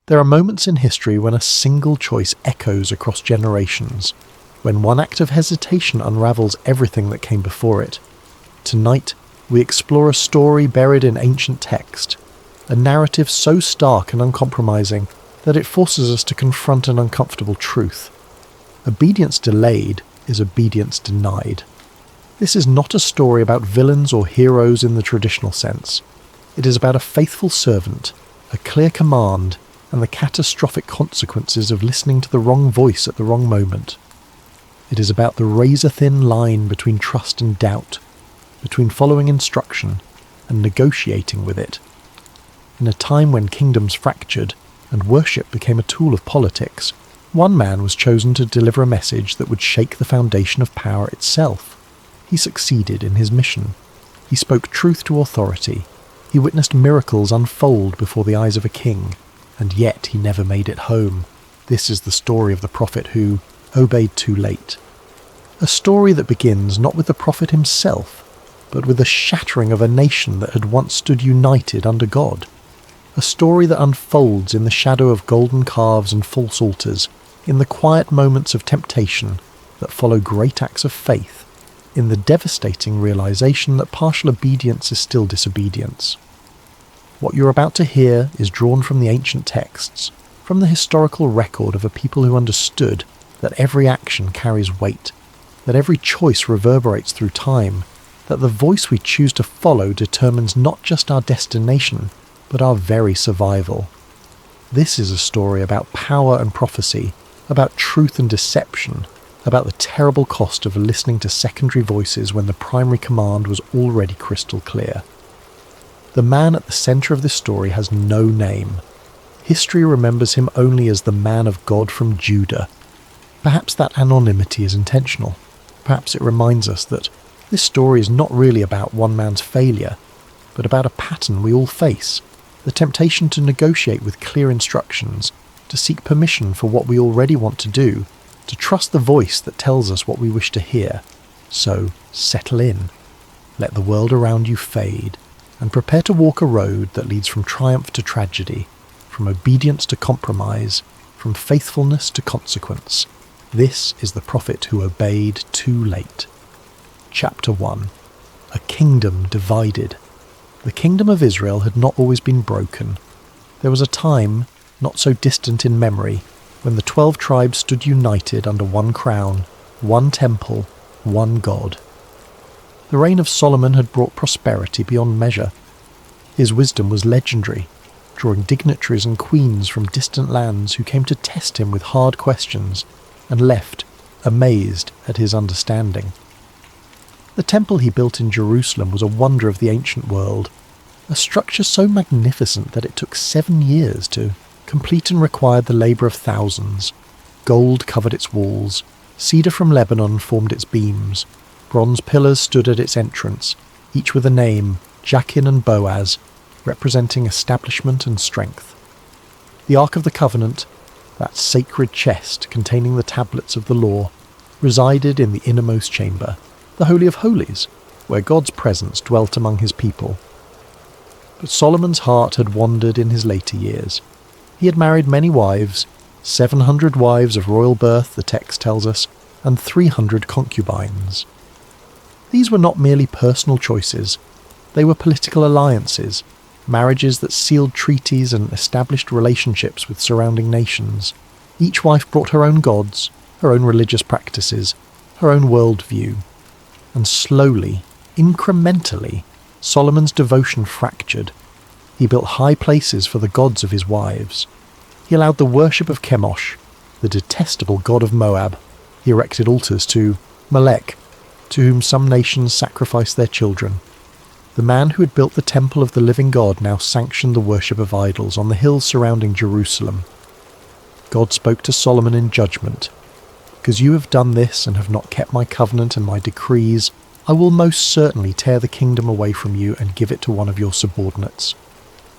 There are moments in history when a single choice echoes across generations, when one act of hesitation unravels everything that came before it. Tonight, we explore a story buried in ancient text, a narrative so stark and uncompromising that it forces us to confront an uncomfortable truth. Obedience delayed is obedience denied. This is not a story about villains or heroes in the traditional sense. It is about a faithful servant, a clear command, and the catastrophic consequences of listening to the wrong voice at the wrong moment. It is about the razor-thin line between trust and doubt, between following instruction and negotiating with it. In a time when kingdoms fractured and worship became a tool of politics, one man was chosen to deliver a message that would shake the foundation of power itself. He succeeded in his mission. He spoke truth to authority. He witnessed miracles unfold before the eyes of a king, and yet he never made it home. This is the story of the prophet who obeyed too late. A story that begins not with the prophet himself, but with the shattering of a nation that had once stood united under God. A story that unfolds in the shadow of golden calves and false altars, in the quiet moments of temptation that follow great acts of faith, in the devastating realization that partial obedience is still disobedience. What you're about to hear is drawn from the ancient texts, from the historical record of a people who understood that every action carries weight, that every choice reverberates through time, that the voice we choose to follow determines not just our destination, but our very survival. This is a story about power and prophecy, about truth and deception, about the terrible cost of listening to secondary voices when the primary command was already crystal clear. The man at the centre of this story has no name. History remembers him only as the man of God from Judah. Perhaps that anonymity is intentional. Perhaps it reminds us that this story is not really about one man's failure, but about a pattern we all face, the temptation to negotiate with clear instructions, to seek permission for what we already want to do, to trust the voice that tells us what we wish to hear. So, settle in. Let the world around you fade, and prepare to walk a road that leads from triumph to tragedy, from obedience to compromise, from faithfulness to consequence. This is the prophet who obeyed too late. Chapter 1. A kingdom divided. The kingdom of Israel had not always been broken. There was a time, not so distant in memory, when the 12 tribes stood united under one crown, one temple, one God. The reign of Solomon had brought prosperity beyond measure. His wisdom was legendary, drawing dignitaries and queens from distant lands who came to test him with hard questions and left amazed at his understanding. The temple he built in Jerusalem was a wonder of the ancient world, a structure so magnificent that it took 7 years to complete and required the labour of thousands. Gold covered its walls, cedar from Lebanon formed its beams, bronze pillars stood at its entrance, each with a name, Jachin and Boaz, representing establishment and strength. The Ark of the Covenant, that sacred chest containing the tablets of the law, resided in the innermost chamber, the Holy of Holies, where God's presence dwelt among his people. But Solomon's heart had wandered in his later years. He had married many wives, 700 wives of royal birth, the text tells us, and 300 concubines. These were not merely personal choices, they were political alliances, marriages that sealed treaties and established relationships with surrounding nations. Each wife brought her own gods, her own religious practices, her own worldview. And slowly, incrementally, Solomon's devotion fractured. He built high places for the gods of his wives. He allowed the worship of Chemosh, the detestable god of Moab. He erected altars to Molech, to whom some nations sacrificed their children. The man who had built the temple of the living God now sanctioned the worship of idols on the hills surrounding Jerusalem. God spoke to Solomon in judgment. Because you have done this and have not kept my covenant and my decrees, I will most certainly tear the kingdom away from you and give it to one of your subordinates.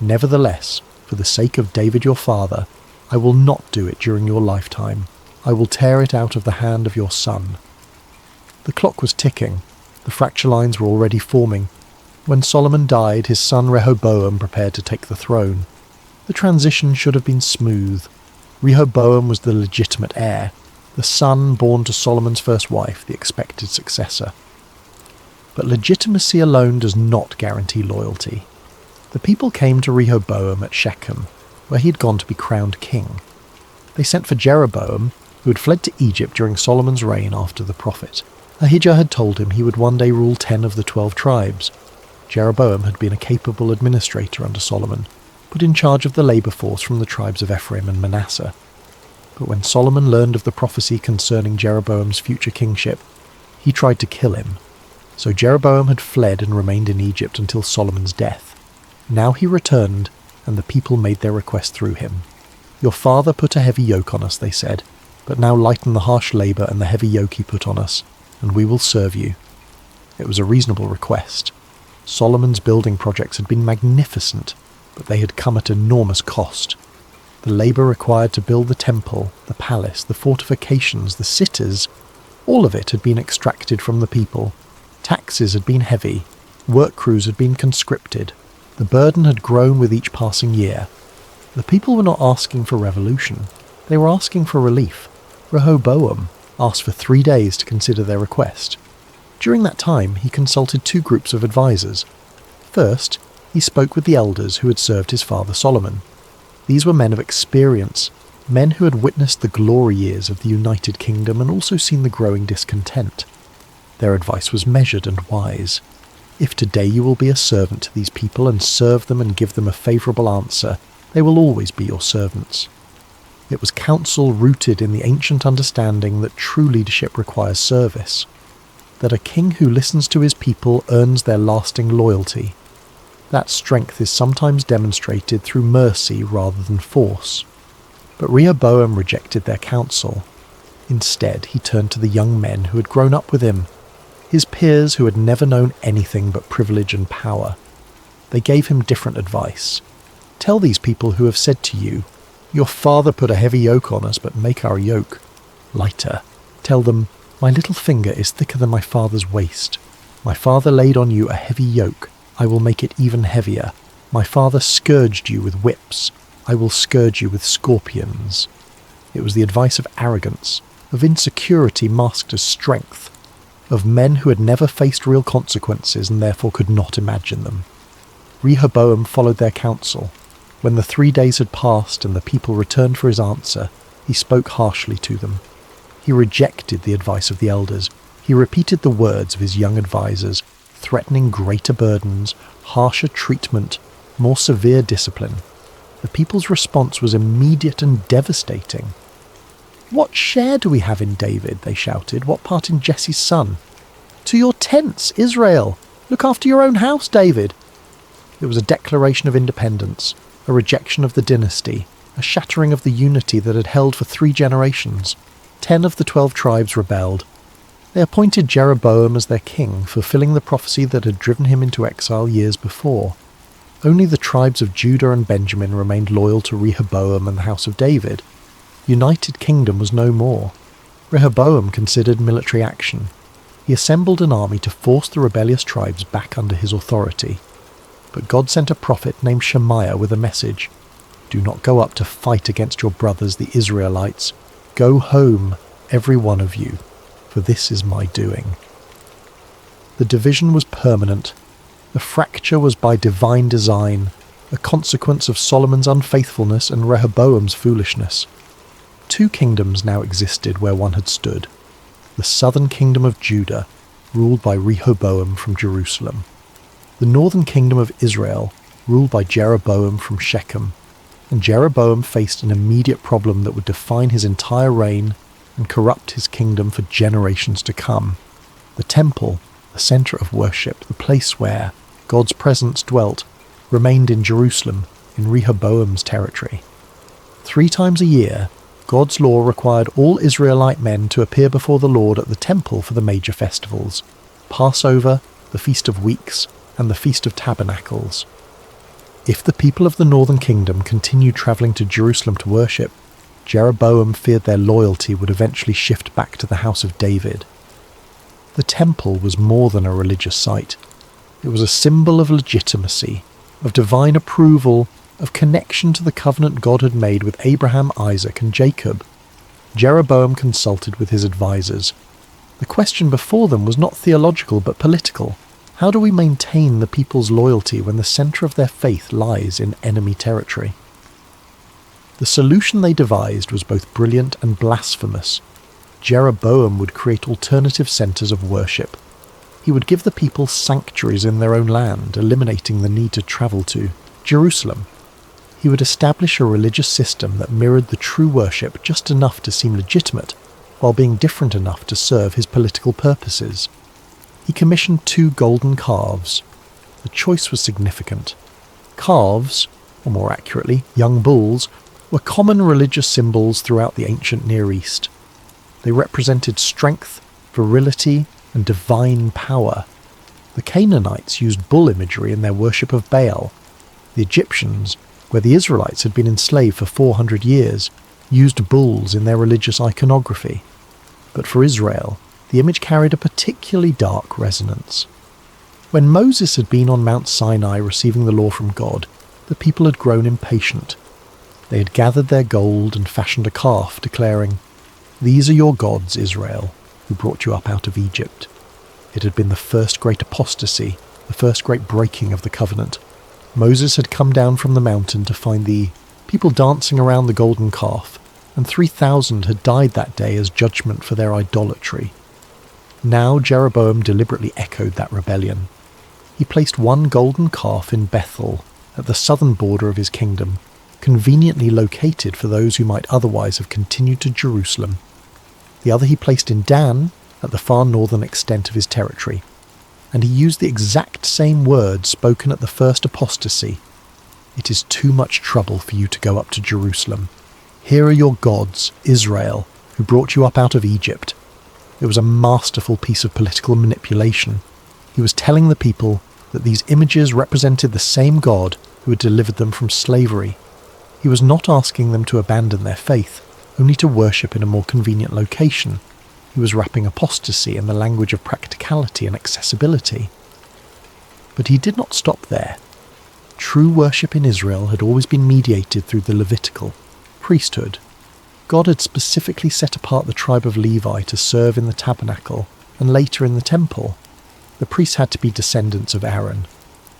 Nevertheless, for the sake of David your father, I will not do it during your lifetime. I will tear it out of the hand of your son. The clock was ticking. The fracture lines were already forming. When Solomon died, his son Rehoboam prepared to take the throne. The transition should have been smooth. Rehoboam was the legitimate heir, the son born to Solomon's first wife, the expected successor. But legitimacy alone does not guarantee loyalty. The people came to Rehoboam at Shechem, where he had gone to be crowned king. They sent for Jeroboam, who had fled to Egypt during Solomon's reign after the prophet. Ahijah had told him he would one day rule 10 of the 12 tribes. Jeroboam had been a capable administrator under Solomon, put in charge of the labour force from the tribes of Ephraim and Manasseh. But when Solomon learned of the prophecy concerning Jeroboam's future kingship, he tried to kill him. So Jeroboam had fled and remained in Egypt until Solomon's death. Now he returned, and the people made their request through him. "Your father put a heavy yoke on us," they said, "but now lighten the harsh labour and the heavy yoke he put on us, and we will serve you." It was a reasonable request. Solomon's building projects had been magnificent, but they had come at enormous cost. The labour required to build the temple, the palace, the fortifications, the cities, all of it had been extracted from the people. Taxes had been heavy, work crews had been conscripted, the burden had grown with each passing year. The people were not asking for revolution, they were asking for relief. Rehoboam asked for 3 days to consider their request. During that time, he consulted 2 groups of advisors. First, he spoke with the elders who had served his father Solomon. These were men of experience, men who had witnessed the glory years of the United Kingdom and also seen the growing discontent. Their advice was measured and wise. If today you will be a servant to these people and serve them and give them a favourable answer, they will always be your servants. It was counsel rooted in the ancient understanding that true leadership requires service, that a king who listens to his people earns their lasting loyalty. That strength is sometimes demonstrated through mercy rather than force. But Rehoboam rejected their counsel. Instead, he turned to the young men who had grown up with him, his peers who had never known anything but privilege and power. They gave him different advice. "Tell these people who have said to you, 'Your father put a heavy yoke on us, but make our yoke lighter.' Tell them, 'My little finger is thicker than my father's waist. My father laid on you a heavy yoke. I will make it even heavier. My father scourged you with whips. I will scourge you with scorpions.'" It was the advice of arrogance, of insecurity masked as strength, of men who had never faced real consequences and therefore could not imagine them. Rehoboam followed their counsel. When the 3 days had passed and the people returned for his answer, he spoke harshly to them. He rejected the advice of the elders. He repeated the words of his young advisors, threatening greater burdens, harsher treatment, more severe discipline. The people's response was immediate and devastating. "What share do we have in David?" they shouted. "What part in Jesse's son? To your tents, Israel! Look after your own house, David!" It was a declaration of independence, a rejection of the dynasty, a shattering of the unity that had held for 3 generations. 10 of the 12 tribes rebelled. They appointed Jeroboam as their king, fulfilling the prophecy that had driven him into exile years before. Only the tribes of Judah and Benjamin remained loyal to Rehoboam and the house of David. United Kingdom was no more. Rehoboam considered military action. He assembled an army to force the rebellious tribes back under his authority. But God sent a prophet named Shemaiah with a message. "Do not go up to fight against your brothers, the Israelites. Go home, every one of you, for this is my doing." The division was permanent. The fracture was by divine design, a consequence of Solomon's unfaithfulness and Rehoboam's foolishness. 2 kingdoms now existed where one had stood. The southern kingdom of Judah, ruled by Rehoboam from Jerusalem. The northern kingdom of Israel, ruled by Jeroboam from Shechem. And Jeroboam faced an immediate problem that would define his entire reign and corrupt his kingdom for generations to come. The temple, the centre of worship, the place where God's presence dwelt, remained in Jerusalem, in Rehoboam's territory. 3 times a year, God's law required all Israelite men to appear before the Lord at the temple for the major festivals: Passover, the Feast of Weeks, and the Feast of Tabernacles. If the people of the northern kingdom continued travelling to Jerusalem to worship, Jeroboam feared their loyalty would eventually shift back to the house of David. The temple was more than a religious site. It was a symbol of legitimacy, of divine approval, of connection to the covenant God had made with Abraham, Isaac, and Jacob. Jeroboam consulted with his advisors. The question before them was not theological but political. How do we maintain the people's loyalty when the centre of their faith lies in enemy territory? The solution they devised was both brilliant and blasphemous. Jeroboam would create alternative centres of worship. He would give the people sanctuaries in their own land, eliminating the need to travel to Jerusalem. He would establish a religious system that mirrored the true worship just enough to seem legitimate, while being different enough to serve his political purposes. He commissioned 2 golden calves. The choice was significant. Calves, or more accurately, young bulls, were common religious symbols throughout the ancient Near East. They represented strength, virility, and divine power. The Canaanites used bull imagery in their worship of Baal. The Egyptians, where the Israelites had been enslaved for 400 years, used bulls in their religious iconography. But for Israel, the image carried a particularly dark resonance. When Moses had been on Mount Sinai receiving the law from God, the people had grown impatient. They had gathered their gold and fashioned a calf, declaring, "These are your gods, Israel, who brought you up out of Egypt." It had been the first great apostasy, the first great breaking of the covenant. Moses had come down from the mountain to find the people dancing around the golden calf, and 3,000 had died that day as judgment for their idolatry. Now Jeroboam deliberately echoed that rebellion. He placed one golden calf in Bethel, at the southern border of his kingdom, conveniently located for those who might otherwise have continued to Jerusalem. The other he placed in Dan, at the far northern extent of his territory, and he used the exact same words spoken at the first apostasy. "It is too much trouble for you to go up to Jerusalem. Here are your gods, Israel, who brought you up out of Egypt." It was a masterful piece of political manipulation. He was telling the people that these images represented the same God who had delivered them from slavery. He was not asking them to abandon their faith, only to worship in a more convenient location. He was wrapping apostasy in the language of practicality and accessibility. But he did not stop there. True worship in Israel had always been mediated through the Levitical priesthood. God had specifically set apart the tribe of Levi to serve in the tabernacle and later in the temple. The priests had to be descendants of Aaron.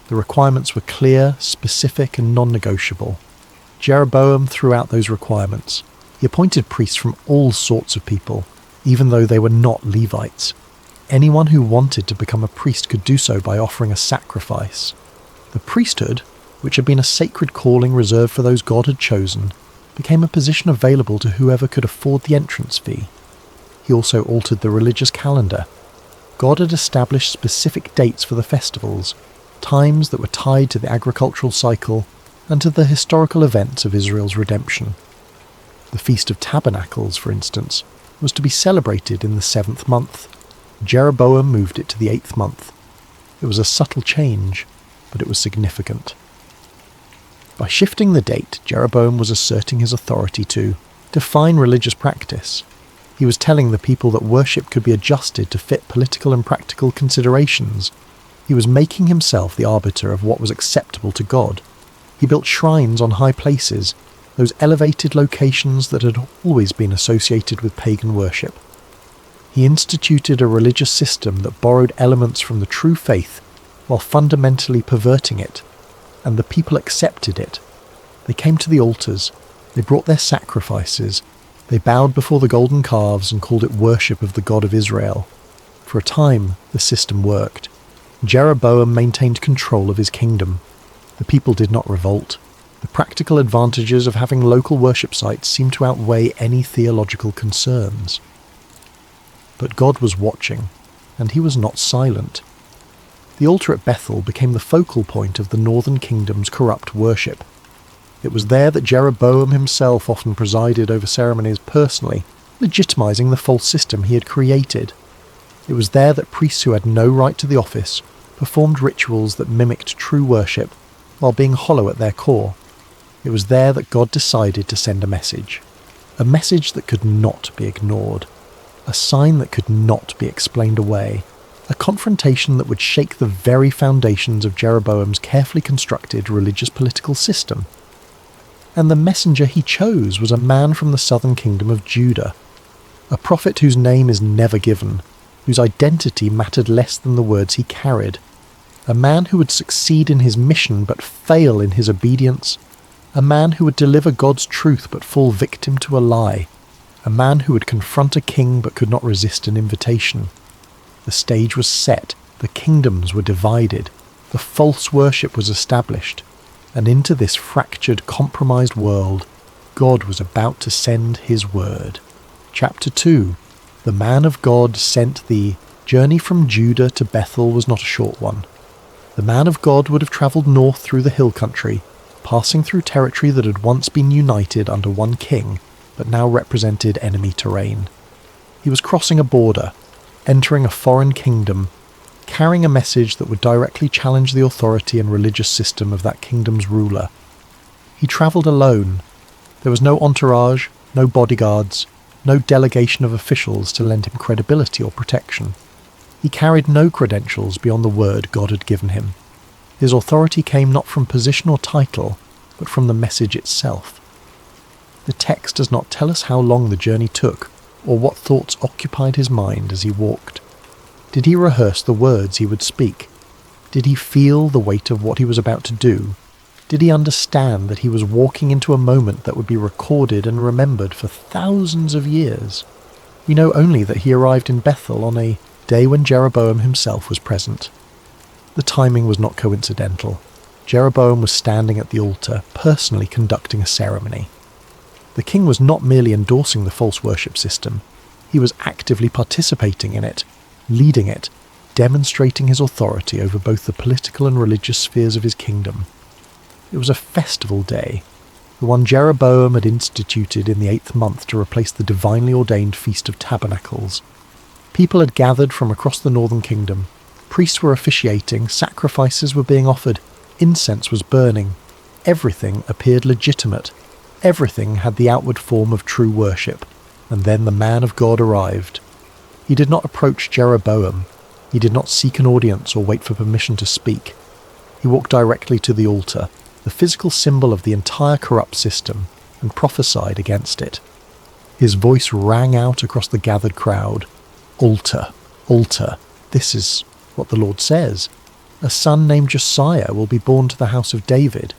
The requirements were clear, specific, and non-negotiable. Jeroboam threw out those requirements. He appointed priests from all sorts of people, even though they were not Levites. Anyone who wanted to become a priest could do so by offering a sacrifice. The priesthood, which had been a sacred calling reserved for those God had chosen, became a position available to whoever could afford the entrance fee. He also altered the religious calendar. God had established specific dates for the festivals, times that were tied to the agricultural cycle and to the historical events of Israel's redemption. The Feast of Tabernacles, for instance, was to be celebrated in the 7th month. Jeroboam moved it to the 8th month. It was a subtle change, but it was significant. By shifting the date, Jeroboam was asserting his authority to define religious practice. He was telling the people that worship could be adjusted to fit political and practical considerations. He was making himself the arbiter of what was acceptable to God. He built shrines on high places, those elevated locations that had always been associated with pagan worship. He instituted a religious system that borrowed elements from the true faith while fundamentally perverting it, and the people accepted it. They came to the altars, they brought their sacrifices, they bowed before the golden calves and called it worship of the God of Israel. For a time, the system worked. Jeroboam maintained control of his kingdom. The people did not revolt. The practical advantages of having local worship sites seemed to outweigh any theological concerns. But God was watching, and he was not silent. The altar at Bethel became the focal point of the northern kingdom's corrupt worship. It was there that Jeroboam himself often presided over ceremonies personally, legitimizing the false system he had created. It was there that priests who had no right to the office performed rituals that mimicked true worship while being hollow at their core. It was there that God decided to send a message that could not be ignored, a sign that could not be explained away, a confrontation that would shake the very foundations of Jeroboam's carefully constructed religious political system. And the messenger he chose was a man from the southern kingdom of Judah, a prophet whose name is never given, whose identity mattered less than the words he carried, a man who would succeed in his mission but fail in his obedience, a man who would deliver God's truth but fall victim to a lie, a man who would confront a king but could not resist an invitation. The stage was set, the kingdoms were divided, the false worship was established, and into this fractured, compromised world, God was about to send his word. Chapter 2. The man of God sent thee. Journey from Judah to Bethel was not a short one. The man of God would have travelled north through the hill country, passing through territory that had once been united under one king, but now represented enemy terrain. He was crossing a border, entering a foreign kingdom, carrying a message that would directly challenge the authority and religious system of that kingdom's ruler. He travelled alone. There was no entourage, no bodyguards, no delegation of officials to lend him credibility or protection. He carried no credentials beyond the word God had given him. His authority came not from position or title, but from the message itself. The text does not tell us how long the journey took, or what thoughts occupied his mind as he walked. Did he rehearse the words he would speak? Did he feel the weight of what he was about to do? Did he understand that he was walking into a moment that would be recorded and remembered for thousands of years? We know only that he arrived in Bethel on a day when Jeroboam himself was present. The timing was not coincidental. Jeroboam was standing at the altar, personally conducting a ceremony. The king was not merely endorsing the false worship system, he was actively participating in it, leading it, demonstrating his authority over both the political and religious spheres of his kingdom. It was a festival day, the one Jeroboam had instituted in the 8th month to replace the divinely ordained Feast of Tabernacles. People had gathered from across the northern kingdom. Priests were officiating, sacrifices were being offered, incense was burning. Everything appeared legitimate. Everything had the outward form of true worship. And then the man of God arrived. He did not approach Jeroboam. He did not seek an audience or wait for permission to speak. He walked directly to the altar, the physical symbol of the entire corrupt system, and prophesied against it. His voice rang out across the gathered crowd. Altar, altar, this is what the Lord says. A son named Josiah will be born to the house of David.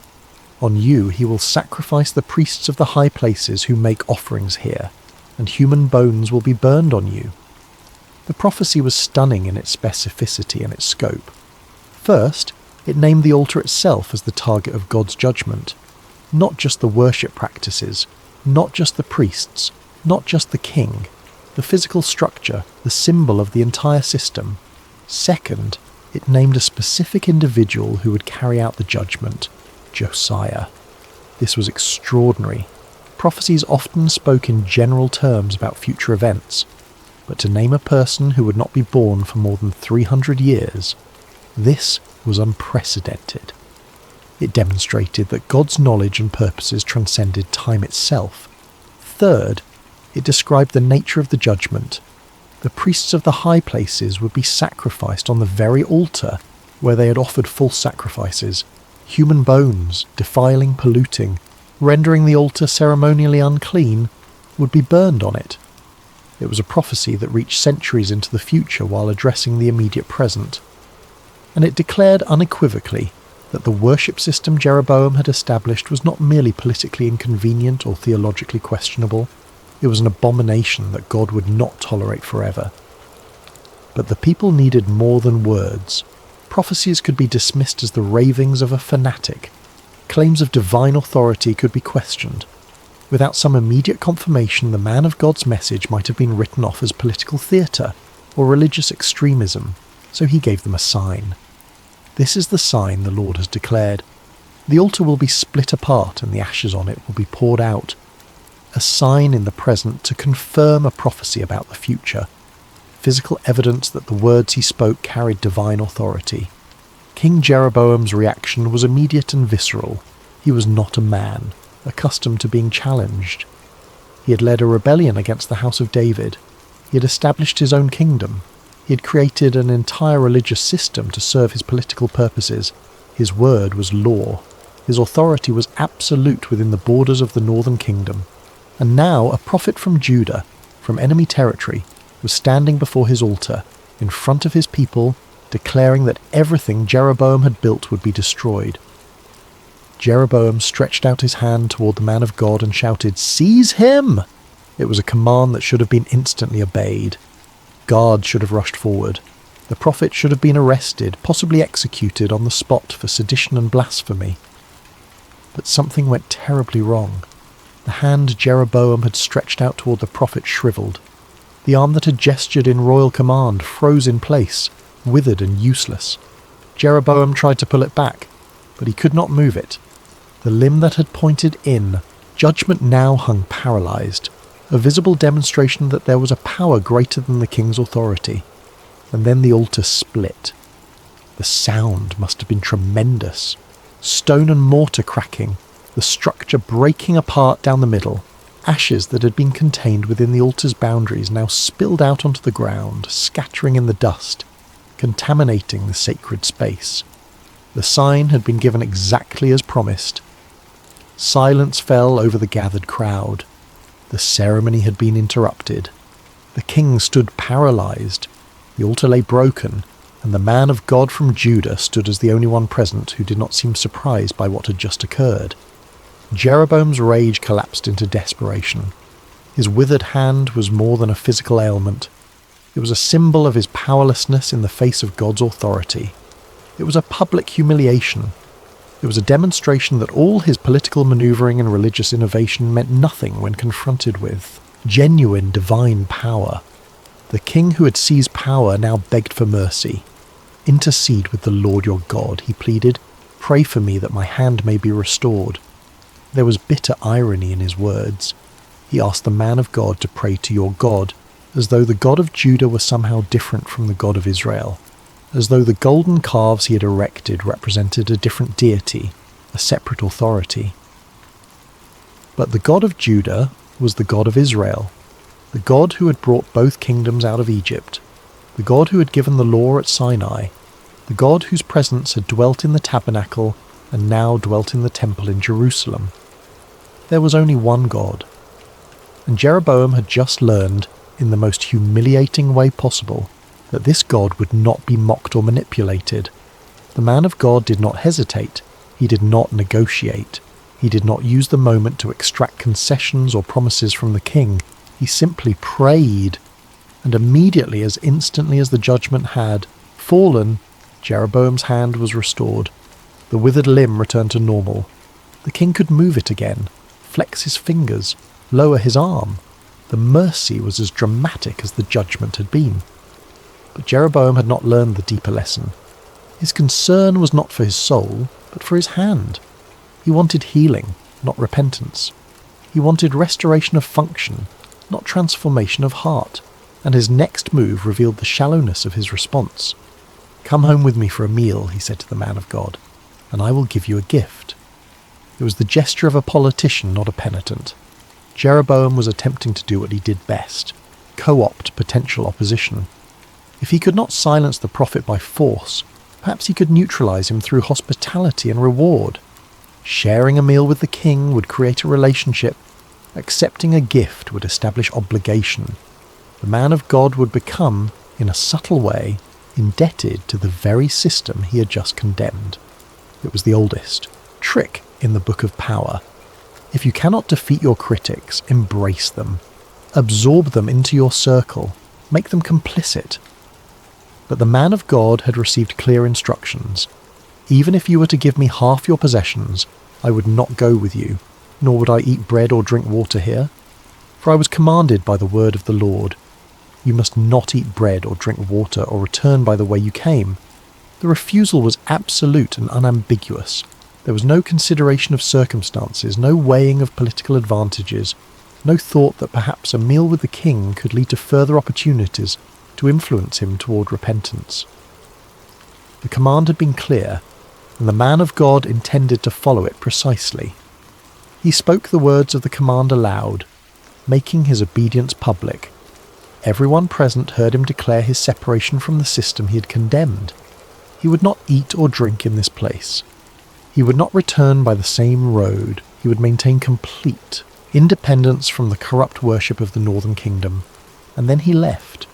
On you he will sacrifice the priests of the high places who make offerings here, and human bones will be burned on you. The prophecy was stunning in its specificity and its scope. First, it named the altar itself as the target of God's judgment. Not just the worship practices, not just the priests, not just the king, the physical structure, the symbol of the entire system. Second, it named a specific individual who would carry out the judgment, Josiah. This was extraordinary. Prophecies often spoke in general terms about future events, but to name a person who would not be born for more than 300 years, this was unprecedented. It demonstrated that God's knowledge and purposes transcended time itself. Third, it described the nature of the judgment. The priests of the high places would be sacrificed on the very altar where they had offered false sacrifices. Human bones, defiling, polluting, rendering the altar ceremonially unclean, would be burned on it. It was a prophecy that reached centuries into the future while addressing the immediate present. And it declared unequivocally that the worship system Jeroboam had established was not merely politically inconvenient or theologically questionable, it was an abomination that God would not tolerate forever. But the people needed more than words. Prophecies could be dismissed as the ravings of a fanatic. Claims of divine authority could be questioned. Without some immediate confirmation, the man of God's message might have been written off as political theatre or religious extremism, so he gave them a sign. This is the sign the Lord has declared. The altar will be split apart and the ashes on it will be poured out. A sign in the present to confirm a prophecy about the future. Physical evidence that the words he spoke carried divine authority. King Jeroboam's reaction was immediate and visceral. He was not a man, accustomed to being challenged. He had led a rebellion against the house of David. He had established his own kingdom. He had created an entire religious system to serve his political purposes. His word was law. His authority was absolute within the borders of the northern kingdom, and now a prophet from Judah, from enemy territory, was standing before his altar, in front of his people, declaring that everything Jeroboam had built would be destroyed. Jeroboam stretched out his hand toward the man of God and shouted, "Seize him!" It was a command that should have been instantly obeyed. Guards should have rushed forward. The prophet should have been arrested, possibly executed on the spot for sedition and blasphemy. But something went terribly wrong. The hand Jeroboam had stretched out toward the prophet shriveled. The arm that had gestured in royal command froze in place, withered and useless. Jeroboam tried to pull it back, but he could not move it. The limb that had pointed in, judgment now hung paralyzed, a visible demonstration that there was a power greater than the king's authority. And then the altar split. The sound must have been tremendous. Stone and mortar cracking, the structure breaking apart down the middle. Ashes that had been contained within the altar's boundaries now spilled out onto the ground, scattering in the dust, contaminating the sacred space. The sign had been given exactly as promised. Silence fell over the gathered crowd. The ceremony had been interrupted. The king stood paralyzed. The altar lay broken, and the man of God from Judah stood as the only one present who did not seem surprised by what had just occurred. Jeroboam's rage collapsed into desperation. His withered hand was more than a physical ailment. It was a symbol of his powerlessness in the face of God's authority. It was a public humiliation. It was a demonstration that all his political maneuvering and religious innovation meant nothing when confronted with genuine divine power. The king who had seized power now begged for mercy. "Intercede with the Lord your God," he pleaded. "Pray for me that my hand may be restored." There was bitter irony in his words. He asked the man of God to pray to your God, as though the God of Judah were somehow different from the God of Israel, as though the golden calves he had erected represented a different deity, a separate authority. But the God of Judah was the God of Israel, the God who had brought both kingdoms out of Egypt, the God who had given the law at Sinai, the God whose presence had dwelt in the tabernacle and now dwelt in the temple in Jerusalem. There was only one God, and Jeroboam had just learned, in the most humiliating way possible, that this God would not be mocked or manipulated. The man of God did not hesitate. He did not negotiate. He did not use the moment to extract concessions or promises from the king. He simply prayed, and immediately, as instantly as the judgment had fallen, Jeroboam's hand was restored. The withered limb returned to normal. The king could move it again, flex his fingers, lower his arm. The mercy was as dramatic as the judgment had been. But Jeroboam had not learned the deeper lesson. His concern was not for his soul, but for his hand. He wanted healing, not repentance. He wanted restoration of function, not transformation of heart. And his next move revealed the shallowness of his response. "Come home with me for a meal," he said to the man of God, "and I will give you a gift." It was the gesture of a politician, not a penitent. Jeroboam was attempting to do what he did best, co-opt potential opposition. If he could not silence the prophet by force, perhaps he could neutralize him through hospitality and reward. Sharing a meal with the king would create a relationship. Accepting a gift would establish obligation. The man of God would become, in a subtle way, indebted to the very system he had just condemned. It was the oldest trick in the Book of Power. If you cannot defeat your critics, embrace them. Absorb them into your circle. Make them complicit. But the man of God had received clear instructions. Even if you were to give me half your possessions, I would not go with you, nor would I eat bread or drink water here. For I was commanded by the word of the Lord. You must not eat bread or drink water or return by the way you came. The refusal was absolute and unambiguous. There was no consideration of circumstances, no weighing of political advantages, no thought that perhaps a meal with the king could lead to further opportunities to influence him toward repentance. The command had been clear, and the man of God intended to follow it precisely. He spoke the words of the command aloud, making his obedience public. Everyone present heard him declare his separation from the system he had condemned. He would not eat or drink in this place. He would not return by the same road. He would maintain complete independence from the corrupt worship of the northern kingdom. And then he left.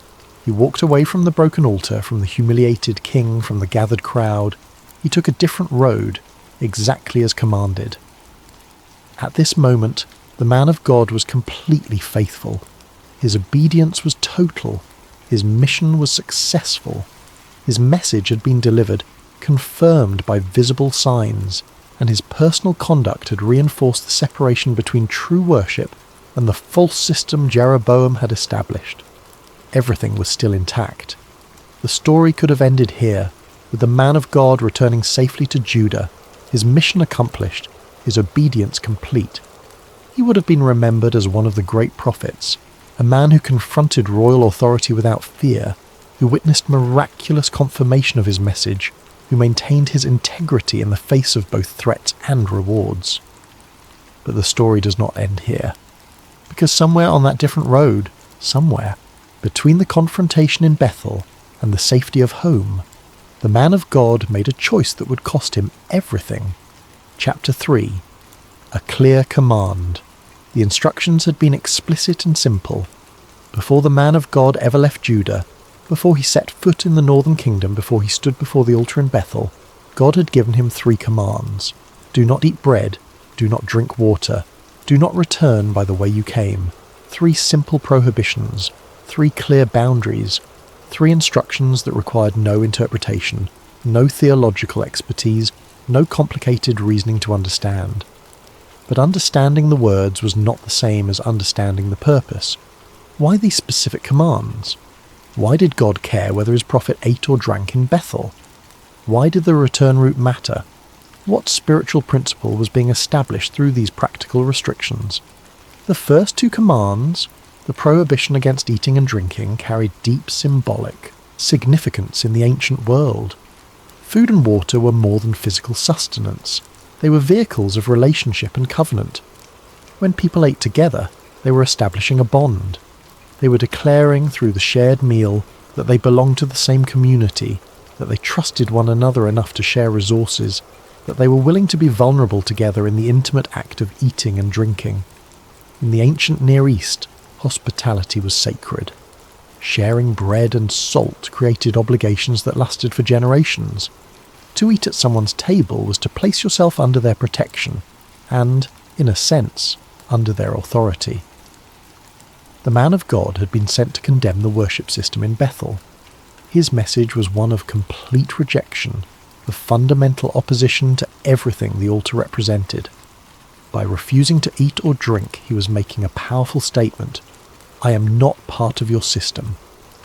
He walked away from the broken altar, from the humiliated king, from the gathered crowd. He took a different road, exactly as commanded. At this moment, the man of God was completely faithful. His obedience was total. His mission was successful. His message had been delivered, confirmed by visible signs, and his personal conduct had reinforced the separation between true worship and the false system Jeroboam had established. Everything was still intact. The story could have ended here, with the man of God returning safely to Judah, his mission accomplished, his obedience complete. He would have been remembered as one of the great prophets, a man who confronted royal authority without fear, who witnessed miraculous confirmation of his message, who maintained his integrity in the face of both threats and rewards. But the story does not end here, because somewhere on that different road, somewhere, between the confrontation in Bethel and the safety of home, the man of God made a choice that would cost him everything. Chapter 3. A clear command. The instructions had been explicit and simple. Before the man of God ever left Judah, before he set foot in the northern kingdom, before he stood before the altar in Bethel, God had given him 3 commands. Do not eat bread, do not drink water, do not return by the way you came. 3 simple prohibitions, 3 clear boundaries, 3 instructions that required no interpretation, no theological expertise, no complicated reasoning to understand. But understanding the words was not the same as understanding the purpose. Why these specific commands? Why did God care whether his prophet ate or drank in Bethel? Why did the return route matter? What spiritual principle was being established through these practical restrictions? The first 2 commands, the prohibition against eating and drinking, carried deep symbolic significance in the ancient world. Food and water were more than physical sustenance. They were vehicles of relationship and covenant. When people ate together, they were establishing a bond. They were declaring through the shared meal that they belonged to the same community, that they trusted one another enough to share resources, that they were willing to be vulnerable together in the intimate act of eating and drinking. In the ancient Near East, hospitality was sacred. Sharing bread and salt created obligations that lasted for generations. To eat at someone's table was to place yourself under their protection and, in a sense, under their authority. The man of God had been sent to condemn the worship system in Bethel. His message was one of complete rejection, of fundamental opposition to everything the altar represented. By refusing to eat or drink, he was making a powerful statement. I am not part of your system.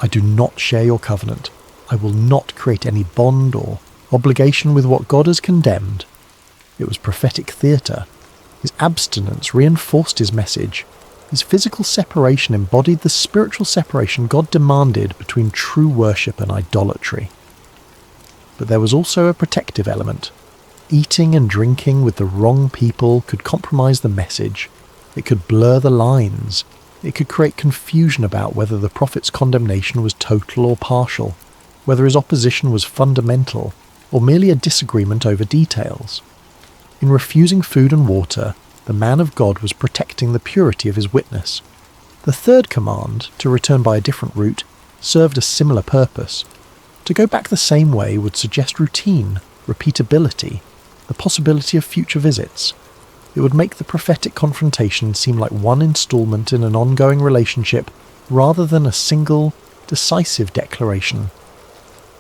I do not share your covenant. I will not create any bond or obligation with what God has condemned. It was prophetic theatre. His abstinence reinforced his message. His physical separation embodied the spiritual separation God demanded between true worship and idolatry. But there was also a protective element. Eating and drinking with the wrong people could compromise the message. It could blur the lines. It could create confusion about whether the prophet's condemnation was total or partial, whether his opposition was fundamental, or merely a disagreement over details. In refusing food and water, the man of God was protecting the purity of his witness. The third command, to return by a different route, served a similar purpose. To go back the same way would suggest routine, repeatability, the possibility of future visits. It would make the prophetic confrontation seem like one installment in an ongoing relationship rather than a single, decisive declaration.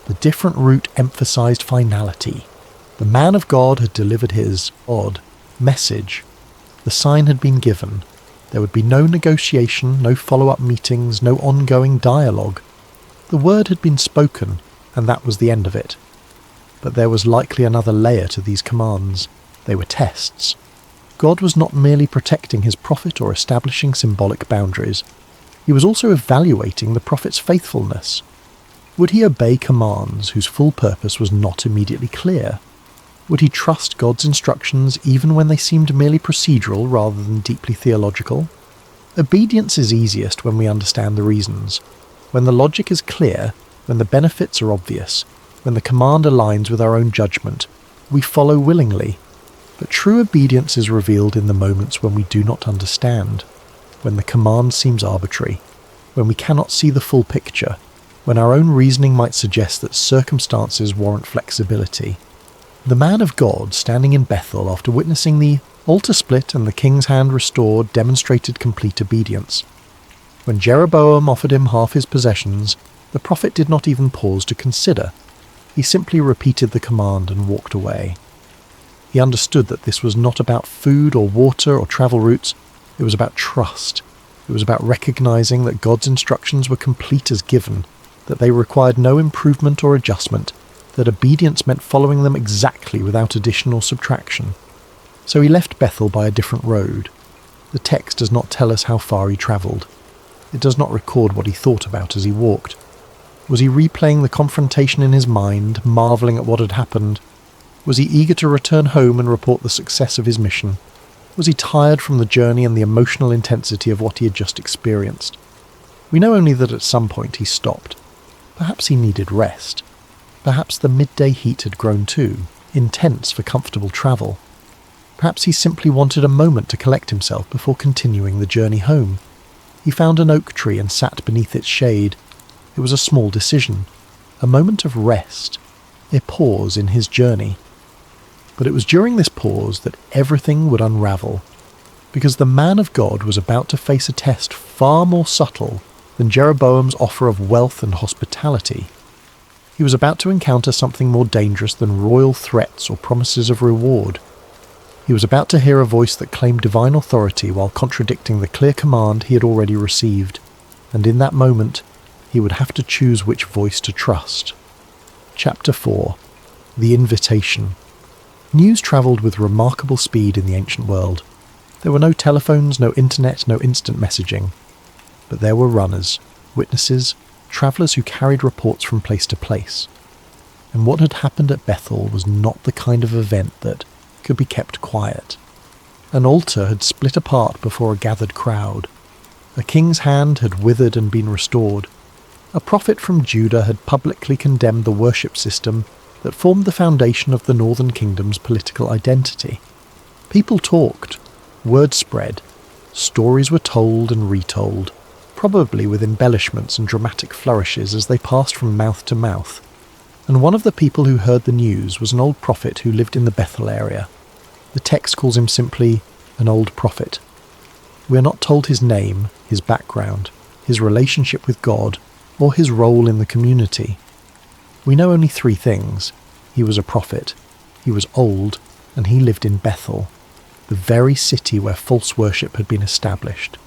The different route emphasized finality. The man of God had delivered his odd message. The sign had been given. There would be no negotiation, no follow-up meetings, no ongoing dialogue. The word had been spoken, and that was the end of it. But there was likely another layer to these commands. They were tests. God was not merely protecting his prophet or establishing symbolic boundaries. He was also evaluating the prophet's faithfulness. Would he obey commands whose full purpose was not immediately clear? Would he trust God's instructions even when they seemed merely procedural rather than deeply theological? Obedience is easiest when we understand the reasons, when the logic is clear, when the benefits are obvious, when the command aligns with our own judgment, we follow willingly, but true obedience is revealed in the moments when we do not understand, when the command seems arbitrary, when we cannot see the full picture, when our own reasoning might suggest that circumstances warrant flexibility. The man of God, standing in Bethel after witnessing the altar split and the king's hand restored, demonstrated complete obedience. When Jeroboam offered him half his possessions, the prophet did not even pause to consider. He simply repeated the command and walked away. He understood that this was not about food or water or travel routes. It was about trust. It was about recognizing that God's instructions were complete as given, that they required no improvement or adjustment, that obedience meant following them exactly without addition or subtraction. So he left Bethel by a different road. The text does not tell us how far he travelled. It does not record what he thought about as he walked. Was he replaying the confrontation in his mind, marvelling at what had happened? Was he eager to return home and report the success of his mission? Was he tired from the journey and the emotional intensity of what he had just experienced? We know only that at some point he stopped. Perhaps he needed rest. Perhaps the midday heat had grown too intense for comfortable travel. Perhaps he simply wanted a moment to collect himself before continuing the journey home. He found an oak tree and sat beneath its shade. It was a small decision, a moment of rest, a pause in his journey. But it was during this pause that everything would unravel, because the man of God was about to face a test far more subtle than Jeroboam's offer of wealth and hospitality. He was about to encounter something more dangerous than royal threats or promises of reward. He was about to hear a voice that claimed divine authority while contradicting the clear command he had already received, and in that moment, he would have to choose which voice to trust. Chapter 4. The Invitation. News travelled with remarkable speed in the ancient world. There were no telephones, no internet, no instant messaging. But there were runners, witnesses, travellers who carried reports from place to place. And what had happened at Bethel was not the kind of event that could be kept quiet. An altar had split apart before a gathered crowd. A king's hand had withered and been restored. A prophet from Judah had publicly condemned the worship system that formed the foundation of the northern kingdom's political identity. People talked, word spread, stories were told and retold, probably with embellishments and dramatic flourishes as they passed from mouth to mouth. And one of the people who heard the news was an old prophet who lived in the Bethel area. The text calls him simply an old prophet. We are not told his name, his background, his relationship with God, or his role in the community. We know only 3 things. He was a prophet, he was old, and he lived in Bethel, the very city where false worship had been established.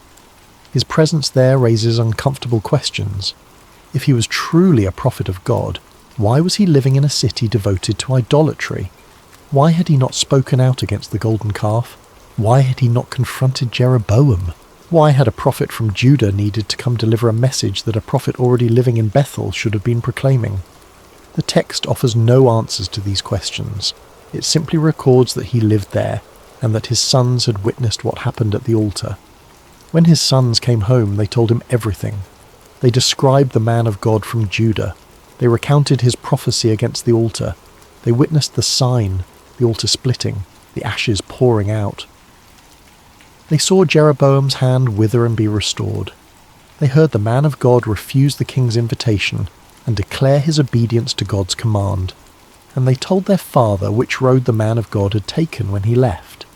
His presence there raises uncomfortable questions. If he was truly a prophet of God, why was he living in a city devoted to idolatry? Why had he not spoken out against the golden calf? Why had he not confronted Jeroboam? Why had a prophet from Judah needed to come deliver a message that a prophet already living in Bethel should have been proclaiming? The text offers no answers to these questions. It simply records that he lived there, and that his sons had witnessed what happened at the altar. When his sons came home, they told him everything. They described the man of God from Judah. They recounted his prophecy against the altar. They witnessed the sign, the altar splitting, the ashes pouring out. They saw Jeroboam's hand wither and be restored. They heard the man of God refuse the king's invitation and declare his obedience to God's command. And they told their father which road the man of God had taken when he left.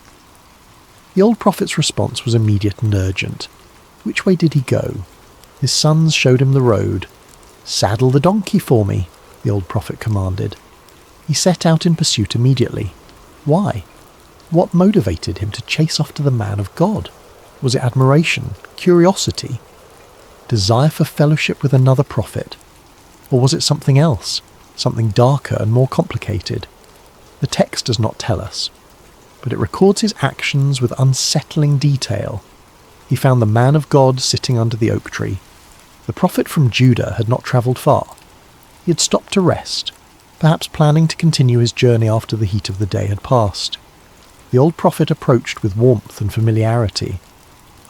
The old prophet's response was immediate and urgent. Which way did he go? His sons showed him the road. "Saddle the donkey for me," the old prophet commanded. He set out in pursuit immediately. Why? What motivated him to chase after the man of God? Was it admiration, curiosity, desire for fellowship with another prophet? Or was it something else, something darker and more complicated? The text does not tell us, but it records his actions with unsettling detail. He found the man of God sitting under the oak tree. The prophet from Judah had not travelled far. He had stopped to rest, perhaps planning to continue his journey after the heat of the day had passed. The old prophet approached with warmth and familiarity.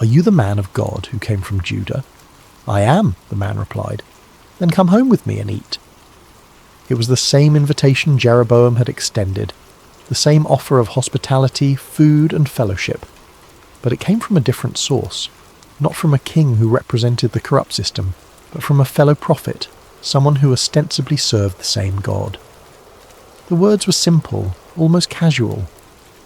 "Are you the man of God who came from Judah?" "I am," the man replied. "Then come home with me and eat." It was the same invitation Jeroboam had extended, the same offer of hospitality, food, and fellowship. But it came from a different source, not from a king who represented the corrupt system, but from a fellow prophet, someone who ostensibly served the same God. The words were simple, almost casual.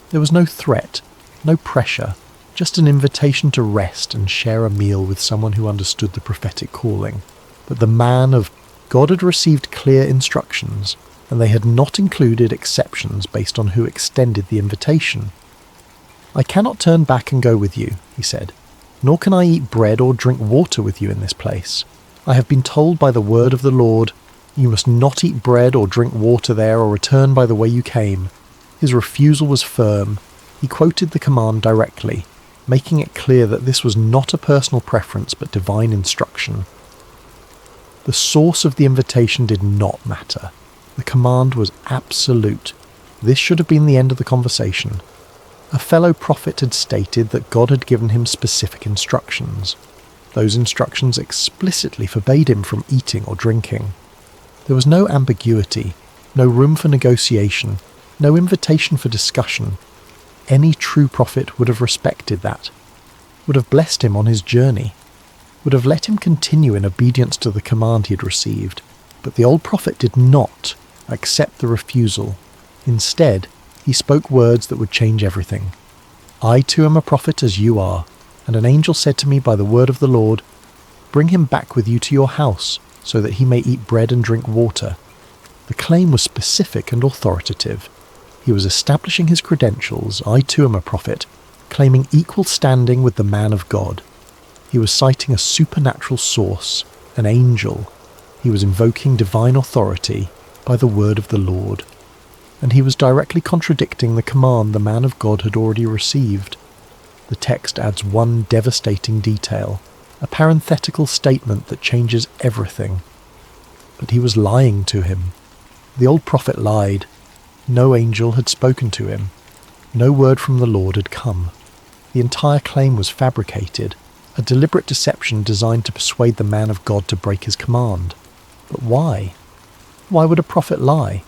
There was no threat, no pressure, just an invitation to rest and share a meal with someone who understood the prophetic calling. But the man of God had received clear instructions, and they had not included exceptions based on who extended the invitation. "I cannot turn back and go with you," he said, "nor can I eat bread or drink water with you in this place. I have been told by the word of the Lord, you must not eat bread or drink water there or return by the way you came." His refusal was firm. He quoted the command directly, making it clear that this was not a personal preference but divine instruction. The source of the invitation did not matter. The command was absolute. This should have been the end of the conversation. A fellow prophet had stated that God had given him specific instructions. Those instructions explicitly forbade him from eating or drinking. There was no ambiguity, no room for negotiation, no invitation for discussion. Any true prophet would have respected that, would have blessed him on his journey, would have let him continue in obedience to the command he had received. But the old prophet did not accept the refusal. Instead, he spoke words that would change everything. "I too am a prophet as you are, and an angel said to me by the word of the Lord, bring him back with you to your house, so that he may eat bread and drink water." The claim was specific and authoritative. He was establishing his credentials, "I too am a prophet," claiming equal standing with the man of God. He was citing a supernatural source, an angel. He was invoking divine authority by the word of the Lord. And he was directly contradicting the command the man of God had already received. The text adds one devastating detail, a parenthetical statement that changes everything. But he was lying to him. The old prophet lied. No angel had spoken to him. No word from the Lord had come. The entire claim was fabricated, a deliberate deception designed to persuade the man of God to break his command. But why? Why would a prophet lie?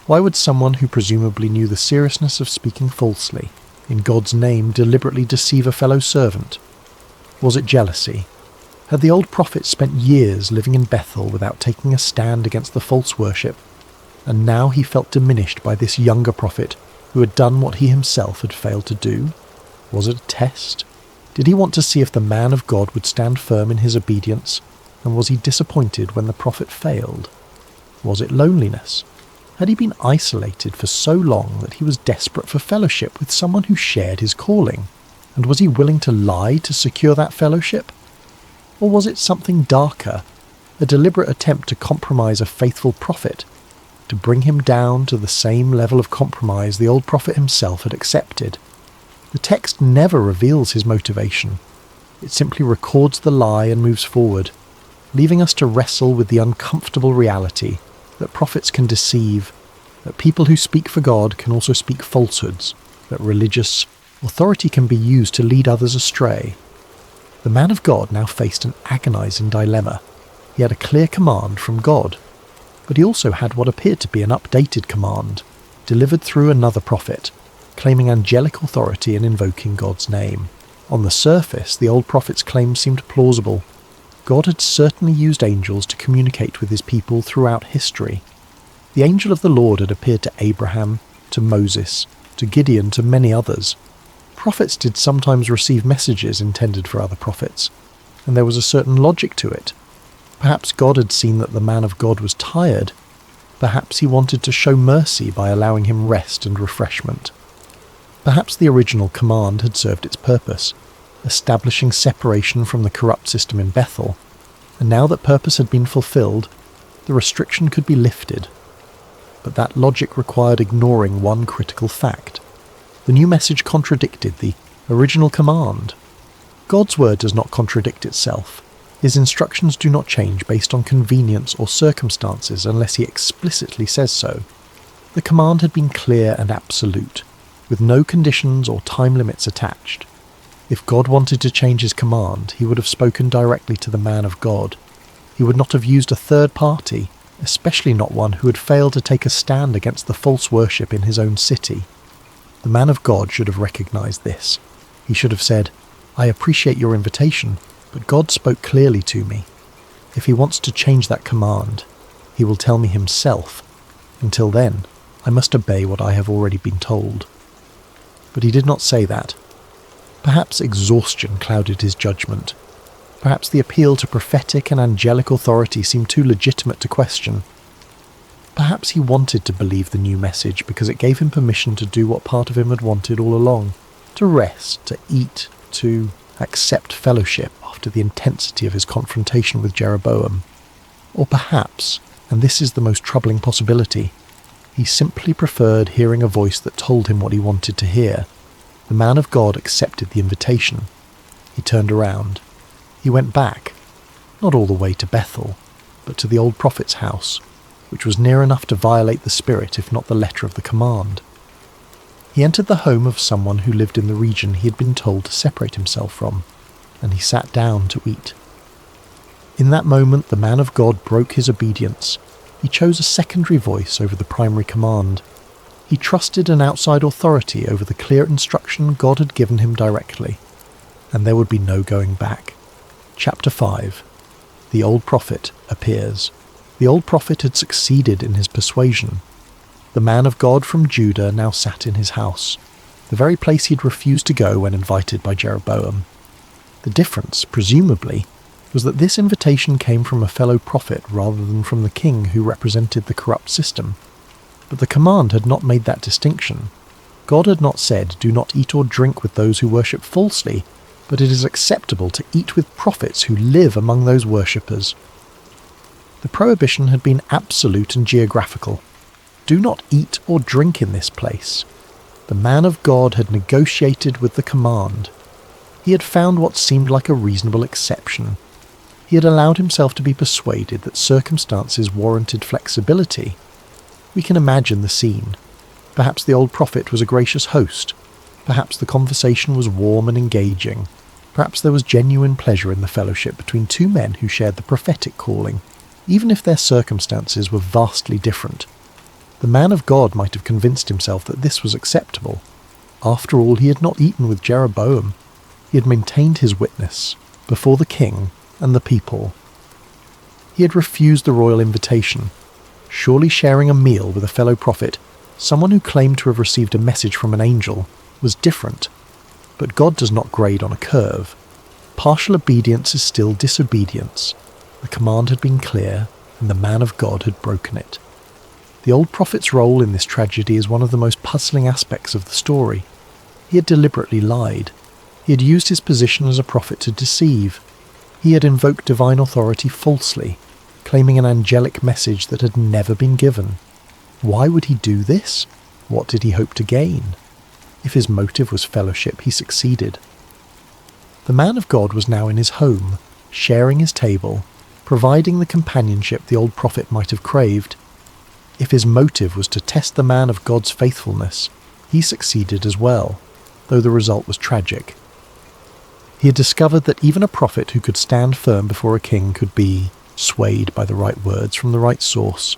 Why would someone who presumably knew the seriousness of speaking falsely, in God's name, deliberately deceive a fellow servant? Was it jealousy? Had the old prophet spent years living in Bethel without taking a stand against the false worship, and now he felt diminished by this younger prophet who had done what he himself had failed to do? Was it a test? Did he want to see if the man of God would stand firm in his obedience, and was he disappointed when the prophet failed? Was it loneliness? Had he been isolated for so long that he was desperate for fellowship with someone who shared his calling? And was he willing to lie to secure that fellowship? Or was it something darker, a deliberate attempt to compromise a faithful prophet, to bring him down to the same level of compromise the old prophet himself had accepted? The text never reveals his motivation. It simply records the lie and moves forward, leaving us to wrestle with the uncomfortable reality that prophets can deceive, that people who speak for God can also speak falsehoods, that religious authority can be used to lead others astray. The man of God now faced an agonizing dilemma. He had a clear command from God, but he also had what appeared to be an updated command, delivered through another prophet, claiming angelic authority and invoking God's name. On the surface, the old prophet's claims seemed plausible. God had certainly used angels to communicate with his people throughout history. The angel of the Lord had appeared to Abraham, to Moses, to Gideon, to many others. Prophets did sometimes receive messages intended for other prophets, and there was a certain logic to it. Perhaps God had seen that the man of God was tired. Perhaps he wanted to show mercy by allowing him rest and refreshment. Perhaps the original command had served its purpose, establishing separation from the corrupt system in Bethel, and now that purpose had been fulfilled, the restriction could be lifted. But that logic required ignoring one critical fact. The new message contradicted the original command. God's word does not contradict itself. His instructions do not change based on convenience or circumstances unless he explicitly says so. The command had been clear and absolute, with no conditions or time limits attached. If God wanted to change his command, he would have spoken directly to the man of God. He would not have used a third party, especially not one who had failed to take a stand against the false worship in his own city. The man of God should have recognized this. He should have said, "I appreciate your invitation, but God spoke clearly to me. If he wants to change that command, he will tell me himself. Until then, I must obey what I have already been told." But he did not say that. Perhaps exhaustion clouded his judgment. Perhaps the appeal to prophetic and angelic authority seemed too legitimate to question. Perhaps he wanted to believe the new message because it gave him permission to do what part of him had wanted all along, to rest, to eat, to accept fellowship after the intensity of his confrontation with Jeroboam. Or perhaps, and this is the most troubling possibility, he simply preferred hearing a voice that told him what he wanted to hear. The man of God accepted the invitation. He turned around. He went back, not all the way to Bethel, but to the old prophet's house, which was near enough to violate the spirit if not the letter of the command. He entered the home of someone who lived in the region he had been told to separate himself from, and he sat down to eat. In that moment the man of God broke his obedience. He chose a secondary voice over the primary command. He trusted an outside authority over the clear instruction God had given him directly, and there would be no going back. Chapter 5. The old prophet appears. The old prophet had succeeded in his persuasion. The man of God from Judah now sat in his house, the very place he had refused to go when invited by Jeroboam. The difference, presumably, was that this invitation came from a fellow prophet rather than from the king who represented the corrupt system. But the command had not made that distinction. God had not said, "Do not eat or drink with those who worship falsely," but it is acceptable to eat with prophets who live among those worshippers. The prohibition had been absolute and geographical. Do not eat or drink in this place. The man of God had negotiated with the command. He had found what seemed like a reasonable exception. He had allowed himself to be persuaded that circumstances warranted flexibility. We can imagine the scene. Perhaps the old prophet was a gracious host. Perhaps the conversation was warm and engaging. Perhaps there was genuine pleasure in the fellowship between two men who shared the prophetic calling, even if their circumstances were vastly different. The man of God might have convinced himself that this was acceptable. After all, he had not eaten with Jeroboam. He had maintained his witness before the king and the people. He had refused the royal invitation. Surely sharing a meal with a fellow prophet, someone who claimed to have received a message from an angel, was different. But God does not grade on a curve. Partial obedience is still disobedience. The command had been clear, and the man of God had broken it. The old prophet's role in this tragedy is one of the most puzzling aspects of the story. He had deliberately lied. He had used his position as a prophet to deceive. He had invoked divine authority falsely, claiming an angelic message that had never been given. Why would he do this? What did he hope to gain? If his motive was fellowship, he succeeded. The man of God was now in his home, sharing his table, providing the companionship the old prophet might have craved. If his motive was to test the man of God's faithfulness, he succeeded as well, though the result was tragic. He had discovered that even a prophet who could stand firm before a king could be swayed by the right words from the right source.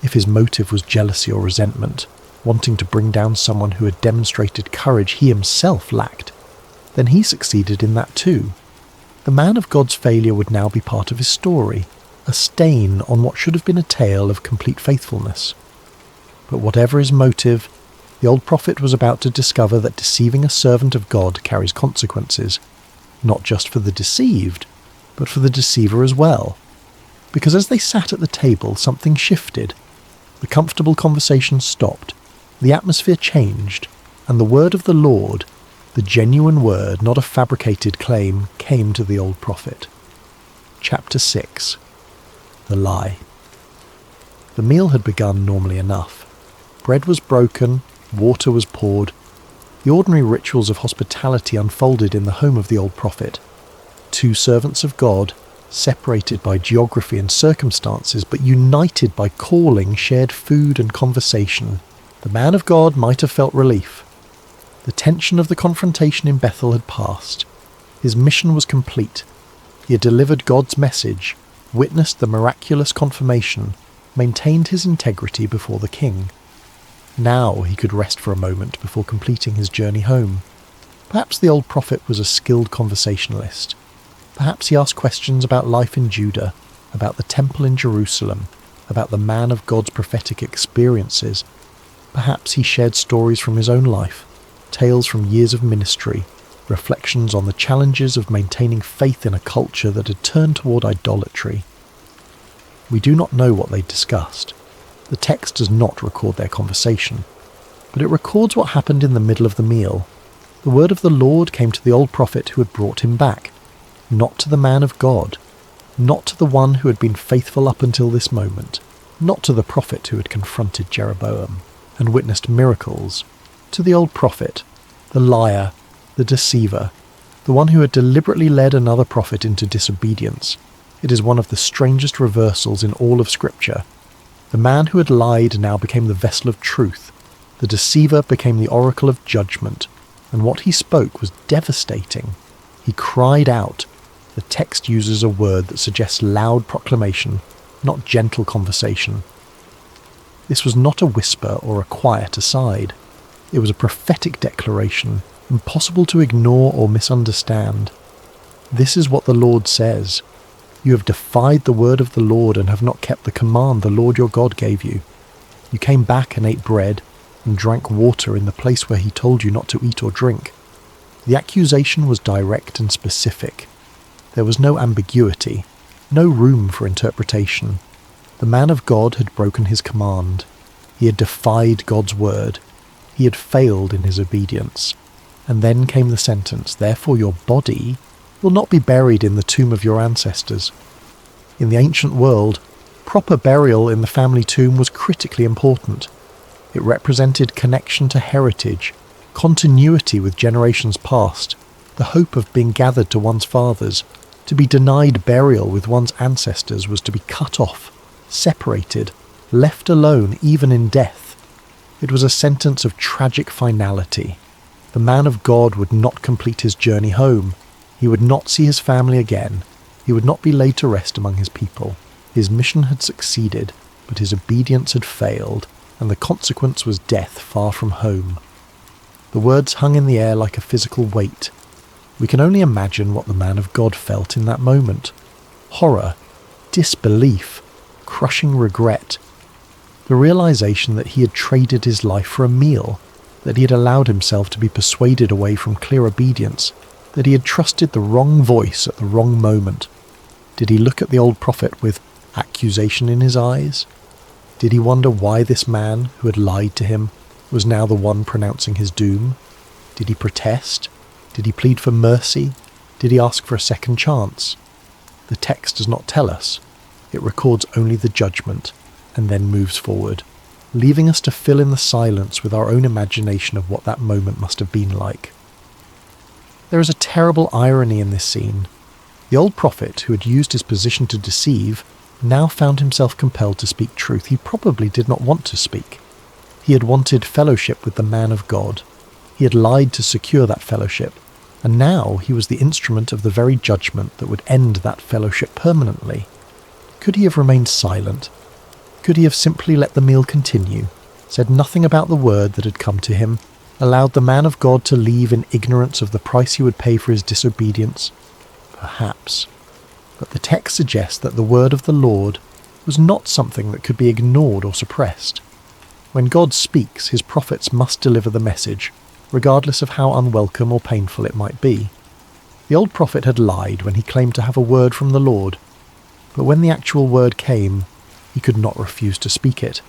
If his motive was jealousy or resentment, wanting to bring down someone who had demonstrated courage he himself lacked, then he succeeded in that too. The man of God's failure would now be part of his story, a stain on what should have been a tale of complete faithfulness. But whatever his motive, the old prophet was about to discover that deceiving a servant of God carries consequences, not just for the deceived, but for the deceiver as well. Because as they sat at the table, something shifted. The comfortable conversation stopped, the atmosphere changed, and the word of the Lord, the genuine word, not a fabricated claim, came to the old prophet. Chapter 6. The Lie. The meal had begun normally enough. Bread was broken, water was poured. The ordinary rituals of hospitality unfolded in the home of the old prophet. Two servants of God, separated by geography and circumstances, but united by calling, shared food and conversation. The man of God might have felt relief. The tension of the confrontation in Bethel had passed. His mission was complete. He had delivered God's message, witnessed the miraculous confirmation, maintained his integrity before the king. Now he could rest for a moment before completing his journey home. Perhaps the old prophet was a skilled conversationalist. Perhaps he asked questions about life in Judah, about the temple in Jerusalem, about the man of God's prophetic experiences. Perhaps he shared stories from his own life, tales from years of ministry, reflections on the challenges of maintaining faith in a culture that had turned toward idolatry. We do not know what they discussed. The text does not record their conversation, but it records what happened in the middle of the meal. The word of the Lord came to the old prophet who had brought him back, not to the man of God, not to the one who had been faithful up until this moment, not to the prophet who had confronted Jeroboam and witnessed miracles, to the old prophet, the liar, the deceiver, the one who had deliberately led another prophet into disobedience. It is one of the strangest reversals in all of Scripture. The man who had lied now became the vessel of truth. The deceiver became the oracle of judgment, and what he spoke was devastating. He cried out. The text uses a word that suggests loud proclamation, not gentle conversation. This was not a whisper or a quiet aside. It was a prophetic declaration, impossible to ignore or misunderstand. This is what the Lord says. You have defied the word of the Lord and have not kept the command the Lord your God gave you. You came back and ate bread and drank water in the place where he told you not to eat or drink. The accusation was direct and specific. There was no ambiguity, no room for interpretation. The man of God had broken his command. He had defied God's word. He had failed in his obedience. And then came the sentence, therefore your body will not be buried in the tomb of your ancestors. In the ancient world, proper burial in the family tomb was critically important. It represented connection to heritage, continuity with generations past, the hope of being gathered to one's fathers. To be denied burial with one's ancestors was to be cut off, separated, left alone even in death. It was a sentence of tragic finality. The man of God would not complete his journey home. He would not see his family again. He would not be laid to rest among his people. His mission had succeeded, but his obedience had failed, and the consequence was death far from home. The words hung in the air like a physical weight. We can only imagine what the man of God felt in that moment. Horror, disbelief, crushing regret. The realization that he had traded his life for a meal, that he had allowed himself to be persuaded away from clear obedience, that he had trusted the wrong voice at the wrong moment. Did he look at the old prophet with accusation in his eyes? Did he wonder why this man, who had lied to him, was now the one pronouncing his doom? Did he protest? Did he plead for mercy? Did he ask for a second chance? The text does not tell us. It records only the judgment, and then moves forward, leaving us to fill in the silence with our own imagination of what that moment must have been like. There is a terrible irony in this scene. The old prophet, who had used his position to deceive, now found himself compelled to speak truth he probably did not want to speak. He had wanted fellowship with the man of God. He had lied to secure that fellowship, and now he was the instrument of the very judgment that would end that fellowship permanently. Could he have remained silent? Could he have simply let the meal continue, said nothing about the word that had come to him, allowed the man of God to leave in ignorance of the price he would pay for his disobedience? Perhaps. But the text suggests that the word of the Lord was not something that could be ignored or suppressed. When God speaks, his prophets must deliver the message, regardless of how unwelcome or painful it might be. The old prophet had lied when he claimed to have a word from the Lord, but when the actual word came, he could not refuse to speak it,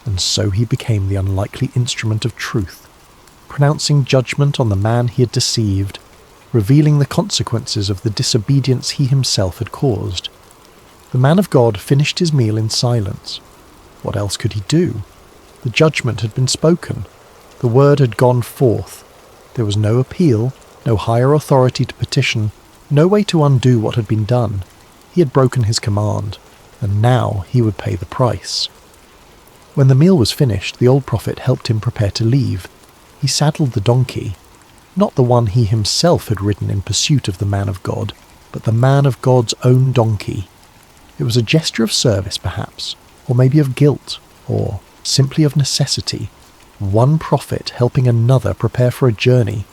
and so he became the unlikely instrument of truth, pronouncing judgment on the man he had deceived, revealing the consequences of the disobedience he himself had caused. The man of God finished his meal in silence. What else could he do? The judgment had been spoken. The word had gone forth. There was no appeal, no higher authority to petition, no way to undo what had been done. He had broken his command, and now he would pay the price. When the meal was finished, the old prophet helped him prepare to leave. He saddled the donkey, not the one he himself had ridden in pursuit of the man of God, but the man of God's own donkey. It was a gesture of service, perhaps, or maybe of guilt, or simply of necessity, one prophet helping another prepare for a journey.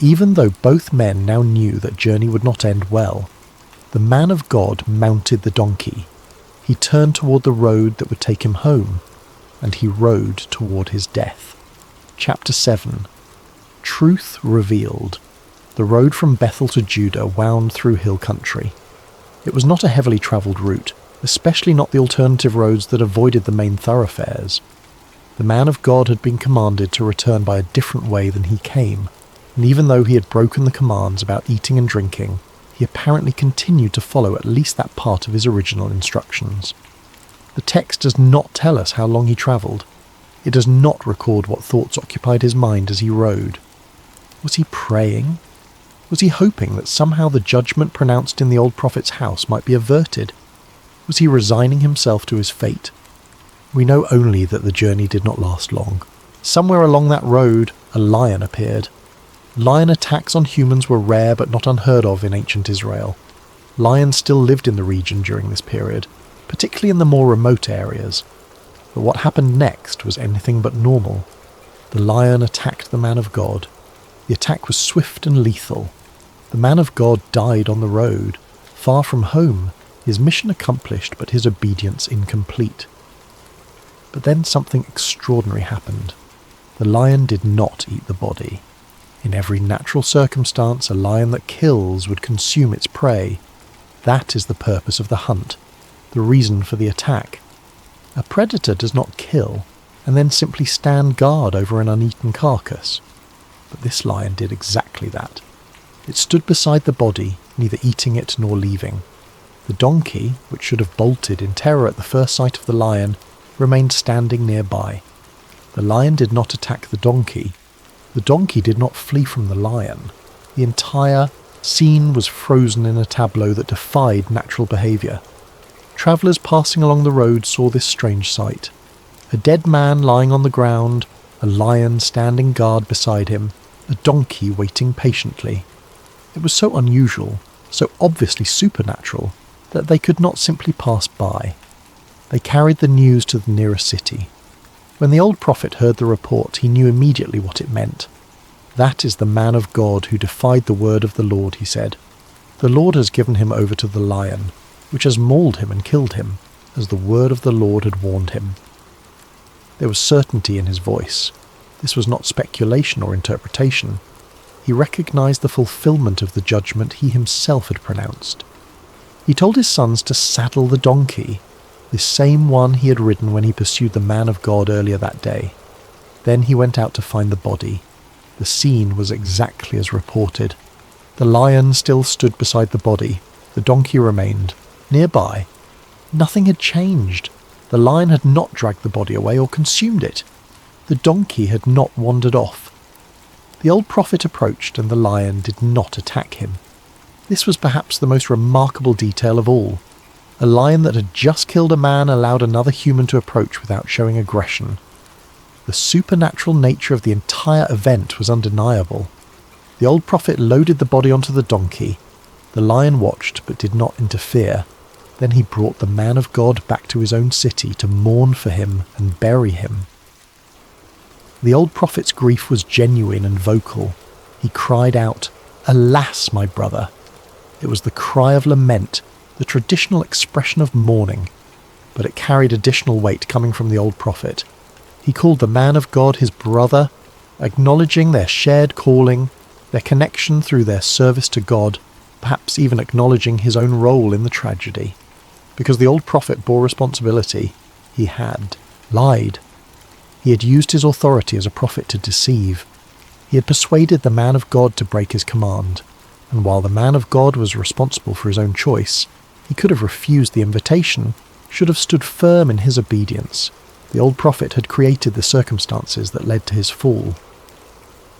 Even though both men now knew that journey would not end well, the man of God mounted the donkey. He turned toward the road that would take him home, and he rode toward his death. Chapter 7. Truth Revealed. The road from Bethel to Judah wound through hill country. It was not a heavily travelled route, especially not the alternative roads that avoided the main thoroughfares. The man of God had been commanded to return by a different way than he came, and even though he had broken the commands about eating and drinking, he apparently continued to follow at least that part of his original instructions. The text does not tell us how long he travelled. It does not record what thoughts occupied his mind as he rode. Was he praying? Was he hoping that somehow the judgment pronounced in the old prophet's house might be averted? Was he resigning himself to his fate? We know only that the journey did not last long. Somewhere along that road, a lion appeared. Lion attacks on humans were rare but not unheard of in ancient Israel. Lions still lived in the region during this period, particularly in the more remote areas. But what happened next was anything but normal. The lion attacked the man of God. The attack was swift and lethal. The man of God died on the road, far from home, his mission accomplished but his obedience incomplete. But then something extraordinary happened. The lion did not eat the body. In every natural circumstance, a lion that kills would consume its prey. That is the purpose of the hunt, the reason for the attack. A predator does not kill and then simply stand guard over an uneaten carcass. But this lion did exactly that. It stood beside the body, neither eating it nor leaving. The donkey, which should have bolted in terror at the first sight of the lion, remained standing nearby. The lion did not attack the donkey. The donkey did not flee from the lion. The entire scene was frozen in a tableau that defied natural behaviour. Travellers passing along the road saw this strange sight. A dead man lying on the ground, a lion standing guard beside him, a donkey waiting patiently. It was so unusual, so obviously supernatural, that they could not simply pass by. They carried the news to the nearest city. When the old prophet heard the report, he knew immediately what it meant. That is the man of God who defied the word of the Lord, he said. The Lord has given him over to the lion, which has mauled him and killed him, as the word of the Lord had warned him. There was certainty in his voice. This was not speculation or interpretation. He recognized the fulfillment of the judgment he himself had pronounced. He told his sons to saddle the donkey, the same one he had ridden when he pursued the man of God earlier that day. Then he went out to find the body. The scene was exactly as reported. The lion still stood beside the body. The donkey remained. Nearby, nothing had changed. The lion had not dragged the body away or consumed it. The donkey had not wandered off. The old prophet approached and the lion did not attack him. This was perhaps the most remarkable detail of all. A lion that had just killed a man allowed another human to approach without showing aggression. The supernatural nature of the entire event was undeniable. The old prophet loaded the body onto the donkey. The lion watched but did not interfere. Then he brought the man of God back to his own city to mourn for him and bury him. The old prophet's grief was genuine and vocal. He cried out, "Alas, my brother!" It was the cry of lament, the traditional expression of mourning, but it carried additional weight coming from the old prophet. He called the man of God his brother, acknowledging their shared calling, their connection through their service to God, perhaps even acknowledging his own role in the tragedy. Because the old prophet bore responsibility, he had lied. He had used his authority as a prophet to deceive. He had persuaded the man of God to break his command, and while the man of God was responsible for his own choice, he could have refused the invitation, should have stood firm in his obedience. The old prophet had created the circumstances that led to his fall.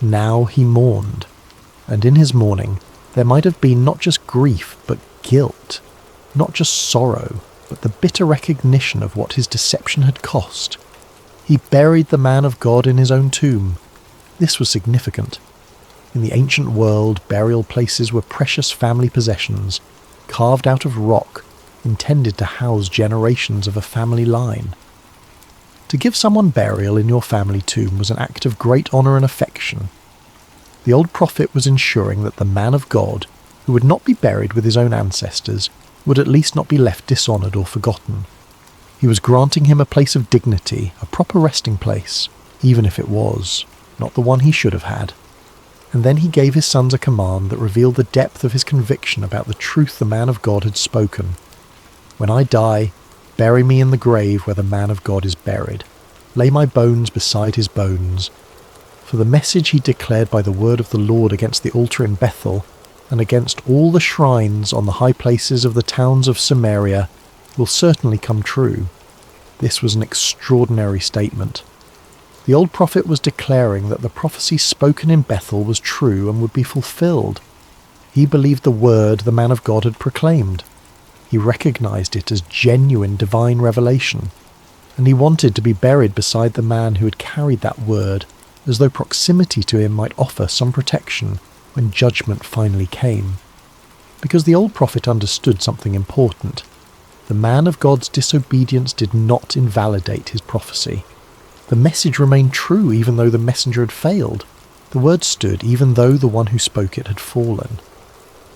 Now he mourned, and in his mourning there might have been not just grief but guilt, not just sorrow, but the bitter recognition of what his deception had cost. He buried the man of God in his own tomb. This was significant. In the ancient world, burial places were precious family possessions, carved out of rock, intended to house generations of a family line. To give someone burial in your family tomb was an act of great honour and affection. The old prophet was ensuring that the man of God, who would not be buried with his own ancestors, would at least not be left dishonoured or forgotten. He was granting him a place of dignity, a proper resting place, even if it was not the one he should have had. And then he gave his sons a command that revealed the depth of his conviction about the truth the man of God had spoken. When I die, bury me in the grave where the man of God is buried. Lay my bones beside his bones. For the message he declared by the word of the Lord against the altar in Bethel, and against all the shrines on the high places of the towns of Samaria, will certainly come true. This was an extraordinary statement. The old prophet was declaring that the prophecy spoken in Bethel was true and would be fulfilled. He believed the word the man of God had proclaimed. He recognized it as genuine divine revelation, and he wanted to be buried beside the man who had carried that word, as though proximity to him might offer some protection when judgment finally came. Because the old prophet understood something important. The man of God's disobedience did not invalidate his prophecy. The message remained true even though the messenger had failed. The word stood even though the one who spoke it had fallen.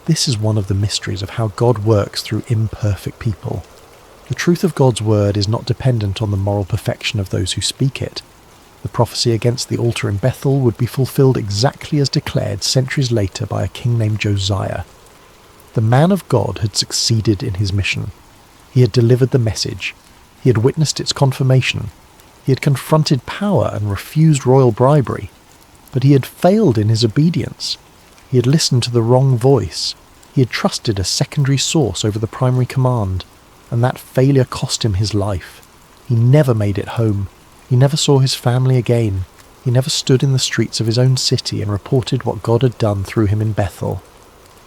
This is one of the mysteries of how God works through imperfect people. The truth of God's word is not dependent on the moral perfection of those who speak it. The prophecy against the altar in Bethel would be fulfilled exactly as declared centuries later by a king named Josiah. The man of God had succeeded in his mission. He had delivered the message. He had witnessed its confirmation. He had confronted power and refused royal bribery. But he had failed in his obedience. He had listened to the wrong voice. He had trusted a secondary source over the primary command, and that failure cost him his life. He never made it home. He never saw his family again. He never stood in the streets of his own city and reported what God had done through him in Bethel.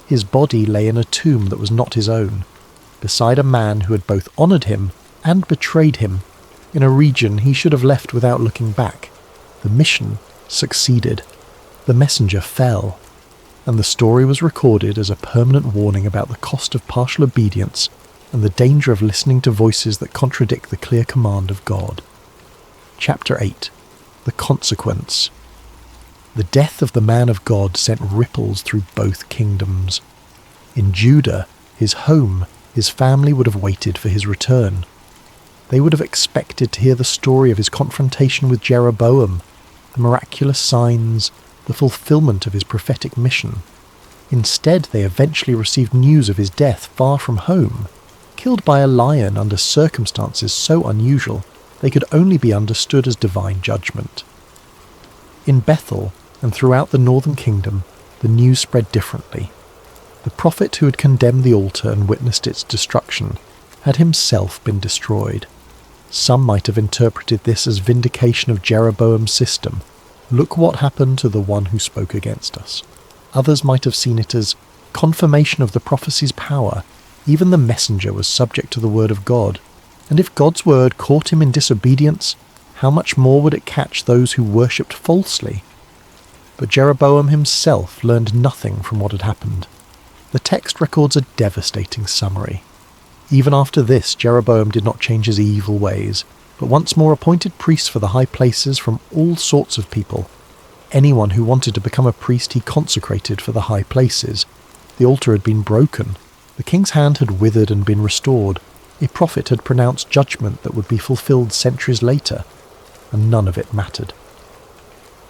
His body lay in a tomb that was not his own, beside a man who had both honoured him and betrayed him, in a region he should have left without looking back. The mission succeeded. The messenger fell. And the story was recorded as a permanent warning about the cost of partial obedience and the danger of listening to voices that contradict the clear command of God. Chapter 8. The Consequence. The death of the man of God sent ripples through both kingdoms. In Judah, his home, his family would have waited for his return. They would have expected to hear the story of his confrontation with Jeroboam, the miraculous signs, the fulfillment of his prophetic mission. Instead, they eventually received news of his death far from home, killed by a lion under circumstances so unusual they could only be understood as divine judgment. In Bethel, and throughout the northern kingdom, the news spread differently. The prophet who had condemned the altar and witnessed its destruction had himself been destroyed. Some might have interpreted this as vindication of Jeroboam's system. Look what happened to the one who spoke against us. Others might have seen it as confirmation of the prophecy's power. Even the messenger was subject to the word of God. And if God's word caught him in disobedience, how much more would it catch those who worshipped falsely? But Jeroboam himself learned nothing from what had happened. The text records a devastating summary. Even after this, Jeroboam did not change his evil ways, but once more appointed priests for the high places from all sorts of people. Anyone who wanted to become a priest he consecrated for the high places. The altar had been broken. The king's hand had withered and been restored. A prophet had pronounced judgment that would be fulfilled centuries later, and none of it mattered.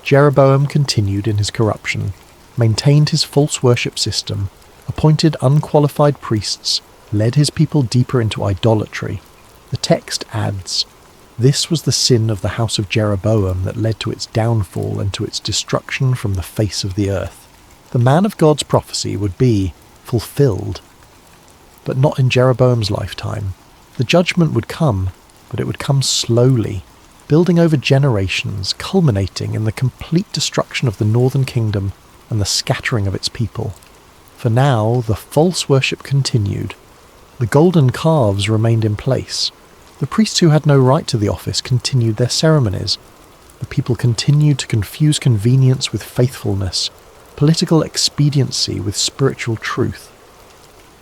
Jeroboam continued in his corruption, maintained his false worship system, appointed unqualified priests, led his people deeper into idolatry. The text adds, "This was the sin of the house of Jeroboam that led to its downfall and to its destruction from the face of the earth." The man of God's prophecy would be fulfilled, but not in Jeroboam's lifetime. The judgment would come, but it would come slowly, building over generations, culminating in the complete destruction of the northern kingdom and the scattering of its people. For now, the false worship continued. The golden calves remained in place. The priests who had no right to the office continued their ceremonies. The people continued to confuse convenience with faithfulness, political expediency with spiritual truth.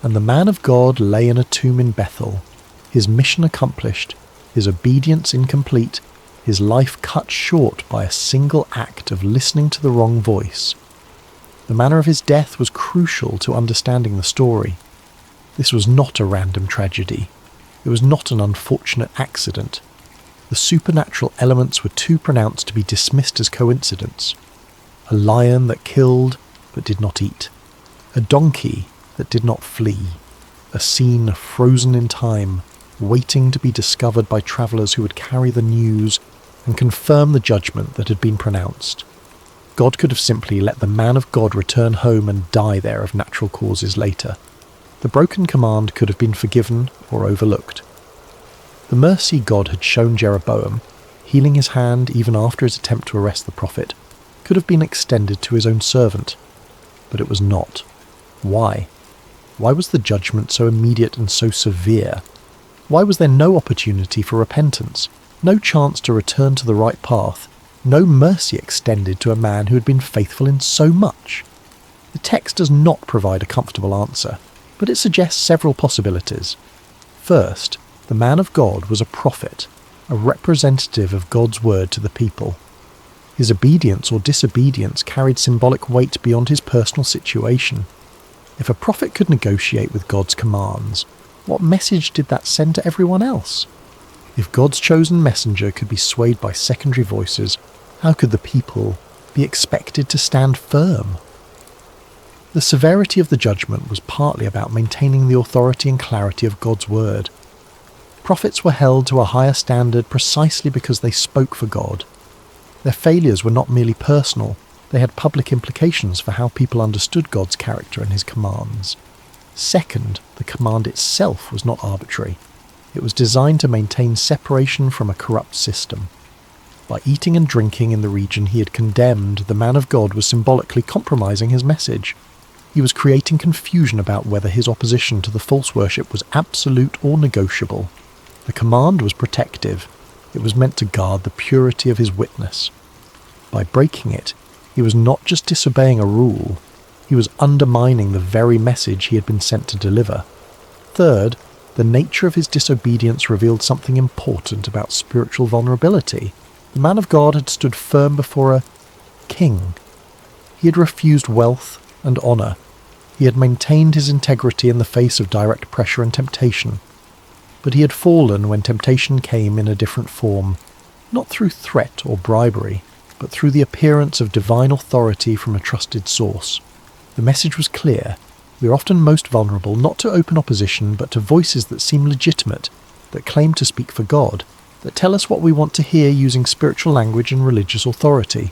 And the man of God lay in a tomb in Bethel, his mission accomplished, his obedience incomplete, his life cut short by a single act of listening to the wrong voice. The manner of his death was crucial to understanding the story. This was not a random tragedy. It was not an unfortunate accident. The supernatural elements were too pronounced to be dismissed as coincidence. A lion that killed but did not eat. A donkey that did not flee. A scene frozen in time, waiting to be discovered by travellers who would carry the news and confirm the judgment that had been pronounced. God could have simply let the man of God return home and die there of natural causes later. The broken command could have been forgiven or overlooked. The mercy God had shown Jeroboam, healing his hand even after his attempt to arrest the prophet, could have been extended to his own servant. But it was not. Why? Why was the judgment so immediate and so severe? Why was there no opportunity for repentance, no chance to return to the right path, no mercy extended to a man who had been faithful in so much? The text does not provide a comfortable answer, but it suggests several possibilities. First, the man of God was a prophet, a representative of God's word to the people. His obedience or disobedience carried symbolic weight beyond his personal situation. If a prophet could negotiate with God's commands, what message did that send to everyone else? If God's chosen messenger could be swayed by secondary voices, how could the people be expected to stand firm? The severity of the judgment was partly about maintaining the authority and clarity of God's word. Prophets were held to a higher standard precisely because they spoke for God. Their failures were not merely personal, they had public implications for how people understood God's character and his commands. Second, the command itself was not arbitrary. It was designed to maintain separation from a corrupt system. By eating and drinking in the region he had condemned, the man of God was symbolically compromising his message. He was creating confusion about whether his opposition to the false worship was absolute or negotiable. The command was protective. It was meant to guard the purity of his witness. By breaking it, he was not just disobeying a rule, he was undermining the very message he had been sent to deliver. Third, the nature of his disobedience revealed something important about spiritual vulnerability. The man of God had stood firm before a king. He had refused wealth and honour. He had maintained his integrity in the face of direct pressure and temptation. But he had fallen when temptation came in a different form, not through threat or bribery, but through the appearance of divine authority from a trusted source. The message was clear. We are often most vulnerable not to open opposition, but to voices that seem legitimate, that claim to speak for God, that tell us what we want to hear using spiritual language and religious authority.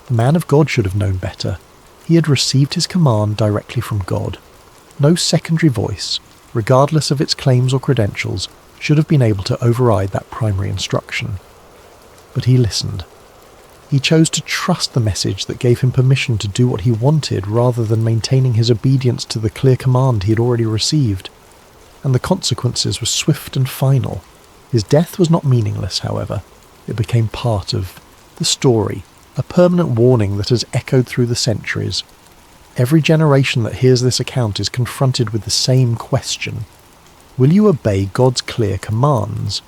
The man of God should have known better. He had received his command directly from God. No secondary voice, regardless of its claims or credentials, should have been able to override that primary instruction. But he listened. He chose to trust the message that gave him permission to do what he wanted rather than maintaining his obedience to the clear command he had already received. And the consequences were swift and final. His death was not meaningless, however. It became part of the story, a permanent warning that has echoed through the centuries. Every generation that hears this account is confronted with the same question. Will you obey God's clear commands?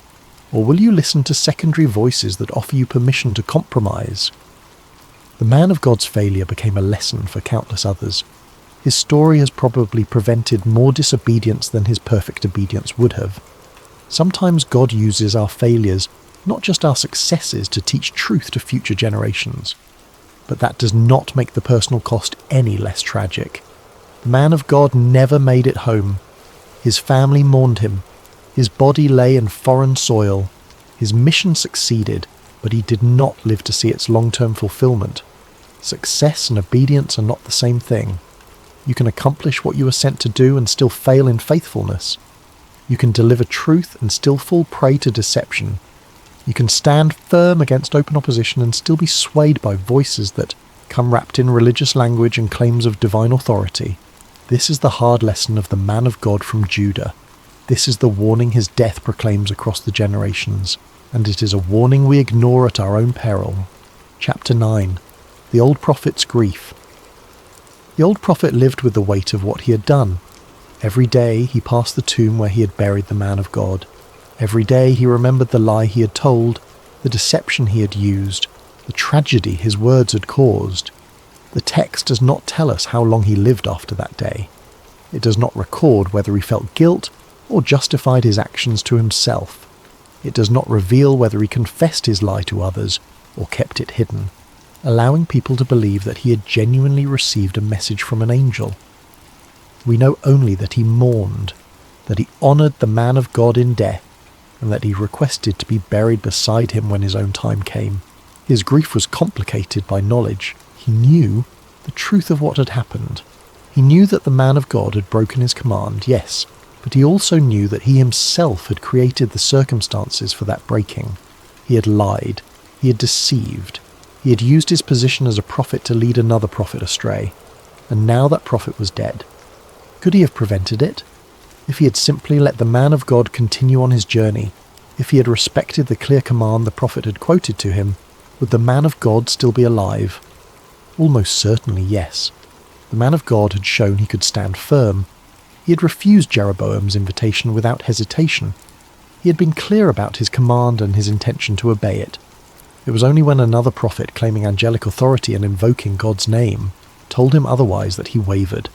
Or will you listen to secondary voices that offer you permission to compromise? The man of God's failure became a lesson for countless others. His story has probably prevented more disobedience than his perfect obedience would have. Sometimes God uses our failures, not just our successes, to teach truth to future generations. But that does not make the personal cost any less tragic. The man of God never made it home. His family mourned him. His body lay in foreign soil. His mission succeeded, but he did not live to see its long-term fulfillment. Success and obedience are not the same thing. You can accomplish what you were sent to do and still fail in faithfulness. You can deliver truth and still fall prey to deception. You can stand firm against open opposition and still be swayed by voices that come wrapped in religious language and claims of divine authority. This is the hard lesson of the man of God from Judah. This is the warning his death proclaims across the generations, and it is a warning we ignore at our own peril. Chapter 9. The old prophet's grief. The old prophet lived with the weight of what he had done. Every day he passed the tomb where he had buried the man of God. Every day he remembered the lie he had told, the deception he had used, the tragedy his words had caused. The text does not tell us how long he lived after that day. It does not record whether he felt guilt or justified his actions to himself. It does not reveal whether he confessed his lie to others or kept it hidden, allowing people to believe that he had genuinely received a message from an angel. We know only that he mourned, that he honoured the man of God in death, and that he requested to be buried beside him when his own time came. His grief was complicated by knowledge. He knew the truth of what had happened. He knew that the man of God had broken his command, yes, but he also knew that he himself had created the circumstances for that breaking. He had lied. He had deceived. He had used his position as a prophet to lead another prophet astray. And now that prophet was dead. Could he have prevented it? If he had simply let the man of God continue on his journey, if he had respected the clear command the prophet had quoted to him, would the man of God still be alive? Almost certainly yes. The man of God had shown he could stand firm. He had refused Jeroboam's invitation without hesitation. He had been clear about his command and his intention to obey it. It was only when another prophet claiming angelic authority and invoking God's name told him otherwise that he wavered.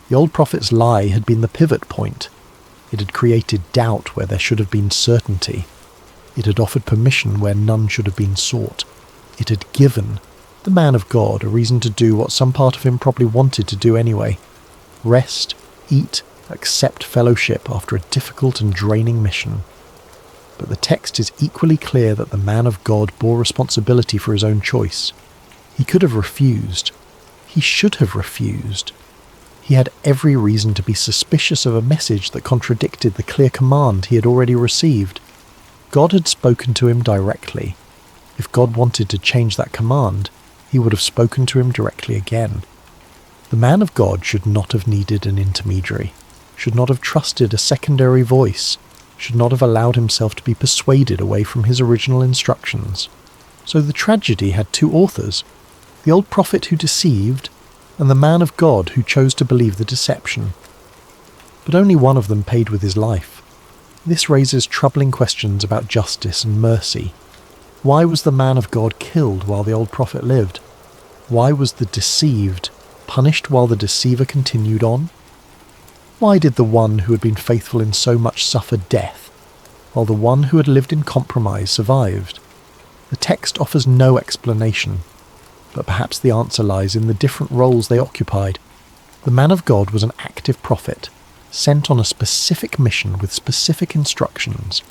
The old prophet's lie had been the pivot point. It had created doubt where there should have been certainty. It had offered permission where none should have been sought. It had given the man of God a reason to do what some part of him probably wanted to do anyway. Rest, eat, accept fellowship after a difficult and draining mission. But the text is equally clear that the man of God bore responsibility for his own choice. He could have refused. He should have refused. He had every reason to be suspicious of a message that contradicted the clear command he had already received. God had spoken to him directly. If God wanted to change that command, he would have spoken to him directly again. The man of God should not have needed an intermediary, should not have trusted a secondary voice, should not have allowed himself to be persuaded away from his original instructions. So the tragedy had two authors, the old prophet who deceived, and the man of God who chose to believe the deception. But only one of them paid with his life. This raises troubling questions about justice and mercy. Why was the man of God killed while the old prophet lived? Why was the deceived punished while the deceiver continued on? Why did the one who had been faithful in so much suffer death, while the one who had lived in compromise survived? The text offers no explanation, but perhaps the answer lies in the different roles they occupied. The man of God was an active prophet, sent on a specific mission with specific instructions.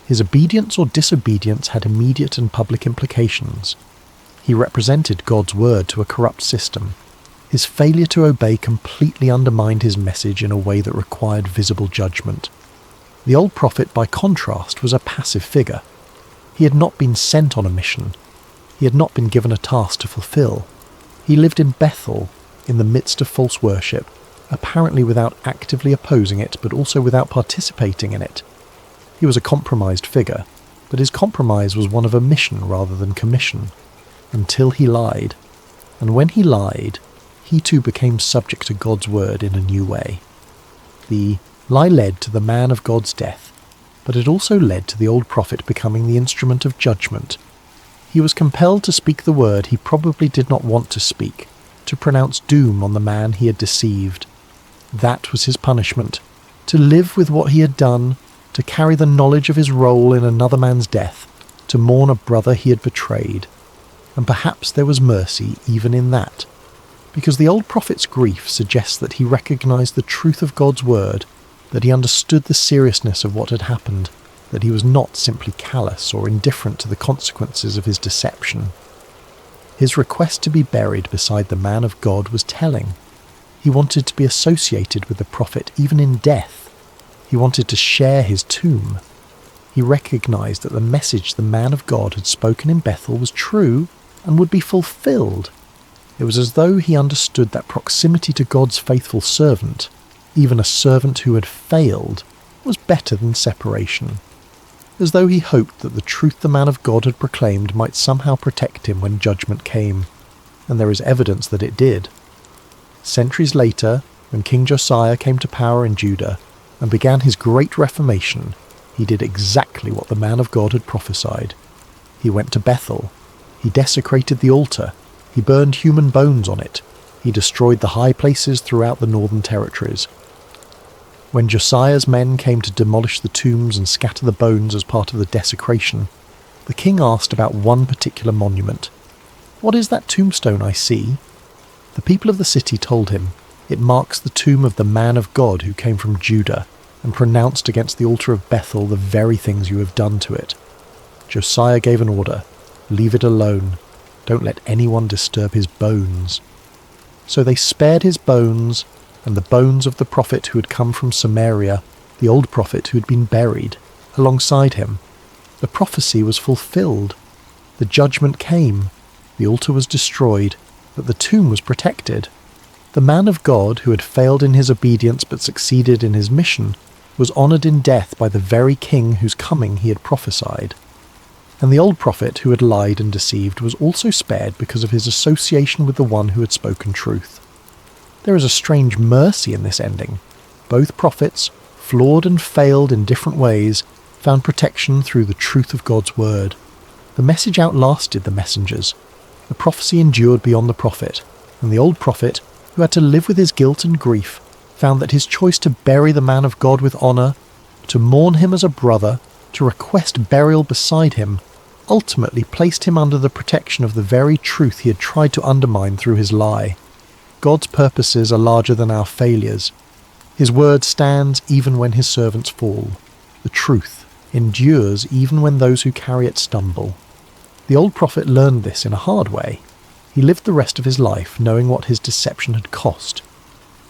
His obedience or disobedience had immediate and public implications. He represented God's word to a corrupt system. His failure to obey completely undermined his message in a way that required visible judgment. The old prophet, by contrast, was a passive figure. He had not been sent on a mission. He had not been given a task to fulfill. He lived in Bethel, in the midst of false worship, apparently without actively opposing it, but also without participating in it. He was a compromised figure, but his compromise was one of omission rather than commission, until he lied. And when he lied, he too became subject to God's word in a new way. The lie led to the man of God's death, but it also led to the old prophet becoming the instrument of judgment. He was compelled to speak the word he probably did not want to speak, to pronounce doom on the man he had deceived. That was his punishment, to live with what he had done, to carry the knowledge of his role in another man's death, to mourn a brother he had betrayed. And perhaps there was mercy even in that, because the old prophet's grief suggests that he recognized the truth of God's word, that he understood the seriousness of what had happened, that he was not simply callous or indifferent to the consequences of his deception. His request to be buried beside the man of God was telling. He wanted to be associated with the prophet even in death. He wanted to share his tomb. He recognized that the message the man of God had spoken in Bethel was true and would be fulfilled. It was as though he understood that proximity to God's faithful servant, even a servant who had failed, was better than separation. As though he hoped that the truth the man of God had proclaimed might somehow protect him when judgment came, and there is evidence that it did. Centuries later, When King Josiah came to power in Judah and began his great reformation, he did exactly what the man of God had prophesied. He went to Bethel. He desecrated the altar. He burned human bones on it. He destroyed the high places throughout the northern territories. When Josiah's men came to demolish the tombs and scatter the bones as part of the desecration, the king asked about one particular monument. "What is that tombstone I see?" The people of the city told him, "It marks the tomb of the man of God who came from Judah and pronounced against the altar of Bethel the very things you have done to it." Josiah gave an order, "Leave it alone. Don't let anyone disturb his bones." So they spared his bones and the bones of the prophet who had come from Samaria, the old prophet who had been buried, alongside him. The prophecy was fulfilled. The judgment came. The altar was destroyed, but the tomb was protected. The man of God, who had failed in his obedience but succeeded in his mission, was honoured in death by the very king whose coming he had prophesied. And the old prophet who had lied and deceived was also spared because of his association with the one who had spoken truth. There is a strange mercy in this ending. Both prophets, flawed and failed in different ways, found protection through the truth of God's word. The message outlasted the messengers. The prophecy endured beyond the prophet, and the old prophet, who had to live with his guilt and grief, found that his choice to bury the man of God with honour, to mourn him as a brother, to request burial beside him, ultimately placed him under the protection of the very truth he had tried to undermine through his lie. God's purposes are larger than our failures. His word stands even when his servants fall. The truth endures even when those who carry it stumble. The old prophet learned this in a hard way. He lived the rest of his life knowing what his deception had cost.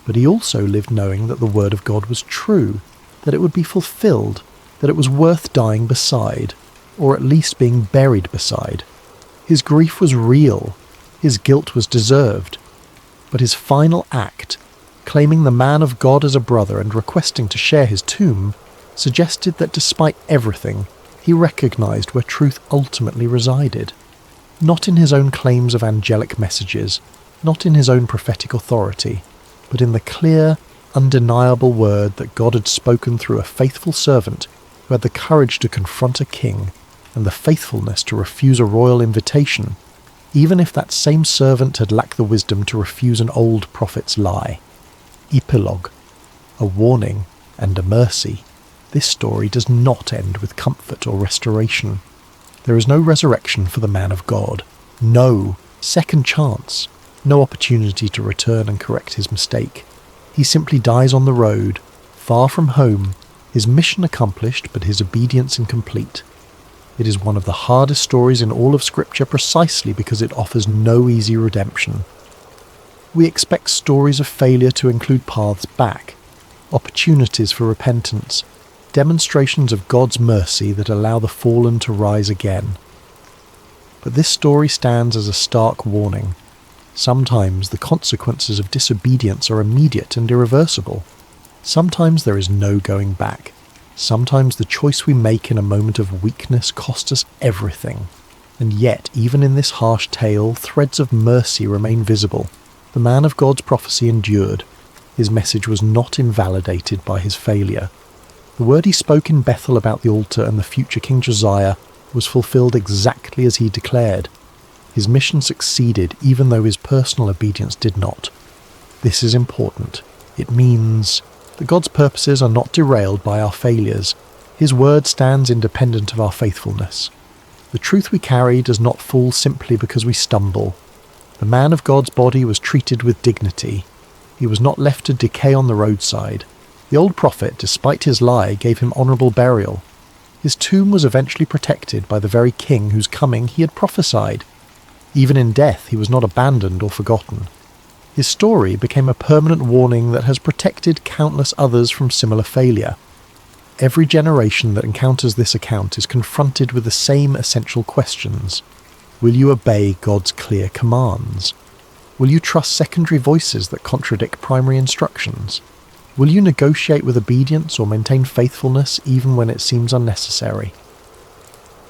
But he also lived knowing that the word of God was true, that it would be fulfilled, that it was worth dying beside, or at least being buried beside. His grief was real. His guilt was deserved. But his final act, claiming the man of God as a brother and requesting to share his tomb, suggested that despite everything, he recognized where truth ultimately resided. Not in his own claims of angelic messages, not in his own prophetic authority, but in the clear, undeniable word that God had spoken through a faithful servant who had the courage to confront a king and the faithfulness to refuse a royal invitation, even if that same servant had lacked the wisdom to refuse an old prophet's lie. Epilogue. A warning and a mercy. This story does not end with comfort or restoration. There is no resurrection for the man of God. No second chance. No opportunity to return and correct his mistake. He simply dies on the road, far from home, his mission accomplished but his obedience incomplete. It is one of the hardest stories in all of Scripture precisely because it offers no easy redemption. We expect stories of failure to include paths back, opportunities for repentance, demonstrations of God's mercy that allow the fallen to rise again. But this story stands as a stark warning. Sometimes the consequences of disobedience are immediate and irreversible. Sometimes there is no going back. Sometimes the choice we make in a moment of weakness costs us everything. And yet, even in this harsh tale, threads of mercy remain visible. The man of God's prophecy endured. His message was not invalidated by his failure. The word he spoke in Bethel about the altar and the future King Josiah was fulfilled exactly as he declared. His mission succeeded even though his personal obedience did not. This is important. It means that God's purposes are not derailed by our failures. His word stands independent of our faithfulness. The truth we carry does not fall simply because we stumble. The man of God's body was treated with dignity. He was not left to decay on the roadside. The old prophet, despite his lie, gave him honourable burial. His tomb was eventually protected by the very king whose coming he had prophesied. Even in death, he was not abandoned or forgotten. His story became a permanent warning that has protected countless others from similar failure. Every generation that encounters this account is confronted with the same essential questions. Will you obey God's clear commands? Will you trust secondary voices that contradict primary instructions? Will you negotiate with obedience or maintain faithfulness even when it seems unnecessary?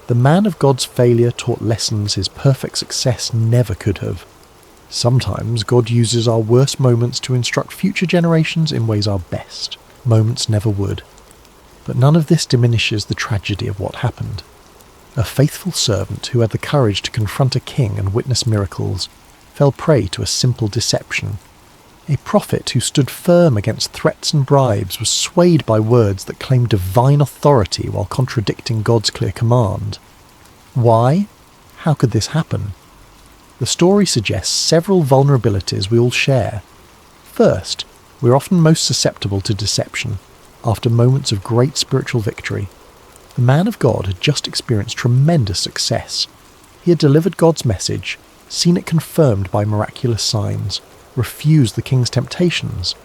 The man of God's failure taught lessons his perfect success never could have. Sometimes God uses our worst moments to instruct future generations in ways our best moments never would. But none of this diminishes the tragedy of what happened. A faithful servant who had the courage to confront a king and witness miracles fell prey to a simple deception. A prophet who stood firm against threats and bribes was swayed by words that claimed divine authority while contradicting God's clear command. Why? How could this happen? The story suggests several vulnerabilities we all share. First, we're often most susceptible to deception after moments of great spiritual victory. The man of God had just experienced tremendous success. He had delivered God's message, seen it confirmed by miraculous signs, refused the king's temptations.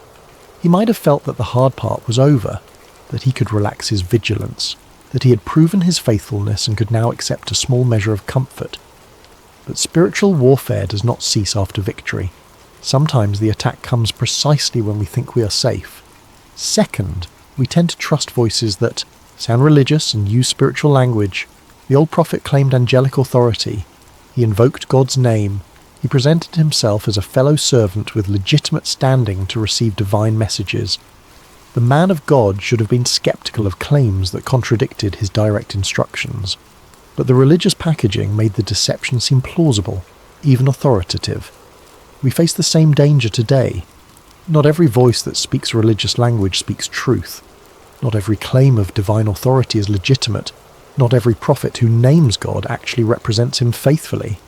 He might have felt that the hard part was over, that he could relax his vigilance, that he had proven his faithfulness and could now accept a small measure of comfort. But spiritual warfare does not cease after victory. Sometimes the attack comes precisely when we think we are safe. Second, we tend to trust voices that sound religious and use spiritual language. The old prophet claimed angelic authority. He invoked God's name. He presented himself as a fellow servant with legitimate standing to receive divine messages. The man of God should have been skeptical of claims that contradicted his direct instructions. But the religious packaging made the deception seem plausible, even authoritative. We face the same danger today. Not every voice that speaks religious language speaks truth. Not every claim of divine authority is legitimate. Not every prophet who names God actually represents him faithfully.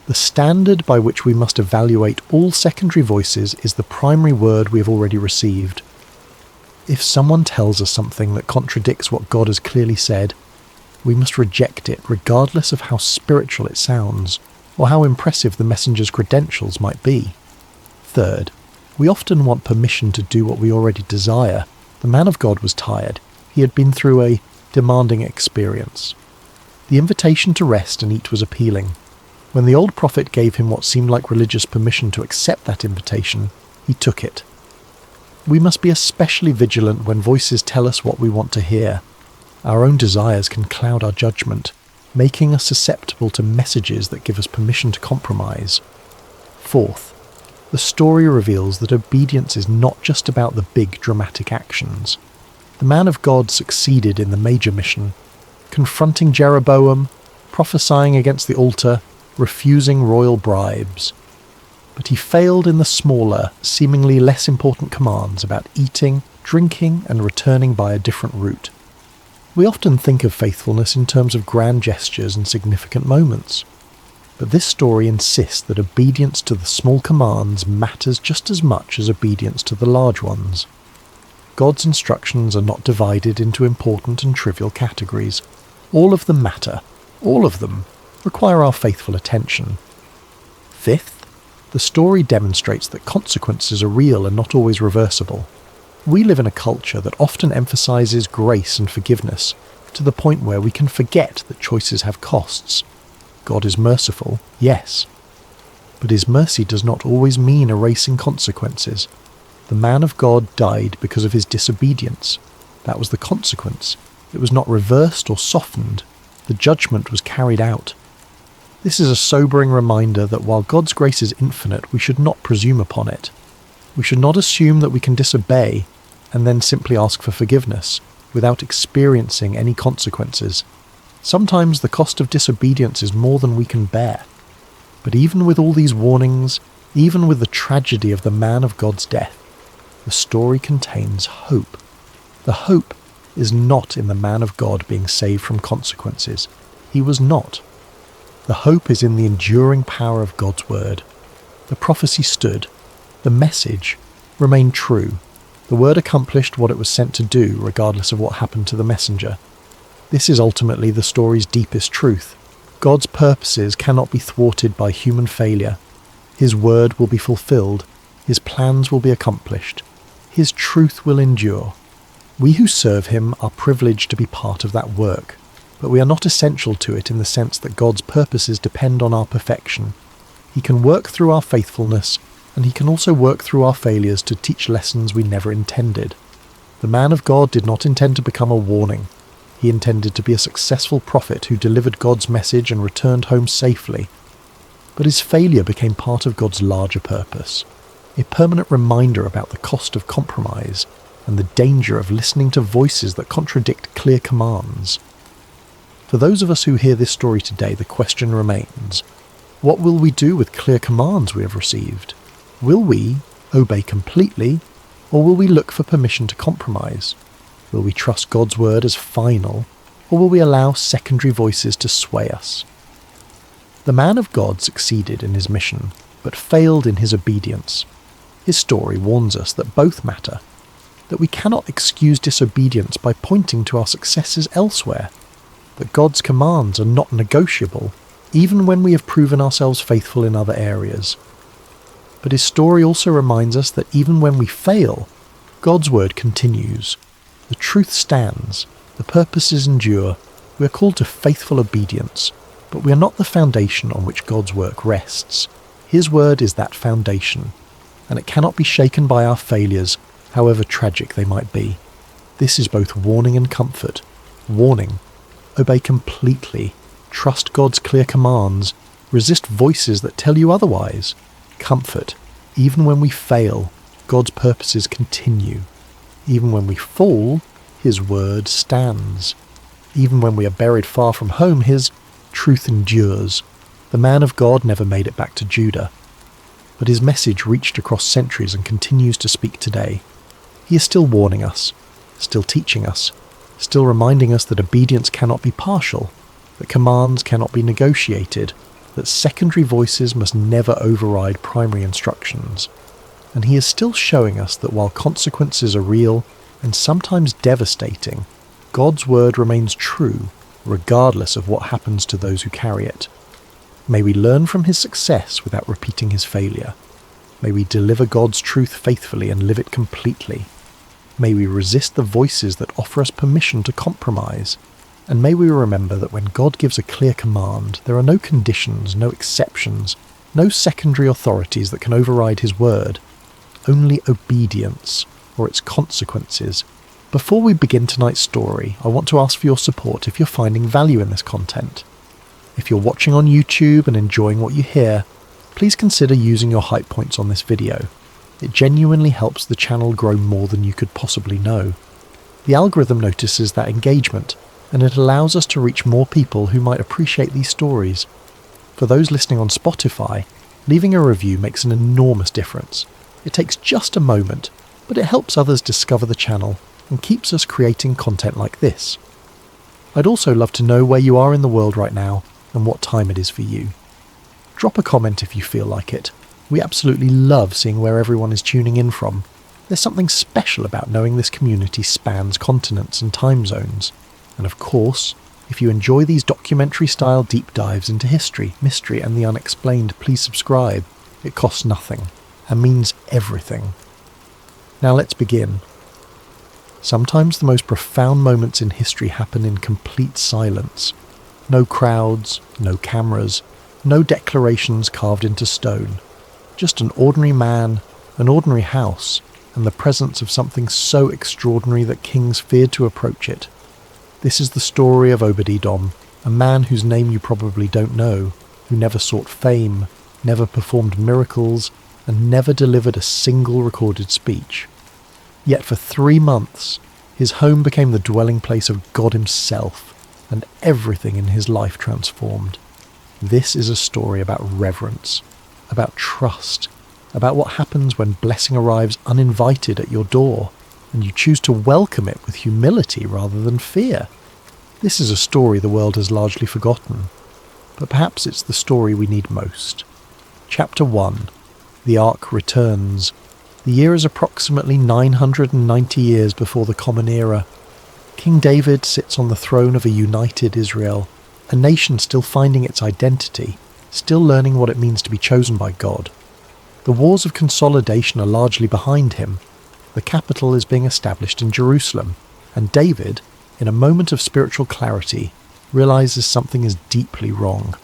The standard by which we must evaluate all secondary voices is the primary word we have already received. If someone tells us something that contradicts what God has clearly said, we must reject it regardless of how spiritual it sounds, or how impressive the messenger's credentials might be. Third, we often want permission to do what we already desire. The man of God was tired. He had been through a demanding experience. The invitation to rest and eat was appealing. When the old prophet gave him what seemed like religious permission to accept that invitation, he took it. We must be especially vigilant when voices tell us what we want to hear. Our own desires can cloud our judgment, making us susceptible to messages that give us permission to compromise. Fourth, the story reveals that obedience is not just about the big dramatic actions. The man of God succeeded in the major mission, confronting Jeroboam, prophesying against the altar, refusing royal bribes. But he failed in the smaller, seemingly less important commands about eating, drinking, and returning by a different route. We often think of faithfulness in terms of grand gestures and significant moments. But this story insists that obedience to the small commands matters just as much as obedience to the large ones. God's instructions are not divided into important and trivial categories. All of them matter. All of them require our faithful attention. Fifth, the story demonstrates that consequences are real and not always reversible. We live in a culture that often emphasizes grace and forgiveness, to the point where we can forget that choices have costs. God is merciful, yes. But his mercy does not always mean erasing consequences. The man of God died because of his disobedience. That was the consequence. It was not reversed or softened. The judgment was carried out. This is a sobering reminder that while God's grace is infinite, we should not presume upon it. We should not assume that we can disobey and then simply ask for forgiveness without experiencing any consequences. Sometimes the cost of disobedience is more than we can bear. But even with all these warnings, even with the tragedy of the man of God's death, the story contains hope. The hope is not in the man of God being saved from consequences. He was not. The hope is in the enduring power of God's word. The prophecy stood. The message remained true. The word accomplished what it was sent to do, regardless of what happened to the messenger. This is ultimately the story's deepest truth. God's purposes cannot be thwarted by human failure. His word will be fulfilled. His plans will be accomplished. His truth will endure. We who serve him are privileged to be part of that work, but we are not essential to it in the sense that God's purposes depend on our perfection. He can work through our faithfulness, and he can also work through our failures to teach lessons we never intended. The man of God did not intend to become a warning. He intended to be a successful prophet who delivered God's message and returned home safely. but his failure became part of God's larger purpose, a permanent reminder about the cost of compromise and the danger of listening to voices that contradict clear commands. For those of us who hear this story today, the question remains, what will we do with clear commands we have received? Will we obey completely, or will we look for permission to compromise? Will we trust God's word as final, or will we allow secondary voices to sway us? The man of God succeeded in his mission, but failed in his obedience. His story warns us that both matter, that we cannot excuse disobedience by pointing to our successes elsewhere, that God's commands are not negotiable, even when we have proven ourselves faithful in other areas. But his story also reminds us that even when we fail, God's word continues. The truth stands, the purposes endure, we are called to faithful obedience, but we are not the foundation on which God's work rests. His word is that foundation, and it cannot be shaken by our failures, however tragic they might be. This is both warning and comfort. Warning: obey completely, trust God's clear commands, resist voices that tell you otherwise. Comfort: even when we fail, God's purposes continue. Even when we fall, his word stands. Even when we are buried far from home, his truth endures. The man of God never made it back to Judah, but his message reached across centuries and continues to speak today. He is still warning us, still teaching us, still reminding us that obedience cannot be partial, that commands cannot be negotiated, that secondary voices must never override primary instructions. And he is still showing us that while consequences are real and sometimes devastating, God's word remains true, regardless of what happens to those who carry it. May we learn from his success without repeating his failure. May we deliver God's truth faithfully and live it completely. May we resist the voices that offer us permission to compromise. And may we remember that when God gives a clear command, there are no conditions, no exceptions, no secondary authorities that can override his word. Only obedience, or its consequences. Before we begin tonight's story, I want to ask for your support if you're finding value in this content. If you're watching on YouTube and enjoying what you hear, please consider using your hype points on this video. It genuinely helps the channel grow more than you could possibly know. The algorithm notices that engagement, and it allows us to reach more people who might appreciate these stories. For those listening on Spotify, leaving a review makes an enormous difference. It takes just a moment, but it helps others discover the channel and keeps us creating content like this. I'd also love to know where you are in the world right now and what time it is for you. Drop a comment if you feel like it. We absolutely love seeing where everyone is tuning in from. There's something special about knowing this community spans continents and time zones. And of course, if you enjoy these documentary-style deep dives into history, mystery and the unexplained, please subscribe. It costs nothing and means everything. Now let's begin. Sometimes the most profound moments in history happen in complete silence. No crowds, no cameras, no declarations carved into stone. Just an ordinary man, an ordinary house, and the presence of something so extraordinary that kings feared to approach it. This is the story of Obed-Edom, a man whose name you probably don't know, who never sought fame, never performed miracles, and never delivered a single recorded speech. Yet for 3 months, his home became the dwelling place of God himself, and everything in his life transformed. This is a story about reverence, about trust, about what happens when blessing arrives uninvited at your door, and you choose to welcome it with humility rather than fear. This is a story the world has largely forgotten, but perhaps it's the story we need most. Chapter 1. The Ark returns. The year is approximately 990 years before the Common Era. King David sits on the throne of a united Israel, a nation still finding its identity, still learning what it means to be chosen by God. The wars of consolidation are largely behind him. The capital is being established in Jerusalem, and David, in a moment of spiritual clarity, realizes something is deeply wrong.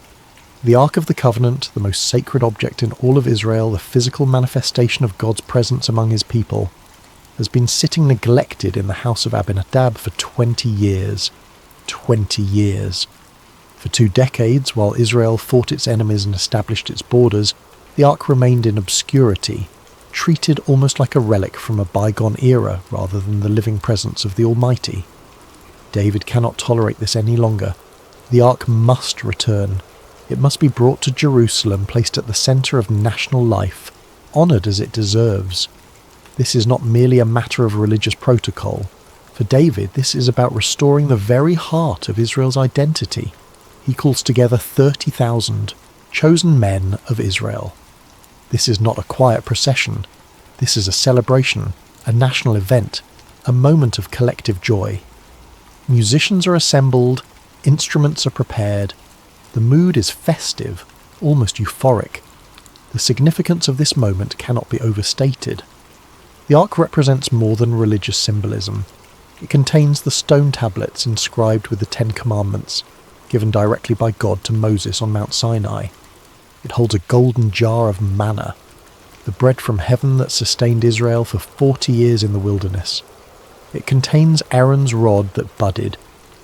The Ark of the Covenant, the most sacred object in all of Israel, the physical manifestation of God's presence among his people, has been sitting neglected in the house of Abinadab for 20 years. 20 years. For 2 decades, while Israel fought its enemies and established its borders, the ark remained in obscurity, treated almost like a relic from a bygone era rather than the living presence of the Almighty. David cannot tolerate this any longer. The ark must return. It must be brought to Jerusalem, placed at the centre of national life, honoured as it deserves. This is not merely a matter of religious protocol. For David, this is about restoring the very heart of Israel's identity. He calls together 30,000 chosen men of Israel. This is not a quiet procession. This is a celebration, a national event, a moment of collective joy. Musicians are assembled, instruments are prepared. The mood is festive, almost euphoric. The significance of this moment cannot be overstated. The ark represents more than religious symbolism. It contains the stone tablets inscribed with the 10 Commandments, given directly by God to Moses on Mount Sinai. It holds a golden jar of manna, the bread from heaven that sustained Israel for 40 years in the wilderness. It contains Aaron's rod that budded,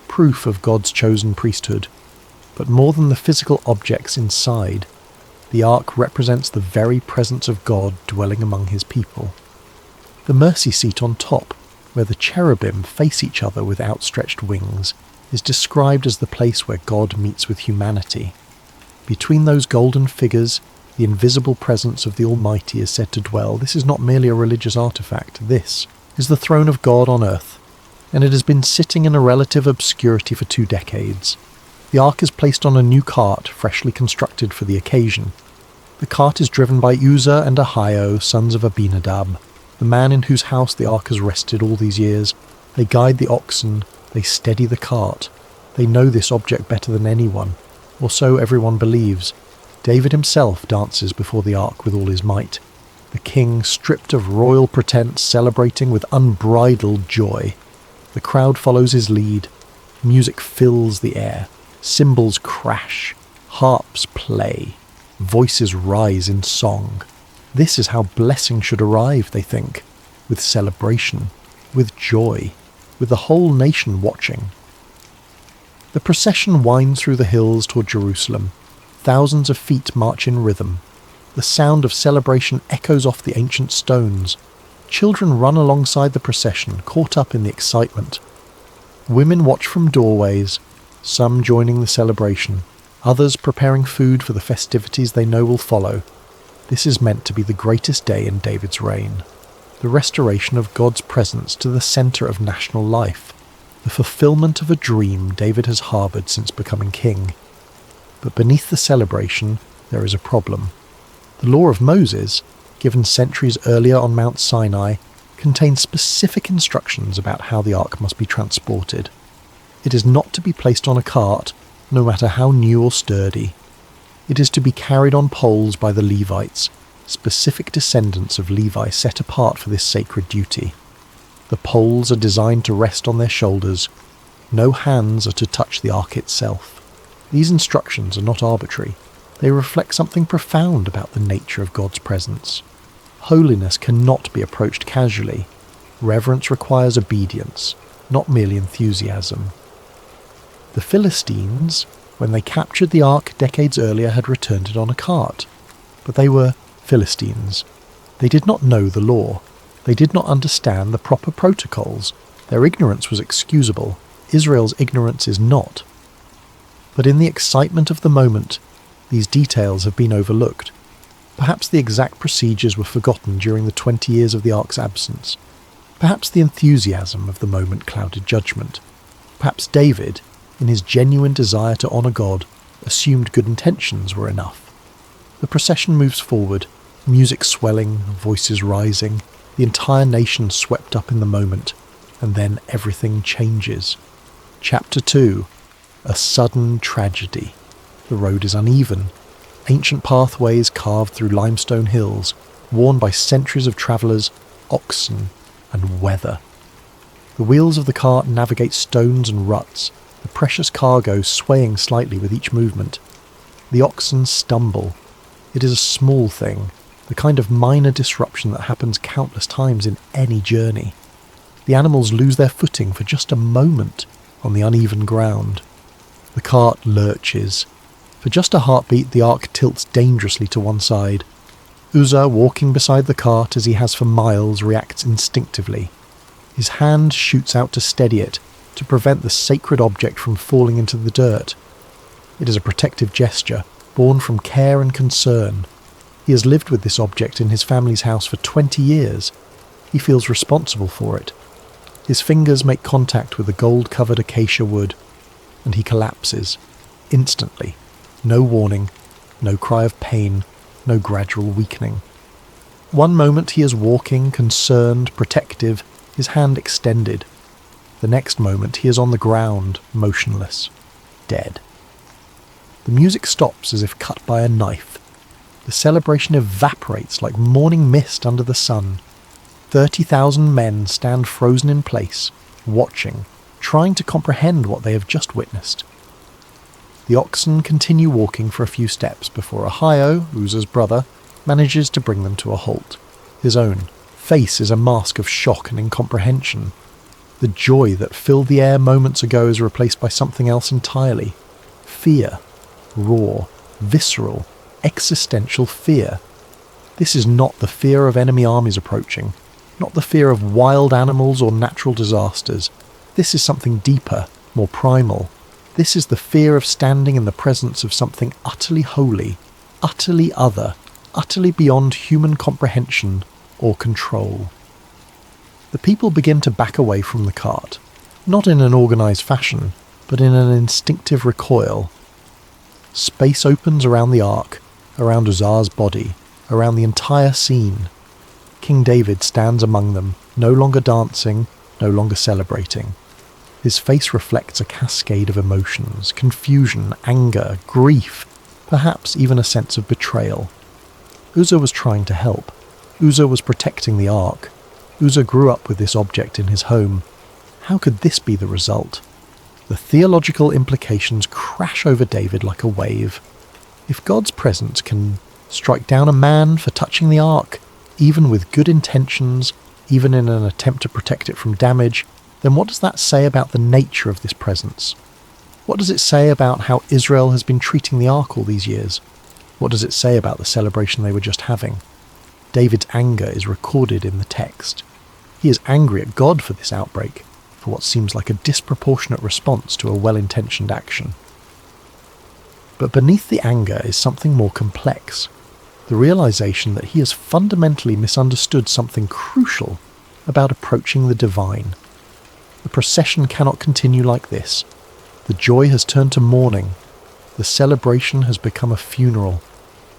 proof of God's chosen priesthood. But more than the physical objects inside, the ark represents the very presence of God dwelling among his people. The mercy seat on top, where the cherubim face each other with outstretched wings, is described as the place where God meets with humanity. Between those golden figures, the invisible presence of the Almighty is said to dwell. This is not merely a religious artifact. This is the throne of God on earth, and it has been sitting in a relative obscurity for 2 decades. The ark is placed on a new cart, freshly constructed for the occasion. The cart is driven by Uzzah and Ahio, sons of Abinadab, the man in whose house the ark has rested all these years. They guide the oxen, they steady the cart. They know this object better than anyone, or so everyone believes. David himself dances before the ark with all his might. The king, stripped of royal pretense, celebrating with unbridled joy. The crowd follows his lead. Music fills the air. Cymbals crash. Harps play. Voices rise in song. This is how blessing should arrive, they think, with celebration, with joy, with the whole nation watching. The procession winds through the hills toward Jerusalem. Thousands of feet march in rhythm. The sound of celebration echoes off the ancient stones. Children run alongside the procession, caught up in the excitement. Women watch from doorways, some joining the celebration, others preparing food for the festivities they know will follow. This is meant to be the greatest day in David's reign, the restoration of God's presence to the centre of national life, the fulfilment of a dream David has harboured since becoming king. But beneath the celebration, there is a problem. The law of Moses, given centuries earlier on Mount Sinai, contains specific instructions about how the ark must be transported. It is not to be placed on a cart, no matter how new or sturdy. It is to be carried on poles by the Levites, specific descendants of Levi set apart for this sacred duty. The poles are designed to rest on their shoulders. No hands are to touch the ark itself. These instructions are not arbitrary. They reflect something profound about the nature of God's presence. Holiness cannot be approached casually. Reverence requires obedience, not merely enthusiasm. The Philistines, when they captured the ark decades earlier, had returned it on a cart. But they were Philistines. They did not know the law. They did not understand the proper protocols. Their ignorance was excusable. Israel's ignorance is not. But in the excitement of the moment, these details have been overlooked. Perhaps the exact procedures were forgotten during the 20 years of the ark's absence. Perhaps the enthusiasm of the moment clouded judgment. Perhaps David, in his genuine desire to honour God, assumed good intentions were enough. The procession moves forward, music swelling, voices rising, the entire nation swept up in the moment, and then everything changes. Chapter 2. A sudden tragedy. The road is uneven. Ancient pathways carved through limestone hills, worn by centuries of travellers, oxen, and weather. The wheels of the cart navigate stones and ruts, the precious cargo swaying slightly with each movement. The oxen stumble. It is a small thing, the kind of minor disruption that happens countless times in any journey. The animals lose their footing for just a moment on the uneven ground. The cart lurches. For just a heartbeat, the ark tilts dangerously to one side. Uzzah, walking beside the cart as he has for miles, reacts instinctively. His hand shoots out to steady it, to prevent the sacred object from falling into the dirt. It is a protective gesture, born from care and concern. He has lived with this object in his family's house for 20 years. He feels responsible for it. His fingers make contact with the gold-covered acacia wood, and he collapses, instantly. No warning, no cry of pain, no gradual weakening. One moment he is walking, concerned, protective, his hand extended. The next moment he is on the ground, motionless, dead. The music stops as if cut by a knife. The celebration evaporates like morning mist under the sun. 30,000 men stand frozen in place, watching, trying to comprehend what they have just witnessed. The oxen continue walking for a few steps before Ahio, Uzzah's brother, manages to bring them to a halt. His own face is a mask of shock and incomprehension. The joy that filled the air moments ago is replaced by something else entirely. Fear. Raw, visceral, existential fear. This is not the fear of enemy armies approaching, not the fear of wild animals or natural disasters. This is something deeper, more primal. This is the fear of standing in the presence of something utterly holy, utterly other, utterly beyond human comprehension or control. The people begin to back away from the cart, not in an organised fashion, but in an instinctive recoil. Space opens around the ark, around Uzzah's body, around the entire scene. King David stands among them, no longer dancing, no longer celebrating. His face reflects a cascade of emotions, confusion, anger, grief, perhaps even a sense of betrayal. Uzzah was trying to help. Uzzah was protecting the ark. Uzzah grew up with this object in his home. How could this be the result? The theological implications crash over David like a wave. If God's presence can strike down a man for touching the ark, even with good intentions, even in an attempt to protect it from damage, then what does that say about the nature of this presence? What does it say about how Israel has been treating the ark all these years? What does it say about the celebration they were just having? David's anger is recorded in the text. He is angry at God for this outbreak, for what seems like a disproportionate response to a well-intentioned action. But beneath the anger is something more complex, the realization that he has fundamentally misunderstood something crucial about approaching the divine. The procession cannot continue like this. The joy has turned to mourning. The celebration has become a funeral.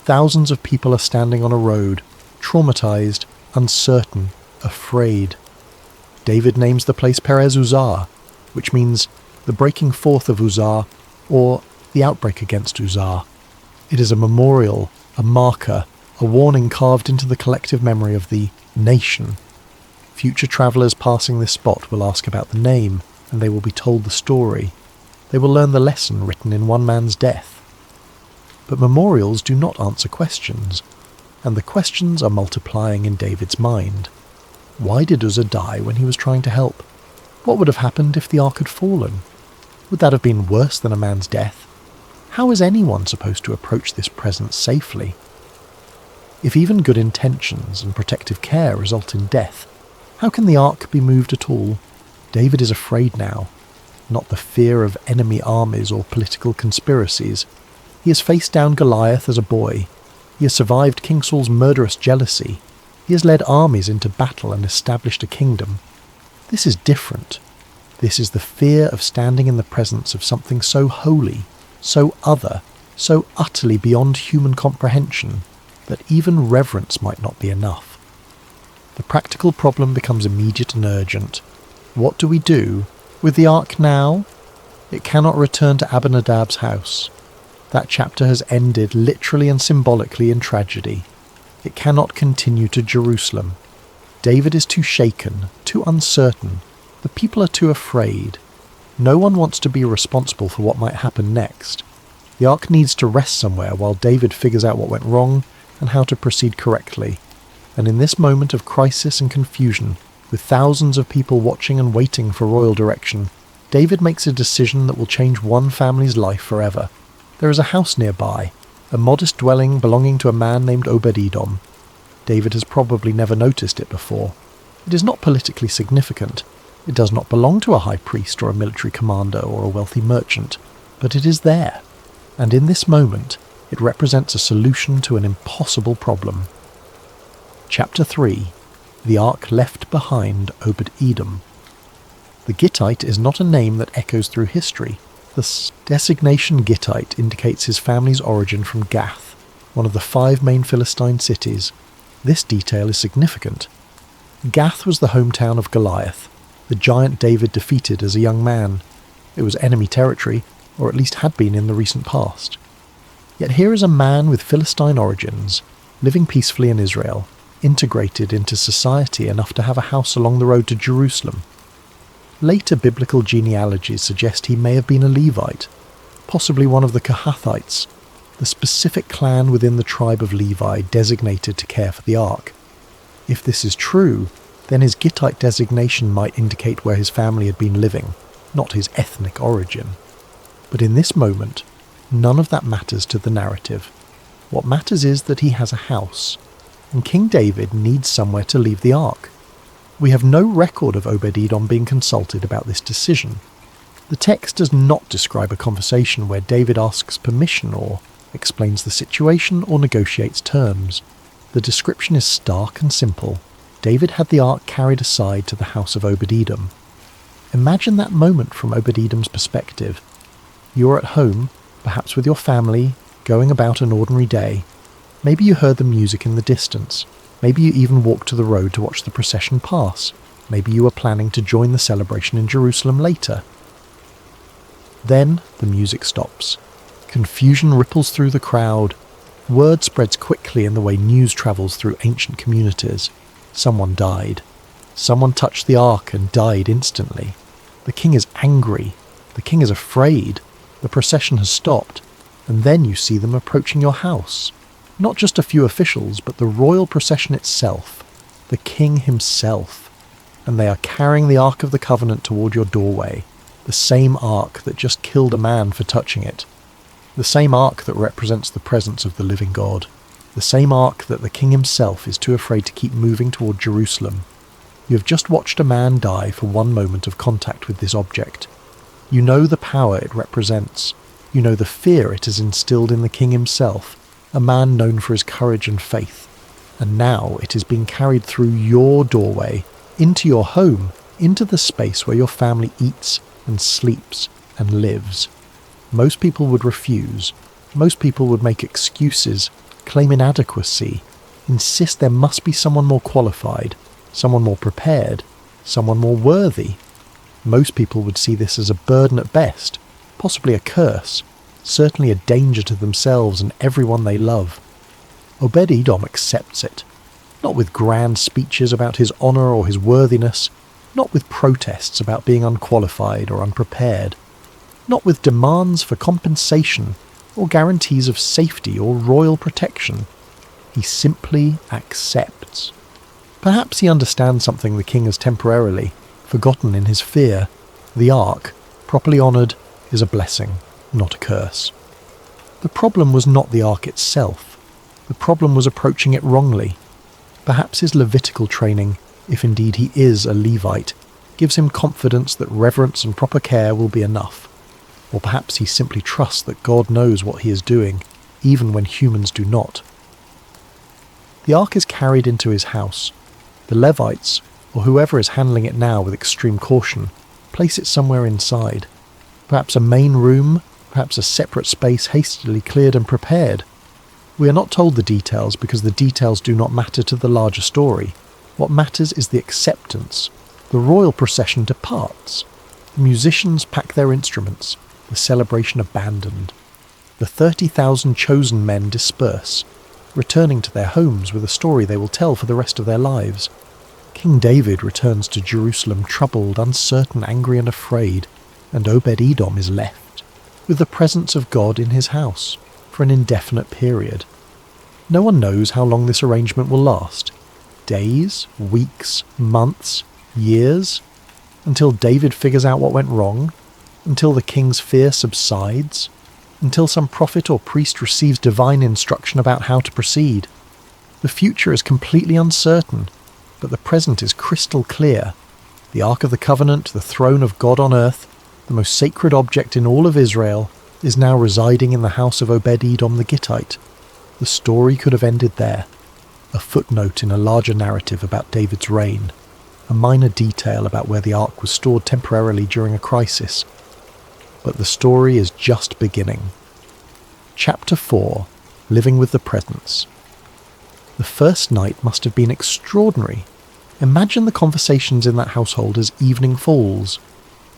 Thousands of people are standing on a road, traumatized, uncertain, afraid. David names the place Perez Uzzah, which means the breaking forth of Uzzah, or the outbreak against Uzzah. It is a memorial, a marker, a warning carved into the collective memory of the nation. Future travellers passing this spot will ask about the name, and they will be told the story. They will learn the lesson written in one man's death. But memorials do not answer questions, and the questions are multiplying in David's mind. Why did Uzzah die when he was trying to help? What would have happened if the ark had fallen? Would that have been worse than a man's death? How is anyone supposed to approach this presence safely? If even good intentions and protective care result in death, how can the ark be moved at all? David is afraid now, not the fear of enemy armies or political conspiracies. He has faced down Goliath as a boy. He has survived King Saul's murderous jealousy. He has led armies into battle and established a kingdom. This is different. This is the fear of standing in the presence of something so holy, so other, so utterly beyond human comprehension, that even reverence might not be enough. The practical problem becomes immediate and urgent. What do we do with the ark now? It cannot return to Abinadab's house. That chapter has ended literally and symbolically in tragedy. It cannot continue to Jerusalem. David is too shaken, too uncertain. The people are too afraid. No one wants to be responsible for what might happen next. The ark needs to rest somewhere while David figures out what went wrong and how to proceed correctly. And in this moment of crisis and confusion, with thousands of people watching and waiting for royal direction, David makes a decision that will change one family's life forever. There is a house nearby, a modest dwelling belonging to a man named Obed-Edom. David has probably never noticed it before. It is not politically significant. It does not belong to a high priest or a military commander or a wealthy merchant, but it is there, and in this moment it represents a solution to an impossible problem. Chapter 3. The Ark Left Behind Obed-Edom. The Gittite is not a name that echoes through history. The designation Gittite indicates his family's origin from Gath, one of the 5 main Philistine cities. This detail is significant. Gath was the hometown of Goliath, the giant David defeated as a young man. It was enemy territory, or at least had been in the recent past. Yet here is a man with Philistine origins, living peacefully in Israel, integrated into society enough to have a house along the road to Jerusalem. Later biblical genealogies suggest he may have been a Levite, possibly one of the Kohathites, the specific clan within the tribe of Levi designated to care for the ark. If this is true, then his Gittite designation might indicate where his family had been living, not his ethnic origin. But in this moment, none of that matters to the narrative. What matters is that he has a house, and King David needs somewhere to leave the ark. We have no record of Obed-Edom being consulted about this decision. The text does not describe a conversation where David asks permission or explains the situation or negotiates terms. The description is stark and simple. David had the ark carried aside to the house of Obed-Edom. Imagine that moment from Obed-Edom's perspective. You are at home, perhaps with your family, going about an ordinary day. Maybe you heard the music in the distance. Maybe you even walked to the road to watch the procession pass. Maybe you were planning to join the celebration in Jerusalem later. Then the music stops. Confusion ripples through the crowd. Word spreads quickly in the way news travels through ancient communities. Someone died. Someone touched the ark and died instantly. The king is angry. The king is afraid. The procession has stopped. And then you see them approaching your house. Not just a few officials, but the royal procession itself, the king himself. And they are carrying the Ark of the Covenant toward your doorway, the same ark that just killed a man for touching it, the same ark that represents the presence of the living God, the same ark that the king himself is too afraid to keep moving toward Jerusalem. You have just watched a man die for one moment of contact with this object. You know the power it represents. You know the fear it has instilled in the king himself, a man known for his courage and faith. And now it is being carried through your doorway, into your home, into the space where your family eats and sleeps and lives. Most people would refuse. Most people would make excuses, claim inadequacy, insist there must be someone more qualified, someone more prepared, someone more worthy. Most people would see this as a burden at best, possibly a curse, certainly a danger to themselves and everyone they love. Obed-Edom accepts it, not with grand speeches about his honour or his worthiness, not with protests about being unqualified or unprepared, not with demands for compensation or guarantees of safety or royal protection. He simply accepts. Perhaps he understands something the king has temporarily forgotten in his fear. The ark, properly honoured, is a blessing, not a curse. The problem was not the ark itself. The problem was approaching it wrongly. Perhaps his Levitical training, if indeed he is a Levite, gives him confidence that reverence and proper care will be enough. Or perhaps he simply trusts that God knows what he is doing, even when humans do not. The ark is carried into his house. The Levites, or whoever is handling it now with extreme caution, place it somewhere inside. Perhaps a main room, perhaps a separate space hastily cleared and prepared. We are not told the details because the details do not matter to the larger story. What matters is the acceptance. The royal procession departs. The musicians pack their instruments, the celebration abandoned. The 30,000 chosen men disperse, returning to their homes with a story they will tell for the rest of their lives. King David returns to Jerusalem troubled, uncertain, angry and afraid, and Obed-Edom is left, with the presence of God in his house, for an indefinite period. No one knows how long this arrangement will last. Days, weeks, months, years, until David figures out what went wrong, Until the king's fear subsides? Until some prophet or priest receives divine instruction about how to proceed? The future is completely uncertain, but the present is crystal clear. The Ark of the Covenant, the throne of God on earth, the most sacred object in all of Israel, is now residing in the house of Obed-Edom the Gittite. The story could have ended there. A footnote in a larger narrative about David's reign. A minor detail about where the Ark was stored temporarily during a crisis. But the story is just beginning. Chapter 4. Living with the Presence. The first night must have been extraordinary. Imagine the conversations in that household as evening falls.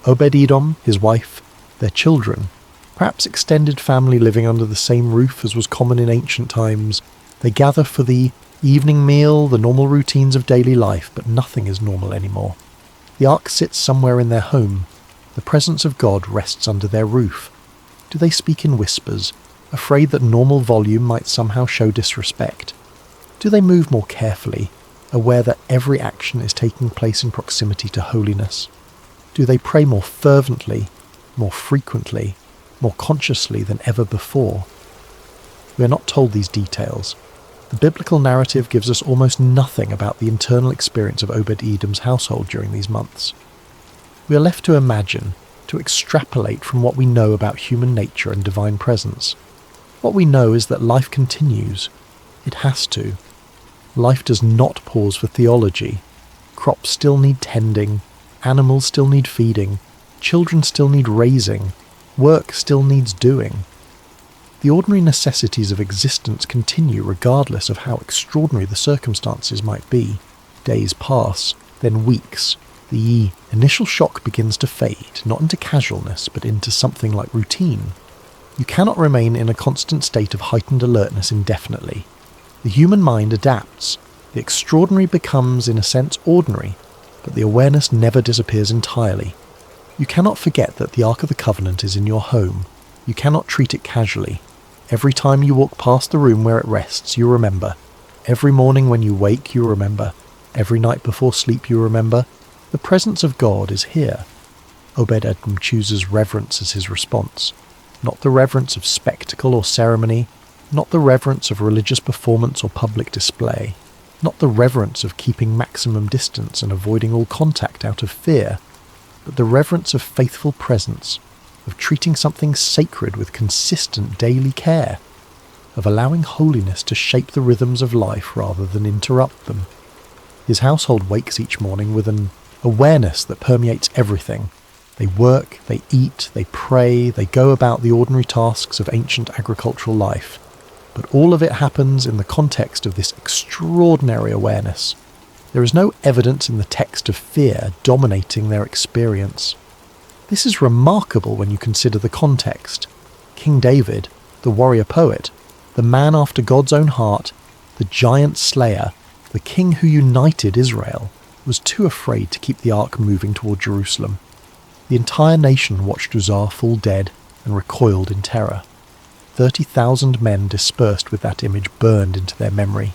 Obed-Edom, his wife, their children, perhaps extended family living under the same roof as was common in ancient times. They gather for the evening meal, the normal routines of daily life, but nothing is normal anymore. The Ark sits somewhere in their home. The presence of God rests under their roof. Do they speak in whispers, afraid that normal volume might somehow show disrespect? Do they move more carefully, aware that every action is taking place in proximity to holiness? Do they pray more fervently, more frequently, more consciously than ever before? We are not told these details. The biblical narrative gives us almost nothing about the internal experience of Obed-Edom's household during these months. We are left to imagine, to extrapolate from what we know about human nature and divine presence. What we know is that life continues. It has to. Life does not pause for theology. Crops still need tending, animals still need feeding, children still need raising, work still needs doing. The ordinary necessities of existence continue regardless of how extraordinary the circumstances might be. Days pass, then weeks. The initial shock begins to fade, not into casualness, but into something like routine. You cannot remain in a constant state of heightened alertness indefinitely. The human mind adapts. The extraordinary becomes, in a sense, ordinary, but the awareness never disappears entirely. You cannot forget that the Ark of the Covenant is in your home. You cannot treat it casually. Every time you walk past the room where it rests, you remember. Every morning when you wake, you remember. Every night before sleep, you remember. The presence of God is here. Obed-Edom chooses reverence as his response. Not the reverence of spectacle or ceremony, not the reverence of religious performance or public display, not the reverence of keeping maximum distance and avoiding all contact out of fear, but the reverence of faithful presence, of treating something sacred with consistent daily care, of allowing holiness to shape the rhythms of life rather than interrupt them. His household wakes each morning with an awareness that permeates everything. They work, they eat, they pray, they go about the ordinary tasks of ancient agricultural life. But all of it happens in the context of this extraordinary awareness. There is no evidence in the text of fear dominating their experience. This is remarkable when you consider the context. King David, the warrior poet, the man after God's own heart, the giant slayer, the king who united Israel, was too afraid to keep the ark moving toward Jerusalem. The entire nation watched Uzzah fall dead and recoiled in terror. 30,000 men dispersed with that image burned into their memory.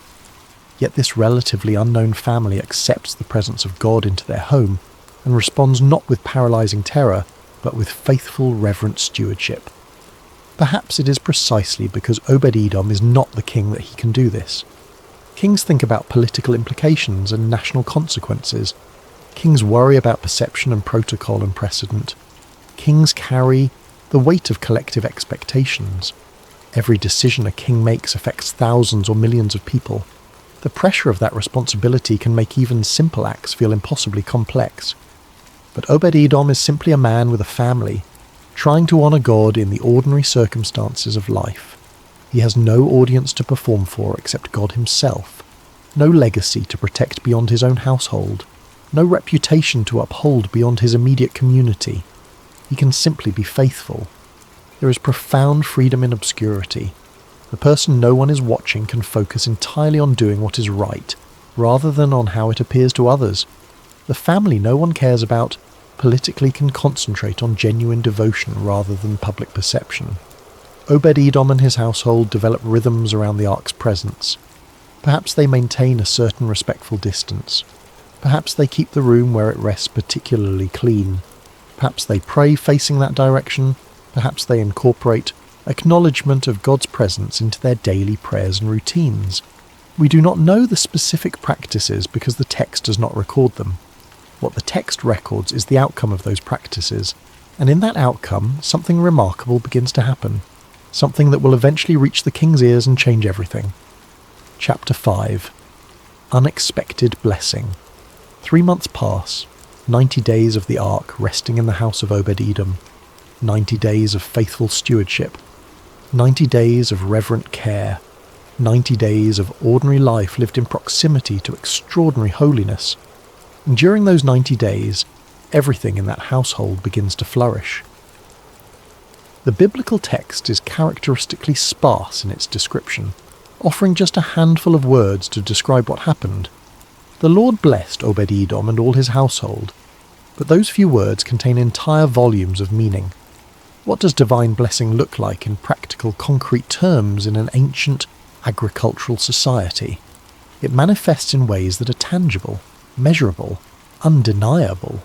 Yet this relatively unknown family accepts the presence of God into their home and responds not with paralyzing terror, but with faithful, reverent stewardship. Perhaps it is precisely because Obed-Edom is not the king that he can do this. Kings think about political implications and national consequences. Kings worry about perception and protocol and precedent. Kings carry the weight of collective expectations. Every decision a king makes affects thousands or millions of people. The pressure of that responsibility can make even simple acts feel impossibly complex. But Obed-Edom is simply a man with a family, trying to honour God in the ordinary circumstances of life. He has no audience to perform for except God himself, no legacy to protect beyond his own household, no reputation to uphold beyond his immediate community. He can simply be faithful. There is profound freedom in obscurity. The person no one is watching can focus entirely on doing what is right, rather than on how it appears to others. The family no one cares about politically can concentrate on genuine devotion rather than public perception. Obed-Edom and his household develop rhythms around the ark's presence. Perhaps they maintain a certain respectful distance. Perhaps they keep the room where it rests particularly clean. Perhaps they pray facing that direction. Perhaps they incorporate acknowledgement of God's presence into their daily prayers and routines. We do not know the specific practices because the text does not record them. What the text records is the outcome of those practices, and in that outcome, something remarkable begins to happen, something that will eventually reach the king's ears and change everything. Chapter 5. Unexpected Blessing. 3 months pass, 90 days of the ark resting in the house of Obed-Edom, 90 days of faithful stewardship, 90 days of reverent care, 90 days of ordinary life lived in proximity to extraordinary holiness. And during those 90 days, everything in that household begins to flourish. The biblical text is characteristically sparse in its description, offering just a handful of words to describe what happened. The Lord blessed Obed-Edom and all his household, but those few words contain entire volumes of meaning. What does divine blessing look like in practical, concrete terms in an ancient agricultural society? It manifests in ways that are tangible, measurable, undeniable.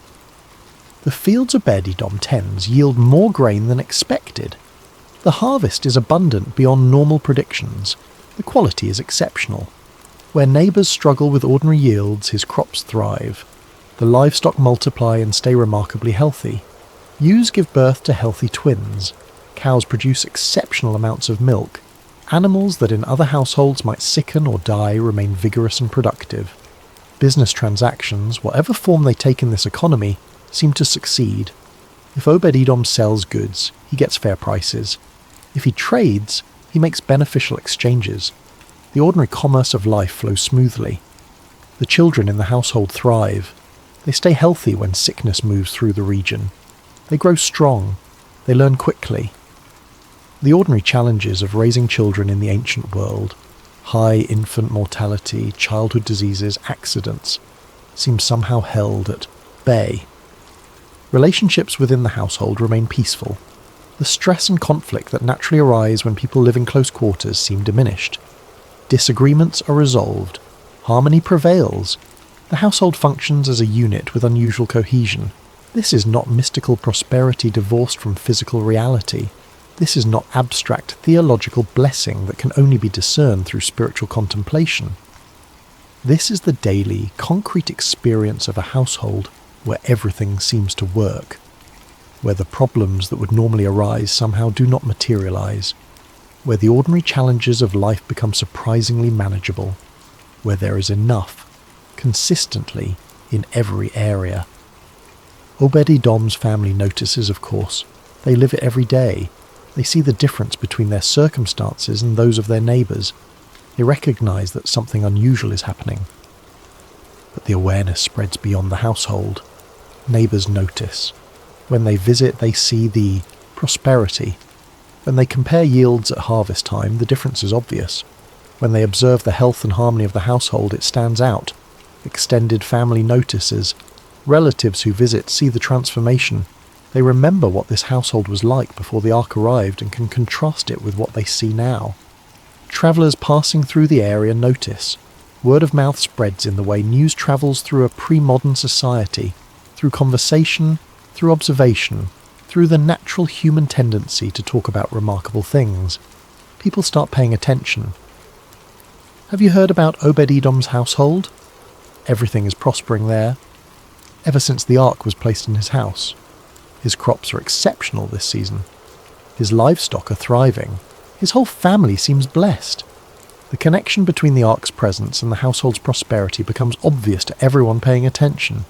The fields Obed-Edom tends yield more grain than expected. The harvest is abundant beyond normal predictions. The quality is exceptional. Where neighbours struggle with ordinary yields, his crops thrive. The livestock multiply and stay remarkably healthy. Ewes give birth to healthy twins. Cows produce exceptional amounts of milk. Animals that in other households might sicken or die remain vigorous and productive. Business transactions, whatever form they take in this economy, seem to succeed. If Obed-Edom sells goods, he gets fair prices. If he trades, he makes beneficial exchanges. The ordinary commerce of life flows smoothly. The children in the household thrive. They stay healthy when sickness moves through the region. They grow strong. They learn quickly. The ordinary challenges of raising children in the ancient world, high infant mortality, childhood diseases, accidents, seem somehow held at bay. Relationships within the household remain peaceful. The stress and conflict that naturally arise when people live in close quarters seem diminished. Disagreements are resolved. Harmony prevails. The household functions as a unit with unusual cohesion. This is not mystical prosperity divorced from physical reality. This is not abstract theological blessing that can only be discerned through spiritual contemplation. This is the daily, concrete experience of a household where everything seems to work, where the problems that would normally arise somehow do not materialize, where the ordinary challenges of life become surprisingly manageable, where there is enough, consistently, in every area. Obed-Edom's family notices, of course. They live it every day. They see the difference between their circumstances and those of their neighbours. They recognize that something unusual is happening. But the awareness spreads beyond the household. Neighbours notice. When they visit, they see the prosperity. When they compare yields at harvest time, the difference is obvious. When they observe the health and harmony of the household, it stands out. Extended family notices. Relatives who visit see the transformation. They remember what this household was like before the ark arrived and can contrast it with what they see now. Travellers passing through the area notice. Word of mouth spreads in the way news travels through a pre-modern society, through conversation, through observation, through the natural human tendency to talk about remarkable things. People start paying attention. Have you heard about Obed-Edom's household? Everything is prospering there. Ever since the ark was placed in his house. His crops are exceptional this season. His livestock are thriving. His whole family seems blessed. The connection between the ark's presence and the household's prosperity becomes obvious to everyone paying attention.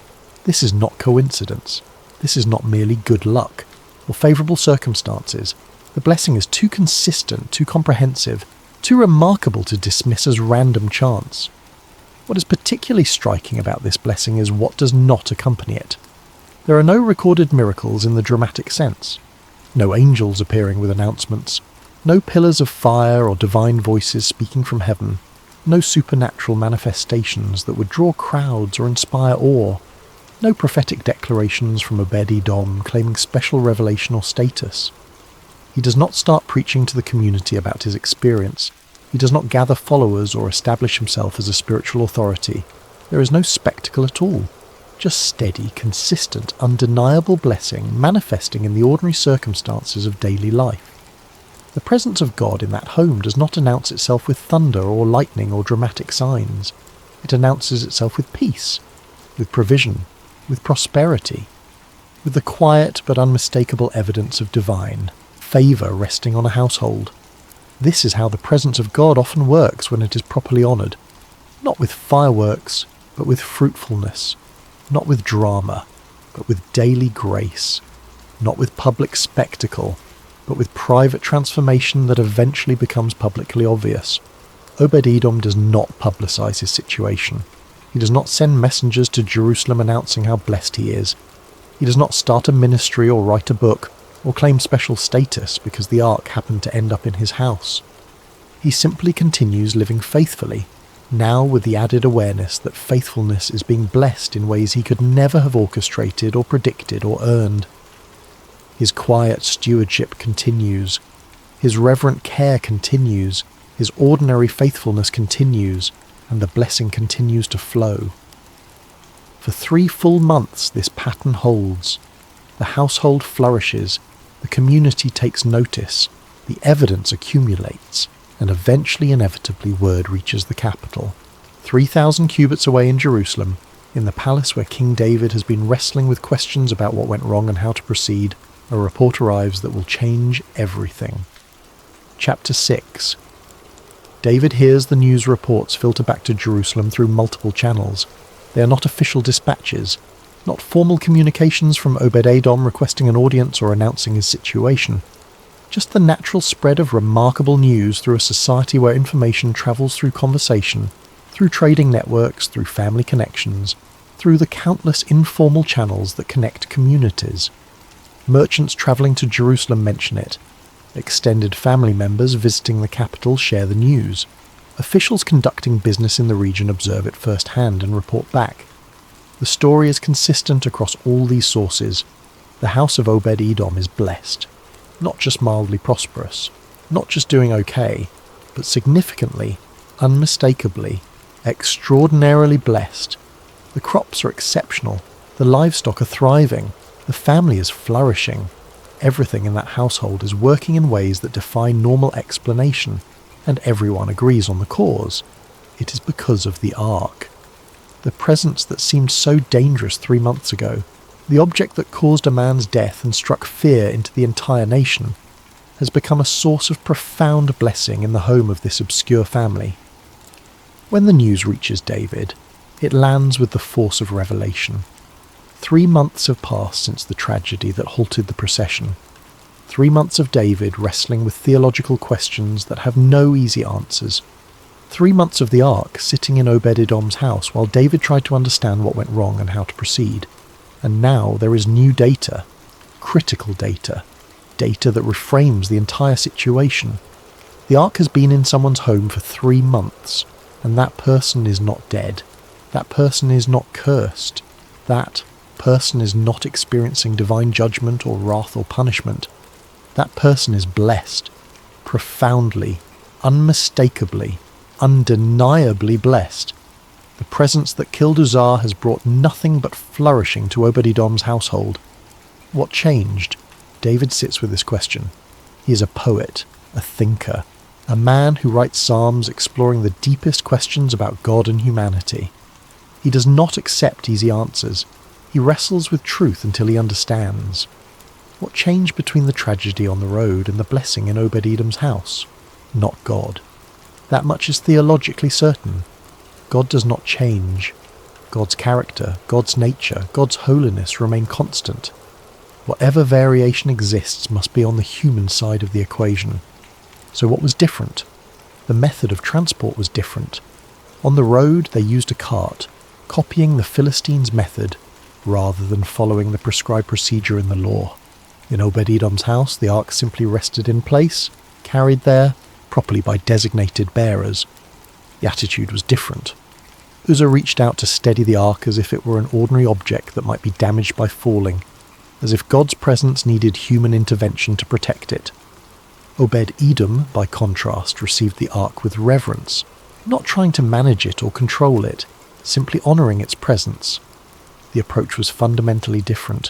This is not coincidence. This is not merely good luck or favourable circumstances. The blessing is too consistent, too comprehensive, too remarkable to dismiss as random chance. What is particularly striking about this blessing is what does not accompany it. There are no recorded miracles in the dramatic sense. No angels appearing with announcements. No pillars of fire or divine voices speaking from heaven. No supernatural manifestations that would draw crowds or inspire awe. No prophetic declarations from Obed-Edom claiming special revelation or status. He does not start preaching to the community about his experience. He does not gather followers or establish himself as a spiritual authority. There is no spectacle at all. Just steady, consistent, undeniable blessing manifesting in the ordinary circumstances of daily life. The presence of God in that home does not announce itself with thunder or lightning or dramatic signs. It announces itself with peace, with provision, with prosperity, with the quiet but unmistakable evidence of divine favour resting on a household. This is how the presence of God often works when it is properly honoured, not with fireworks, but with fruitfulness, not with drama, but with daily grace, not with public spectacle, but with private transformation that eventually becomes publicly obvious. Obed-Edom does not publicise his situation. He does not send messengers to Jerusalem announcing how blessed he is. He does not start a ministry or write a book or claim special status because the ark happened to end up in his house. He simply continues living faithfully, now with the added awareness that faithfulness is being blessed in ways he could never have orchestrated or predicted or earned. His quiet stewardship continues. His reverent care continues. His ordinary faithfulness continues, and the blessing continues to flow. For 3 full months this pattern holds. The household flourishes, the community takes notice, the evidence accumulates, and eventually inevitably word reaches the capital. 3,000 cubits away in Jerusalem, in the palace where King David has been wrestling with questions about what went wrong and how to proceed, a report arrives that will change everything. Chapter 6. David hears the news reports filter back to Jerusalem through multiple channels. They are not official dispatches, not formal communications from Obed-Edom requesting an audience or announcing his situation. Just the natural spread of remarkable news through a society where information travels through conversation, through trading networks, through family connections, through the countless informal channels that connect communities. Merchants travelling to Jerusalem mention it. Extended family members visiting the capital share the news. Officials conducting business in the region observe it firsthand and report back. The story is consistent across all these sources. The house of Obed-Edom is blessed. Not just mildly prosperous, not just doing okay, but significantly, unmistakably, extraordinarily blessed. The crops are exceptional. The livestock are thriving. The family is flourishing. Everything in that household is working in ways that defy normal explanation, and everyone agrees on the cause. It is because of the ark. The presence that seemed so dangerous 3 months ago, the object that caused a man's death and struck fear into the entire nation, has become a source of profound blessing in the home of this obscure family. When the news reaches David, it lands with the force of revelation. 3 months have passed since the tragedy that halted the procession. 3 months of David wrestling with theological questions that have no easy answers. 3 months of the ark sitting in Obed-Edom's house while David tried to understand what went wrong and how to proceed. And now there is new data, critical data, data that reframes the entire situation. The ark has been in someone's home for 3 months, and that person is not dead. That person is not cursed. That person is not experiencing divine judgment or wrath or punishment. That person is blessed, profoundly, unmistakably, undeniably blessed. The presence that killed Uzzah has brought nothing but flourishing to Obed-Edom's household. What changed? David sits with this question. He is a poet, a thinker, a man who writes psalms exploring the deepest questions about God and humanity. He does not accept easy answers. He wrestles with truth until he understands. What changed between the tragedy on the road and the blessing in Obed-Edom's house? Not God. That much is theologically certain. God does not change. God's character, God's nature, God's holiness remain constant. Whatever variation exists must be on the human side of the equation. So what was different? The method of transport was different. On the road they used a cart, copying the Philistines' method, rather than following the prescribed procedure in the law. In Obed-Edom's house, the ark simply rested in place, carried there, properly by designated bearers. The attitude was different. Uzzah reached out to steady the ark as if it were an ordinary object that might be damaged by falling, as if God's presence needed human intervention to protect it. Obed-Edom, by contrast, received the ark with reverence, not trying to manage it or control it, simply honouring its presence. The approach was fundamentally different.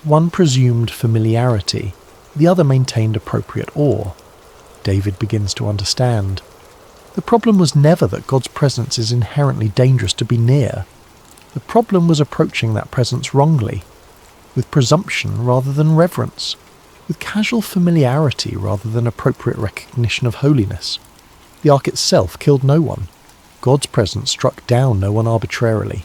One presumed familiarity, the other maintained appropriate awe. David begins to understand. The problem was never that God's presence is inherently dangerous to be near. The problem was approaching that presence wrongly, with presumption rather than reverence, with casual familiarity rather than appropriate recognition of holiness. The ark itself killed no one. God's presence struck down no one arbitrarily.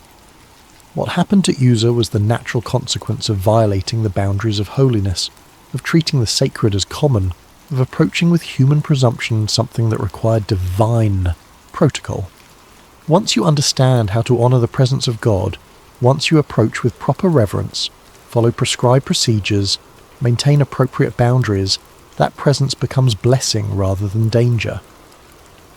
What happened to Uzzah was the natural consequence of violating the boundaries of holiness, of treating the sacred as common, of approaching with human presumption something that required divine protocol. Once you understand how to honour the presence of God, once you approach with proper reverence, follow prescribed procedures, maintain appropriate boundaries, that presence becomes blessing rather than danger.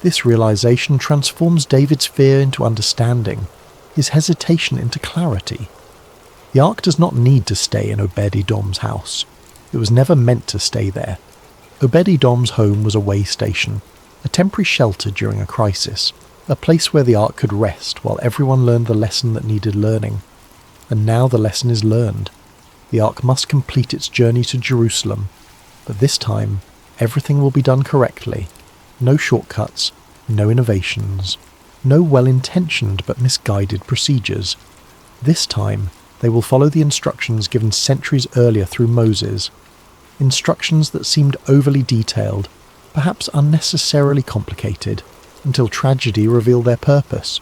This realization transforms David's fear into understanding, his hesitation into clarity. The ark does not need to stay in Obed-Edom's house. It was never meant to stay there. Obed-Edom's home was a way station, a temporary shelter during a crisis, a place where the ark could rest while everyone learned the lesson that needed learning. And now the lesson is learned. The ark must complete its journey to Jerusalem, but this time everything will be done correctly. No shortcuts, no innovations, no well-intentioned but misguided procedures. This time they will follow the instructions given centuries earlier through Moses, instructions that seemed overly detailed, perhaps unnecessarily complicated, until tragedy revealed their purpose.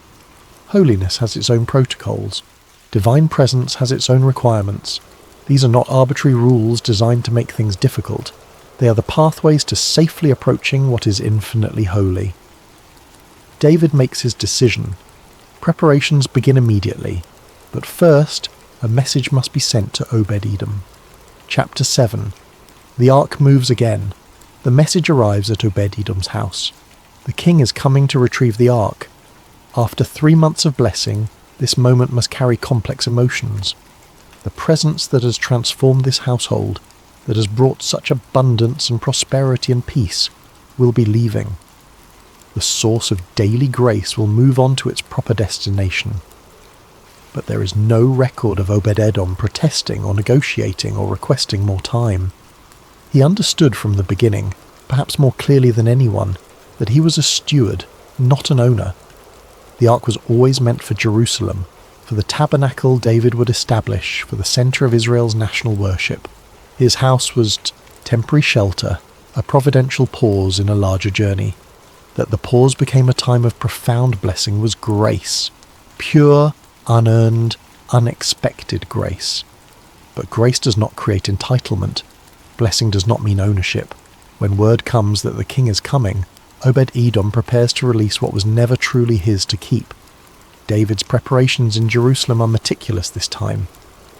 Holiness has its own protocols. Divine presence has its own requirements. These are not arbitrary rules designed to make things difficult. They are the pathways to safely approaching what is infinitely holy. David makes his decision. Preparations begin immediately, but first, a message must be sent to Obed-Edom. Chapter 7. The ark moves again. The message arrives at Obed-Edom's house. The king is coming to retrieve the ark. After 3 months of blessing, this moment must carry complex emotions. The presence that has transformed this household, that has brought such abundance and prosperity and peace, will be leaving. The source of daily grace will move on to its proper destination. But there is no record of Obed-Edom protesting or negotiating or requesting more time. He understood from the beginning, perhaps more clearly than anyone, that he was a steward, not an owner. The ark was always meant for Jerusalem, for the tabernacle David would establish, for the centre of Israel's national worship. His house was temporary shelter, a providential pause in a larger journey. That the pause became a time of profound blessing was grace, pure, unearned, unexpected grace. But grace does not create entitlement. Blessing does not mean ownership. When word comes that the king is coming, Obed-Edom prepares to release what was never truly his to keep. David's preparations in Jerusalem are meticulous this time.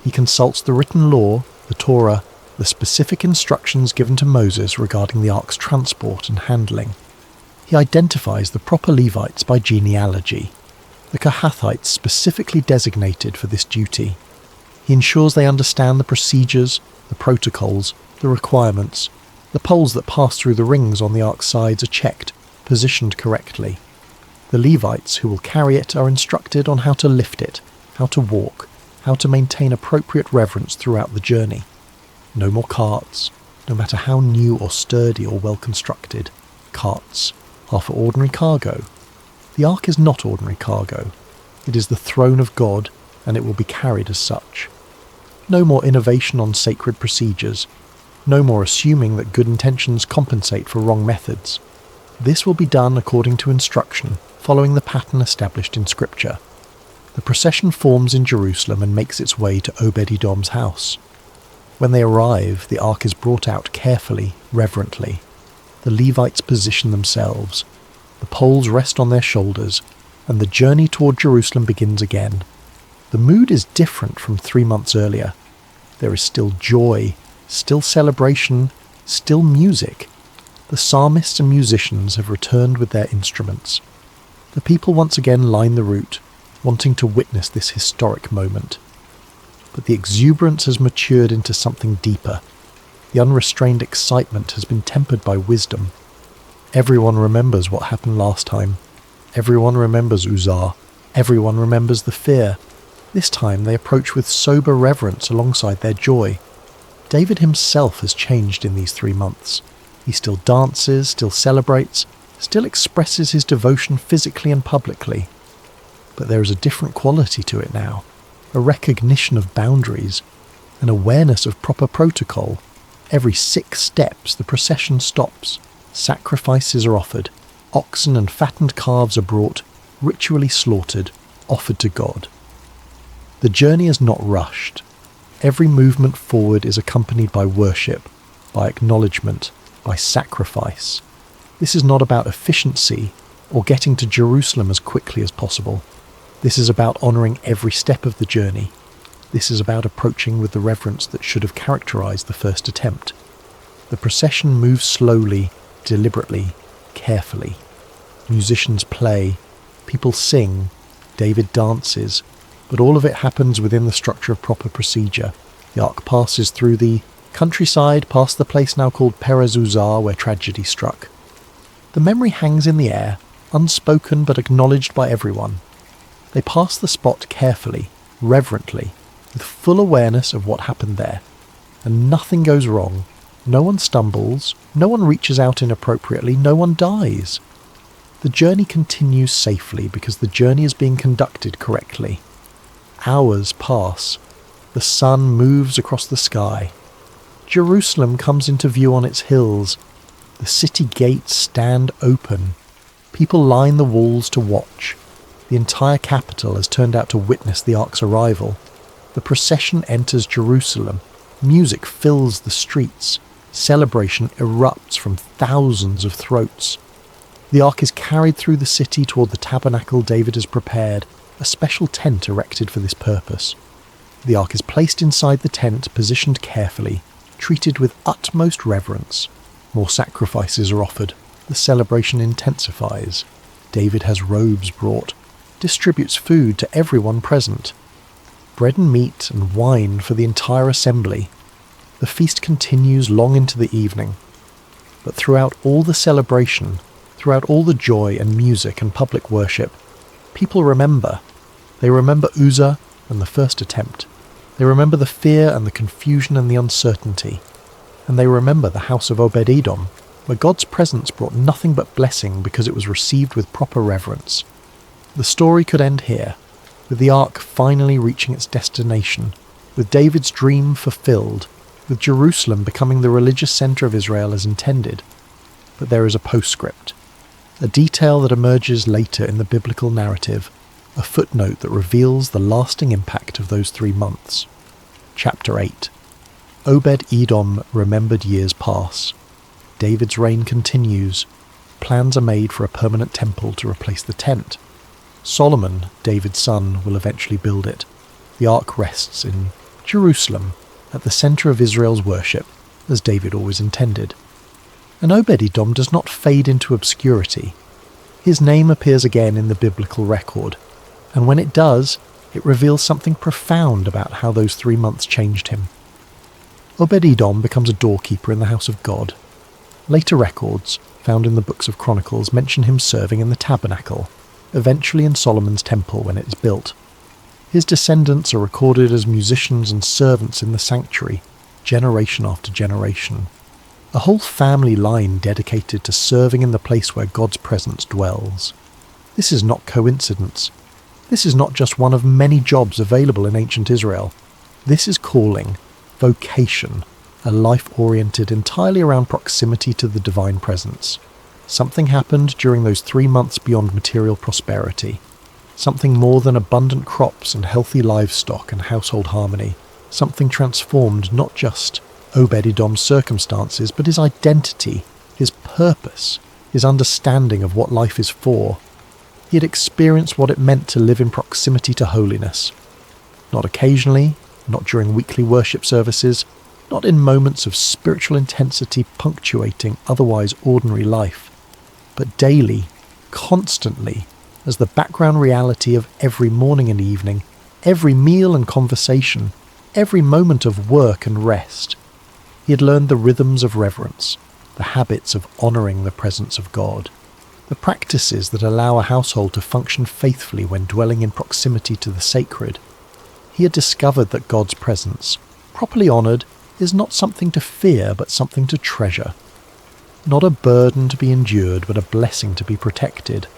He consults the written law, the Torah, the specific instructions given to Moses regarding the ark's transport and handling. He identifies the proper Levites by genealogy, the Kohathites specifically designated for this duty. He ensures they understand the procedures, the protocols, the requirements. The poles that pass through the rings on the ark's sides are checked, positioned correctly. The Levites who will carry it are instructed on how to lift it, how to walk, how to maintain appropriate reverence throughout the journey. No more carts, no matter how new or sturdy or well constructed. Carts are for ordinary cargo. The ark is not ordinary cargo. It is the throne of God, and it will be carried as such. No more innovation on sacred procedures. No more assuming that good intentions compensate for wrong methods. This will be done according to instruction, following the pattern established in Scripture. The procession forms in Jerusalem and makes its way to Obed-Edom's house. When they arrive, the ark is brought out carefully, reverently. The Levites position themselves. The poles rest on their shoulders, and the journey toward Jerusalem begins again. The mood is different from 3 months earlier. There is still joy, still celebration, still music. The psalmists and musicians have returned with their instruments. The people once again line the route, wanting to witness this historic moment. But the exuberance has matured into something deeper. The unrestrained excitement has been tempered by wisdom. Everyone remembers what happened last time. Everyone remembers Uzzah. Everyone remembers the fear. This time they approach with sober reverence alongside their joy. David himself has changed in these 3 months. He still dances, still celebrates, still expresses his devotion physically and publicly. But there is a different quality to it now, a recognition of boundaries, an awareness of proper protocol. Every 6 steps the procession stops, sacrifices are offered, oxen and fattened calves are brought, ritually slaughtered, offered to God. The journey is not rushed. Every movement forward is accompanied by worship, by acknowledgement, by sacrifice. This is not about efficiency or getting to Jerusalem as quickly as possible. This is about honouring every step of the journey. This is about approaching with the reverence that should have characterised the first attempt. The procession moves slowly, deliberately, carefully. Musicians play, people sing, David dances, but all of it happens within the structure of proper procedure. The ark passes through the countryside, past the place now called Perez Uzzah, where tragedy struck. The memory hangs in the air, unspoken but acknowledged by everyone. They pass the spot carefully, reverently, with full awareness of what happened there. And nothing goes wrong. No one stumbles, no one reaches out inappropriately, no one dies. The journey continues safely because the journey is being conducted correctly. Hours pass. The sun moves across the sky. Jerusalem comes into view on its hills. The city gates stand open. People line the walls to watch. The entire capital has turned out to witness the ark's arrival. The procession enters Jerusalem. Music fills the streets. Celebration erupts from thousands of throats. The ark is carried through the city toward the tabernacle David has prepared, a special tent erected for this purpose. The ark is placed inside the tent, positioned carefully, treated with utmost reverence. More sacrifices are offered. The celebration intensifies. David has robes brought, distributes food to everyone present. Bread and meat and wine for the entire assembly. The feast continues long into the evening. But throughout all the celebration, throughout all the joy and music and public worship, people remember. They remember Uzzah and the first attempt. They remember the fear and the confusion and the uncertainty. And they remember the house of Obed-Edom, where God's presence brought nothing but blessing because it was received with proper reverence. The story could end here, with the ark finally reaching its destination, with David's dream fulfilled, with Jerusalem becoming the religious centre of Israel as intended. But there is a postscript, a detail that emerges later in the biblical narrative, a footnote that reveals the lasting impact of those 3 months. Chapter 8. Obed-Edom remembered years pass. David's reign continues. Plans are made for a permanent temple to replace the tent. Solomon, David's son, will eventually build it. The ark rests in Jerusalem, at the centre of Israel's worship, as David always intended. And Obed-Edom does not fade into obscurity. His name appears again in the biblical record, and when it does, it reveals something profound about how those 3 months changed him. Obed-Edom becomes a doorkeeper in the house of God. Later records, found in the books of Chronicles, mention him serving in the tabernacle, eventually in Solomon's temple when it is built. His descendants are recorded as musicians and servants in the sanctuary, generation after generation. A whole family line dedicated to serving in the place where God's presence dwells. This is not coincidence. This is not just one of many jobs available in ancient Israel. This is calling, vocation, a life oriented entirely around proximity to the divine presence. Something happened during those 3 months beyond material prosperity. Something more than abundant crops and healthy livestock and household harmony. Something transformed not just Obed-Edom's circumstances, but his identity, his purpose, his understanding of what life is for. He had experienced what it meant to live in proximity to holiness. Not occasionally, not during weekly worship services, not in moments of spiritual intensity punctuating otherwise ordinary life, but daily, constantly, as the background reality of every morning and evening, every meal and conversation, every moment of work and rest. He had learned the rhythms of reverence, the habits of honouring the presence of God, the practices that allow a household to function faithfully when dwelling in proximity to the sacred. he had discovered that God's presence, properly honoured, is not something to fear but something to treasure. Not a burden to be endured but a blessing to be protected.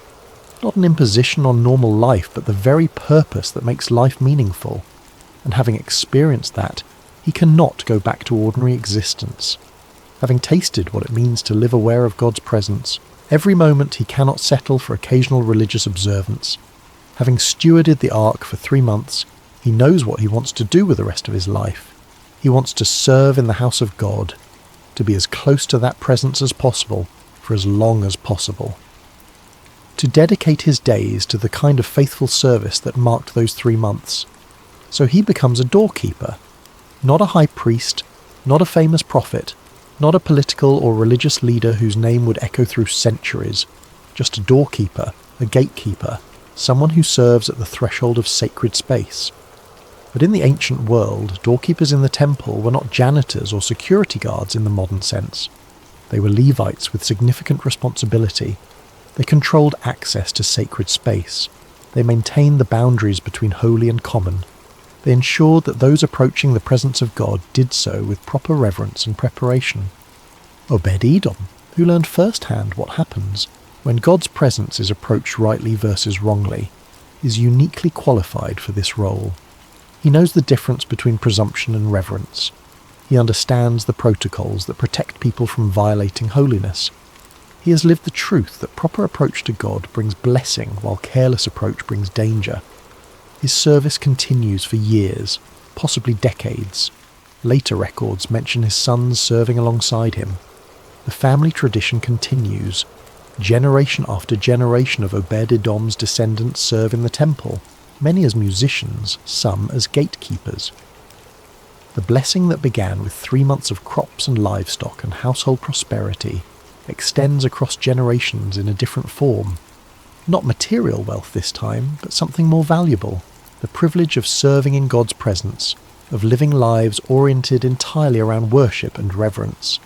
Not an imposition on normal life but the very purpose that makes life meaningful. And having experienced that, he cannot go back to ordinary existence. Having tasted what it means to live aware of God's presence, every moment he cannot settle for occasional religious observance. Having stewarded the ark for 3 months, he knows what he wants to do with the rest of his life. He wants to serve in the house of God, to be as close to that presence as possible for as long as possible. To dedicate his days to the kind of faithful service that marked those 3 months. So he becomes a doorkeeper, not a high priest, not a famous prophet, not a political or religious leader whose name would echo through centuries, just a doorkeeper, a gatekeeper, someone who serves at the threshold of sacred space. But in the ancient world, doorkeepers in the temple were not janitors or security guards in the modern sense. They were Levites with significant responsibility. They controlled access to sacred space. They maintained the boundaries between holy and common. They ensured that those approaching the presence of God did so with proper reverence and preparation. Obed-Edom, who learned firsthand what happens when God's presence is approached rightly versus wrongly, is uniquely qualified for this role. He knows the difference between presumption and reverence. He understands the protocols that protect people from violating holiness. He has lived the truth that proper approach to God brings blessing while careless approach brings danger. His service continues for years, possibly decades. Later records mention his sons serving alongside him. The family tradition continues. Generation after generation of Obed-Edom's descendants serve in the temple, many as musicians, some as gatekeepers. The blessing that began with 3 months of crops and livestock and household prosperity extends across generations in a different form. Not material wealth this time, but something more valuable. The privilege of serving in God's presence, of living lives oriented entirely around worship and reverence.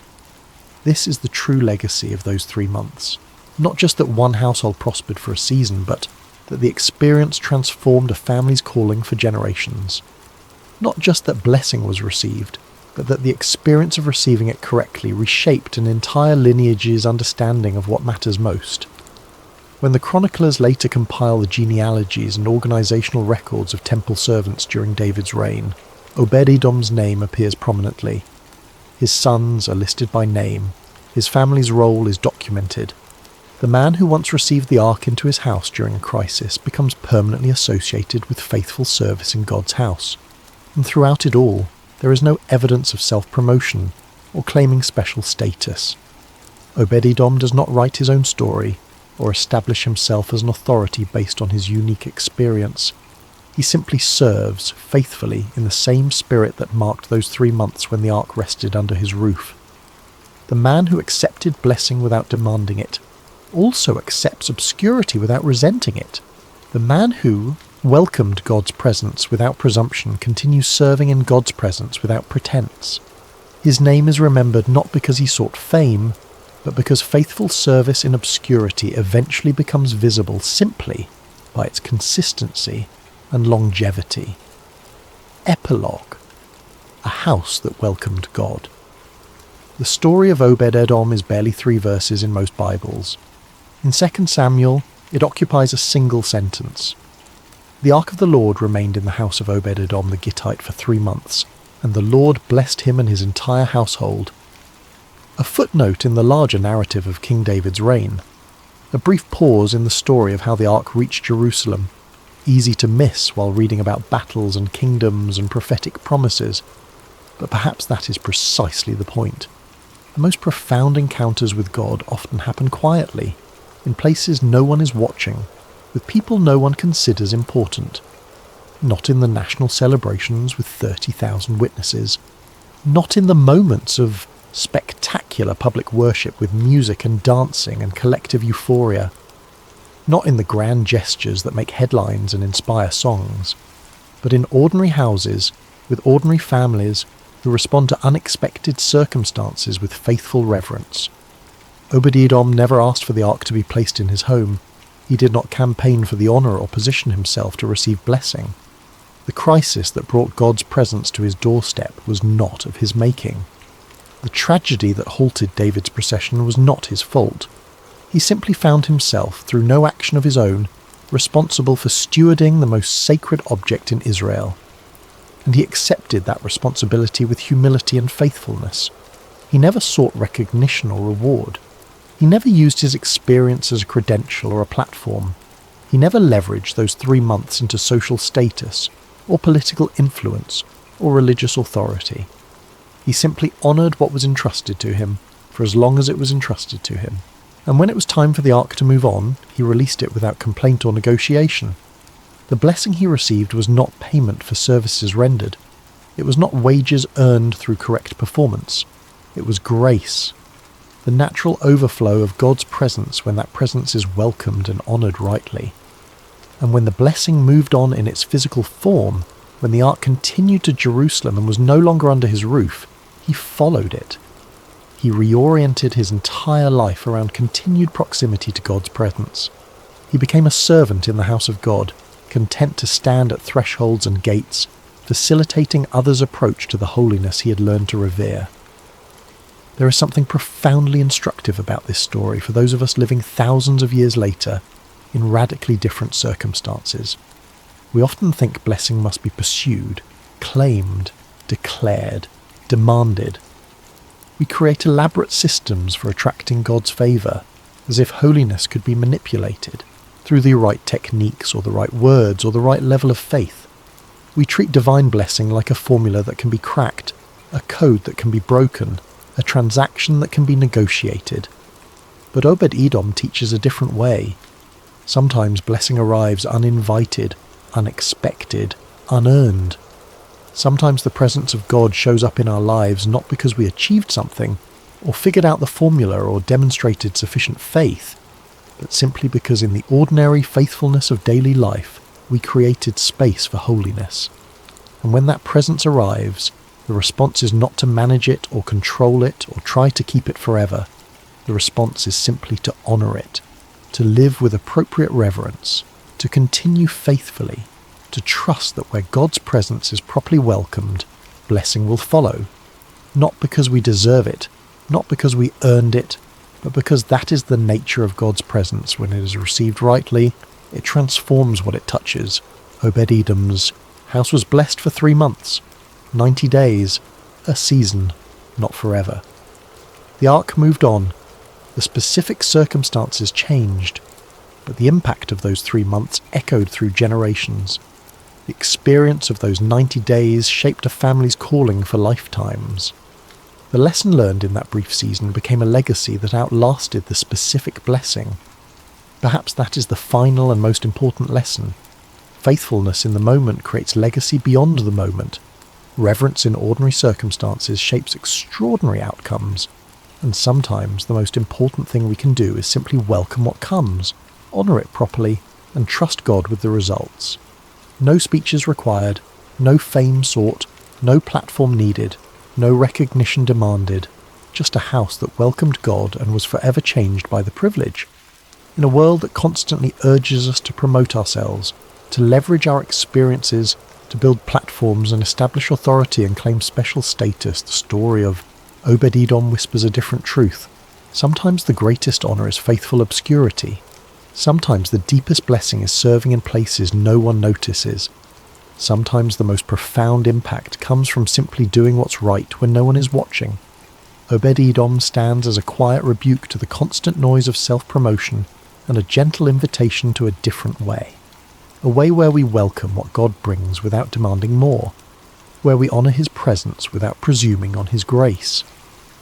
This is the true legacy of those 3 months. Not just that one household prospered for a season, but that the experience transformed a family's calling for generations. Not just that blessing was received, but that the experience of receiving it correctly reshaped an entire lineage's understanding of what matters most. When the chroniclers later compile the genealogies and organisational records of temple servants during David's reign, Obed-Edom's name appears prominently. His sons are listed by name. His family's role is documented. The man who once received the ark into his house during a crisis becomes permanently associated with faithful service in God's house. And throughout it all, there is no evidence of self-promotion or claiming special status. Obed-Edom does not write his own story or establish himself as an authority based on his unique experience. He simply serves faithfully in the same spirit that marked those 3 months when the ark rested under his roof. The man who accepted blessing without demanding it also accepts obscurity without resenting it. The man who welcomed God's presence without presumption continues serving in God's presence without pretense. His name is remembered not because he sought fame, but because faithful service in obscurity eventually becomes visible simply by its consistency and longevity. Epilogue: a house that welcomed God. The story of Obed-Edom is barely 3 verses in most Bibles. In 2 Samuel, it occupies a single sentence. The ark of the Lord remained in the house of Obed-Edom the Gittite for 3 months, and the Lord blessed him and his entire household. A footnote in the larger narrative of King David's reign. A brief pause in the story of how the ark reached Jerusalem, easy to miss while reading about battles and kingdoms and prophetic promises. But perhaps that is precisely the point. The most profound encounters with God often happen quietly, in places no one is watching, with people no one considers important. Not in the national celebrations with 30,000 witnesses. Not in the moments of spectacular public worship with music and dancing and collective euphoria. Not in the grand gestures that make headlines and inspire songs, but in ordinary houses with ordinary families who respond to unexpected circumstances with faithful reverence. Obed-Edom never asked for the ark to be placed in his home. He did not campaign for the honour or position himself to receive blessing. The crisis that brought God's presence to his doorstep was not of his making. The tragedy that halted David's procession was not his fault. He simply found himself, through no action of his own, responsible for stewarding the most sacred object in Israel. And he accepted that responsibility with humility and faithfulness. He never sought recognition or reward. He never used his experience as a credential or a platform. He never leveraged those 3 months into social status, or political influence, or religious authority. He simply honoured what was entrusted to him, for as long as it was entrusted to him. And when it was time for the ark to move on, he released it without complaint or negotiation. The blessing he received was not payment for services rendered. It was not wages earned through correct performance. It was grace. The natural overflow of God's presence when that presence is welcomed and honoured rightly. And when the blessing moved on in its physical form, when the ark continued to Jerusalem and was no longer under his roof, he followed it. He reoriented his entire life around continued proximity to God's presence. He became a servant in the house of God, content to stand at thresholds and gates, facilitating others' approach to the holiness he had learned to revere. There is something profoundly instructive about this story for those of us living thousands of years later in radically different circumstances. We often think blessing must be pursued, claimed, declared, demanded. We create elaborate systems for attracting God's favour, as if holiness could be manipulated through the right techniques or the right words or the right level of faith. We treat divine blessing like a formula that can be cracked, a code that can be broken, a transaction that can be negotiated. But Obed-Edom teaches a different way. Sometimes blessing arrives uninvited, unexpected, unearned. Sometimes the presence of God shows up in our lives not because we achieved something, or figured out the formula or demonstrated sufficient faith, but simply because in the ordinary faithfulness of daily life, we created space for holiness. And when that presence arrives, the response is not to manage it or control it or try to keep it forever. The response is simply to honour it, to live with appropriate reverence, to continue faithfully, to trust that where God's presence is properly welcomed, blessing will follow. Not because we deserve it, not because we earned it, but because that is the nature of God's presence. When it is received rightly, it transforms what it touches. Obed-Edom's house was blessed for 3 months, 90 days, a season, not forever. The ark moved on. The specific circumstances changed, but the impact of those 3 months echoed through generations. The experience of those 90 days shaped a family's calling for lifetimes. The lesson learned in that brief season became a legacy that outlasted the specific blessing. Perhaps that is the final and most important lesson. Faithfulness in the moment creates legacy beyond the moment. Reverence in ordinary circumstances shapes extraordinary outcomes. And sometimes the most important thing we can do is simply welcome what comes, honour it properly, and trust God with the results. No speeches required, no fame sought, no platform needed, no recognition demanded, just a house that welcomed God and was forever changed by the privilege. In a world that constantly urges us to promote ourselves, to leverage our experiences, to build platforms and establish authority and claim special status, the story of Obed-Edom whispers a different truth. Sometimes the greatest honour is faithful obscurity. Sometimes the deepest blessing is serving in places no one notices. Sometimes the most profound impact comes from simply doing what's right when no one is watching. Obed-Edom stands as a quiet rebuke to the constant noise of self-promotion and a gentle invitation to a different way. A way where we welcome what God brings without demanding more. Where we honour his presence without presuming on his grace.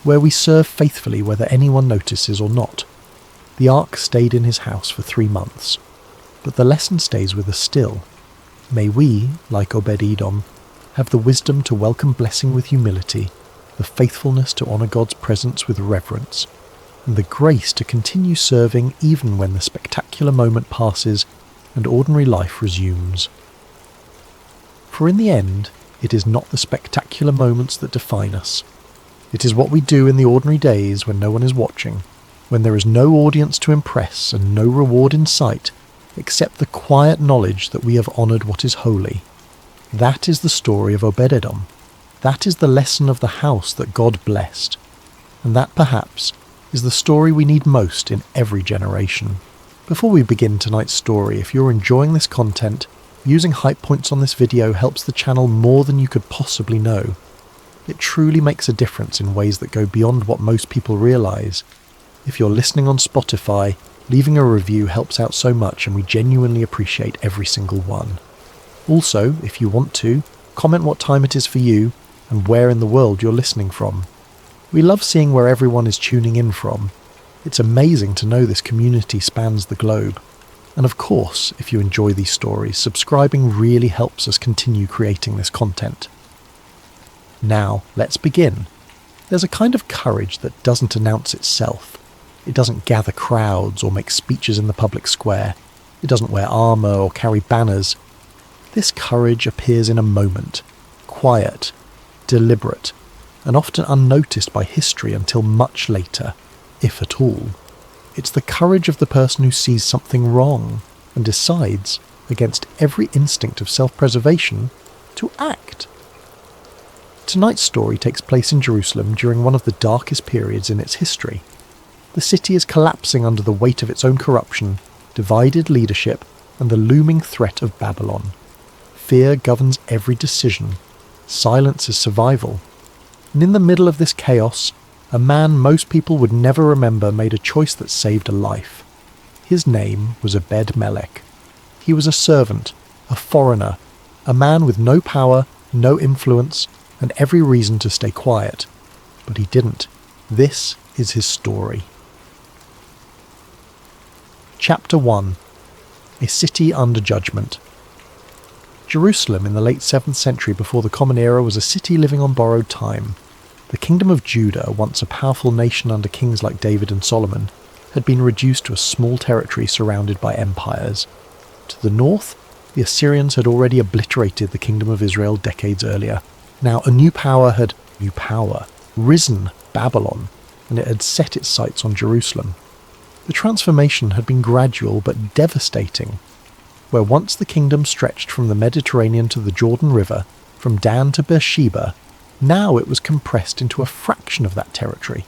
Where we serve faithfully whether anyone notices or not. The ark stayed in his house for 3 months, but the lesson stays with us still. May we, like Obed-Edom, have the wisdom to welcome blessing with humility, the faithfulness to honour God's presence with reverence, and the grace to continue serving even when the spectacular moment passes and ordinary life resumes. For in the end, it is not the spectacular moments that define us. It is what we do in the ordinary days when no one is watching, when there is no audience to impress and no reward in sight, except the quiet knowledge that we have honoured what is holy. That is the story of Obed-Edom. That is the lesson of the house that God blessed. And that, perhaps, is the story we need most in every generation. Before we begin tonight's story, if you're enjoying this content, using hype points on this video helps the channel more than you could possibly know. It truly makes a difference in ways that go beyond what most people realise. If you're listening on Spotify, leaving a review helps out so much, and we genuinely appreciate every single one. Also, if you want to, comment what time it is for you and where in the world you're listening from. We love seeing where everyone is tuning in from. It's amazing to know this community spans the globe. And of course, if you enjoy these stories, subscribing really helps us continue creating this content. Now, let's begin. There's a kind of courage that doesn't announce itself. It doesn't gather crowds or make speeches in the public square. It doesn't wear armour or carry banners. This courage appears in a moment, quiet, deliberate, and often unnoticed by history until much later, if at all. It's the courage of the person who sees something wrong and decides, against every instinct of self-preservation, to act. Tonight's story takes place in Jerusalem during one of the darkest periods in its history. The city is collapsing under the weight of its own corruption, divided leadership, and the looming threat of Babylon. Fear governs every decision. Silence is survival. And in the middle of this chaos, a man most people would never remember made a choice that saved a life. His name was Obed-Melech. He was a servant, a foreigner, a man with no power, no influence, and every reason to stay quiet. But he didn't. This is his story. Chapter 1. A City Under Judgment. Jerusalem in the late 7th century before the Common Era was a city living on borrowed time. The kingdom of Judah, once a powerful nation under kings like David and Solomon, had been reduced to a small territory surrounded by empires. To the north, the Assyrians had already obliterated the kingdom of Israel decades earlier. Now a new power had risen, Babylon, and it had set its sights on Jerusalem. The transformation had been gradual but devastating. Where once the kingdom stretched from the Mediterranean to the Jordan River, from Dan to Beersheba, now it was compressed into a fraction of that territory.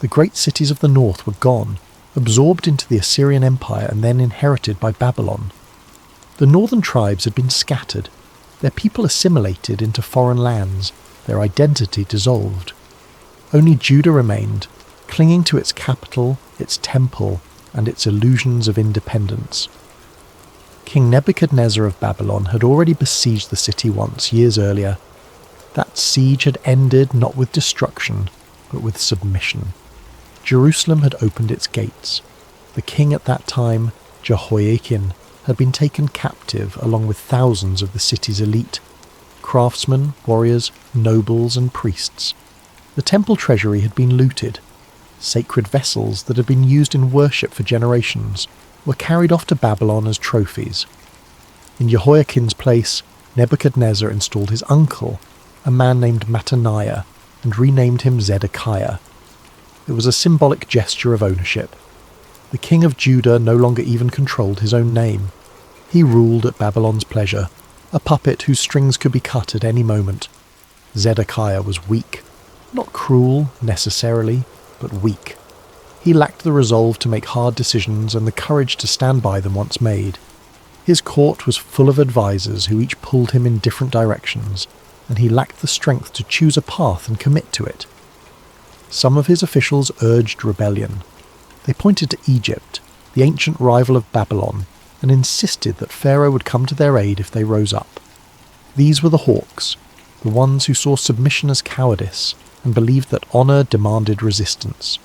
The great cities of the north were gone, absorbed into the Assyrian Empire and then inherited by Babylon. The northern tribes had been scattered, their people assimilated into foreign lands, their identity dissolved. Only Judah remained, clinging to its capital, its temple, and its illusions of independence. King Nebuchadnezzar of Babylon had already besieged the city once, years earlier. That siege had ended not with destruction, but with submission. Jerusalem had opened its gates. The king at that time, Jehoiakim, had been taken captive along with thousands of the city's elite, craftsmen, warriors, nobles and priests. The temple treasury had been looted. Sacred vessels that had been used in worship for generations were carried off to Babylon as trophies. In Jehoiakim's place, Nebuchadnezzar installed his uncle, a man named Mattaniah, and renamed him Zedekiah. It was a symbolic gesture of ownership. The king of Judah no longer even controlled his own name. He ruled at Babylon's pleasure, a puppet whose strings could be cut at any moment. Zedekiah was weak. Not cruel, necessarily, but weak. He lacked the resolve to make hard decisions and the courage to stand by them once made. His court was full of advisors who each pulled him in different directions, and he lacked the strength to choose a path and commit to it. Some of his officials urged rebellion. They pointed to Egypt, the ancient rival of Babylon, and insisted that Pharaoh would come to their aid if they rose up. These were the hawks, the ones who saw submission as cowardice and believed that honour demanded resistance.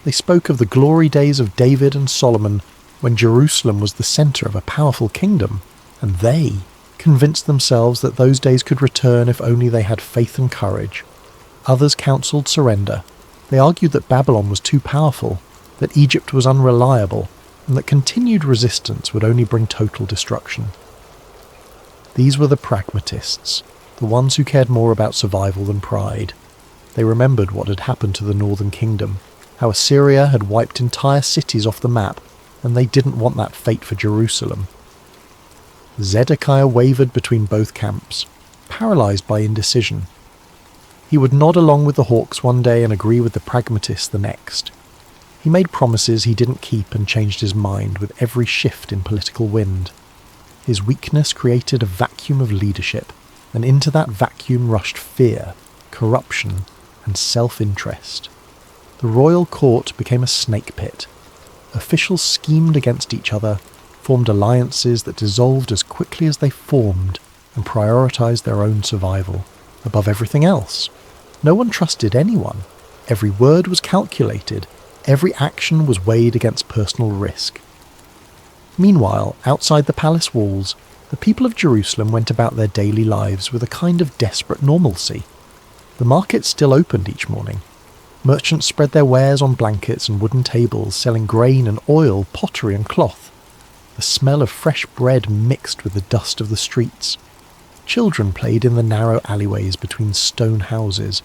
They spoke of the glory days of David and Solomon when Jerusalem was the centre of a powerful kingdom, and they convinced themselves that those days could return if only they had faith and courage. Others counselled surrender. They argued that Babylon was too powerful, that Egypt was unreliable, and that continued resistance would only bring total destruction. These were the pragmatists, the ones who cared more about survival than pride. They remembered what had happened to the northern kingdom, how Assyria had wiped entire cities off the map, and they didn't want that fate for Jerusalem. Zedekiah wavered between both camps, paralysed by indecision. He would nod along with the hawks one day and agree with the pragmatists the next. He made promises he didn't keep and changed his mind with every shift in political wind. His weakness created a vacuum of leadership, and into that vacuum rushed fear, corruption, and self-interest. The royal court became a snake pit. Officials schemed against each other, formed alliances that dissolved as quickly as they formed, and prioritised their own survival above everything else. No one trusted anyone. Every word was calculated. Every action was weighed against personal risk. Meanwhile, outside the palace walls, the people of Jerusalem went about their daily lives with a kind of desperate normalcy. The markets still opened each morning. Merchants spread their wares on blankets and wooden tables, selling grain and oil, pottery and cloth. The smell of fresh bread mixed with the dust of the streets. Children played in the narrow alleyways between stone houses.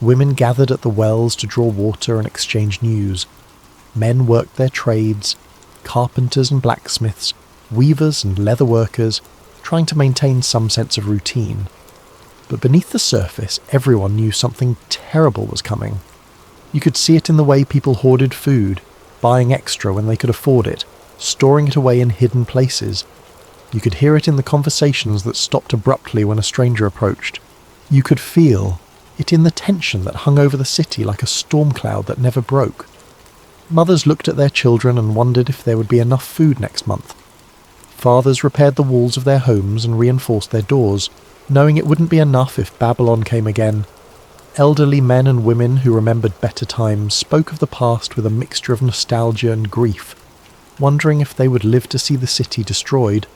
Women gathered at the wells to draw water and exchange news. Men worked their trades, carpenters and blacksmiths, weavers and leather workers, trying to maintain some sense of routine. But beneath the surface, everyone knew something terrible was coming. You could see it in the way people hoarded food, buying extra when they could afford it, storing it away in hidden places. You could hear it in the conversations that stopped abruptly when a stranger approached. You could feel it in the tension that hung over the city like a storm cloud that never broke. Mothers looked at their children and wondered if there would be enough food next month. Fathers repaired the walls of their homes and reinforced their doors, knowing it wouldn't be enough if Babylon came again. Elderly men and women who remembered better times spoke of the past with a mixture of nostalgia and grief, wondering if they would live to see the city destroyed.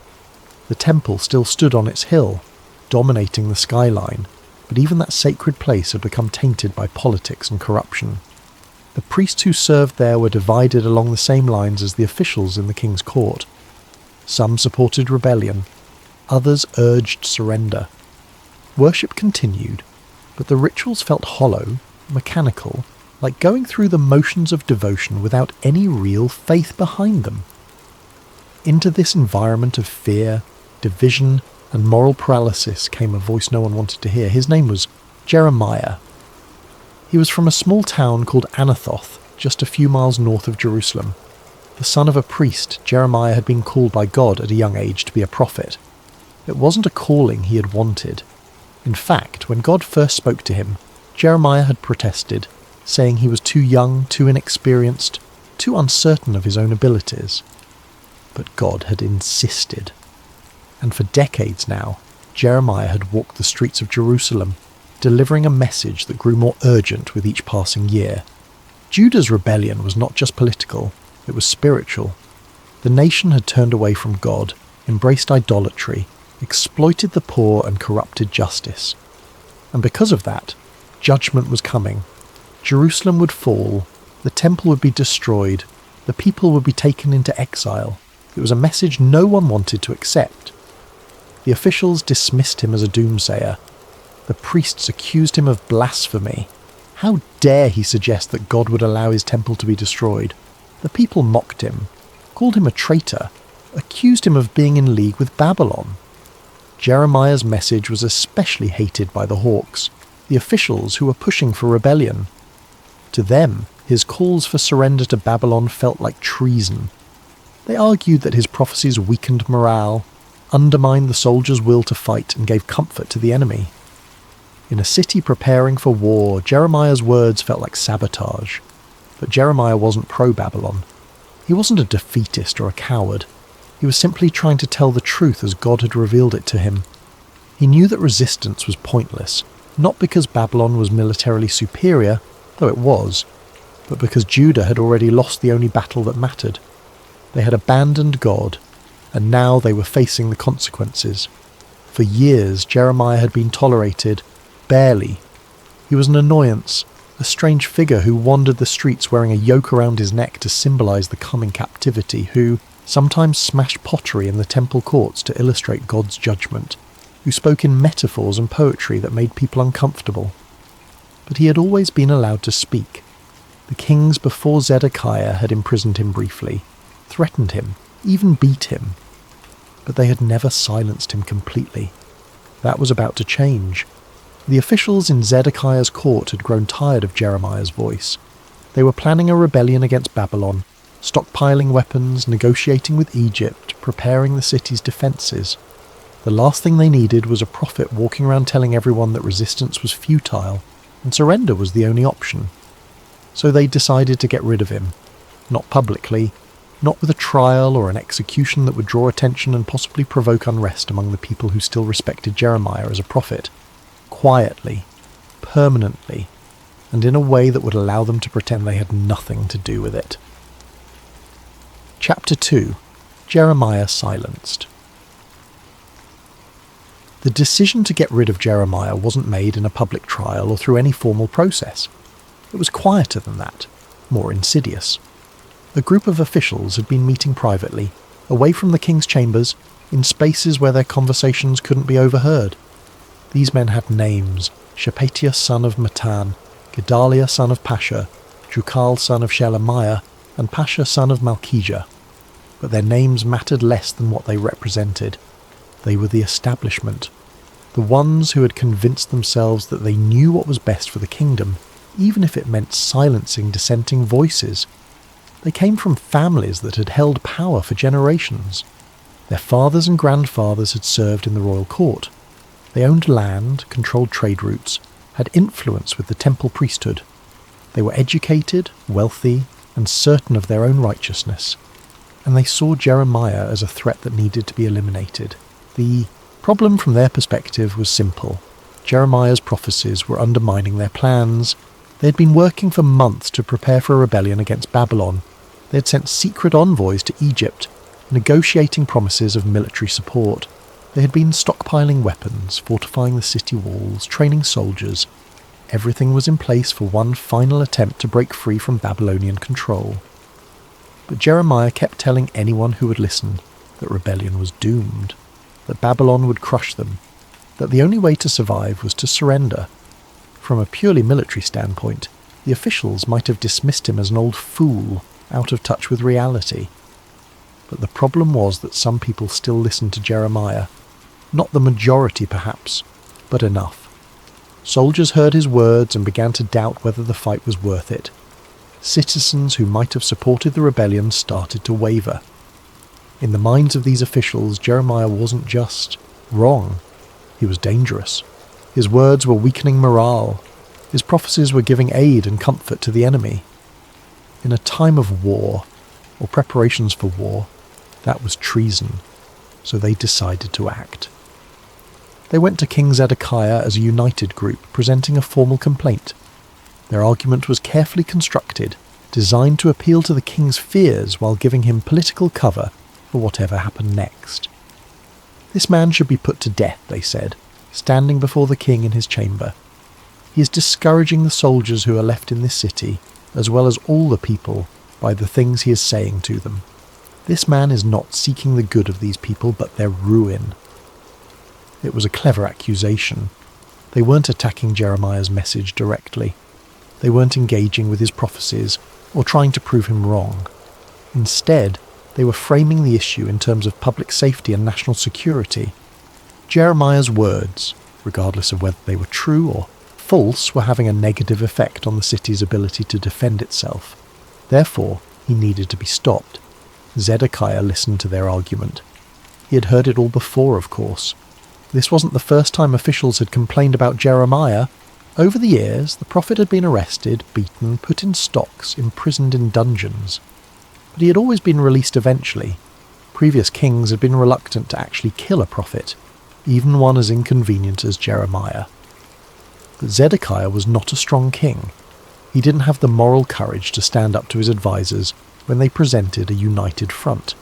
The temple still stood on its hill, dominating the skyline, but even that sacred place had become tainted by politics and corruption. The priests who served there were divided along the same lines as the officials in the king's court. Some supported rebellion, others urged surrender. Worship continued, but the rituals felt hollow, mechanical, like going through the motions of devotion without any real faith behind them. Into this environment of fear, division, and moral paralysis came a voice no one wanted to hear. His name was Jeremiah. He was from a small town called Anathoth, just a few miles north of Jerusalem. The son of a priest, Jeremiah had been called by God at a young age to be a prophet. It wasn't a calling he had wanted. In fact, when God first spoke to him, Jeremiah had protested, saying he was too young, too inexperienced, too uncertain of his own abilities. But God had insisted. And for decades now, Jeremiah had walked the streets of Jerusalem, delivering a message that grew more urgent with each passing year. Judah's rebellion was not just political, it was spiritual. The nation had turned away from God, embraced idolatry, exploited the poor and corrupted justice. And because of that, judgment was coming. Jerusalem would fall, the temple would be destroyed, the people would be taken into exile. It was a message no one wanted to accept. The officials dismissed him as a doomsayer. The priests accused him of blasphemy. How dare he suggest that God would allow his temple to be destroyed? The people mocked him, called him a traitor, accused him of being in league with Babylon. Jeremiah's message was especially hated by the hawks, the officials who were pushing for rebellion. To them, his calls for surrender to Babylon felt like treason. They argued that his prophecies weakened morale, undermined the soldiers' will to fight, and gave comfort to the enemy. In a city preparing for war, Jeremiah's words felt like sabotage. But Jeremiah wasn't pro-Babylon. He wasn't a defeatist or a coward. He was simply trying to tell the truth as God had revealed it to him. He knew that resistance was pointless, not because Babylon was militarily superior, though it was, but because Judah had already lost the only battle that mattered. They had abandoned God, and now they were facing the consequences. For years, Jeremiah had been tolerated, barely. He was an annoyance, a strange figure who wandered the streets wearing a yoke around his neck to symbolize the coming captivity, who sometimes smashed pottery in the temple courts to illustrate God's judgment, who spoke in metaphors and poetry that made people uncomfortable. But he had always been allowed to speak. The kings before Zedekiah had imprisoned him briefly, threatened him, even beat him. but they had never silenced him completely. That was about to change. The officials in Zedekiah's court had grown tired of Jeremiah's voice. They were planning a rebellion against Babylon, stockpiling weapons, negotiating with Egypt, preparing the city's defences. The last thing they needed was a prophet walking around telling everyone that resistance was futile and surrender was the only option. So they decided to get rid of him. Not publicly, not with a trial or an execution that would draw attention and possibly provoke unrest among the people who still respected Jeremiah as a prophet. Quietly, permanently, and in a way that would allow them to pretend they had nothing to do with it. Chapter 2. Jeremiah Silenced. The decision to get rid of Jeremiah wasn't made in a public trial or through any formal process. It was quieter than that, more insidious. A group of officials had been meeting privately, away from the king's chambers, in spaces where their conversations couldn't be overheard. These men had names: Shephatiah son of Matan, Gedaliah son of Pasha, Jukal son of Shelemiah, and Pasha son of Malchijah. But their names mattered less than what they represented. They were the establishment, the ones who had convinced themselves that they knew what was best for the kingdom, even if it meant silencing dissenting voices. They came from families that had held power for generations. Their fathers and grandfathers had served in the royal court. They owned land, controlled trade routes, had influence with the temple priesthood. They were educated, wealthy, and certain of their own righteousness. And they saw Jeremiah as a threat that needed to be eliminated. The problem from their perspective was simple. Jeremiah's prophecies were undermining their plans. They had been working for months to prepare for a rebellion against Babylon. They had sent secret envoys to Egypt, negotiating promises of military support. They had been stockpiling weapons, fortifying the city walls, training soldiers. Everything was in place for one final attempt to break free from Babylonian control. But Jeremiah kept telling anyone who would listen that rebellion was doomed, that Babylon would crush them, that the only way to survive was to surrender. From a purely military standpoint, the officials might have dismissed him as an old fool, out of touch with reality. But the problem was that some people still listened to Jeremiah. Not the majority, perhaps, but enough. Soldiers heard his words and began to doubt whether the fight was worth it. Citizens who might have supported the rebellion started to waver. In the minds of these officials, Jeremiah wasn't just wrong. He was dangerous. His words were weakening morale. His prophecies were giving aid and comfort to the enemy. In a time of war, or preparations for war, that was treason. So they decided to act. They went to King Zedekiah as a united group, presenting a formal complaint. Their argument was carefully constructed, designed to appeal to the king's fears while giving him political cover for whatever happened next. This man should be put to death, they said, standing before the king in his chamber. He is discouraging the soldiers who are left in this city, as well as all the people, by the things he is saying to them. This man is not seeking the good of these people, but their ruin. It was a clever accusation. They weren't attacking Jeremiah's message directly. They weren't engaging with his prophecies or trying to prove him wrong. Instead, they were framing the issue in terms of public safety and national security. Jeremiah's words, regardless of whether they were true or false, were having a negative effect on the city's ability to defend itself. Therefore, he needed to be stopped. Zedekiah listened to their argument. He had heard it all before, of course. This wasn't the first time officials had complained about Jeremiah. Over the years, the prophet had been arrested, beaten, put in stocks, imprisoned in dungeons. But he had always been released eventually. Previous kings had been reluctant to actually kill a prophet, even one as inconvenient as Jeremiah. But Zedekiah was not a strong king. He didn't have the moral courage to stand up to his advisors when they presented a united front.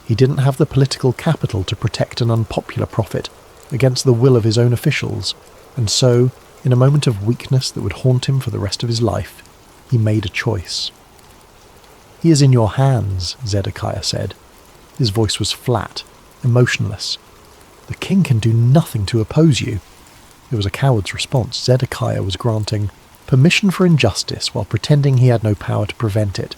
He didn't have the political capital to protect an unpopular prophet against the will of his own officials, and so, in a moment of weakness that would haunt him for the rest of his life, he made a choice. "He is in your hands," Zedekiah said. His voice was flat, emotionless. "The king can do nothing to oppose you." It was a coward's response. Zedekiah was granting permission for injustice while pretending he had no power to prevent it.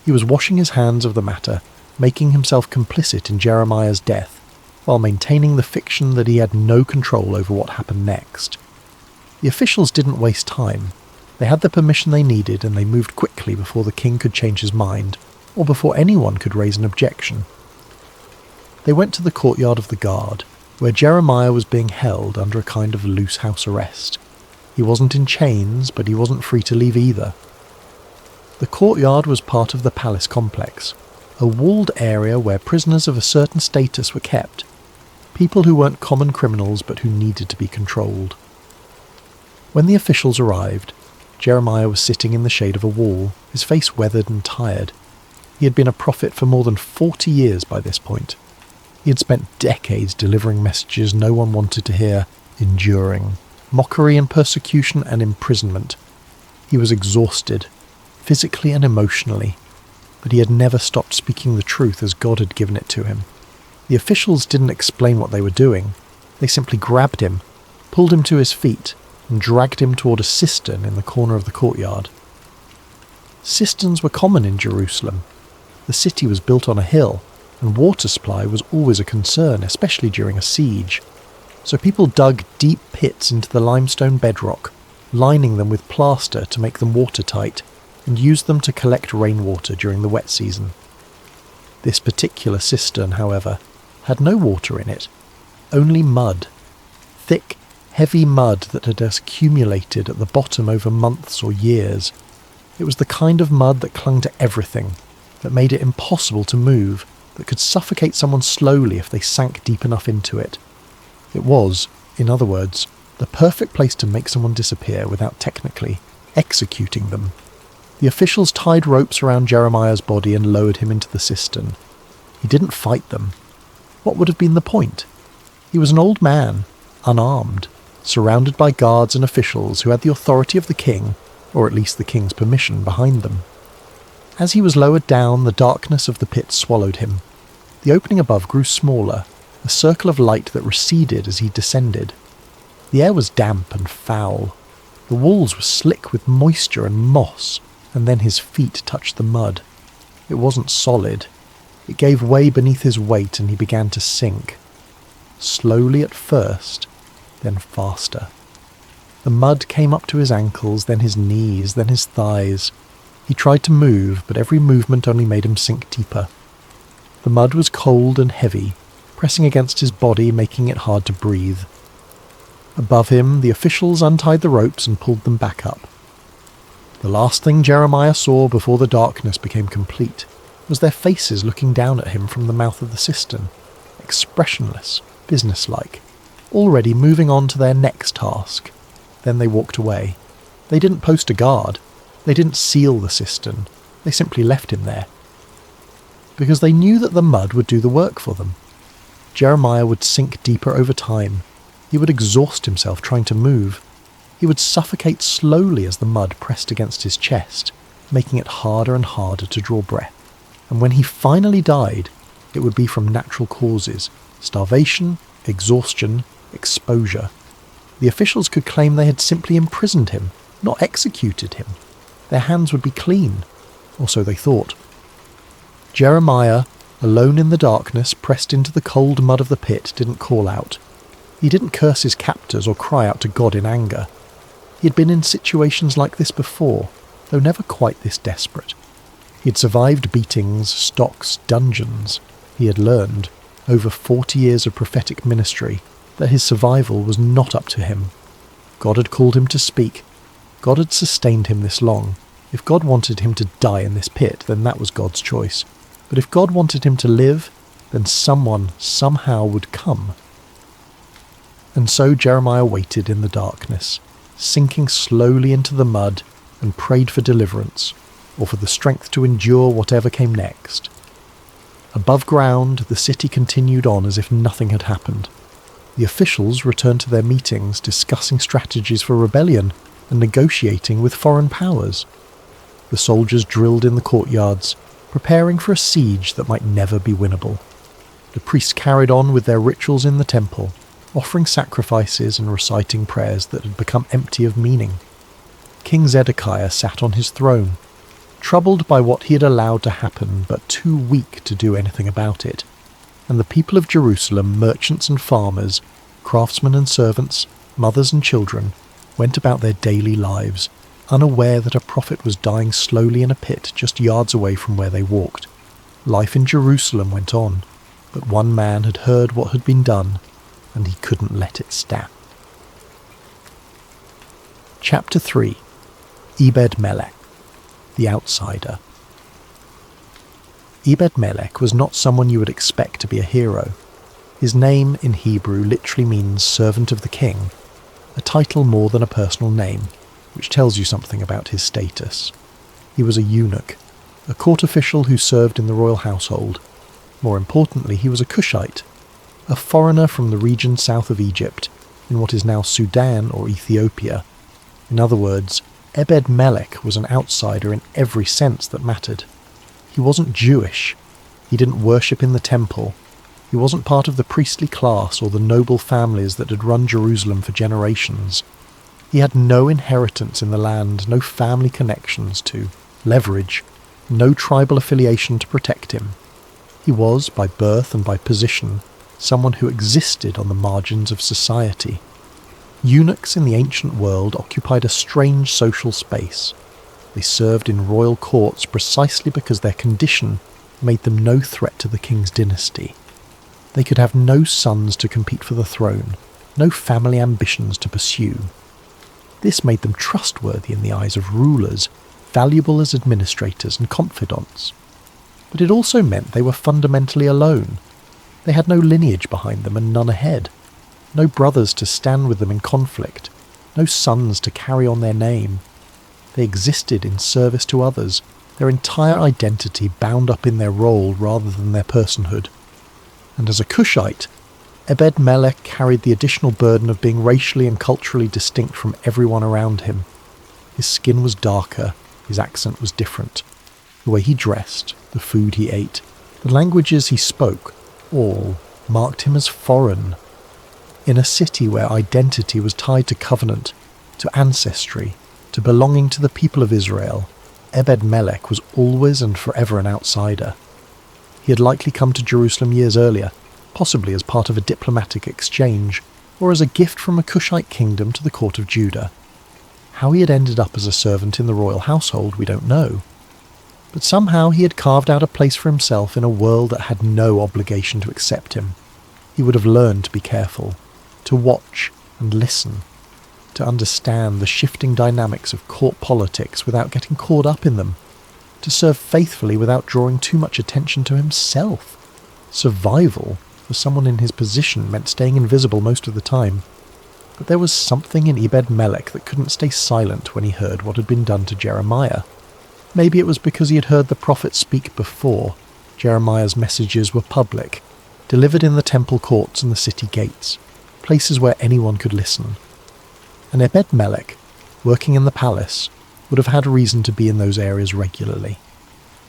He was washing his hands of the matter, making himself complicit in Jeremiah's death, while maintaining the fiction that he had no control over what happened next. The officials didn't waste time. They had the permission they needed, and they moved quickly before the king could change his mind, or before anyone could raise an objection. They went to the courtyard of the guard, where Jeremiah was being held under a kind of loose house arrest. He wasn't in chains, but he wasn't free to leave either. The courtyard was part of the palace complex, a walled area where prisoners of a certain status were kept, people who weren't common criminals but who needed to be controlled. When the officials arrived, Jeremiah was sitting in the shade of a wall, his face weathered and tired. He had been a prophet for more than 40 years by this point. He had spent decades delivering messages no one wanted to hear, enduring mockery and persecution and imprisonment. He was exhausted, physically and emotionally, but he had never stopped speaking the truth as God had given it to him. The officials didn't explain what they were doing. They simply grabbed him, pulled him to his feet, and dragged him toward a cistern in the corner of the courtyard. Cisterns were common in Jerusalem. The city was built on a hill, and water supply was always a concern, especially during a siege. So people dug deep pits into the limestone bedrock, lining them with plaster to make them watertight, and used them to collect rainwater during the wet season. This particular cistern, however, had no water in it, only mud. Thick, heavy mud that had accumulated at the bottom over months or years. It was the kind of mud that clung to everything, that made it impossible to move, that could suffocate someone slowly if they sank deep enough into it. It was, in other words, the perfect place to make someone disappear without technically executing them. The officials tied ropes around Jeremiah's body and lowered him into the cistern. He didn't fight them. What would have been the point? He was an old man, unarmed, surrounded by guards and officials who had the authority of the king, or at least the king's permission, behind them. As he was lowered down, the darkness of the pit swallowed him. The opening above grew smaller, a circle of light that receded as he descended. The air was damp and foul. The walls were slick with moisture and moss, and then his feet touched the mud. It wasn't solid. It gave way beneath his weight and he began to sink. Slowly at first, then faster. The mud came up to his ankles, then his knees, then his thighs. He tried to move, but every movement only made him sink deeper. The mud was cold and heavy, pressing against his body, making it hard to breathe. Above him, the officials untied the ropes and pulled them back up. The last thing Jeremiah saw before the darkness became complete was their faces looking down at him from the mouth of the cistern, expressionless, businesslike, already moving on to their next task. Then they walked away. They didn't post a guard. They didn't seal the cistern. They simply left him there. Because they knew that the mud would do the work for them. Jeremiah would sink deeper over time. He would exhaust himself trying to move. He would suffocate slowly as the mud pressed against his chest, making it harder and harder to draw breath. And when he finally died, it would be from natural causes: starvation, exhaustion, exposure. The officials could claim they had simply imprisoned him, not executed him. Their hands would be clean, or so they thought. Jeremiah, alone in the darkness, pressed into the cold mud of the pit, didn't call out. He didn't curse his captors or cry out to God in anger. He had been in situations like this before, though never quite this desperate. He had survived beatings, stocks, dungeons. He had learned, over 40 years of prophetic ministry, that his survival was not up to him. God had called him to speak. God had sustained him this long. If God wanted him to die in this pit, then that was God's choice. But if God wanted him to live, then someone, somehow, would come. And so Jeremiah waited in the darkness, sinking slowly into the mud, and prayed for deliverance, or for the strength to endure whatever came next. Above ground, the city continued on as if nothing had happened. The officials returned to their meetings, discussing strategies for rebellion and negotiating with foreign powers. The soldiers drilled in the courtyards, preparing for a siege that might never be winnable. The priests carried on with their rituals in the temple, offering sacrifices and reciting prayers that had become empty of meaning. King Zedekiah sat on his throne, troubled by what he had allowed to happen, but too weak to do anything about it. and the people of Jerusalem, merchants and farmers, craftsmen and servants, mothers and children, went about their daily lives, unaware that a prophet was dying slowly in a pit just yards away from where they walked. Life in Jerusalem went on, but one man had heard what had been done, and he couldn't let it stand. Chapter 3. Obed-Melech, the Outsider. Obed-Melech was not someone you would expect to be a hero. His name in Hebrew literally means servant of the king, a title more than a personal name, which tells you something about his status. He was a eunuch, a court official who served in the royal household. More importantly, he was a Cushite, a foreigner from the region south of Egypt, in what is now Sudan or Ethiopia. In other words, Obed-Melech was an outsider in every sense that mattered. He wasn't Jewish. He didn't worship in the temple. He wasn't part of the priestly class or the noble families that had run Jerusalem for generations. He had no inheritance in the land, no family connections to leverage, no tribal affiliation to protect him. He was, by birth and by position, someone who existed on the margins of society. Eunuchs in the ancient world occupied a strange social space. They served in royal courts precisely because their condition made them no threat to the king's dynasty. They could have no sons to compete for the throne, no family ambitions to pursue. This made them trustworthy in the eyes of rulers, valuable as administrators and confidants. But it also meant they were fundamentally alone. They had no lineage behind them and none ahead. No brothers to stand with them in conflict, no sons to carry on their name. They existed in service to others, their entire identity bound up in their role rather than their personhood. And as a Cushite, Obed-Melech carried the additional burden of being racially and culturally distinct from everyone around him. His skin was darker, his accent was different. The way he dressed, the food he ate, the languages he spoke, all marked him as foreign. In a city where identity was tied to covenant, to ancestry, to belonging to the people of Israel, Obed-Melech was always and forever an outsider. He had likely come to Jerusalem years earlier, possibly as part of a diplomatic exchange, or as a gift from a Cushite kingdom to the court of Judah. How he had ended up as a servant in the royal household we don't know. But somehow he had carved out a place for himself in a world that had no obligation to accept him. He would have learned to be careful, to watch and listen, to understand the shifting dynamics of court politics without getting caught up in them, to serve faithfully without drawing too much attention to himself. Survival for someone in his position meant staying invisible most of the time. But there was something in Obed-Melech that couldn't stay silent when he heard what had been done to Jeremiah. Maybe it was because he had heard the prophet speak before. Jeremiah's messages were public, delivered in the temple courts and the city gates, places where anyone could listen. And Obed-Melech, working in the palace, would have had reason to be in those areas regularly.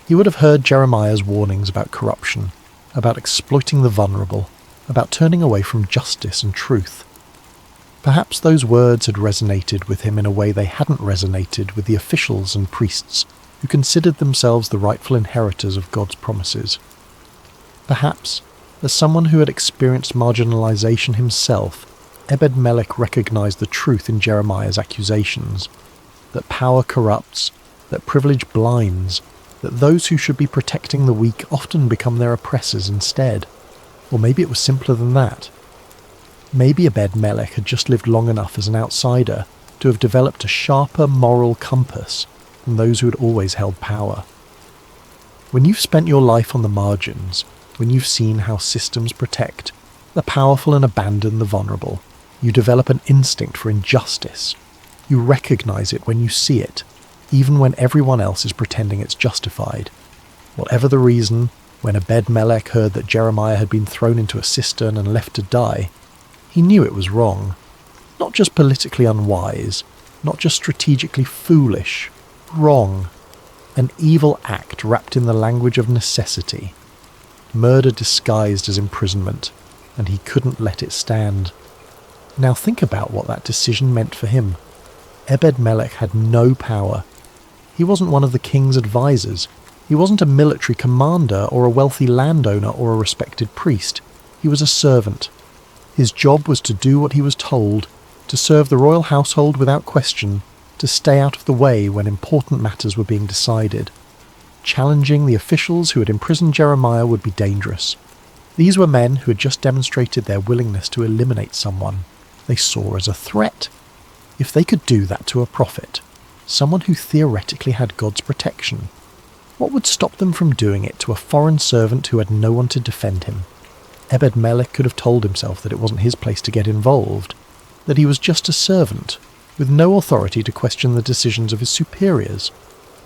He would have heard Jeremiah's warnings about corruption, about exploiting the vulnerable, about turning away from justice and truth. Perhaps those words had resonated with him in a way they hadn't resonated with the officials and priests who considered themselves the rightful inheritors of God's promises. Perhaps, as someone who had experienced marginalization himself, Obed-Melech recognized the truth in Jeremiah's accusations, that power corrupts, that privilege blinds, that those who should be protecting the weak often become their oppressors instead. Or maybe it was simpler than that. Maybe Obed-Melech had just lived long enough as an outsider to have developed a sharper moral compass than those who had always held power. When you've spent your life on the margins, when you've seen how systems protect the powerful and abandon the vulnerable, you develop an instinct for injustice. You recognize it when you see it, even when everyone else is pretending it's justified. Whatever the reason, when Obed-Melech heard that Jeremiah had been thrown into a cistern and left to die, he knew it was wrong. Not just politically unwise, not just strategically foolish, wrong. An evil act wrapped in the language of necessity. Murder disguised as imprisonment, and he couldn't let it stand. Now think about what that decision meant for him. Obed-Melech had no power. He wasn't one of the king's advisors. He wasn't a military commander or a wealthy landowner or a respected priest. He was a servant. His job was to do what he was told, to serve the royal household without question, to stay out of the way when important matters were being decided. Challenging the officials who had imprisoned Jeremiah would be dangerous. These were men who had just demonstrated their willingness to eliminate someone they saw as a threat. If they could do that to a prophet, someone who theoretically had God's protection, what would stop them from doing it to a foreign servant who had no one to defend him? Obed-Melech could have told himself that it wasn't his place to get involved, that he was just a servant, with no authority to question the decisions of his superiors,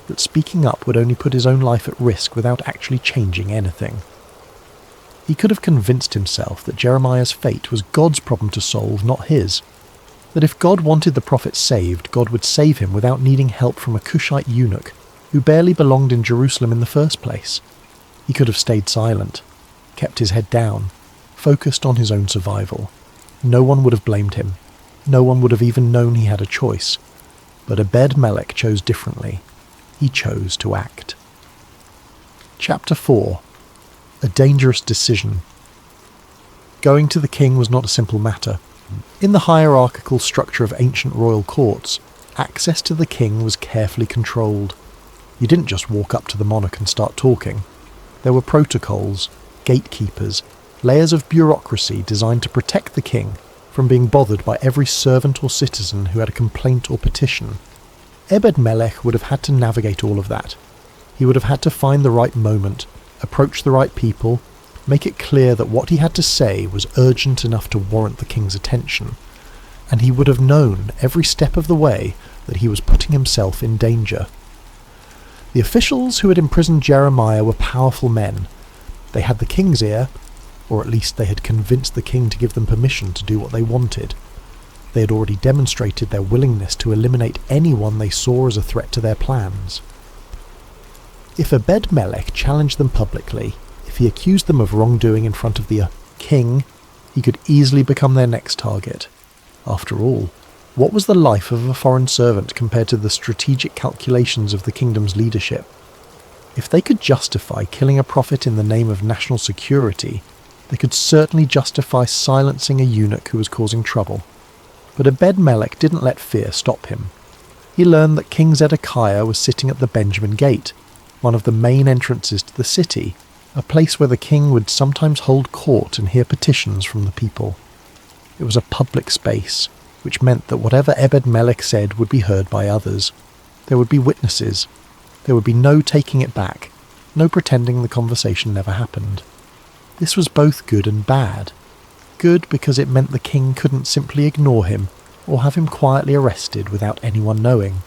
that speaking up would only put his own life at risk without actually changing anything. He could have convinced himself that Jeremiah's fate was God's problem to solve, not his. That if God wanted the prophet saved, God would save him without needing help from a Cushite eunuch who barely belonged in Jerusalem in the first place. He could have stayed silent, kept his head down, focused on his own survival. No one would have blamed him. No one would have even known he had a choice. But Obed-Melech chose differently. He chose to act. Chapter 4. A dangerous decision. Going to the king was not a simple matter. In the hierarchical structure of ancient royal courts, access to the king was carefully controlled. You didn't just walk up to the monarch and start talking. There were protocols, gatekeepers, layers of bureaucracy designed to protect the king from being bothered by every servant or citizen who had a complaint or petition. Obed-Melech would have had to navigate all of that. He would have had to find the right moment, approach the right people, make it clear that what he had to say was urgent enough to warrant the king's attention, and he would have known every step of the way that he was putting himself in danger. The officials who had imprisoned Jeremiah were powerful men. They had the king's ear, or at least they had convinced the king to give them permission to do what they wanted. They had already demonstrated their willingness to eliminate anyone they saw as a threat to their plans. If Obed-Melech challenged them publicly, if he accused them of wrongdoing in front of the king, he could easily become their next target. After all, what was the life of a foreign servant compared to the strategic calculations of the kingdom's leadership? If they could justify killing a prophet in the name of national security, they could certainly justify silencing a eunuch who was causing trouble. But Obed-Melech didn't let fear stop him. He learned that King Zedekiah was sitting at the Benjamin Gate, one of the main entrances to the city, a place where the king would sometimes hold court and hear petitions from the people. It was a public space, which meant that whatever Obed-Melech said would be heard by others. There would be witnesses. There would be no taking it back, no pretending the conversation never happened. This was both good and bad. Good because it meant the king couldn't simply ignore him or have him quietly arrested without anyone knowing.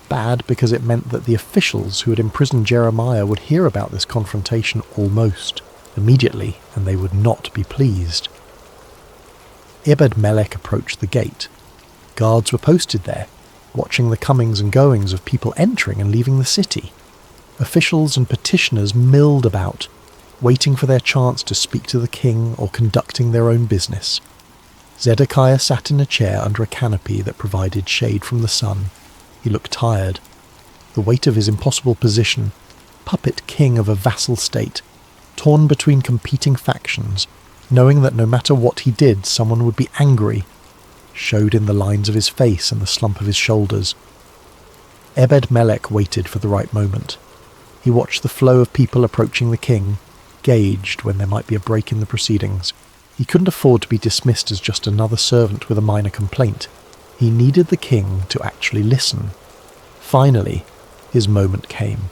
Bad because it meant that the officials who had imprisoned Jeremiah would hear about this confrontation almost immediately, and they would not be pleased. Obed-Melech approached the gate. Guards were posted there, watching the comings and goings of people entering and leaving the city. Officials and petitioners milled about, waiting for their chance to speak to the king or conducting their own business. Zedekiah sat in a chair under a canopy that provided shade from the sun. He looked tired. The weight of his impossible position, puppet king of a vassal state, torn between competing factions, knowing that no matter what he did, someone would be angry, showed in the lines of his face and the slump of his shoulders. Obed-Melech waited for the right moment. He watched the flow of people approaching the king, gauged when there might be a break in the proceedings. He couldn't afford to be dismissed as just another servant with a minor complaint. He needed the king to actually listen. Finally, his moment came.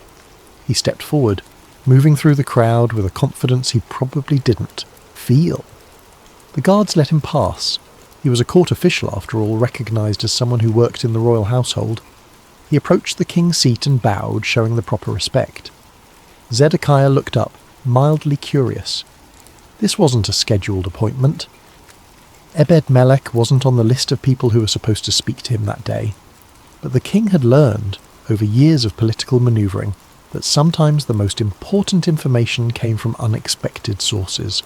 He stepped forward, moving through the crowd with a confidence he probably didn't feel. The guards let him pass. He was a court official, after all, recognized as someone who worked in the royal household. He approached the king's seat and bowed, showing the proper respect. Zedekiah looked up, mildly curious. This wasn't a scheduled appointment. Obed-Melech wasn't on the list of people who were supposed to speak to him that day, but the king had learned, over years of political manoeuvring, that sometimes the most important information came from unexpected sources.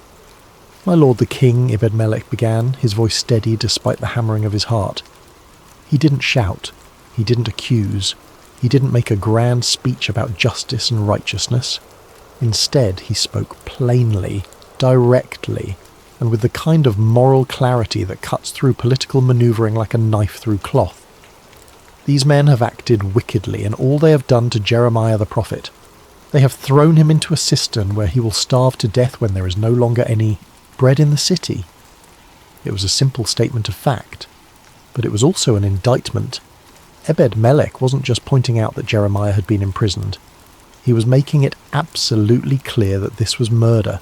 "My lord the king," Obed-Melech began, his voice steady despite the hammering of his heart. He didn't shout. He didn't accuse. He didn't make a grand speech about justice and righteousness. Instead, he spoke plainly, directly, and with the kind of moral clarity that cuts through political manoeuvring like a knife through cloth. These men have acted wickedly in all they have done to Jeremiah the prophet. They have thrown him into a cistern where he will starve to death when there is no longer any bread in the city. It was a simple statement of fact, but it was also an indictment. Obed-Melech wasn't just pointing out that Jeremiah had been imprisoned. He was making it absolutely clear that this was murder,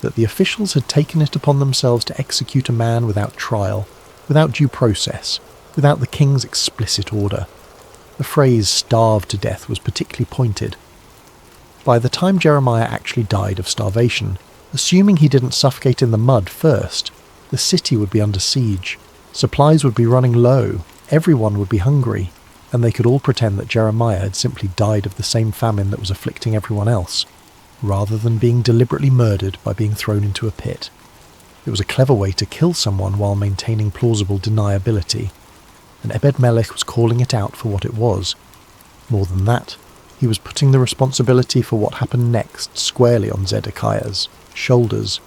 that the officials had taken it upon themselves to execute a man without trial, without due process, without the king's explicit order. The phrase "starved to death" was particularly pointed. By the time Jeremiah actually died of starvation, assuming he didn't suffocate in the mud first, the city would be under siege, supplies would be running low, everyone would be hungry, and they could all pretend that Jeremiah had simply died of the same famine that was afflicting everyone else, rather than being deliberately murdered by being thrown into a pit. It was a clever way to kill someone while maintaining plausible deniability, and Obed-Melech was calling it out for what it was. More than that, he was putting the responsibility for what happened next squarely on Zedekiah's shoulders.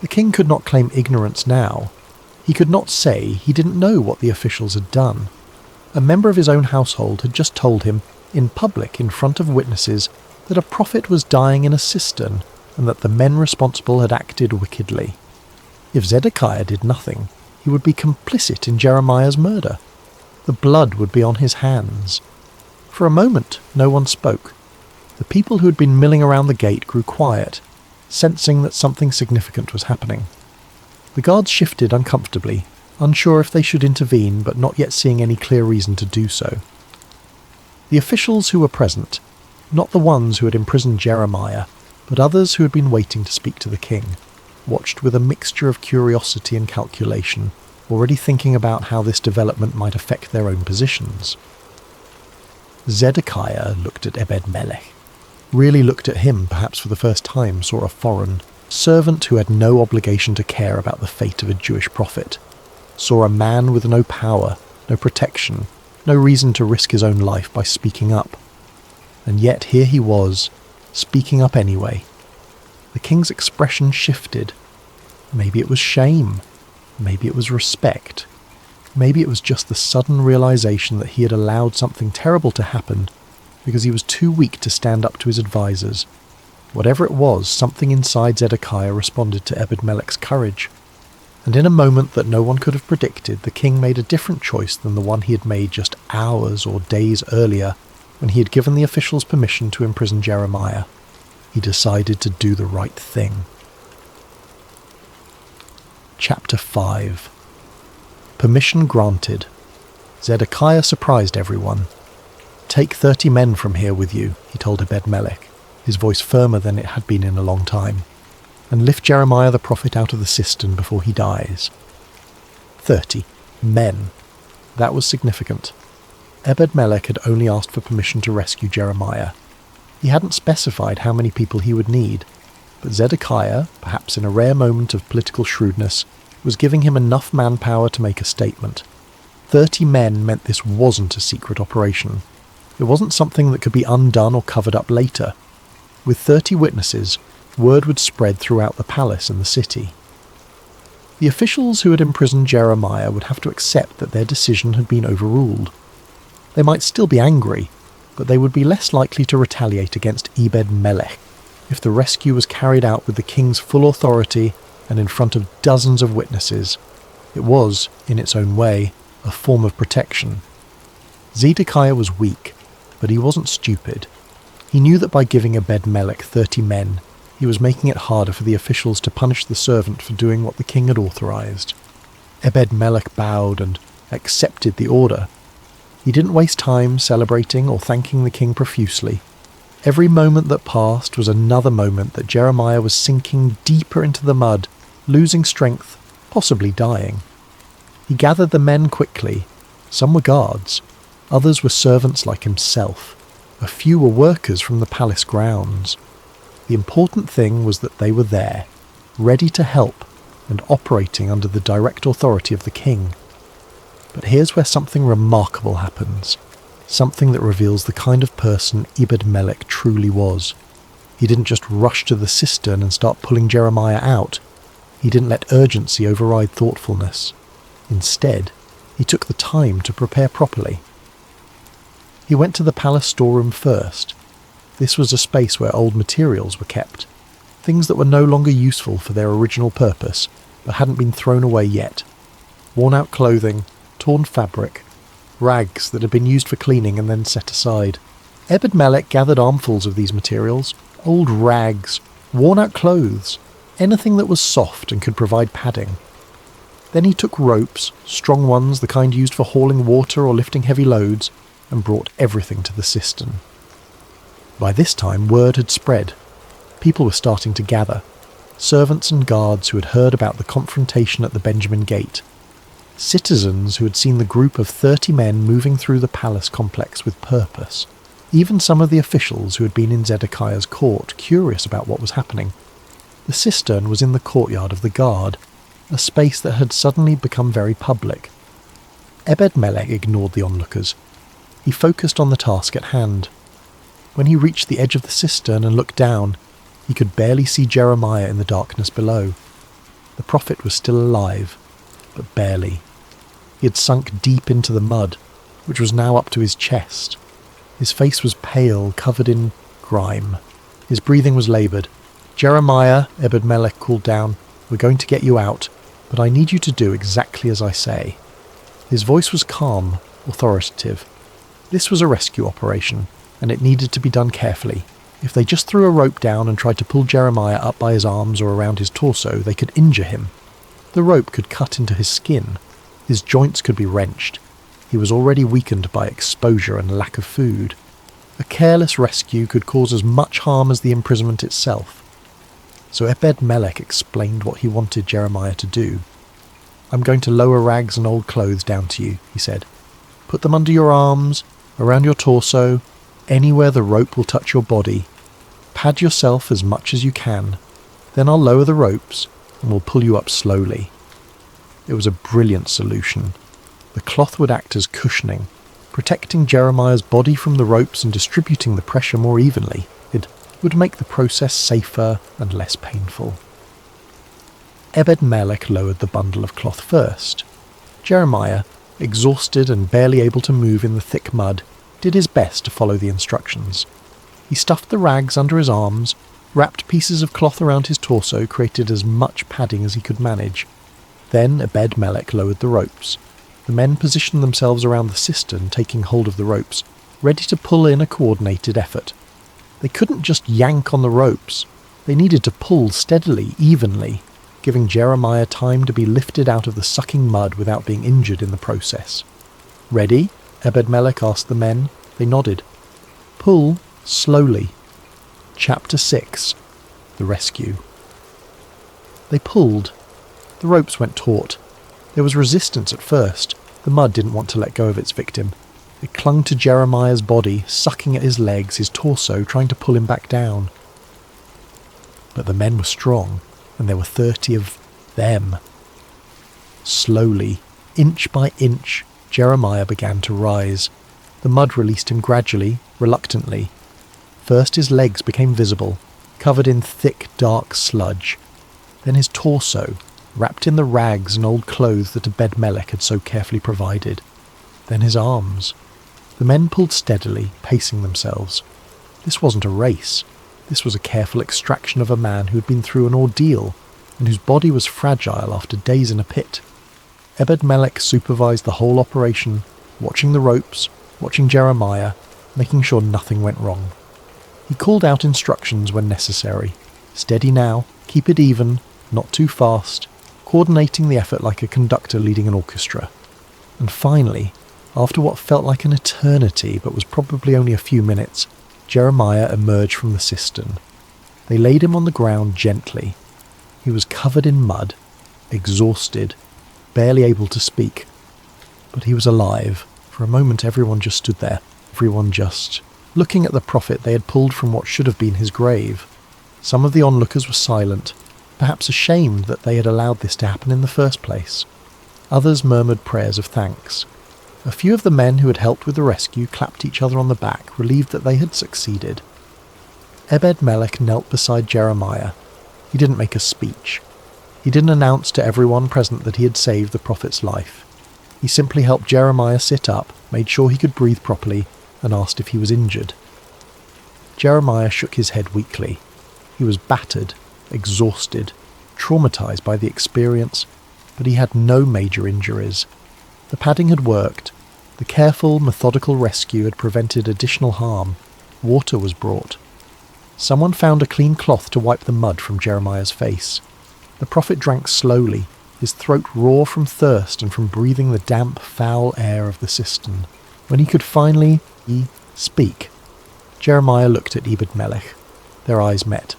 The king could not claim ignorance now. He could not say he didn't know what the officials had done. A member of his own household had just told him, in public in front of witnesses, that a prophet was dying in a cistern and that the men responsible had acted wickedly. If Zedekiah did nothing, he would be complicit in Jeremiah's murder. The blood would be on his hands. For a moment, no one spoke. The people who had been milling around the gate grew quiet, sensing that something significant was happening. The guards shifted uncomfortably, unsure if they should intervene, but not yet seeing any clear reason to do so. The officials who were present, not the ones who had imprisoned Jeremiah, but others who had been waiting to speak to the king, watched with a mixture of curiosity and calculation, already thinking about how this development might affect their own positions. Zedekiah looked at Obed-Melech, really looked at him, perhaps for the first time, saw a foreign servant who had no obligation to care about the fate of a Jewish prophet, saw a man with no power, no protection, no reason to risk his own life by speaking up. And yet here he was, speaking up anyway. The king's expression shifted. Maybe it was shame. Maybe it was respect. Maybe it was just the sudden realization that he had allowed something terrible to happen because he was too weak to stand up to his advisors. Whatever it was, something inside Zedekiah responded to Obed-Melech's courage. And in a moment that no one could have predicted, the king made a different choice than the one he had made just hours or days earlier when he had given the officials permission to imprison Jeremiah. He decided to do the right thing. Chapter 5. Permission granted. Zedekiah surprised everyone. "Take 30 men from here with you," he told Obed-Melech, his voice firmer than it had been in a long time, "and lift Jeremiah the prophet out of the cistern before he dies." 30 men. That was significant. Obed-Melech had only asked for permission to rescue Jeremiah. He hadn't specified how many people he would need, but Zedekiah, perhaps in a rare moment of political shrewdness, was giving him enough manpower to make a statement. 30 men meant this wasn't a secret operation. It wasn't something that could be undone or covered up later. With 30 witnesses, word would spread throughout the palace and the city. The officials who had imprisoned Jeremiah would have to accept that their decision had been overruled. They might still be angry, but they would be less likely to retaliate against Obed-Melech if the rescue was carried out with the king's full authority and in front of dozens of witnesses. It was, in its own way, a form of protection. Zedekiah was weak, but he wasn't stupid. He knew that by giving Obed-Melech 30 men, he was making it harder for the officials to punish the servant for doing what the king had authorized. Obed-Melech bowed and accepted the order. He didn't waste time celebrating or thanking the king profusely. Every moment that passed was another moment that Jeremiah was sinking deeper into the mud, losing strength, possibly dying. He gathered the men quickly. Some were guards, others were servants like himself. A few were workers from the palace grounds. The important thing was that they were there, ready to help and operating under the direct authority of the king. But here's where something remarkable happens. something that reveals the kind of person Obed-Melech truly was. He didn't just rush to the cistern and start pulling Jeremiah out. He didn't let urgency override thoughtfulness. Instead, he took the time to prepare properly. He went to the palace storeroom first. This was a space where old materials were kept, things that were no longer useful for their original purpose, but hadn't been thrown away yet. Worn-out clothing, torn fabric, rags that had been used for cleaning and then set aside. Obed-Melech gathered armfuls of these materials, old rags, worn-out clothes, anything that was soft and could provide padding. Then he took ropes, strong ones, the kind used for hauling water or lifting heavy loads, and brought everything to the cistern. By this time, word had spread. People were starting to gather. Servants and guards who had heard about the confrontation at the Benjamin Gate. Citizens who had seen the group of 30 men moving through the palace complex with purpose. Even some of the officials who had been in Zedekiah's court, curious about what was happening. The cistern was in the courtyard of the guard, a space that had suddenly become very public. Obed-Melech ignored the onlookers. He focused on the task at hand. When he reached the edge of the cistern and looked down, he could barely see Jeremiah in the darkness below. The prophet was still alive, but barely. He had sunk deep into the mud, which was now up to his chest. His face was pale, covered in grime. His breathing was laboured. "Jeremiah," Obed-Melech called down, "we're going to get you out, but I need you to do exactly as I say." His voice was calm, authoritative. This was a rescue operation, and it needed to be done carefully. If they just threw a rope down and tried to pull Jeremiah up by his arms or around his torso, they could injure him. The rope could cut into his skin. His joints could be wrenched. He was already weakened by exposure and lack of food. A careless rescue could cause as much harm as the imprisonment itself. So Obed-Melech explained what he wanted Jeremiah to do. "I'm going to lower rags and old clothes down to you," he said. "Put them under your arms, around your torso, anywhere the rope will touch your body. Pad yourself as much as you can. Then I'll lower the ropes and we'll pull you up slowly." It was a brilliant solution. The cloth would act as cushioning, protecting Jeremiah's body from the ropes and distributing the pressure more evenly. It would make the process safer and less painful. Obed-Melech lowered the bundle of cloth first. Jeremiah, exhausted and barely able to move in the thick mud, did his best to follow the instructions. He stuffed the rags under his arms, wrapped pieces of cloth around his torso, created as much padding as he could manage. Then Obed-Melech lowered the ropes. The men positioned themselves around the cistern, taking hold of the ropes, ready to pull in a coordinated effort. They couldn't just yank on the ropes. They needed to pull steadily, evenly, giving Jeremiah time to be lifted out of the sucking mud without being injured in the process. "Ready?" Obed-Melech asked the men. They nodded. "Pull slowly." Chapter 6. The Rescue. They pulled. The ropes went taut. There was resistance at first. The mud didn't want to let go of its victim. It clung to Jeremiah's body, sucking at his legs, his torso, trying to pull him back down. But the men were strong, and there were 30 of them. Slowly, inch by inch, Jeremiah began to rise. The mud released him gradually, reluctantly. First his legs became visible, covered in thick, dark sludge. Then his torso, wrapped in the rags and old clothes that Obed-Melech had so carefully provided. Then his arms. The men pulled steadily, pacing themselves. This wasn't a race. This was a careful extraction of a man who had been through an ordeal, and whose body was fragile after days in a pit. Obed-Melech supervised the whole operation, watching the ropes, watching Jeremiah, making sure nothing went wrong. He called out instructions when necessary. Steady now, keep it even, not too fast, coordinating the effort like a conductor leading an orchestra. And finally, after what felt like an eternity but was probably only a few minutes, Jeremiah emerged from the cistern. They laid him on the ground gently. He was covered in mud, exhausted, barely able to speak. But he was alive. For a moment everyone just stood there. Everyone just looking at the prophet they had pulled from what should have been his grave. Some of the onlookers were silent, perhaps ashamed that they had allowed this to happen in the first place. Others murmured prayers of thanks. A few of the men who had helped with the rescue clapped each other on the back, relieved that they had succeeded. Obed-Melech knelt beside Jeremiah. He didn't make a speech. He didn't announce to everyone present that he had saved the prophet's life. He simply helped Jeremiah sit up, made sure he could breathe properly, and asked if he was injured. Jeremiah shook his head weakly. He was battered, exhausted, traumatized by the experience, but he had no major injuries. The padding had worked. The careful, methodical rescue had prevented additional harm. Water was brought. Someone found a clean cloth to wipe the mud from Jeremiah's face. The prophet drank slowly, his throat raw from thirst and from breathing the damp, foul air of the cistern. When he could finally speak, Jeremiah looked at Obed-Melech. Their eyes met.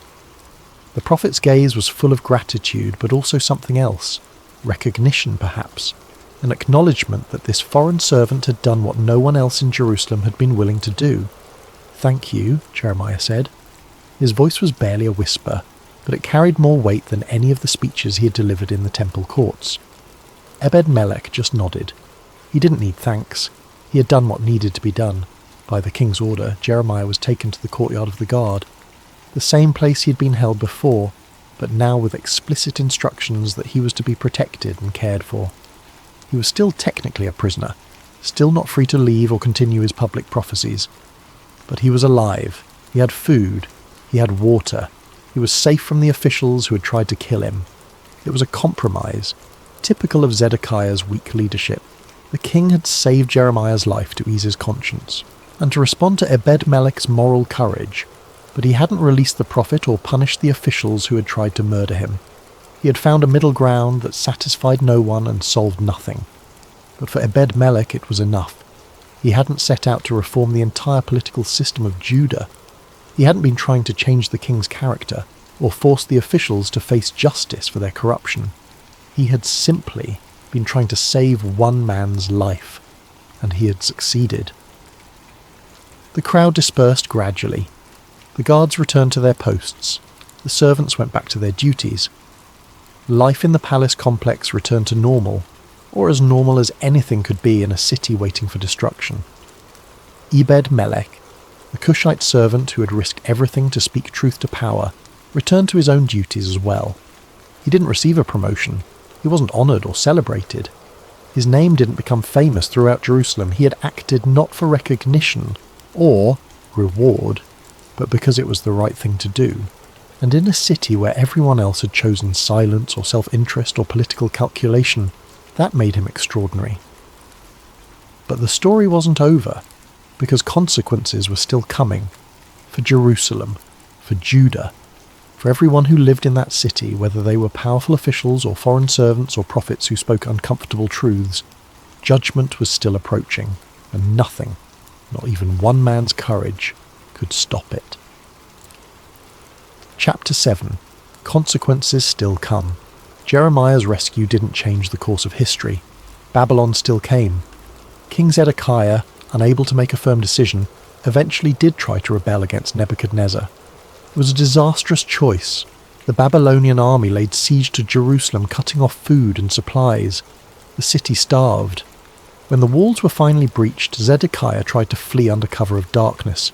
The prophet's gaze was full of gratitude, but also something else. Recognition, perhaps. An acknowledgement that this foreign servant had done what no one else in Jerusalem had been willing to do. "Thank you," Jeremiah said. His voice was barely a whisper, but it carried more weight than any of the speeches he had delivered in the temple courts. Obed-Melech just nodded. He didn't need thanks. He had done what needed to be done. By the king's order, Jeremiah was taken to the courtyard of the guard, the same place he had been held before, but now with explicit instructions that he was to be protected and cared for. He was still technically a prisoner, still not free to leave or continue his public prophecies. But he was alive. He had food. He had water. He was safe from the officials who had tried to kill him. It was a compromise, typical of Zedekiah's weak leadership. The king had saved Jeremiah's life to ease his conscience, and to respond to Obed-Melech's moral courage, but he hadn't released the prophet or punished the officials who had tried to murder him. He had found a middle ground that satisfied no one and solved nothing. But for Obed-Melech it was enough. He hadn't set out to reform the entire political system of Judah. He hadn't been trying to change the king's character, or force the officials to face justice for their corruption. He had simply been trying to save one man's life, and he had succeeded. The crowd dispersed gradually. The guards returned to their posts. The servants went back to their duties. Life in the palace complex returned to normal, or as normal as anything could be in a city waiting for destruction. Obed-Melech, the Cushite servant who had risked everything to speak truth to power, returned to his own duties as well. He didn't receive a promotion. He wasn't honoured or celebrated. His name didn't become famous throughout Jerusalem. He had acted not for recognition or reward, but because it was the right thing to do. And in a city where everyone else had chosen silence or self-interest or political calculation, that made him extraordinary. But the story wasn't over, because consequences were still coming. For Jerusalem, for Judah, for everyone who lived in that city, whether they were powerful officials or foreign servants or prophets who spoke uncomfortable truths, judgment was still approaching, and nothing, not even one man's courage, could stop it. Chapter 7. Consequences still come. Jeremiah's rescue didn't change the course of history. Babylon still came. King Zedekiah, unable to make a firm decision, eventually did try to rebel against Nebuchadnezzar. It was a disastrous choice. The Babylonian army laid siege to Jerusalem, cutting off food and supplies. The city starved. When the walls were finally breached, Zedekiah tried to flee under cover of darkness.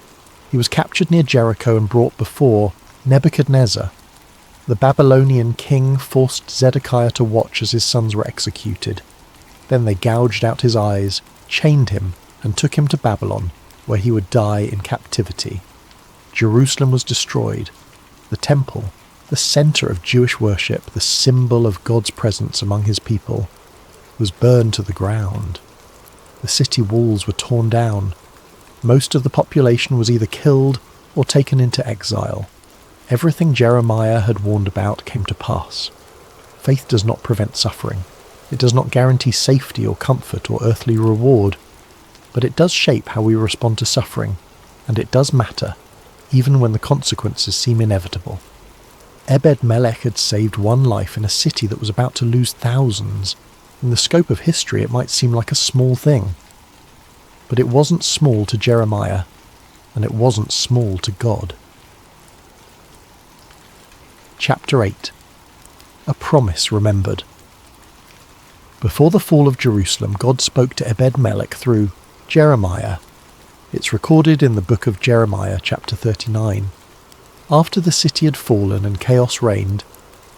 He was captured near Jericho and brought before Nebuchadnezzar. The Babylonian king forced Zedekiah to watch as his sons were executed. Then they gouged out his eyes, chained him, and took him to Babylon, where he would die in captivity. Jerusalem was destroyed. The temple, the centre of Jewish worship, the symbol of God's presence among his people, was burned to the ground. The city walls were torn down. Most of the population was either killed or taken into exile. Everything Jeremiah had warned about came to pass. Faith does not prevent suffering. It does not guarantee safety or comfort or earthly reward. But it does shape how we respond to suffering, and it does matter, even when the consequences seem inevitable. Obed-Melech had saved one life in a city that was about to lose thousands. In the scope of history, it might seem like a small thing. But it wasn't small to Jeremiah, and it wasn't small to God. Chapter 8. A Promise Remembered. Before the fall of Jerusalem, God spoke to Obed-Melech through Jeremiah. It's recorded in the book of Jeremiah, chapter 39. After the city had fallen and chaos reigned,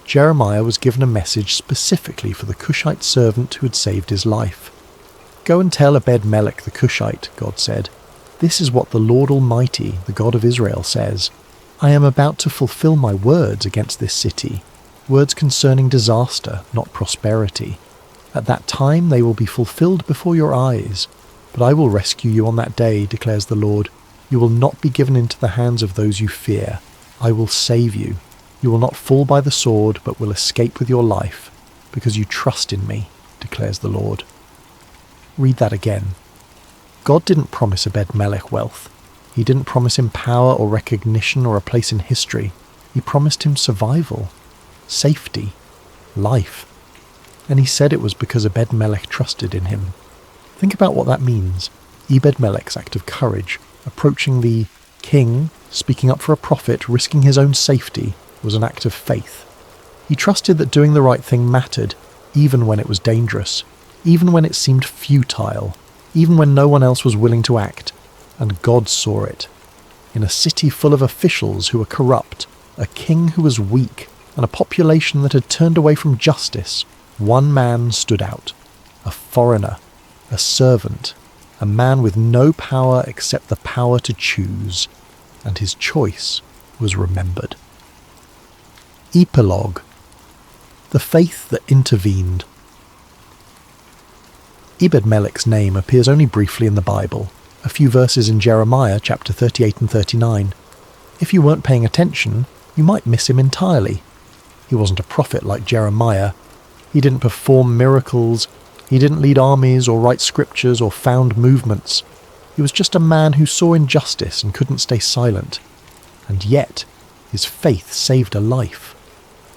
Jeremiah was given a message specifically for the Cushite servant who had saved his life. "Go and tell Obed-Melech the Cushite," God said. "This is what the Lord Almighty, the God of Israel, says. I am about to fulfill my words against this city, words concerning disaster, not prosperity. At that time they will be fulfilled before your eyes. But I will rescue you on that day, declares the Lord. You will not be given into the hands of those you fear. I will save you. You will not fall by the sword, but will escape with your life, because you trust in me, declares the Lord." Read that again. God didn't promise Obed-Melech wealth. He didn't promise him power or recognition or a place in history. He promised him survival, safety, life. And he said it was because Obed-Melech trusted in him. Think about what that means. Obed-Melech's act of courage, approaching the king, speaking up for a prophet, risking his own safety, was an act of faith. He trusted that doing the right thing mattered, even when it was dangerous, even when it seemed futile, even when no one else was willing to act, and God saw it. In a city full of officials who were corrupt, a king who was weak, and a population that had turned away from justice, one man stood out. A foreigner, a servant, a man with no power except the power to choose, and his choice was remembered. Epilogue. The faith that intervened. Obed-Melech's name appears only briefly in the Bible, a few verses in Jeremiah chapter 38 and 39. If you weren't paying attention, you might miss him entirely. He wasn't a prophet like Jeremiah. He didn't perform miracles. He didn't lead armies or write scriptures or found movements. He was just a man who saw injustice and couldn't stay silent. And yet, his faith saved a life.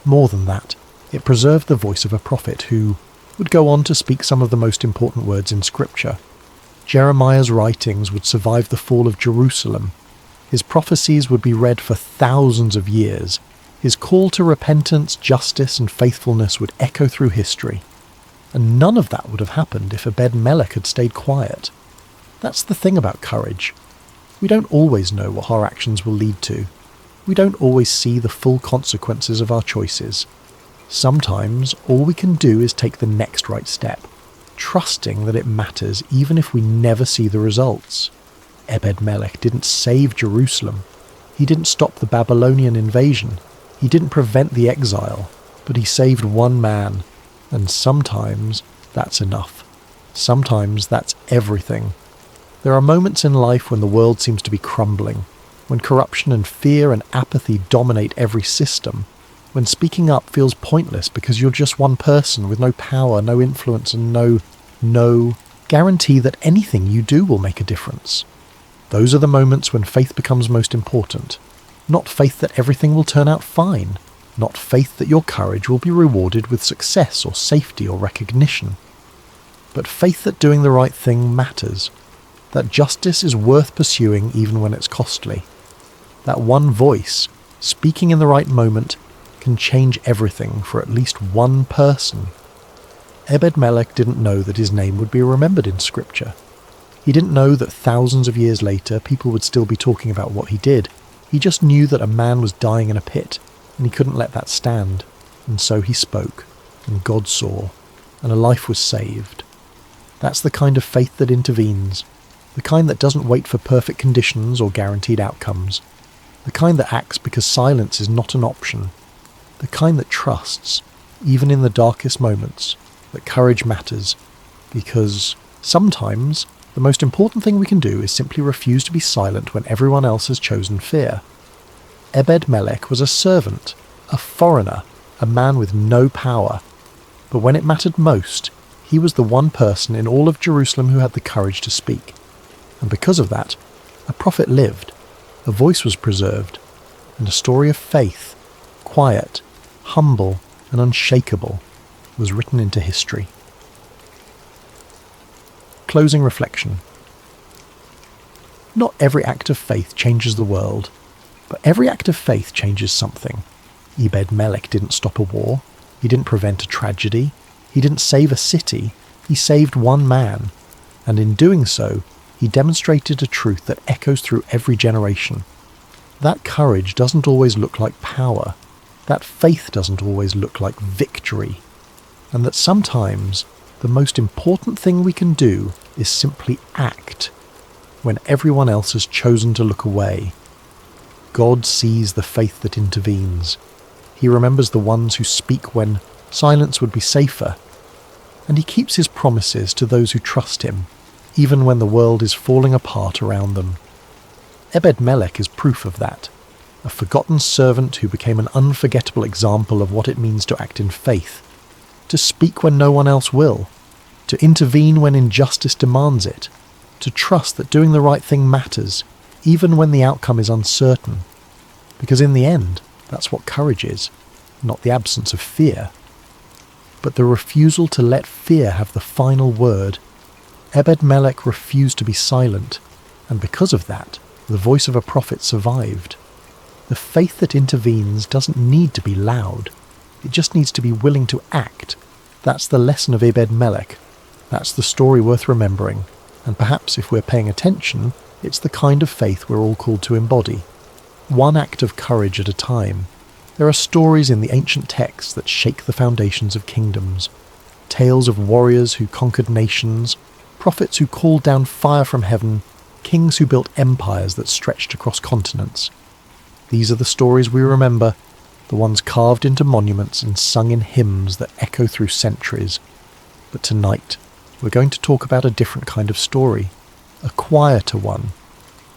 More than that, it preserved the voice of a prophet who would go on to speak some of the most important words in Scripture. Jeremiah's writings would survive the fall of Jerusalem. His prophecies would be read for thousands of years. His call to repentance, justice, and faithfulness would echo through history. And none of that would have happened if Obed-Melech had stayed quiet. That's the thing about courage. We don't always know what our actions will lead to. We don't always see the full consequences of our choices. Sometimes all we can do is take the next right step, trusting that it matters even if we never see the results. Obed-Melech didn't save Jerusalem. He didn't stop the Babylonian invasion. He didn't prevent the exile, but he saved one man. And sometimes that's enough. Sometimes that's everything. There are moments in life when the world seems to be crumbling, when corruption and fear and apathy dominate every system, when speaking up feels pointless because you're just one person with no power, no influence, and no guarantee that anything you do will make a difference. Those are the moments when faith becomes most important. Not faith that everything will turn out fine. Not faith that your courage will be rewarded with success or safety or recognition. But faith that doing the right thing matters. That justice is worth pursuing even when it's costly. That one voice, speaking in the right moment, can change everything for at least one person. Obed-Melech didn't know that his name would be remembered in Scripture. He didn't know that thousands of years later people would still be talking about what he did. He just knew that a man was dying in a pit, and he couldn't let that stand. And so he spoke, and God saw, and a life was saved. That's the kind of faith that intervenes, the kind that doesn't wait for perfect conditions or guaranteed outcomes, the kind that acts because silence is not an option, the kind that trusts, even in the darkest moments, that courage matters, because sometimes the most important thing we can do is simply refuse to be silent when everyone else has chosen fear. Obed-Melech was a servant, a foreigner, a man with no power, but when it mattered most, he was the one person in all of Jerusalem who had the courage to speak. And because of that, a prophet lived, a voice was preserved, and a story of faith, quiet, humble, and unshakable, was written into history. Closing reflection. Not every act of faith changes the world, but every act of faith changes something. Obed-Melech didn't stop a war. He didn't prevent a tragedy. He didn't save a city, he saved one man, and in doing so, he demonstrated a truth that echoes through every generation. That courage doesn't always look like power, that faith doesn't always look like victory, and that sometimes the most important thing we can do is simply act when everyone else has chosen to look away. God sees the faith that intervenes. He remembers the ones who speak when silence would be safer, and he keeps his promises to those who trust him, even when the world is falling apart around them. Obed-Melech is proof of that, a forgotten servant who became an unforgettable example of what it means to act in faith, to speak when no one else will, to intervene when injustice demands it, to trust that doing the right thing matters, even when the outcome is uncertain. Because in the end, that's what courage is, not the absence of fear. But the refusal to let fear have the final word. Obed-Melech refused to be silent, and because of that, the voice of a prophet survived. The faith that intervenes doesn't need to be loud. It just needs to be willing to act. That's the lesson of Obed-Melech. That's the story worth remembering. And perhaps if we're paying attention, it's the kind of faith we're all called to embody. One act of courage at a time. There are stories in the ancient texts that shake the foundations of kingdoms. Tales of warriors who conquered nations, prophets who called down fire from heaven, kings who built empires that stretched across continents. These are the stories we remember, the ones carved into monuments and sung in hymns that echo through centuries. But tonight, we're going to talk about a different kind of story, a quieter one,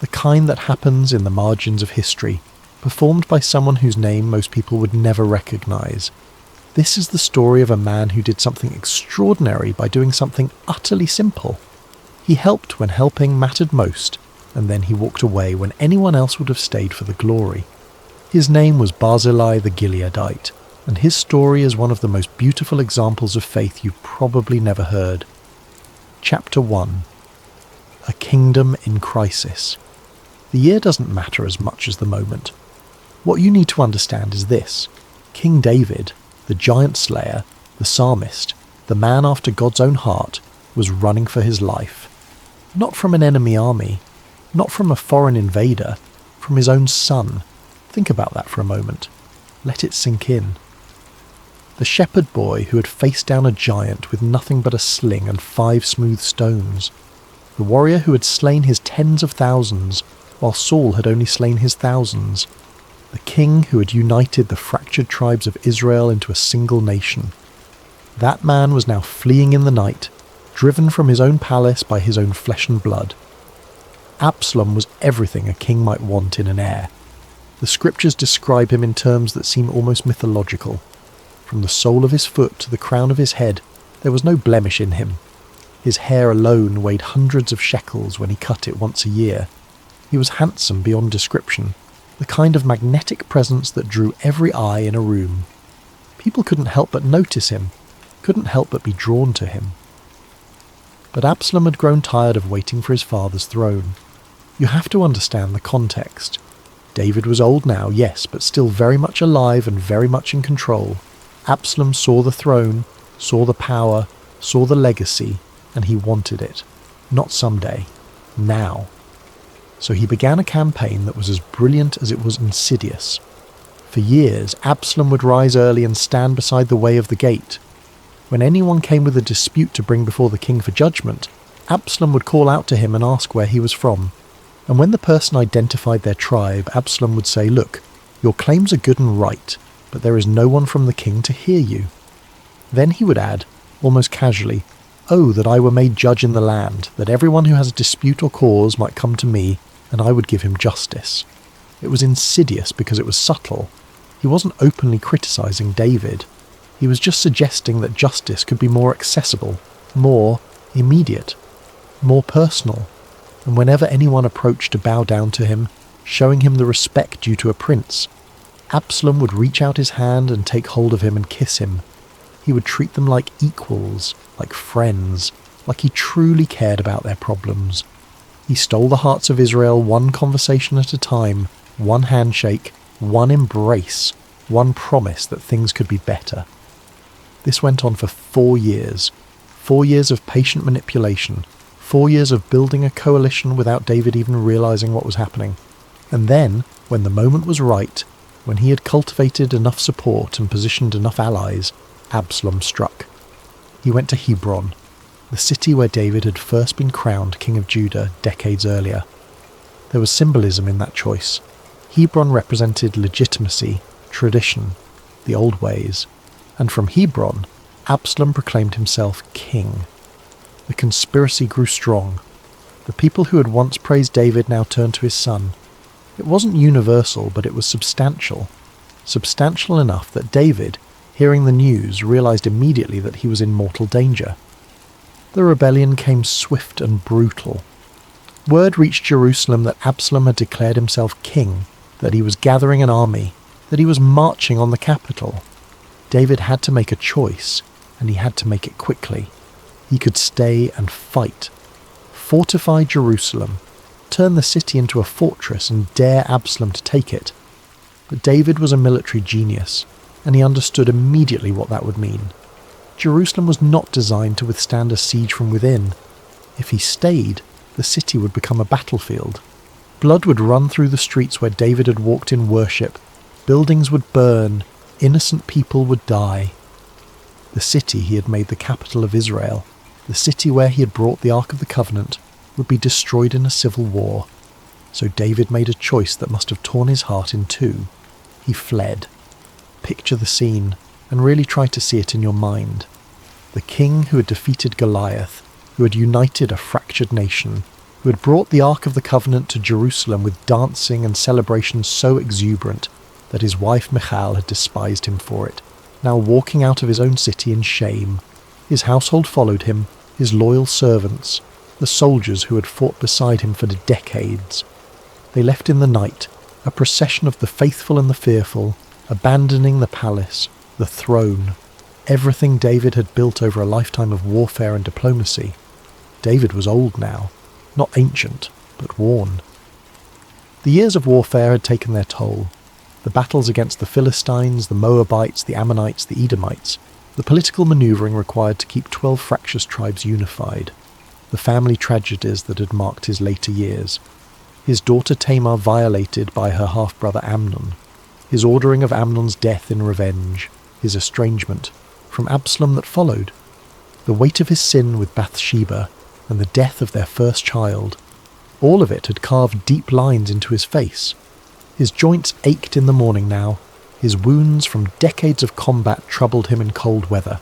the kind that happens in the margins of history, performed by someone whose name most people would never recognize. This is the story of a man who did something extraordinary by doing something utterly simple. He helped when helping mattered most, and then he walked away when anyone else would have stayed for the glory. His name was Barzillai the Gileadite, and his story is one of the most beautiful examples of faith you've probably never heard. Chapter 1. A Kingdom in Crisis. The year doesn't matter as much as the moment. What you need to understand is this. King David, the giant slayer, the psalmist, the man after God's own heart, was running for his life. Not from an enemy army, not from a foreign invader, from his own son. Think about that for a moment. Let it sink in. The shepherd boy who had faced down a giant with nothing but a sling and 5 smooth stones. The warrior who had slain his tens of thousands, while Saul had only slain his thousands. The king who had united the fractured tribes of Israel into a single nation. That man was now fleeing in the night, driven from his own palace by his own flesh and blood. Absalom was everything a king might want in an heir. The scriptures describe him in terms that seem almost mythological. From the sole of his foot to the crown of his head, there was no blemish in him. His hair alone weighed hundreds of shekels when he cut it once a year. He was handsome beyond description, the kind of magnetic presence that drew every eye in a room. People couldn't help but notice him, couldn't help but be drawn to him. But Absalom had grown tired of waiting for his father's throne. You have to understand the context. David was old now, yes, but still very much alive and very much in control. Absalom saw the throne, saw the power, saw the legacy, and he wanted it. Not someday. Now. So he began a campaign that was as brilliant as it was insidious. For years, Absalom would rise early and stand beside the way of the gate. When anyone came with a dispute to bring before the king for judgment, Absalom would call out to him and ask where he was from. And when the person identified their tribe, Absalom would say, "Look, your claims are good and right, but there is no one from the king to hear you." Then he would add, almost casually, "Oh, that I were made judge in the land, that everyone who has a dispute or cause might come to me, and I would give him justice." It was insidious because it was subtle. He wasn't openly criticizing David. He was just suggesting that justice could be more accessible, more immediate, more personal. And whenever anyone approached to bow down to him, showing him the respect due to a prince, Absalom would reach out his hand and take hold of him and kiss him. He would treat them like equals, like friends, like he truly cared about their problems. He stole the hearts of Israel one conversation at a time, one handshake, one embrace, one promise that things could be better. This went on for 4 years. 4 years of patient manipulation. 4 years of building a coalition without David even realizing what was happening. And then, when the moment was right, when he had cultivated enough support and positioned enough allies, Absalom struck. He went to Hebron, the city where David had first been crowned king of Judah decades earlier. There was symbolism in that choice. Hebron represented legitimacy, tradition, the old ways, and from Hebron, Absalom proclaimed himself king. The conspiracy grew strong. The people who had once praised David now turned to his son. It wasn't universal, but it was substantial. Substantial enough that David, hearing the news, realized immediately that he was in mortal danger. The rebellion came swift and brutal. Word reached Jerusalem that Absalom had declared himself king, that he was gathering an army, that he was marching on the capital. David had to make a choice, and he had to make it quickly. He could stay and fight, fortify Jerusalem, turn the city into a fortress and dare Absalom to take it. But David was a military genius, and he understood immediately what that would mean. Jerusalem was not designed to withstand a siege from within. If he stayed, the city would become a battlefield. Blood would run through the streets where David had walked in worship. Buildings would burn. Innocent people would die. The city he had made the capital of Israel, the city where he had brought the Ark of the Covenant, would be destroyed in a civil war. So David made a choice that must have torn his heart in two. He fled. Picture the scene, and really try to see it in your mind. The king who had defeated Goliath, who had united a fractured nation, who had brought the Ark of the Covenant to Jerusalem with dancing and celebrations so exuberant that his wife Michal had despised him for it, now walking out of his own city in shame. His household followed him, his loyal servants, the soldiers who had fought beside him for decades. They left in the night, a procession of the faithful and the fearful, abandoning the palace, the throne, everything David had built over a lifetime of warfare and diplomacy. David was old now, not ancient, but worn. The years of warfare had taken their toll. The battles against the Philistines, the Moabites, the Ammonites, the Edomites, the political manoeuvring required to keep 12 fractious tribes unified, the family tragedies that had marked his later years, his daughter Tamar violated by her half-brother Amnon, his ordering of Amnon's death in revenge, his estrangement from Absalom that followed, the weight of his sin with Bathsheba, and the death of their first child. All of it had carved deep lines into his face. His joints ached in the morning now. His wounds from decades of combat troubled him in cold weather.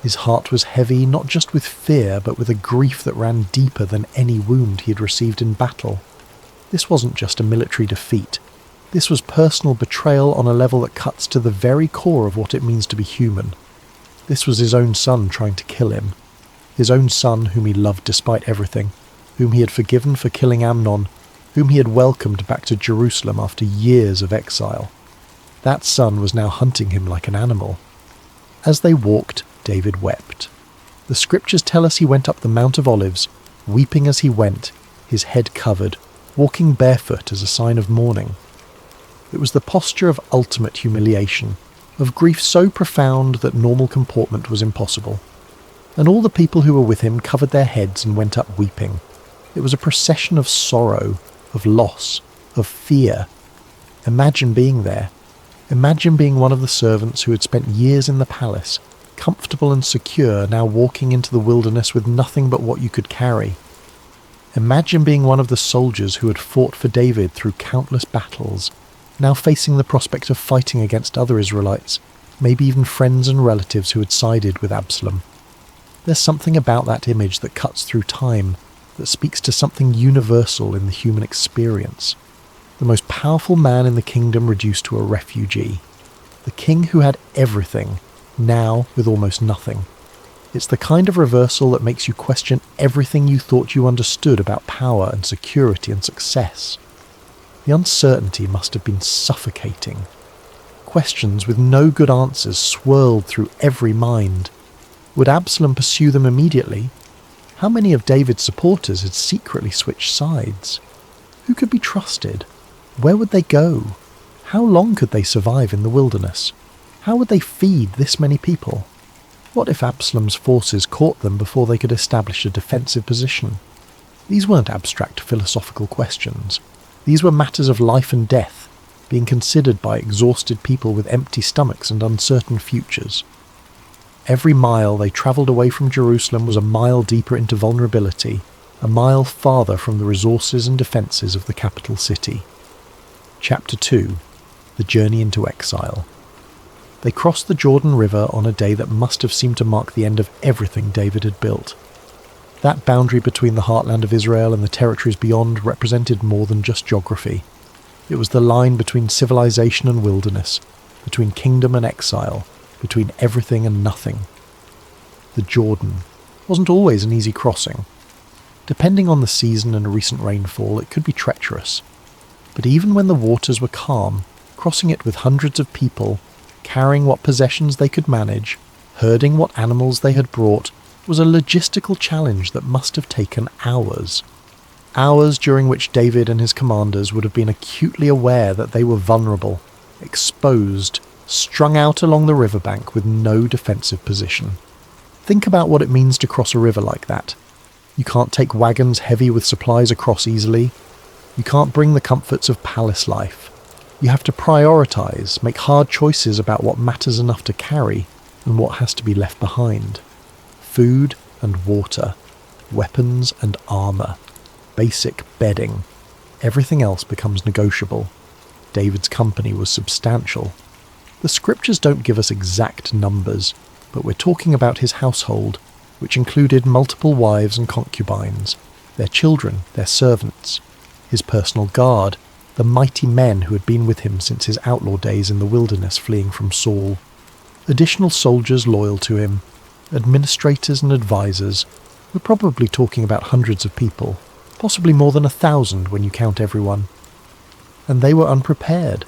His heart was heavy not just with fear, but with a grief that ran deeper than any wound he had received in battle. This wasn't just a military defeat. This was personal betrayal on a level that cuts to the very core of what it means to be human. This was his own son trying to kill him. His own son whom he loved despite everything, whom he had forgiven for killing Amnon, whom he had welcomed back to Jerusalem after years of exile. That son was now hunting him like an animal. As they walked, David wept. The scriptures tell us he went up the Mount of Olives, weeping as he went, his head covered, walking barefoot as a sign of mourning. It was the posture of ultimate humiliation, of grief so profound that normal comportment was impossible. And all the people who were with him covered their heads and went up weeping. It was a procession of sorrow, of loss, of fear. Imagine being there. Imagine being one of the servants who had spent years in the palace, comfortable and secure, now walking into the wilderness with nothing but what you could carry. Imagine being one of the soldiers who had fought for David through countless battles, now facing the prospect of fighting against other Israelites, maybe even friends and relatives who had sided with Absalom. There's something about that image that cuts through time, that speaks to something universal in the human experience. The most powerful man in the kingdom reduced to a refugee. The king who had everything, now with almost nothing. It's the kind of reversal that makes you question everything you thought you understood about power and security and success. The uncertainty must have been suffocating. Questions with no good answers swirled through every mind. Would Absalom pursue them immediately? How many of David's supporters had secretly switched sides? Who could be trusted? Where would they go? How long could they survive in the wilderness? How would they feed this many people? What if Absalom's forces caught them before they could establish a defensive position? These weren't abstract philosophical questions. These were matters of life and death, being considered by exhausted people with empty stomachs and uncertain futures. Every mile they travelled away from Jerusalem was a mile deeper into vulnerability, a mile farther from the resources and defences of the capital city. Chapter 2. The Journey into Exile. They crossed the Jordan River on a day that must have seemed to mark the end of everything David had built. That boundary between the heartland of Israel and the territories beyond represented more than just geography. It was the line between civilization and wilderness, between kingdom and exile, between everything and nothing. The Jordan wasn't always an easy crossing. Depending on the season and recent rainfall, it could be treacherous. But even when the waters were calm, crossing it with hundreds of people, carrying what possessions they could manage, herding what animals they had brought, was a logistical challenge that must have taken hours. Hours during which David and his commanders would have been acutely aware that they were vulnerable, exposed, strung out along the riverbank with no defensive position. Think about what it means to cross a river like that. You can't take wagons heavy with supplies across easily. You can't bring the comforts of palace life. You have to prioritise, make hard choices about what matters enough to carry and what has to be left behind. Food and water, weapons and armour, basic bedding. Everything else becomes negotiable. David's company was substantial. The scriptures don't give us exact numbers, but we're talking about his household, which included multiple wives and concubines, their children, their servants, his personal guard, the mighty men who had been with him since his outlaw days in the wilderness fleeing from Saul, additional soldiers loyal to him, administrators and advisors. We're probably talking about hundreds of people, possibly more than 1,000 when you count everyone. And they were unprepared.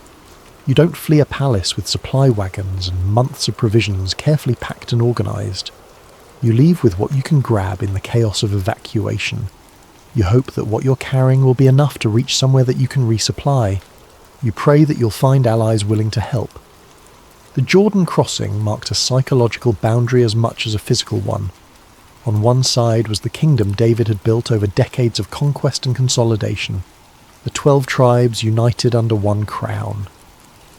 You don't flee a palace with supply wagons and months of provisions carefully packed and organised. You leave with what you can grab in the chaos of evacuation. You hope that what you're carrying will be enough to reach somewhere that you can resupply. You pray that you'll find allies willing to help. The Jordan crossing marked a psychological boundary as much as a physical one. On one side was the kingdom David had built over decades of conquest and consolidation, the 12 tribes united under one crown.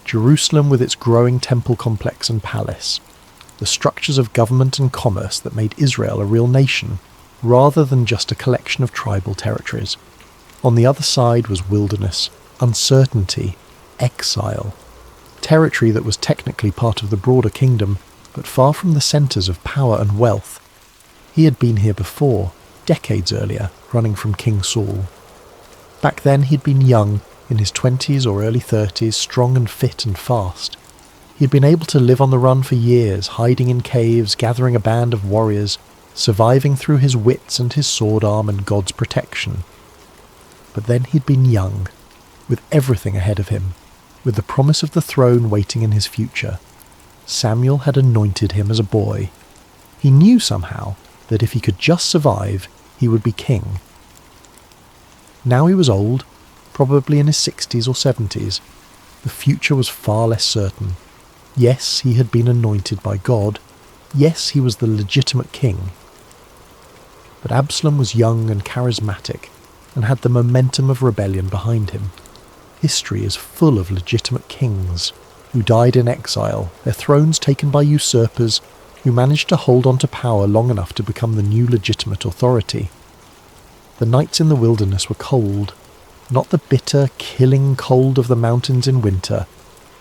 Jerusalem with its growing temple complex and palace, the structures of government and commerce that made Israel a real nation, rather than just a collection of tribal territories. On the other side was wilderness, uncertainty, exile, territory that was technically part of the broader kingdom, but far from the centres of power and wealth. He had been here before, decades earlier, running from King Saul. Back then he'd been young, in his 20s or early 30s, strong and fit and fast. He had been able to live on the run for years, hiding in caves, gathering a band of warriors, surviving through his wits and his sword arm and God's protection. But then he'd been young, with everything ahead of him, with the promise of the throne waiting in his future. Samuel had anointed him as a boy. He knew somehow that if he could just survive, he would be king. Now he was old, probably in his 60s or 70s. The future was far less certain. Yes, he had been anointed by God. Yes, he was the legitimate king. But Absalom was young and charismatic, and had the momentum of rebellion behind him. History is full of legitimate kings who died in exile, their thrones taken by usurpers who managed to hold on to power long enough to become the new legitimate authority. The nights in the wilderness were cold, not the bitter, killing cold of the mountains in winter,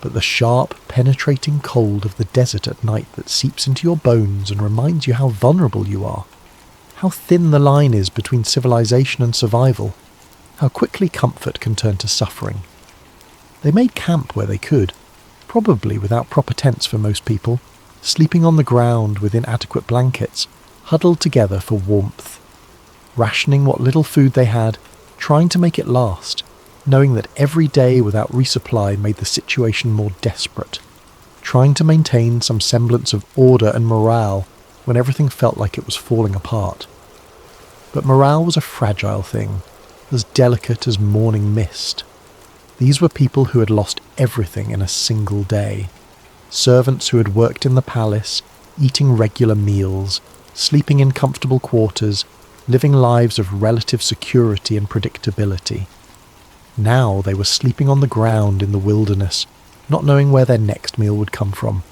but the sharp, penetrating cold of the desert at night that seeps into your bones and reminds you how vulnerable you are, how thin the line is between civilization and survival, how quickly comfort can turn to suffering. They made camp where they could, probably without proper tents for most people, sleeping on the ground with inadequate blankets, huddled together for warmth, rationing what little food they had, trying to make it last, knowing that every day without resupply made the situation more desperate, trying to maintain some semblance of order and morale when everything felt like it was falling apart. But morale was a fragile thing, as delicate as morning mist. These were people who had lost everything in a single day. Servants who had worked in the palace, eating regular meals, sleeping in comfortable quarters, living lives of relative security and predictability. Now they were sleeping on the ground in the wilderness, not knowing where their next meal would come from.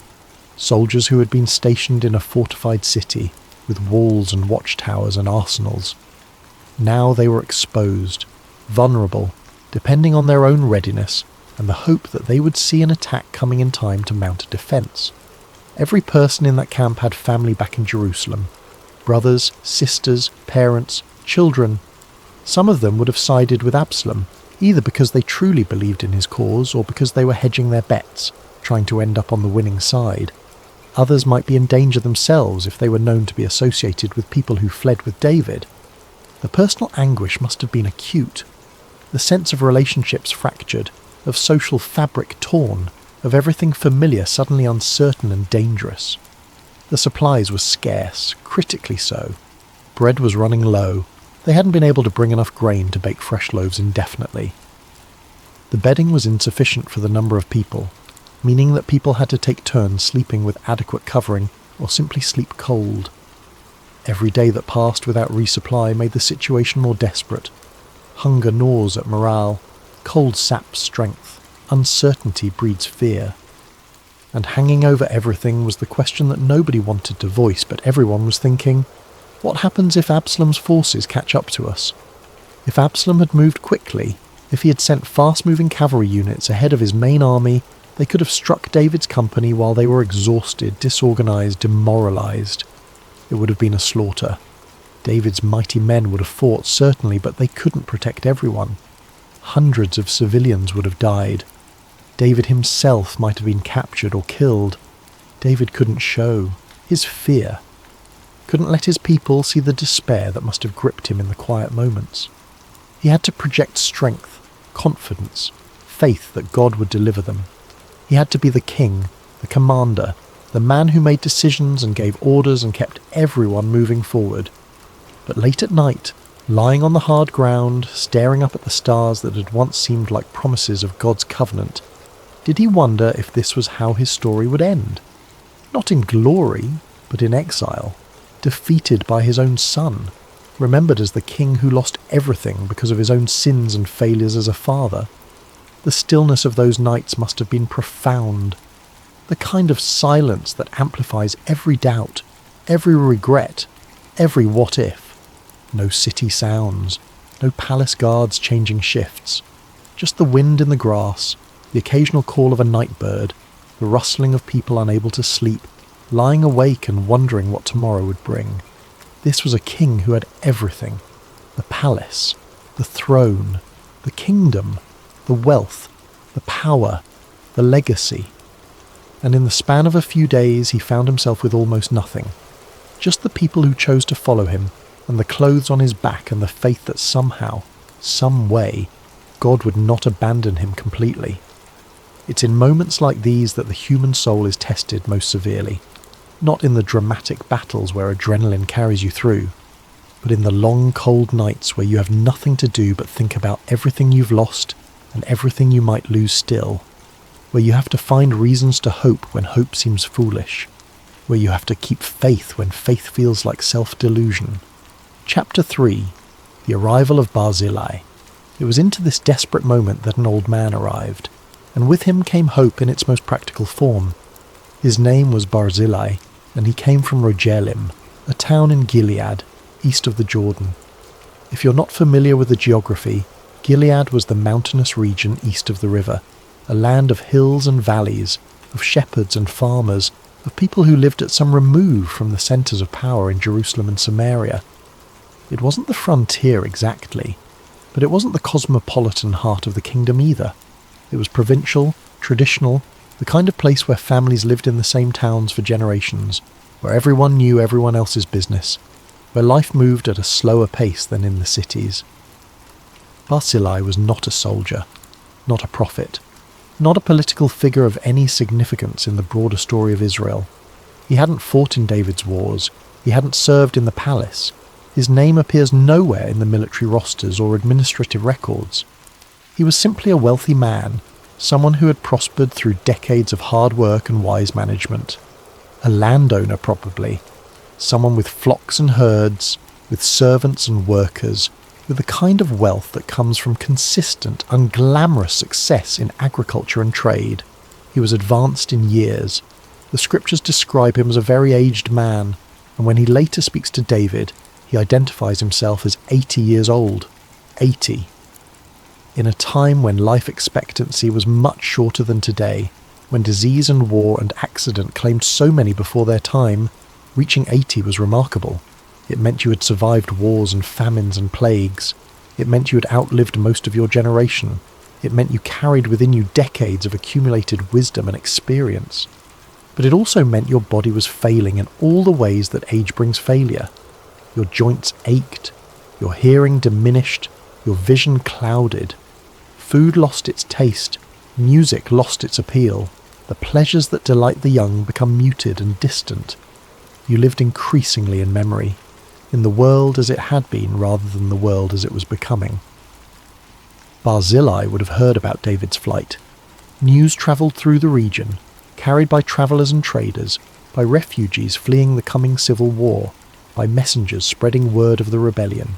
Soldiers who had been stationed in a fortified city, with walls and watchtowers and arsenals. Now they were exposed, vulnerable, depending on their own readiness and the hope that they would see an attack coming in time to mount a defence. Every person in that camp had family back in Jerusalem. Brothers, sisters, parents, children. Some of them would have sided with Absalom, either because they truly believed in his cause or because they were hedging their bets, trying to end up on the winning side. Others might be in danger themselves if they were known to be associated with people who fled with David. The personal anguish must have been acute. The sense of relationships fractured, of social fabric torn, of everything familiar suddenly uncertain and dangerous. The supplies were scarce, critically so. Bread was running low. They hadn't been able to bring enough grain to bake fresh loaves indefinitely. The bedding was insufficient for the number of people, meaning that people had to take turns sleeping with adequate covering or simply sleep cold. Every day that passed without resupply made the situation more desperate. Hunger gnaws at morale, cold saps strength, uncertainty breeds fear. And hanging over everything was the question that nobody wanted to voice, but everyone was thinking, what happens if Absalom's forces catch up to us? If Absalom had moved quickly, if he had sent fast-moving cavalry units ahead of his main army, they could have struck David's company while they were exhausted, disorganized, demoralized. It would have been a slaughter. David's mighty men would have fought, certainly, but they couldn't protect everyone. Hundreds of civilians would have died. David himself might have been captured or killed. David couldn't show his fear. Couldn't let his people see the despair that must have gripped him in the quiet moments. He had to project strength, confidence, faith that God would deliver them. He had to be the king, the commander, the man who made decisions and gave orders and kept everyone moving forward. But late at night, lying on the hard ground, staring up at the stars that had once seemed like promises of God's covenant, did he wonder if this was how his story would end? Not in glory, but in exile, defeated by his own son, remembered as the king who lost everything because of his own sins and failures as a father. The stillness of those nights must have been profound, the kind of silence that amplifies every doubt, every regret, every what if. No city sounds, no palace guards changing shifts, just the wind in the grass, the occasional call of a night bird, the rustling of people unable to sleep, lying awake and wondering what tomorrow would bring. This was a king who had everything: the palace, the throne, the kingdom, the wealth, the power, the legacy. And in the span of a few days he found himself with almost nothing. Just the people who chose to follow him, and the clothes on his back, and the faith that somehow, some way, God would not abandon him completely. It's in moments like these that the human soul is tested most severely, not in the dramatic battles where adrenaline carries you through, but in the long cold nights where you have nothing to do but think about everything you've lost and everything you might lose still, where you have to find reasons to hope when hope seems foolish, where you have to keep faith when faith feels like self-delusion. Chapter 3. The Arrival of Barzillai. It was into this desperate moment that an old man arrived, and with him came hope in its most practical form. His name was Barzillai, and he came from Rogelim, a town in Gilead, east of the Jordan. If you're not familiar with the geography, Gilead was the mountainous region east of the river, a land of hills and valleys, of shepherds and farmers, of people who lived at some remove from the centres of power in Jerusalem and Samaria. It wasn't the frontier exactly, but it wasn't the cosmopolitan heart of the kingdom either. It was provincial, traditional, the kind of place where families lived in the same towns for generations, where everyone knew everyone else's business, where life moved at a slower pace than in the cities. Barzillai was not a soldier, not a prophet, not a political figure of any significance in the broader story of Israel. He hadn't fought in David's wars, he hadn't served in the palace. His name appears nowhere in the military rosters or administrative records. He was simply a wealthy man, someone who had prospered through decades of hard work and wise management. A landowner probably. Someone with flocks and herds, with servants and workers, with the kind of wealth that comes from consistent, unglamorous success in agriculture and trade. He was advanced in years. The scriptures describe him as a very aged man, and when he later speaks to David, he identifies himself as 80 years old. 80. In a time when life expectancy was much shorter than today, when disease and war and accident claimed so many before their time, reaching 80 was remarkable. It meant you had survived wars and famines and plagues. It meant you had outlived most of your generation. It meant you carried within you decades of accumulated wisdom and experience. But it also meant your body was failing in all the ways that age brings failure. Your joints ached, your hearing diminished, your vision clouded. Food lost its taste, music lost its appeal. The pleasures that delight the young become muted and distant. You lived increasingly in memory, in the world as it had been rather than the world as it was becoming. Barzillai would have heard about David's flight. News travelled through the region, carried by travellers and traders, by refugees fleeing the coming civil war, by messengers spreading word of the rebellion.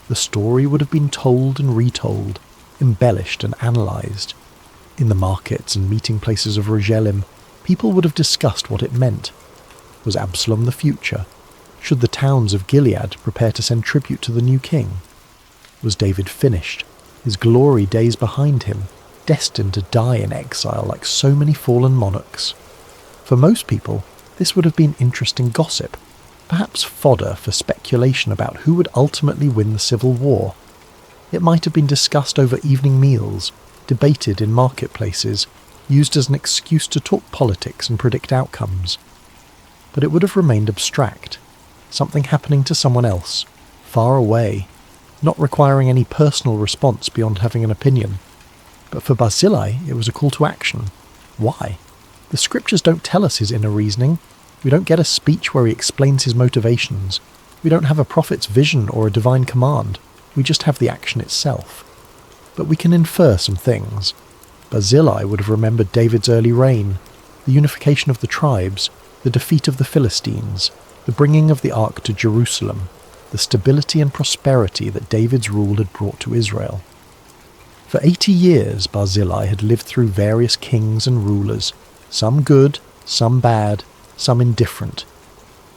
The story would have been told and retold, embellished and analysed. In the markets and meeting places of Rogelim, people would have discussed what it meant. Was Absalom the future? Should the towns of Gilead prepare to send tribute to the new king? Was David finished, his glory days behind him, destined to die in exile like so many fallen monarchs? For most people, this would have been interesting gossip, perhaps fodder for speculation about who would ultimately win the civil war. It might have been discussed over evening meals, debated in marketplaces, used as an excuse to talk politics and predict outcomes. But it would have remained abstract, something happening to someone else, far away, not requiring any personal response beyond having an opinion. But for Barzillai, it was a call to action. Why? The scriptures don't tell us his inner reasoning. We don't get a speech where he explains his motivations. We don't have a prophet's vision or a divine command. We just have the action itself. But we can infer some things. Barzillai would have remembered David's early reign, the unification of the tribes, the defeat of the Philistines, the bringing of the ark to Jerusalem, the stability and prosperity that David's rule had brought to Israel. For 80 years Barzillai had lived through various kings and rulers, some good, some bad, some indifferent.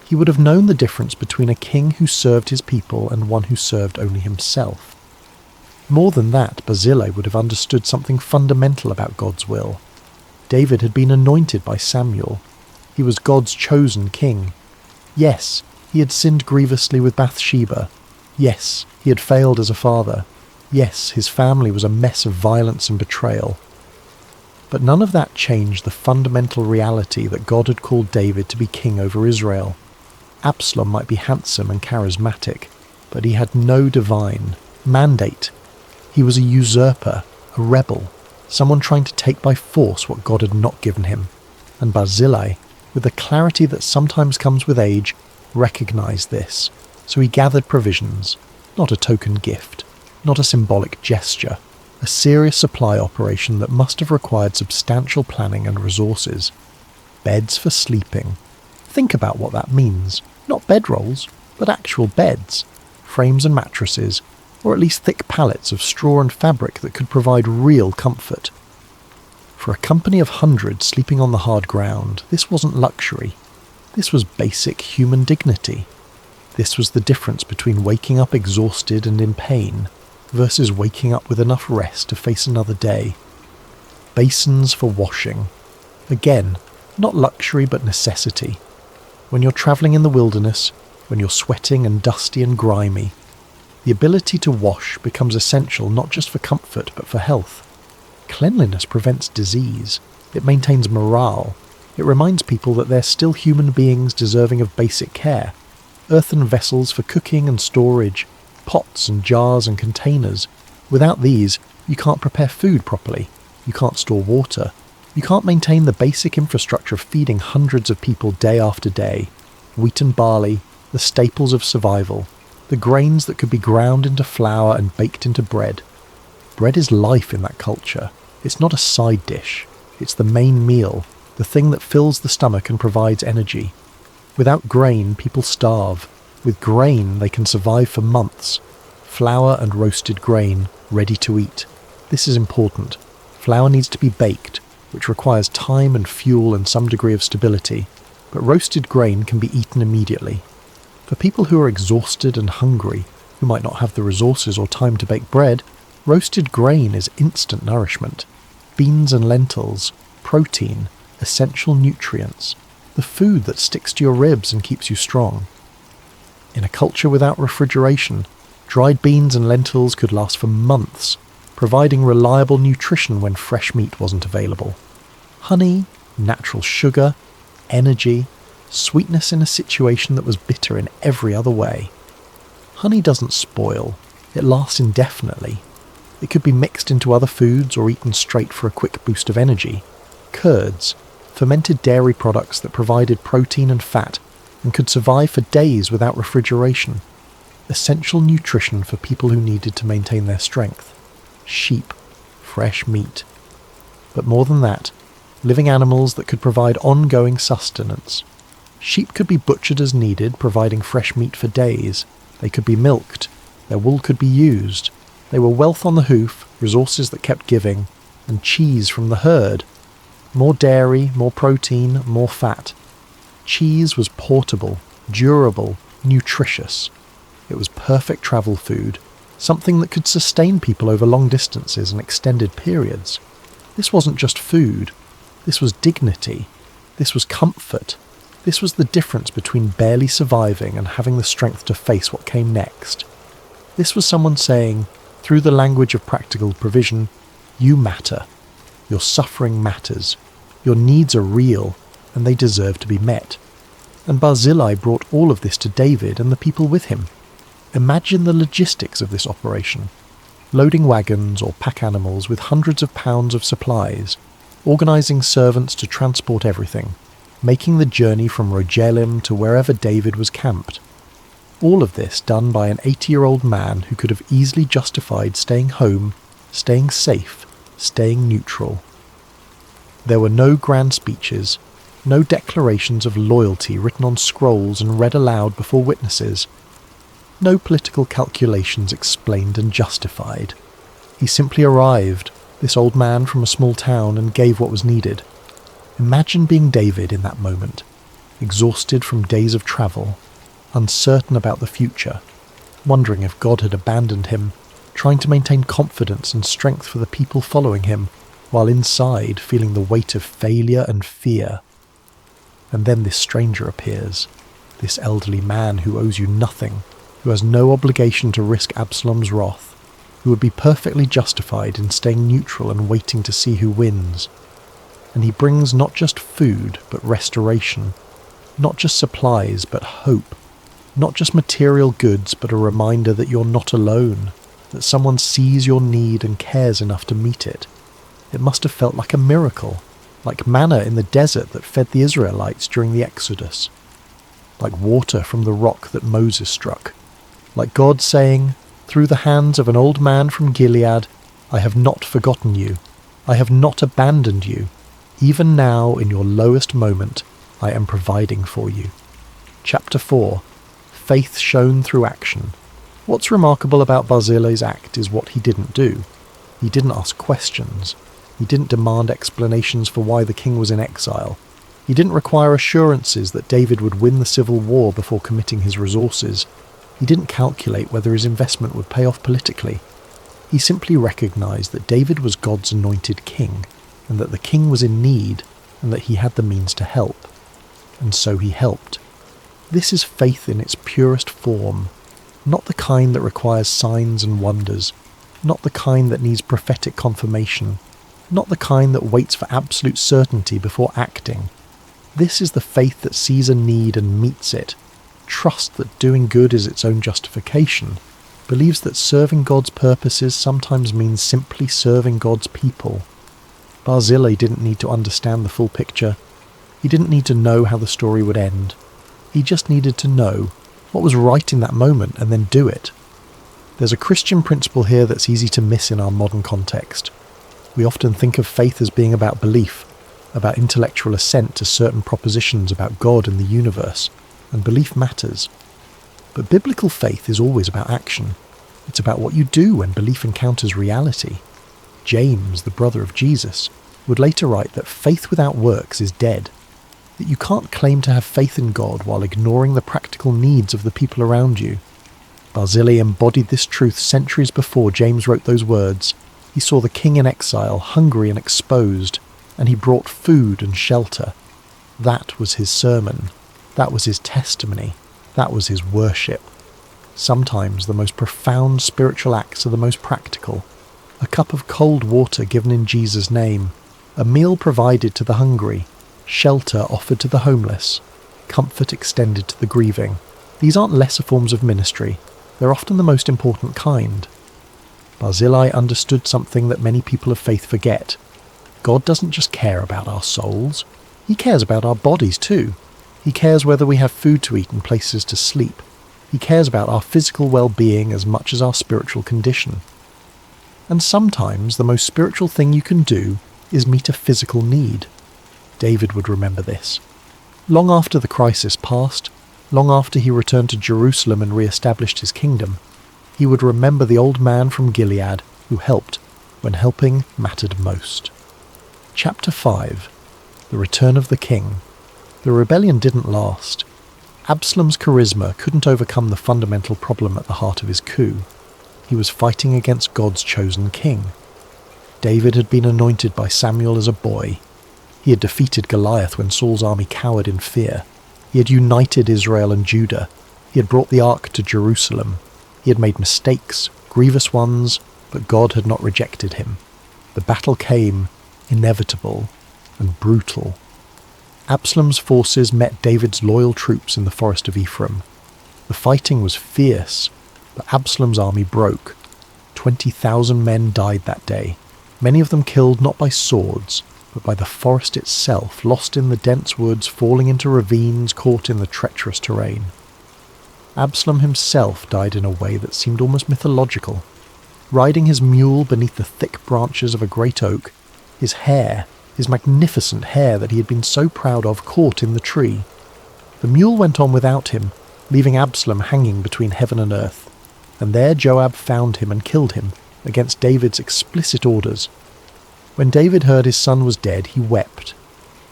He would have known the difference between a king who served his people and one who served only himself. More than that, Barzillai would have understood something fundamental about God's will. David had been anointed by Samuel. He was God's chosen king. Yes, he had sinned grievously with Bathsheba. Yes, he had failed as a father. Yes, his family was a mess of violence and betrayal. But none of that changed the fundamental reality that God had called David to be king over Israel. Absalom might be handsome and charismatic, but he had no divine mandate. He was a usurper, a rebel, someone trying to take by force what God had not given him. And Barzillai, with the clarity that sometimes comes with age, recognized this. So he gathered provisions, not a token gift, not a symbolic gesture, a serious supply operation that must have required substantial planning and resources. Beds for sleeping. Think about what that means. Not bedrolls, but actual beds, frames and mattresses, or at least thick pallets of straw and fabric that could provide real comfort. For a company of hundreds sleeping on the hard ground, this wasn't luxury. This was basic human dignity. This was the difference between waking up exhausted and in pain versus waking up with enough rest to face another day. Basins for washing. Again, not luxury but necessity. When you're travelling in the wilderness, when you're sweating and dusty and grimy, the ability to wash becomes essential not just for comfort but for health. Cleanliness prevents disease. It maintains morale. It reminds people that they're still human beings deserving of basic care. Earthen vessels for cooking and storage, pots and jars and containers. Without these, you can't prepare food properly. You can't store water. You can't maintain the basic infrastructure of feeding hundreds of people day after day. Wheat and barley, the staples of survival. The grains that could be ground into flour and baked into bread. Bread is life in that culture. It's not a side dish. It's the main meal. the thing that fills the stomach and provides energy. Without grain, people starve. With grain, they can survive for months. Flour and roasted grain, ready to eat. This is important. Flour needs to be baked, which requires time and fuel and some degree of stability, but roasted grain can be eaten immediately. For people who are exhausted and hungry, who might not have the resources or time to bake bread, roasted grain is instant nourishment. Beans and lentils, protein, essential nutrients, the food that sticks to your ribs and keeps you strong. In a culture without refrigeration, dried beans and lentils could last for months, providing reliable nutrition when fresh meat wasn't available. Honey, natural sugar, energy, sweetness in a situation that was bitter in every other way. Honey doesn't spoil, it lasts indefinitely. It could be mixed into other foods or eaten straight for a quick boost of energy. Curds, fermented dairy products that provided protein and fat and could survive for days without refrigeration. Essential nutrition for people who needed to maintain their strength. Sheep, fresh meat. But more than that, living animals that could provide ongoing sustenance. Sheep could be butchered as needed, providing fresh meat for days. They could be milked. Their wool could be used. They were wealth on the hoof, resources that kept giving, and cheese from the herd. More dairy, more protein, more fat. Cheese was portable, durable, nutritious. It was perfect travel food, something that could sustain people over long distances and extended periods. This wasn't just food. This was dignity. This was comfort. This was the difference between barely surviving and having the strength to face what came next. This was someone saying, through the language of practical provision, you matter. Your suffering matters. Your needs are real, and they deserve to be met. And Barzillai brought all of this to David and the people with him. Imagine the logistics of this operation. Loading wagons or pack animals with hundreds of pounds of supplies, organising servants to transport everything, making the journey from Rogelim to wherever David was camped. All of this done by an 80-year-old man who could have easily justified staying home, staying safe, staying neutral. There were no grand speeches, no declarations of loyalty written on scrolls and read aloud before witnesses. No political calculations explained and justified. He simply arrived, this old man from a small town, and gave what was needed. Imagine being David in that moment, exhausted from days of travel, uncertain about the future, wondering if God had abandoned him, trying to maintain confidence and strength for the people following him, while inside feeling the weight of failure and fear. And then this stranger appears, this elderly man who owes you nothing, who has no obligation to risk Absalom's wrath, who would be perfectly justified in staying neutral and waiting to see who wins. And he brings not just food, but restoration, not just supplies, but hope, not just material goods, but a reminder that you're not alone, that someone sees your need and cares enough to meet it. It must have felt like a miracle, like manna in the desert that fed the Israelites during the Exodus, like water from the rock that Moses struck, like God saying, through the hands of an old man from Gilead, I have not forgotten you, I have not abandoned you, even now in your lowest moment, I am providing for you. Chapter 4. Faith shown through action. What's remarkable about Barzillai's act is what he didn't do. He didn't ask questions. He didn't demand explanations for why the king was in exile. He didn't require assurances that David would win the civil war before committing his resources. He didn't calculate whether his investment would pay off politically. He simply recognized that David was God's anointed king, and that the king was in need, and that he had the means to help. And so he helped. This is faith in its purest form, not the kind that requires signs and wonders, not the kind that needs prophetic confirmation, not the kind that waits for absolute certainty before acting. This is the faith that sees a need and meets it, trusts that doing good is its own justification, believes that serving God's purposes sometimes means simply serving God's people. Barzillai didn't need to understand the full picture. He didn't need to know how the story would end. He just needed to know what was right in that moment and then do it. There's a Christian principle here that's easy to miss in our modern context. We often think of faith as being about belief, about intellectual assent to certain propositions about God and the universe, and belief matters. But biblical faith is always about action. It's about what you do when belief encounters reality. James, the brother of Jesus, would later write that faith without works is dead, that you can't claim to have faith in God while ignoring the practical needs of the people around you. Barzillai embodied this truth centuries before James wrote those words. He saw the king in exile, hungry and exposed, and he brought food and shelter. That was his sermon. That was his testimony. That was his worship. Sometimes the most profound spiritual acts are the most practical. A cup of cold water given in Jesus' name, a meal provided to the hungry, shelter offered to the homeless, comfort extended to the grieving. These aren't lesser forms of ministry. They're often the most important kind. Barzillai understood something that many people of faith forget. God doesn't just care about our souls. He cares about our bodies too. He cares whether we have food to eat and places to sleep. He cares about our physical well-being as much as our spiritual condition. And sometimes the most spiritual thing you can do is meet a physical need. David would remember this. Long after the crisis passed, long after he returned to Jerusalem and re-established his kingdom, he would remember the old man from Gilead who helped when helping mattered most. Chapter 5. The Return of the King. The rebellion didn't last. Absalom's charisma couldn't overcome the fundamental problem at the heart of his coup. He was fighting against God's chosen king. David had been anointed by Samuel as a boy. He had defeated Goliath when Saul's army cowered in fear. He had united Israel and Judah. He had brought the ark to Jerusalem. He had made mistakes, grievous ones, but God had not rejected him. The battle came, inevitable and brutal. Absalom's forces met David's loyal troops in the forest of Ephraim. The fighting was fierce, but Absalom's army broke. 20,000 men died that day, many of them killed not by swords, but by the forest itself, lost in the dense woods, falling into ravines, caught in the treacherous terrain. Absalom himself died in a way that seemed almost mythological. Riding his mule beneath the thick branches of a great oak, his hair, his magnificent hair that he had been so proud of, caught in the tree. The mule went on without him, leaving Absalom hanging between heaven and earth, and there Joab found him and killed him, against David's explicit orders. When David heard his son was dead, he wept.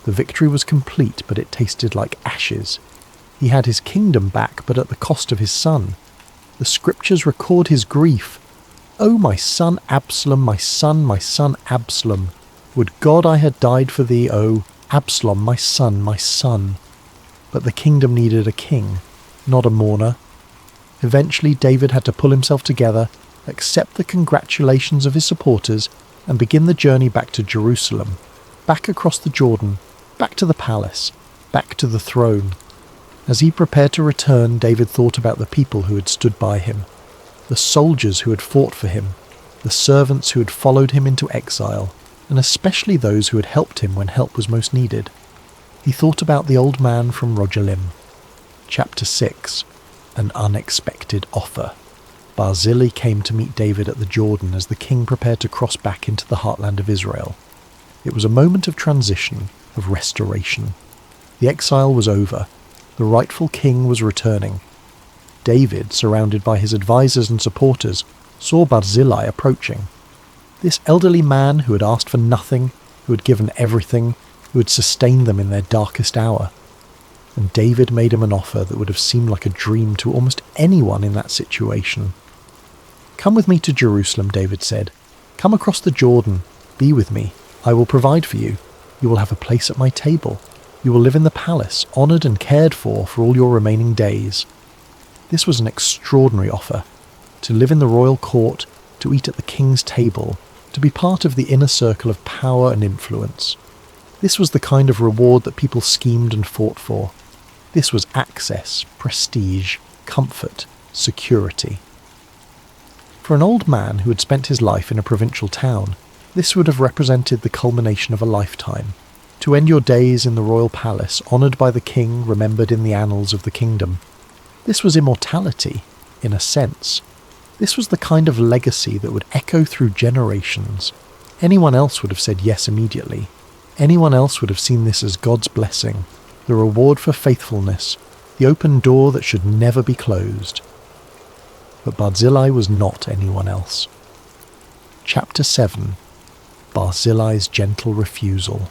The victory was complete, but it tasted like ashes. He had his kingdom back, but at the cost of his son. The scriptures record his grief. "O my son Absalom, my son Absalom! Would God I had died for thee, O Absalom, my son, my son!" But the kingdom needed a king, not a mourner. Eventually David had to pull himself together, accept the congratulations of his supporters, and begin the journey back to Jerusalem, back across the Jordan, back to the palace, back to the throne. As he prepared to return, David thought about the people who had stood by him, the soldiers who had fought for him, the servants who had followed him into exile, and especially those who had helped him when help was most needed. He thought about the old man from Rogelim. Chapter 6. An Unexpected Offer. Barzillai came to meet David at the Jordan as the king prepared to cross back into the heartland of Israel. It was a moment of transition, of restoration. The exile was over. The rightful king was returning. David, surrounded by his advisors and supporters, saw Barzillai approaching. This elderly man who had asked for nothing, who had given everything, who had sustained them in their darkest hour. And David made him an offer that would have seemed like a dream to almost anyone in that situation. "Come with me to Jerusalem," David said. "Come across the Jordan. Be with me. I will provide for you. You will have a place at my table. You will live in the palace, honoured and cared for all your remaining days." This was an extraordinary offer. To live in the royal court, to eat at the king's table, to be part of the inner circle of power and influence. This was the kind of reward that people schemed and fought for. This was access, prestige, comfort, security. For an old man who had spent his life in a provincial town, this would have represented the culmination of a lifetime. To end your days in the royal palace, honoured by the king, remembered in the annals of the kingdom. This was immortality, in a sense. This was the kind of legacy that would echo through generations. Anyone else would have said yes immediately. Anyone else would have seen this as God's blessing, the reward for faithfulness, the open door that should never be closed. But Barzillai was not anyone else. Chapter 7. Barzillai's gentle refusal.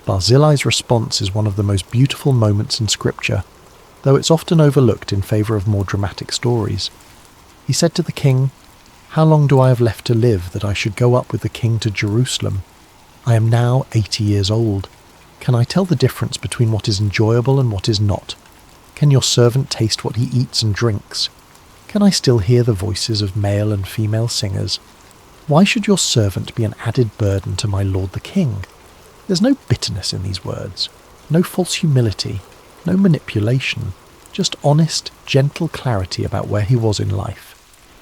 Barzillai's response is one of the most beautiful moments in Scripture, though it's often overlooked in favour of more dramatic stories. He said to the king, "How long do I have left to live that I should go up with the king to Jerusalem? I am now 80 years old. Can I tell the difference between what is enjoyable and what is not? Can your servant taste what he eats and drinks? Can I still hear the voices of male and female singers? Why should your servant be an added burden to my lord the king?" There's no bitterness in these words, no false humility, no manipulation, just honest, gentle clarity about where he was in life.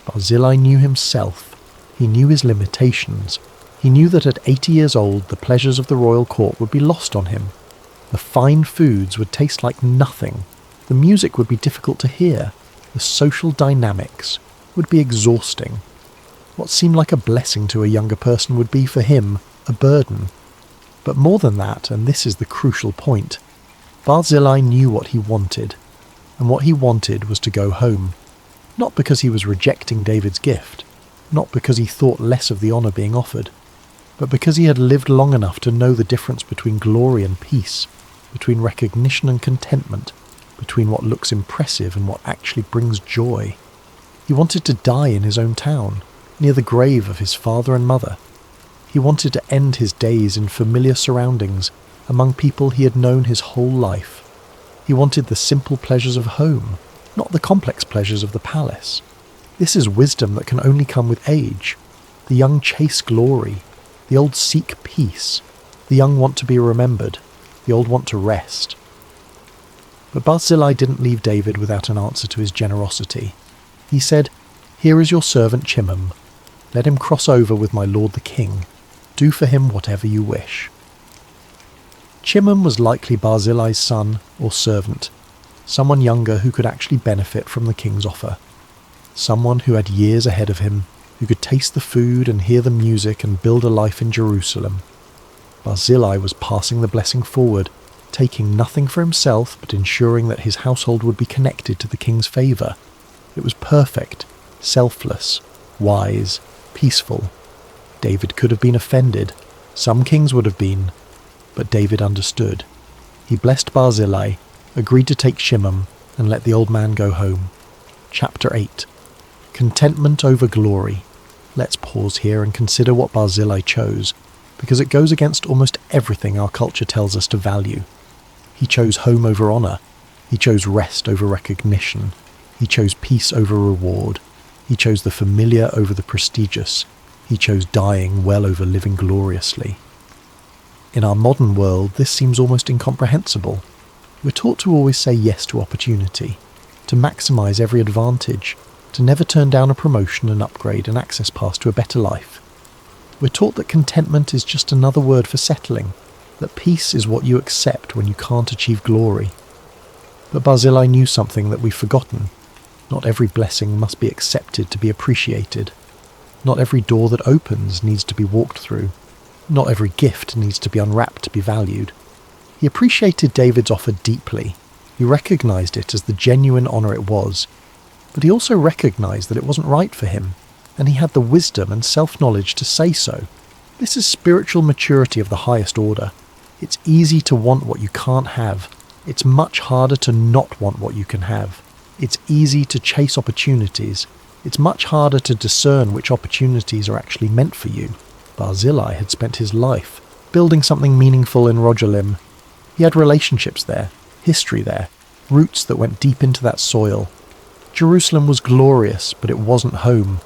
Barzillai knew himself. He knew his limitations. He knew that at 80 years old the pleasures of the royal court would be lost on him. The fine foods would taste like nothing. The music would be difficult to hear. The social dynamics would be exhausting. What seemed like a blessing to a younger person would be for him a burden. But more than that, and this is the crucial point, Barzillai knew what he wanted, and what he wanted was to go home. Not because he was rejecting David's gift, not because he thought less of the honour being offered, but because he had lived long enough to know the difference between glory and peace, between recognition and contentment, between what looks impressive and what actually brings joy. He wanted to die in his own town, near the grave of his father and mother. He wanted to end his days in familiar surroundings, among people he had known his whole life. He wanted the simple pleasures of home, not the complex pleasures of the palace. This is wisdom that can only come with age. The young chase glory. The old seek peace. The young want to be remembered. The old want to rest. But Barzillai didn't leave David without an answer to his generosity. He said, "Here is your servant Chimham. Let him cross over with my lord the king. Do for him whatever you wish." Chimham was likely Barzillai's son or servant, someone younger who could actually benefit from the king's offer. Someone who had years ahead of him, who could taste the food and hear the music and build a life in Jerusalem. Barzillai was passing the blessing forward, taking nothing for himself but ensuring that his household would be connected to the king's favour. It was perfect, selfless, wise, peaceful. David could have been offended. Some kings would have been. But David understood. He blessed Barzillai, agreed to take Chimham, and let the old man go home. Chapter 8. Contentment over glory. Let's pause here and consider what Barzillai chose, because it goes against almost everything our culture tells us to value. He chose home over honour. He chose rest over recognition. He chose peace over reward. He chose the familiar over the prestigious. He chose dying well over living gloriously. In our modern world, this seems almost incomprehensible. We're taught to always say yes to opportunity, to maximise every advantage, to never turn down a promotion, an upgrade, an access pass to a better life. We're taught that contentment is just another word for settling, that peace is what you accept when you can't achieve glory. But Barzillai knew something that we've forgotten. Not every blessing must be accepted to be appreciated. Not every door that opens needs to be walked through. Not every gift needs to be unwrapped to be valued. He appreciated David's offer deeply. He recognised it as the genuine honour it was. But he also recognised that it wasn't right for him, and he had the wisdom and self-knowledge to say so. This is spiritual maturity of the highest order. It's easy to want what you can't have. It's much harder to not want what you can have. It's easy to chase opportunities. It's much harder to discern which opportunities are actually meant for you. Barzillai had spent his life building something meaningful in Rogelim. He had relationships there, history there, roots that went deep into that soil. Jerusalem was glorious, but it wasn't home.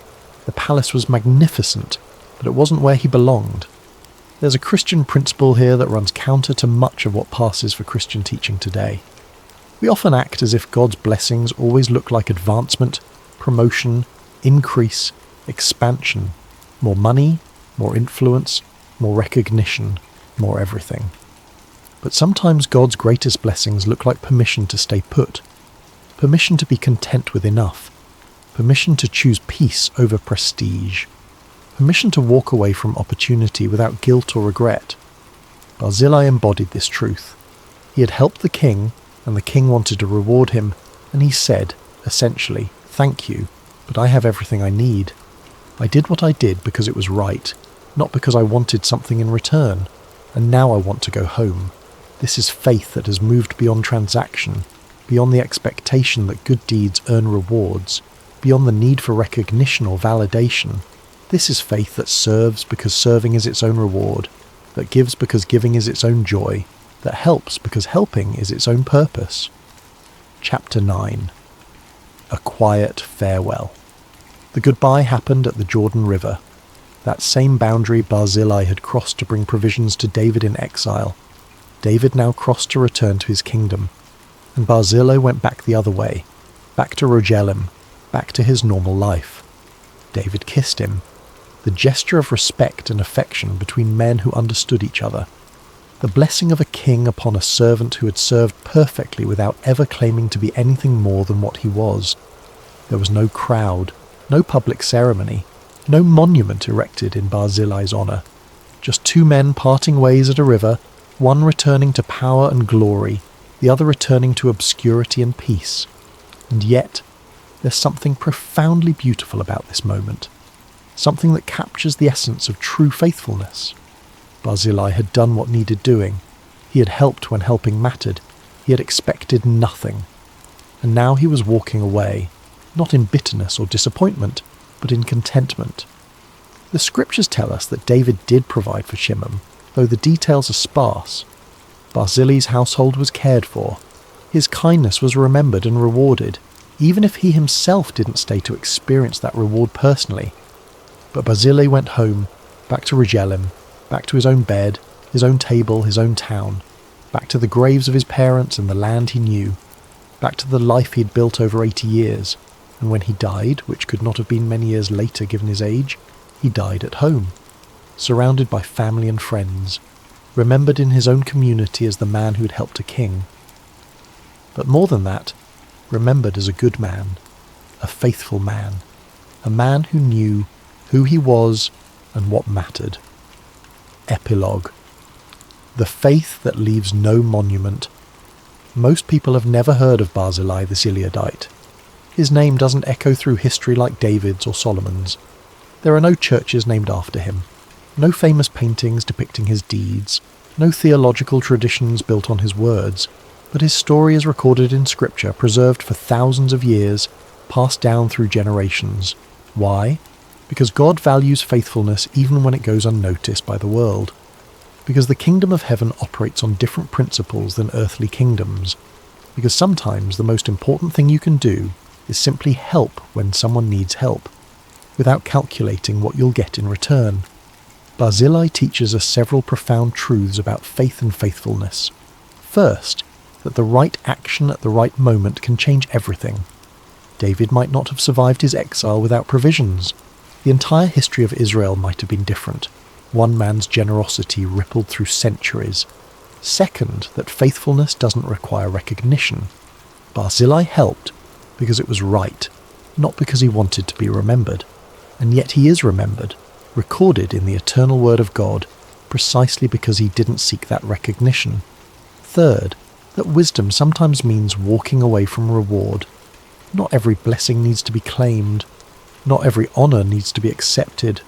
The palace was magnificent, but it wasn't where he belonged. There's a Christian principle here that runs counter to much of what passes for Christian teaching today. We often act as if God's blessings always look like advancement, promotion, increase, expansion, more money, more influence, more recognition, more everything. But sometimes God's greatest blessings look like permission to stay put, permission to be content with enough, permission to choose peace over prestige, permission to walk away from opportunity without guilt or regret. Barzillai embodied this truth. He had helped the king, and the king wanted to reward him, and he said, essentially, "Thank you, but I have everything I need. I did what I did because it was right, not because I wanted something in return, and now I want to go home." This is faith that has moved beyond transaction, beyond the expectation that good deeds earn rewards, beyond the need for recognition or validation. This is faith that serves because serving is its own reward, that gives because giving is its own joy, that helps because helping is its own purpose. Chapter 9. A quiet farewell. The goodbye happened at the Jordan River, that same boundary Barzillai had crossed to bring provisions to David in exile. David now crossed to return to his kingdom, and Barzillai went back the other way, back to Rogelim, back to his normal life. David kissed him, the gesture of respect and affection between men who understood each other, the blessing of a king upon a servant who had served perfectly without ever claiming to be anything more than what he was. There was no crowd, no public ceremony, no monument erected in Barzillai's honour, just two men parting ways at a river, one returning to power and glory, the other returning to obscurity and peace. And yet, there's something profoundly beautiful about this moment, something that captures the essence of true faithfulness. Barzillai had done what needed doing. He had helped when helping mattered. He had expected nothing. And now he was walking away, not in bitterness or disappointment, but in contentment. The scriptures tell us that David did provide for Shimon, though the details are sparse. Barzillai's household was cared for. His kindness was remembered and rewarded, even if he himself didn't stay to experience that reward personally. But Barzillai went home, back to Rogelim, back to his own bed, his own table, his own town, back to the graves of his parents and the land he knew, back to the life he'd built over 80 years, and when he died, which could not have been many years later given his age, he died at home, surrounded by family and friends, remembered in his own community as the man who'd helped a king. But more than that, remembered as a good man, a faithful man, a man who knew who he was and what mattered. Epilogue. The faith that leaves no monument. Most people have never heard of Barzillai the Gileadite. His name doesn't echo through history like David's or Solomon's. There are no churches named after him, no famous paintings depicting his deeds, no theological traditions built on his words, but his story is recorded in scripture, preserved for thousands of years, passed down through generations. Why? Because God values faithfulness even when it goes unnoticed by the world. Because the kingdom of heaven operates on different principles than earthly kingdoms. Because sometimes the most important thing you can do is simply help when someone needs help, without calculating what you'll get in return. Barzillai teaches us several profound truths about faith and faithfulness. First, that the right action at the right moment can change everything. David might not have survived his exile without provisions. The entire history of Israel might have been different. One man's generosity rippled through centuries. Second, that faithfulness doesn't require recognition. Barzillai helped because it was right, not because he wanted to be remembered. And yet he is remembered, recorded in the eternal word of God, precisely because he didn't seek that recognition. Third, that wisdom sometimes means walking away from reward. Not every blessing needs to be claimed. Not every honour needs to be accepted.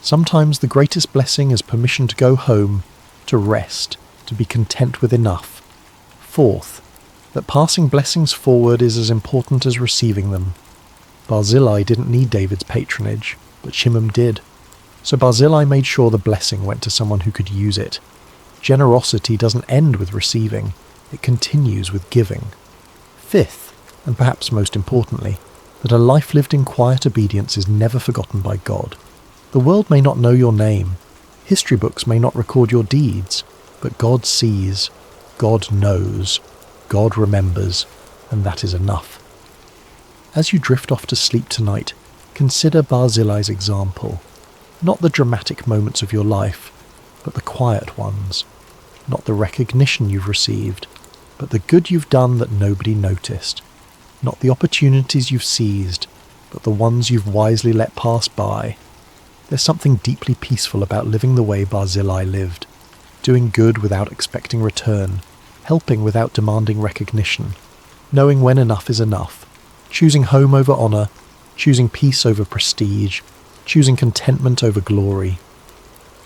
Sometimes the greatest blessing is permission to go home, to rest, to be content with enough. Fourth, that passing blessings forward is as important as receiving them. Barzillai didn't need David's patronage, but Shimon did. So Barzillai made sure the blessing went to someone who could use it. Generosity doesn't end with receiving, it continues with giving. Fifth, and perhaps most importantly, that a life lived in quiet obedience is never forgotten by God. The world may not know your name, history books may not record your deeds, but God sees, God knows, God remembers, and that is enough. As you drift off to sleep tonight, consider Barzillai's example. Not the dramatic moments of your life, but the quiet ones. Not the recognition you've received, but the good you've done that nobody noticed. Not the opportunities you've seized, but the ones you've wisely let pass by. There's something deeply peaceful about living the way Barzillai lived. doing good without expecting return, helping without demanding recognition, knowing when enough is enough, choosing home over honour, choosing peace over prestige, choosing contentment over glory.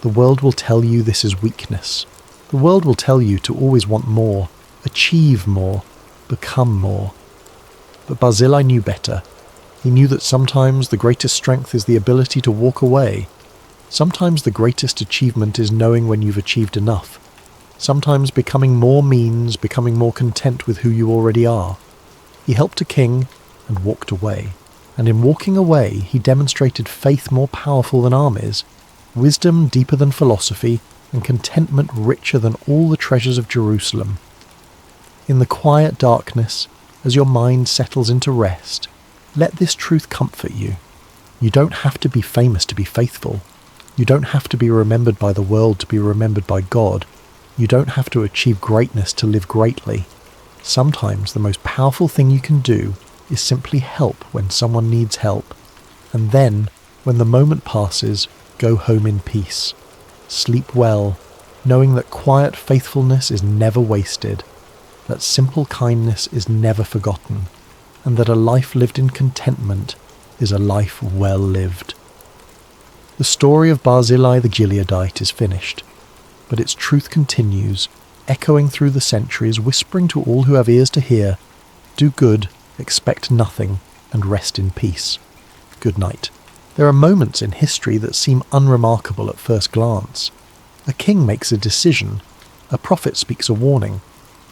The world will tell you this is weakness. The world will tell you to always want more, achieve more, become more. But Barzillai knew better. He knew that sometimes the greatest strength is the ability to walk away. Sometimes the greatest achievement is knowing when you've achieved enough. Sometimes becoming more means becoming more content with who you already are. He helped a king and walked away. And in walking away, he demonstrated faith more powerful than armies, wisdom deeper than philosophy, and contentment richer than all the treasures of Jerusalem. In the quiet darkness, as your mind settles into rest, let this truth comfort you. You don't have to be famous to be faithful. You don't have to be remembered by the world to be remembered by God. You don't have to achieve greatness to live greatly. Sometimes the most powerful thing you can do is simply help when someone needs help. And then, when the moment passes, go home in peace. Sleep well, knowing that quiet faithfulness is never wasted, that simple kindness is never forgotten, and that a life lived in contentment is a life well lived. The story of Barzillai the Gileadite is finished, but its truth continues, echoing through the centuries, whispering to all who have ears to hear, do good, expect nothing, and rest in peace. Good night. There are moments in history that seem unremarkable at first glance. A king makes a decision, a prophet speaks a warning,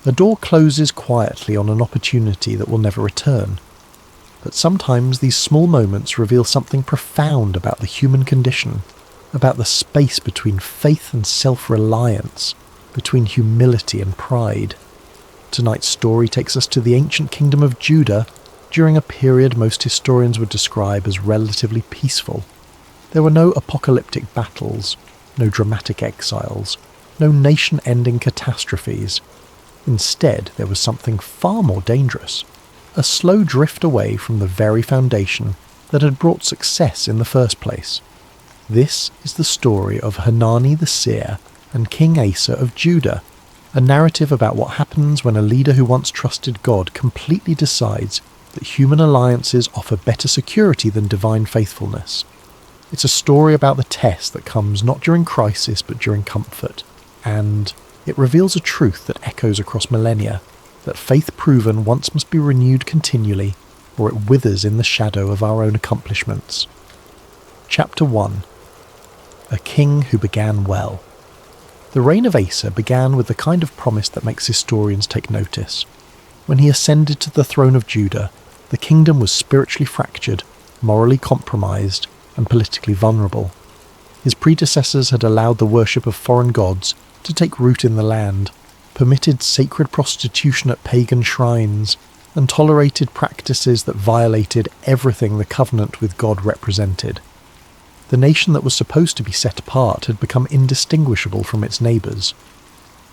a door closes quietly on an opportunity that will never return. But sometimes these small moments reveal something profound about the human condition, about the space between faith and self-reliance, between humility and pride. Tonight's story takes us to the ancient kingdom of Judah during a period most historians would describe as relatively peaceful. There were no apocalyptic battles, no dramatic exiles, no nation-ending catastrophes. Instead, there was something far more dangerous, a slow drift away from the very foundation that had brought success in the first place. This is the story of Hanani the seer and King Asa of Judah, a narrative about what happens when a leader who once trusted God completely decides that human alliances offer better security than divine faithfulness. It's a story about the test that comes not during crisis but during comfort, and it reveals a truth that echoes across millennia, that faith proven once must be renewed continually, or it withers in the shadow of our own accomplishments. Chapter 1. A King Who Began Well. The reign of Asa began with the kind of promise that makes historians take notice. When he ascended to the throne of Judah, the kingdom was spiritually fractured, morally compromised, and politically vulnerable. His predecessors had allowed the worship of foreign gods to take root in the land, permitted sacred prostitution at pagan shrines, and tolerated practices that violated everything the covenant with God represented. The nation that was supposed to be set apart had become indistinguishable from its neighbours.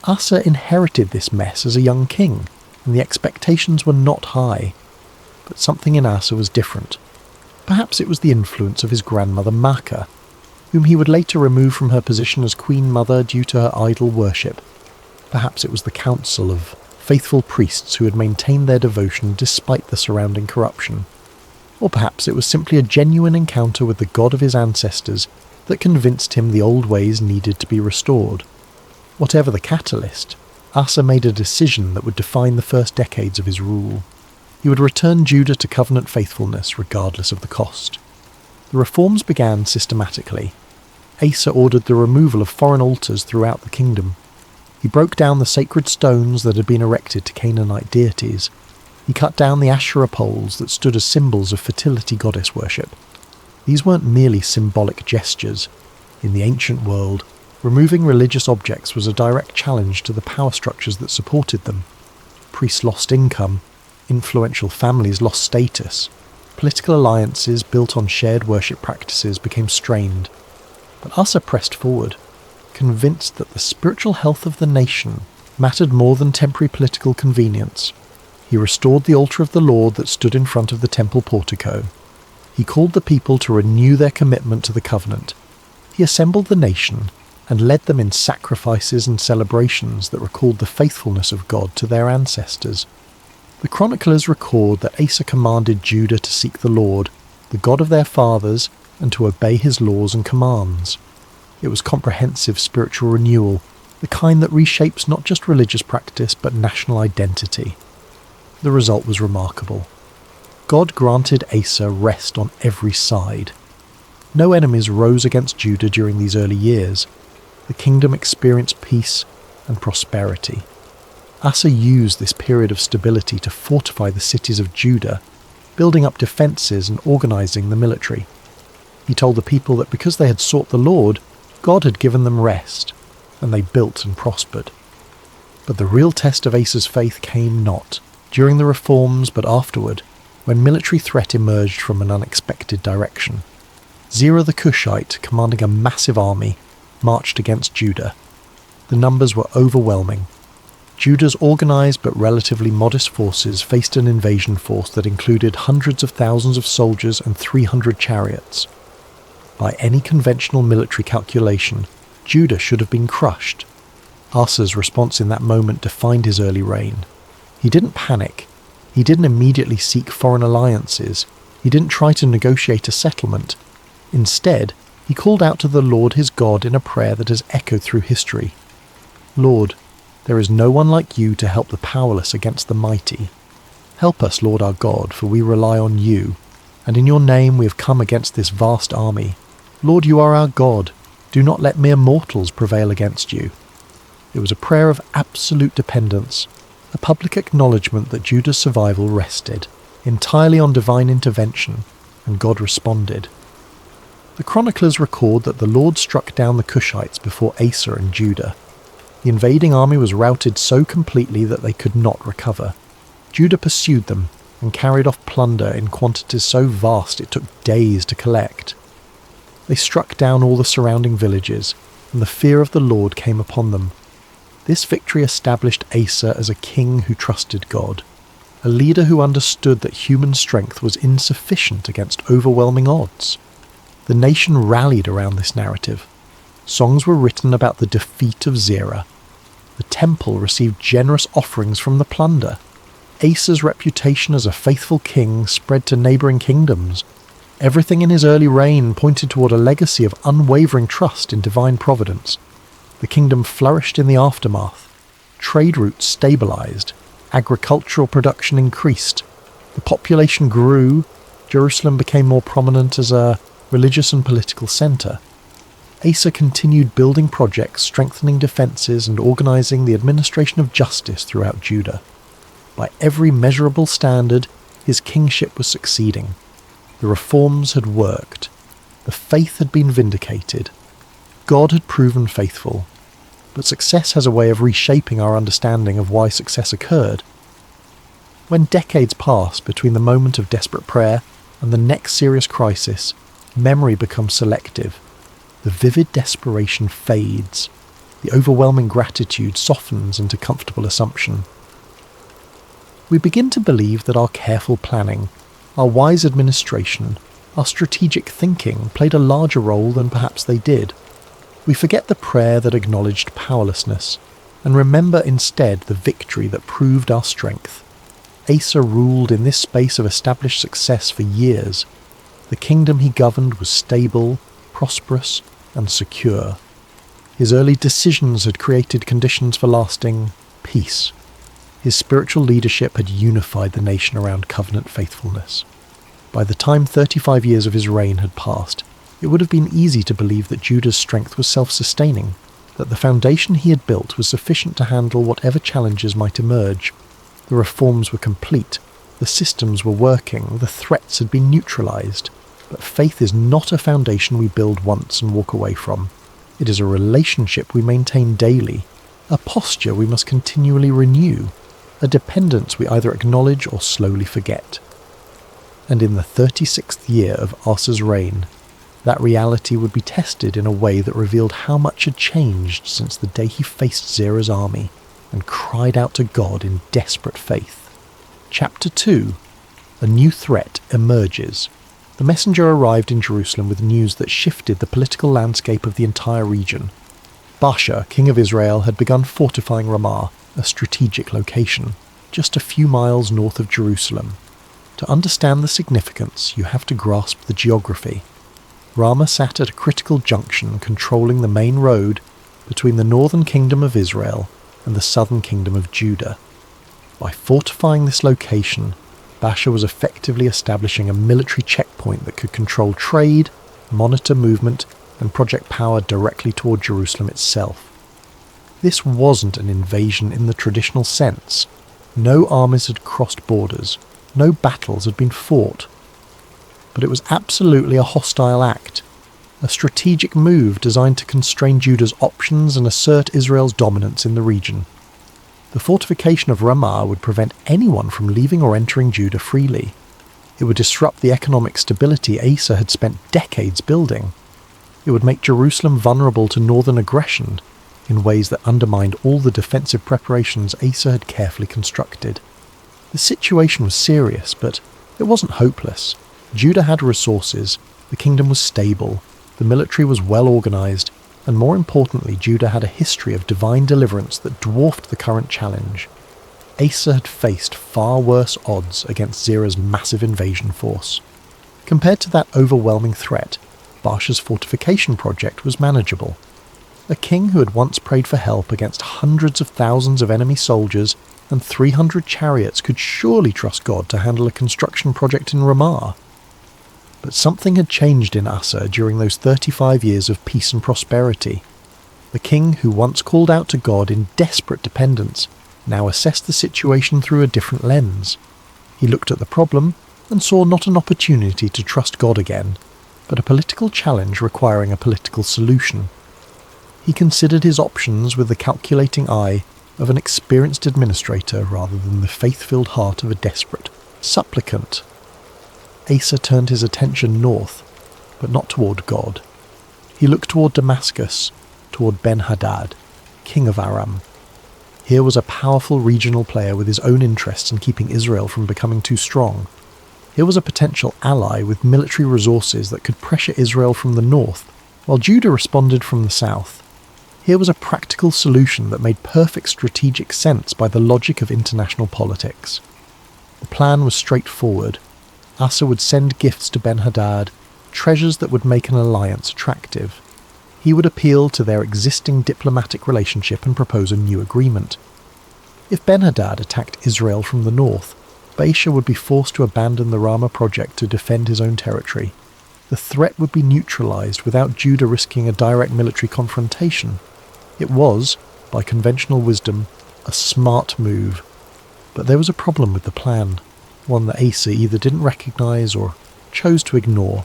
Asa inherited this mess as a young king, and the expectations were not high. But something in Asa was different. Perhaps it was the influence of his grandmother Maacah, whom he would later remove from her position as queen mother due to her idol worship. Perhaps it was the counsel of faithful priests who had maintained their devotion despite the surrounding corruption. Or perhaps it was simply a genuine encounter with the God of his ancestors that convinced him the old ways needed to be restored. Whatever the catalyst, Asa made a decision that would define the first decades of his rule. He would return Judah to covenant faithfulness regardless of the cost. The reforms began systematically. Asa ordered the removal of foreign altars throughout the kingdom. He broke down the sacred stones that had been erected to Canaanite deities. He cut down the Asherah poles that stood as symbols of fertility goddess worship. These weren't merely symbolic gestures. In the ancient world, removing religious objects was a direct challenge to the power structures that supported them. Priests lost income, influential families lost status, political alliances built on shared worship practices became strained. But Asa pressed forward, convinced that the spiritual health of the nation mattered more than temporary political convenience. He restored the altar of the Lord that stood in front of the temple portico. He called the people to renew their commitment to the covenant. He assembled the nation, and led them in sacrifices and celebrations that recalled the faithfulness of God to their ancestors. The chroniclers record that Asa commanded Judah to seek the Lord, the God of their fathers, and to obey his laws and commands. It was comprehensive spiritual renewal, the kind that reshapes not just religious practice but national identity. The result was remarkable. God granted Asa rest on every side. No enemies rose against Judah during these early years. The kingdom experienced peace and prosperity. Asa used this period of stability to fortify the cities of Judah, building up defences and organising the military. He told the people that because they had sought the Lord, God had given them rest, and they built and prospered. But the real test of Asa's faith came not during the reforms, but afterward, when military threat emerged from an unexpected direction. Zerah the Cushite, commanding a massive army, marched against Judah. The numbers were overwhelming. Judah's organised but relatively modest forces faced an invasion force that included hundreds of thousands of soldiers and 300 chariots. By any conventional military calculation, Judah should have been crushed. Asa's response in that moment defined his early reign. He didn't panic. He didn't immediately seek foreign alliances. He didn't try to negotiate a settlement. Instead, he called out to the Lord his God in a prayer that has echoed through history. Lord, there is no one like you to help the powerless against the mighty. Help us, Lord our God, for we rely on you, and in your name we have come against this vast army. Lord, you are our God. Do not let mere mortals prevail against you. It was a prayer of absolute dependence, a public acknowledgement that Judah's survival rested entirely on divine intervention, and God responded. The chroniclers record that the Lord struck down the Cushites before Asa and Judah. The invading army was routed so completely that they could not recover. Judah pursued them and carried off plunder in quantities so vast it took days to collect. They struck down all the surrounding villages, and the fear of the Lord came upon them. This victory established Asa as a king who trusted God, a leader who understood that human strength was insufficient against overwhelming odds. The nation rallied around this narrative. Songs were written about the defeat of Zerah. The temple received generous offerings from the plunder. Asa's reputation as a faithful king spread to neighbouring kingdoms. Everything in his early reign pointed toward a legacy of unwavering trust in divine providence. The kingdom flourished in the aftermath. Trade routes stabilised. Agricultural production increased. The population grew. Jerusalem became more prominent as a religious and political centre. Asa continued building projects, strengthening defences, and organising the administration of justice throughout Judah. By every measurable standard, his kingship was succeeding. The reforms had worked. The faith had been vindicated. God had proven faithful. But success has a way of reshaping our understanding of why success occurred. When decades pass between the moment of desperate prayer and the next serious crisis, memory becomes selective. The vivid desperation fades. The overwhelming gratitude softens into comfortable assumption. We begin to believe that our careful planning, our wise administration, our strategic thinking played a larger role than perhaps they did. We forget the prayer that acknowledged powerlessness, and remember instead the victory that proved our strength. Asa ruled in this space of established success for years. The kingdom he governed was stable, prosperous, and secure. His early decisions had created conditions for lasting peace. His spiritual leadership had unified the nation around covenant faithfulness. By the time 35 years of his reign had passed, it would have been easy to believe that Judah's strength was self-sustaining, that the foundation he had built was sufficient to handle whatever challenges might emerge. The reforms were complete, the systems were working, the threats had been neutralized. But faith is not a foundation we build once and walk away from. It is a relationship we maintain daily, a posture we must continually renew, a dependence we either acknowledge or slowly forget. And in the 36th year of Asa's reign, that reality would be tested in a way that revealed how much had changed since the day he faced Zerah's army and cried out to God in desperate faith. Chapter 2. A new threat emerges. The messenger arrived in Jerusalem with news that shifted the political landscape of the entire region. Baasha, king of Israel, had begun fortifying Ramah, a strategic location, just a few miles north of Jerusalem. To understand the significance, you have to grasp the geography. Ramah sat at a critical junction controlling the main road between the northern kingdom of Israel and the southern kingdom of Judah. By fortifying this location, Baasha was effectively establishing a military checkpoint that could control trade, monitor movement, and project power directly toward Jerusalem itself. This wasn't an invasion in the traditional sense. No armies had crossed borders, no battles had been fought. But it was absolutely a hostile act, a strategic move designed to constrain Judah's options and assert Israel's dominance in the region. The fortification of Ramah would prevent anyone from leaving or entering Judah freely. It would disrupt the economic stability Asa had spent decades building. It would make Jerusalem vulnerable to northern aggression in ways that undermined all the defensive preparations Asa had carefully constructed. The situation was serious, but it wasn't hopeless. Judah had resources, the kingdom was stable, the military was well organised, and more importantly, Judah had a history of divine deliverance that dwarfed the current challenge. Asa had faced far worse odds against Zerah's massive invasion force. Compared to that overwhelming threat, Baasha's fortification project was manageable. A king who had once prayed for help against hundreds of thousands of enemy soldiers and 300 chariots could surely trust God to handle a construction project in Ramah. But something had changed in Asa during those 35 years of peace and prosperity. The king who once called out to God in desperate dependence now assessed the situation through a different lens. He looked at the problem and saw not an opportunity to trust God again, but a political challenge requiring a political solution. He considered his options with the calculating eye of an experienced administrator rather than the faith-filled heart of a desperate supplicant. Asa turned his attention north, but not toward God. He looked toward Damascus, toward Ben-Hadad, king of Aram. Here was a powerful regional player with his own interests in keeping Israel from becoming too strong. Here was a potential ally with military resources that could pressure Israel from the north, while Judah responded from the south. Here was a practical solution that made perfect strategic sense by the logic of international politics. The plan was straightforward. Asa would send gifts to Ben-Hadad, treasures that would make an alliance attractive. He would appeal to their existing diplomatic relationship and propose a new agreement. If Ben-Hadad attacked Israel from the north, Baasha would be forced to abandon the Ramah project to defend his own territory. The threat would be neutralized without Judah risking a direct military confrontation. It was, by conventional wisdom, a smart move. But there was a problem with the plan, one that Asa either didn't recognize or chose to ignore.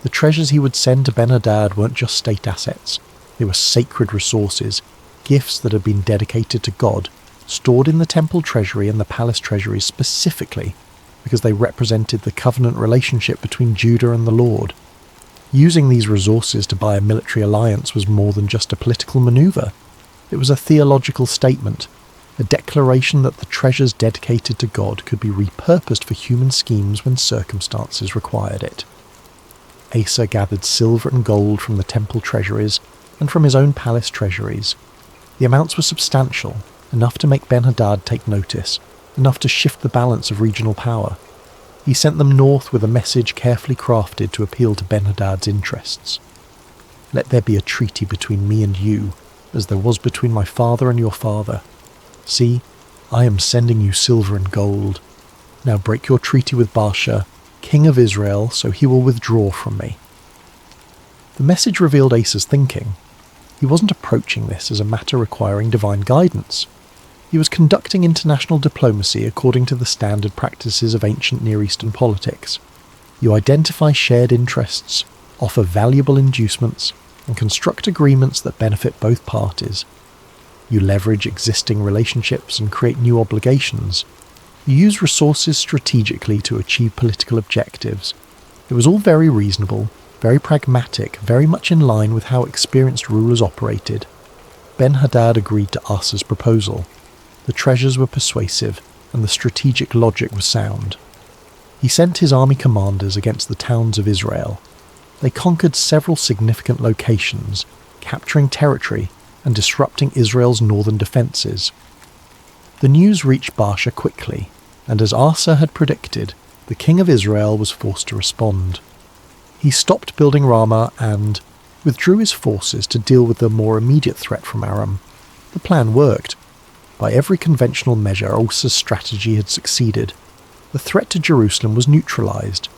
The treasures he would send to Ben-Hadad weren't just state assets. They were sacred resources, gifts that had been dedicated to God, stored in the temple treasury and the palace treasuries specifically because they represented the covenant relationship between Judah and the Lord. Using these resources to buy a military alliance was more than just a political maneuver. It was a theological statement, a declaration that the treasures dedicated to God could be repurposed for human schemes when circumstances required it. Asa gathered silver and gold from the temple treasuries and from his own palace treasuries. The amounts were substantial, enough to make Ben-Hadad take notice, enough to shift the balance of regional power. He sent them north with a message carefully crafted to appeal to Ben-Hadad's interests. Let there be a treaty between me and you, as there was between my father and your father. See, I am sending you silver and gold. Now break your treaty with Baasha, king of Israel, so he will withdraw from me. The message revealed Asa's thinking. He wasn't approaching this as a matter requiring divine guidance. He was conducting international diplomacy according to the standard practices of ancient Near Eastern politics. You identify shared interests, offer valuable inducements, and construct agreements that benefit both parties. You leverage existing relationships and create new obligations. You use resources strategically to achieve political objectives. It was all very reasonable, very pragmatic, very much in line with how experienced rulers operated. Ben-Hadad agreed to Asa's proposal. The treasures were persuasive, and the strategic logic was sound. He sent his army commanders against the towns of Israel. They conquered several significant locations, capturing territory and disrupting Israel's northern defences. The news reached Baasha quickly, and as Asa had predicted, the king of Israel was forced to respond. He stopped building Ramah and withdrew his forces to deal with the more immediate threat from Aram. The plan worked. By every conventional measure, Asa's strategy had succeeded. The threat to Jerusalem was neutralised.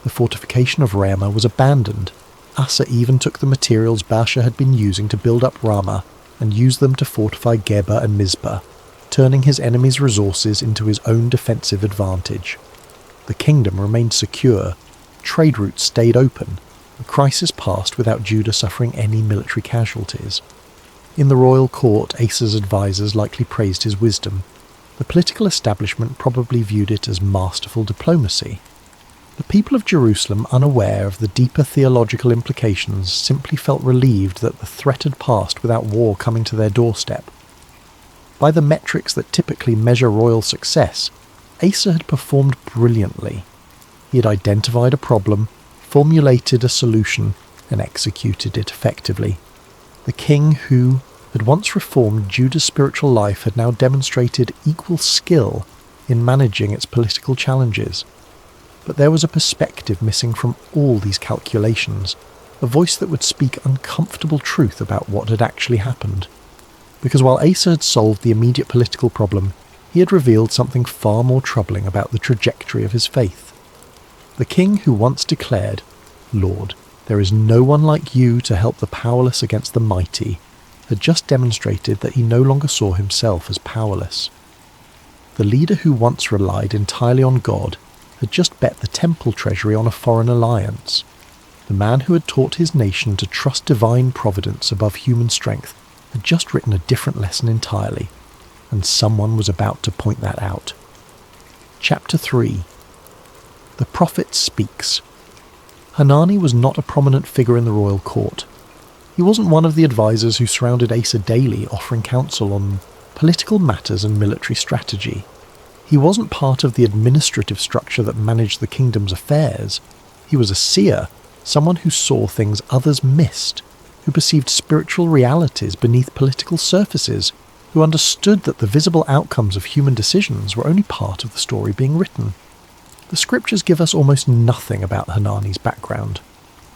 The fortification of Ramah was abandoned. Asa even took the materials Baasha had been using to build up Ramah and used them to fortify Geba and Mizpah, turning his enemy's resources into his own defensive advantage. The kingdom remained secure, trade routes stayed open, the crisis passed without Judah suffering any military casualties. In the royal court, Asa's advisors likely praised his wisdom. The political establishment probably viewed it as masterful diplomacy. The people of Jerusalem, unaware of the deeper theological implications, simply felt relieved that the threat had passed without war coming to their doorstep. By the metrics that typically measure royal success, Asa had performed brilliantly. He had identified a problem, formulated a solution, and executed it effectively. The king who had once reformed Judah's spiritual life had now demonstrated equal skill in managing its political challenges. But there was a perspective missing from all these calculations, a voice that would speak uncomfortable truth about what had actually happened. Because while Asa had solved the immediate political problem, he had revealed something far more troubling about the trajectory of his faith. The king who once declared, "Lord, there is no one like you to help the powerless against the mighty," had just demonstrated that he no longer saw himself as powerless. The leader who once relied entirely on God had just bet the temple treasury on a foreign alliance. The man who had taught his nation to trust divine providence above human strength had just written a different lesson entirely, and someone was about to point that out. Chapter 3. The Prophet Speaks. Hanani was not a prominent figure in the royal court. He wasn't one of the advisors who surrounded Asa daily offering counsel on political matters and military strategy. He wasn't part of the administrative structure that managed the kingdom's affairs. He was a seer, someone who saw things others missed, who perceived spiritual realities beneath political surfaces, who understood that the visible outcomes of human decisions were only part of the story being written. The scriptures give us almost nothing about Hanani's background.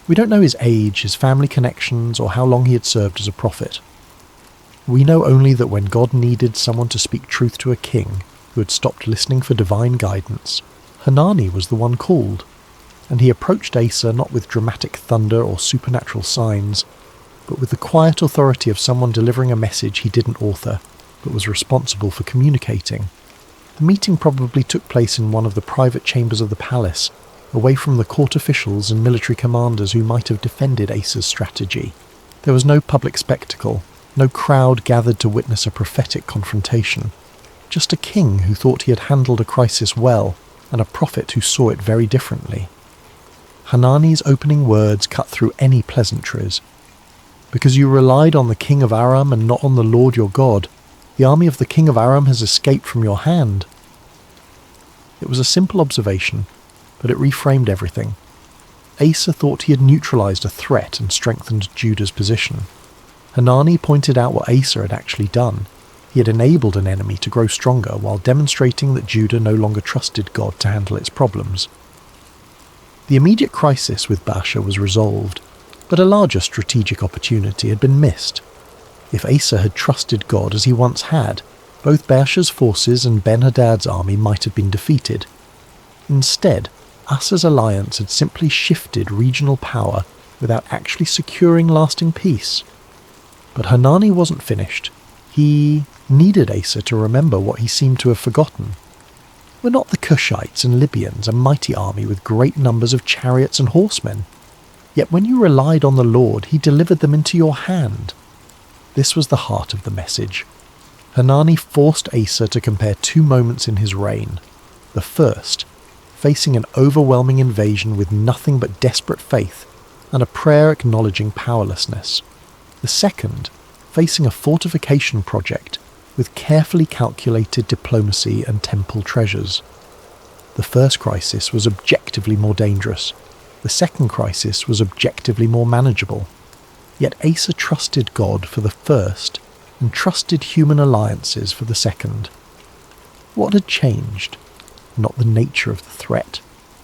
We don't know his age, his family connections, or how long he had served as a prophet. We know only that when God needed someone to speak truth to a king who had stopped listening for divine guidance, Hanani was the one called, and he approached Asa not with dramatic thunder or supernatural signs, but with the quiet authority of someone delivering a message he didn't author, but was responsible for communicating. The meeting probably took place in one of the private chambers of the palace, away from the court officials and military commanders who might have defended Asa's strategy. There was no public spectacle, no crowd gathered to witness a prophetic confrontation. Just a king who thought he had handled a crisis well, and a prophet who saw it very differently. Hanani's opening words cut through any pleasantries. Because you relied on the king of Aram and not on the Lord your God, the army of the king of Aram has escaped from your hand. It was a simple observation, but it reframed everything. Asa thought he had neutralized a threat and strengthened Judah's position. Hanani pointed out what Asa had actually done. He had enabled an enemy to grow stronger while demonstrating that Judah no longer trusted God to handle its problems. The immediate crisis with Baasha was resolved, but a larger strategic opportunity had been missed. If Asa had trusted God as he once had, both Baasha's forces and Ben-Hadad's army might have been defeated. Instead, Asa's alliance had simply shifted regional power without actually securing lasting peace. But Hanani wasn't finished. He needed Asa to remember what he seemed to have forgotten. Were not the Cushites and Libyans a mighty army with great numbers of chariots and horsemen? Yet when you relied on the Lord, he delivered them into your hand. This was the heart of the message. Hanani forced Asa to compare two moments in his reign. The first, facing an overwhelming invasion with nothing but desperate faith, and a prayer acknowledging powerlessness. The second, facing a fortification project with carefully calculated diplomacy and temple treasures. The first crisis was objectively more dangerous. The second crisis was objectively more manageable. Yet Asa trusted God for the first and trusted human alliances for the second. What had changed? Not the nature of the threat,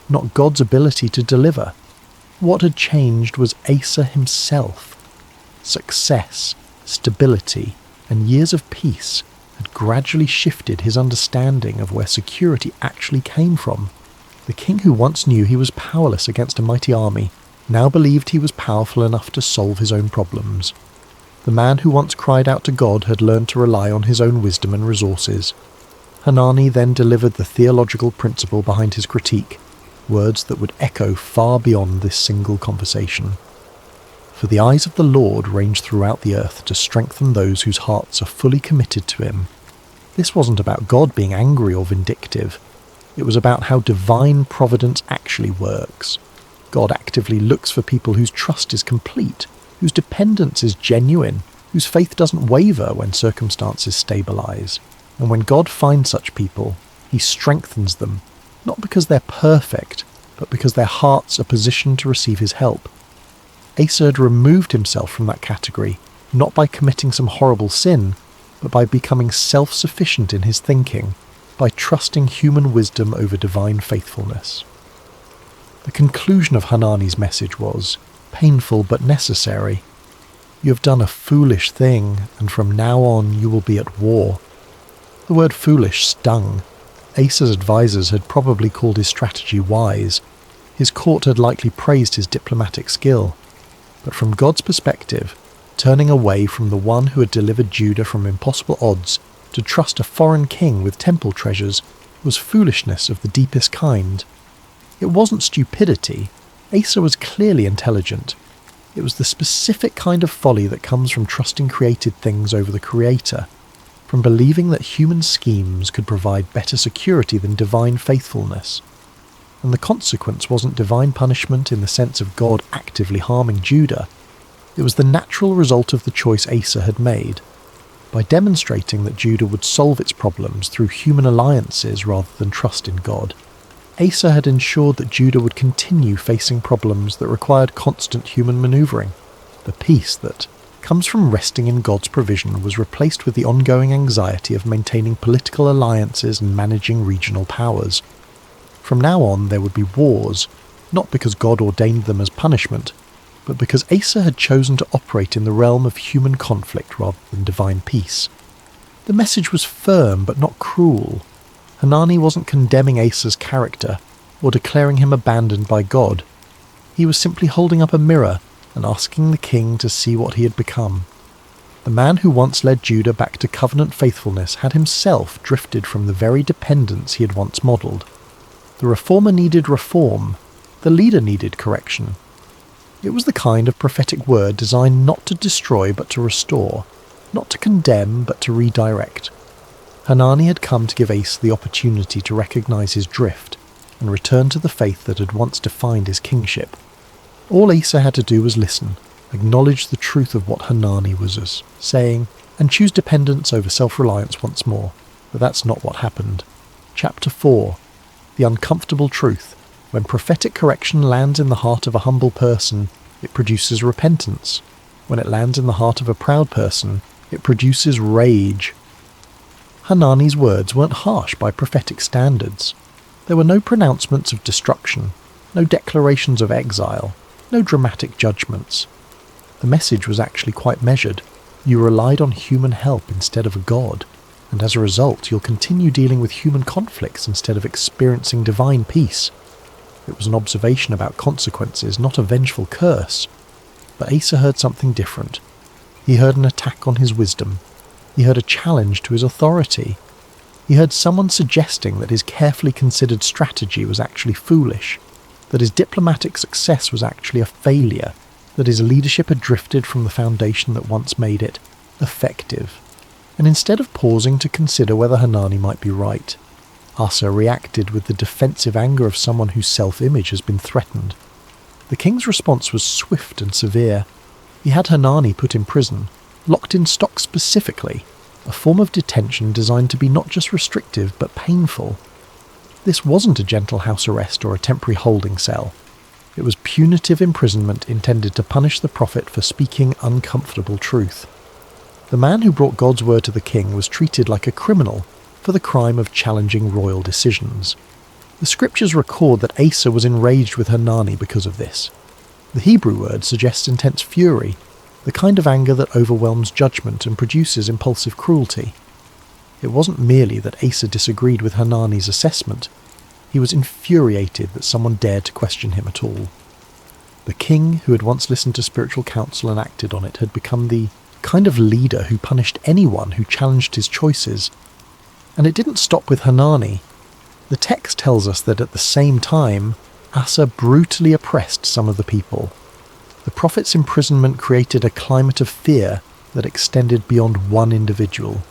not God's ability to deliver. What had changed was Asa himself. Success, stability, and years of peace had gradually shifted his understanding of where security actually came from. The king who once knew he was powerless against a mighty army now believed he was powerful enough to solve his own problems. The man who once cried out to God had learned to rely on his own wisdom and resources. Hanani then delivered the theological principle behind his critique, words that would echo far beyond this single conversation. For the eyes of the Lord range throughout the earth to strengthen those whose hearts are fully committed to him. This wasn't about God being angry or vindictive. It was about how divine providence actually works. God actively looks for people whose trust is complete, whose dependence is genuine, whose faith doesn't waver when circumstances stabilize. And when God finds such people, he strengthens them, not because they're perfect, but because their hearts are positioned to receive his help. Asa had removed himself from that category, not by committing some horrible sin, but by becoming self-sufficient in his thinking, by trusting human wisdom over divine faithfulness. The conclusion of Hanani's message was, painful but necessary. You have done a foolish thing, and from now on you will be at war. The word foolish stung. Asa's advisors had probably called his strategy wise. His court had likely praised his diplomatic skill. But from God's perspective, turning away from the one who had delivered Judah from impossible odds to trust a foreign king with temple treasures was foolishness of the deepest kind. It wasn't stupidity. Asa was clearly intelligent. It was the specific kind of folly that comes from trusting created things over the Creator, from believing that human schemes could provide better security than divine faithfulness. And the consequence wasn't divine punishment in the sense of God actively harming Judah. It was the natural result of the choice Asa had made. By demonstrating that Judah would solve its problems through human alliances rather than trust in God, Asa had ensured that Judah would continue facing problems that required constant human maneuvering. The peace that comes from resting in God's provision was replaced with the ongoing anxiety of maintaining political alliances and managing regional powers. From now on there would be wars, not because God ordained them as punishment, but because Asa had chosen to operate in the realm of human conflict rather than divine peace. The message was firm but not cruel. Hanani wasn't condemning Asa's character or declaring him abandoned by God. He was simply holding up a mirror and asking the king to see what he had become. The man who once led Judah back to covenant faithfulness had himself drifted from the very dependence he had once modelled. The reformer needed reform. The leader needed correction. It was the kind of prophetic word designed not to destroy but to restore, not to condemn but to redirect. Hanani had come to give Asa the opportunity to recognize his drift and return to the faith that had once defined his kingship. All Asa had to do was listen, acknowledge the truth of what Hanani was saying, and choose dependence over self-reliance once more. But that's not what happened. Chapter 4. The uncomfortable truth. When prophetic correction lands in the heart of a humble person, it produces repentance. When it lands in the heart of a proud person, it produces rage. Hanani's words weren't harsh by prophetic standards. There were no pronouncements of destruction, no declarations of exile, no dramatic judgments. The message was actually quite measured. You relied on human help instead of a God, and as a result you'll continue dealing with human conflicts instead of experiencing divine peace. It was an observation about consequences, not a vengeful curse. But Asa heard something different. He heard an attack on his wisdom. He heard a challenge to his authority. He heard someone suggesting that his carefully considered strategy was actually foolish, that his diplomatic success was actually a failure, that his leadership had drifted from the foundation that once made it effective. And instead of pausing to consider whether Hanani might be right, Asa reacted with the defensive anger of someone whose self-image has been threatened. The king's response was swift and severe. He had Hanani put in prison, locked in stock specifically, a form of detention designed to be not just restrictive but painful. This wasn't a gentle house arrest or a temporary holding cell. It was punitive imprisonment intended to punish the prophet for speaking uncomfortable truth. The man who brought God's word to the king was treated like a criminal for the crime of challenging royal decisions. The scriptures record that Asa was enraged with Hanani because of this. The Hebrew word suggests intense fury, the kind of anger that overwhelms judgment and produces impulsive cruelty. It wasn't merely that Asa disagreed with Hanani's assessment. He was infuriated that someone dared to question him at all. The king, who had once listened to spiritual counsel and acted on it, had become the kind of leader who punished anyone who challenged his choices. And it didn't stop with Hanani. The text tells us that at the same time, Asa brutally oppressed some of the people. The prophet's imprisonment created a climate of fear that extended beyond one individual.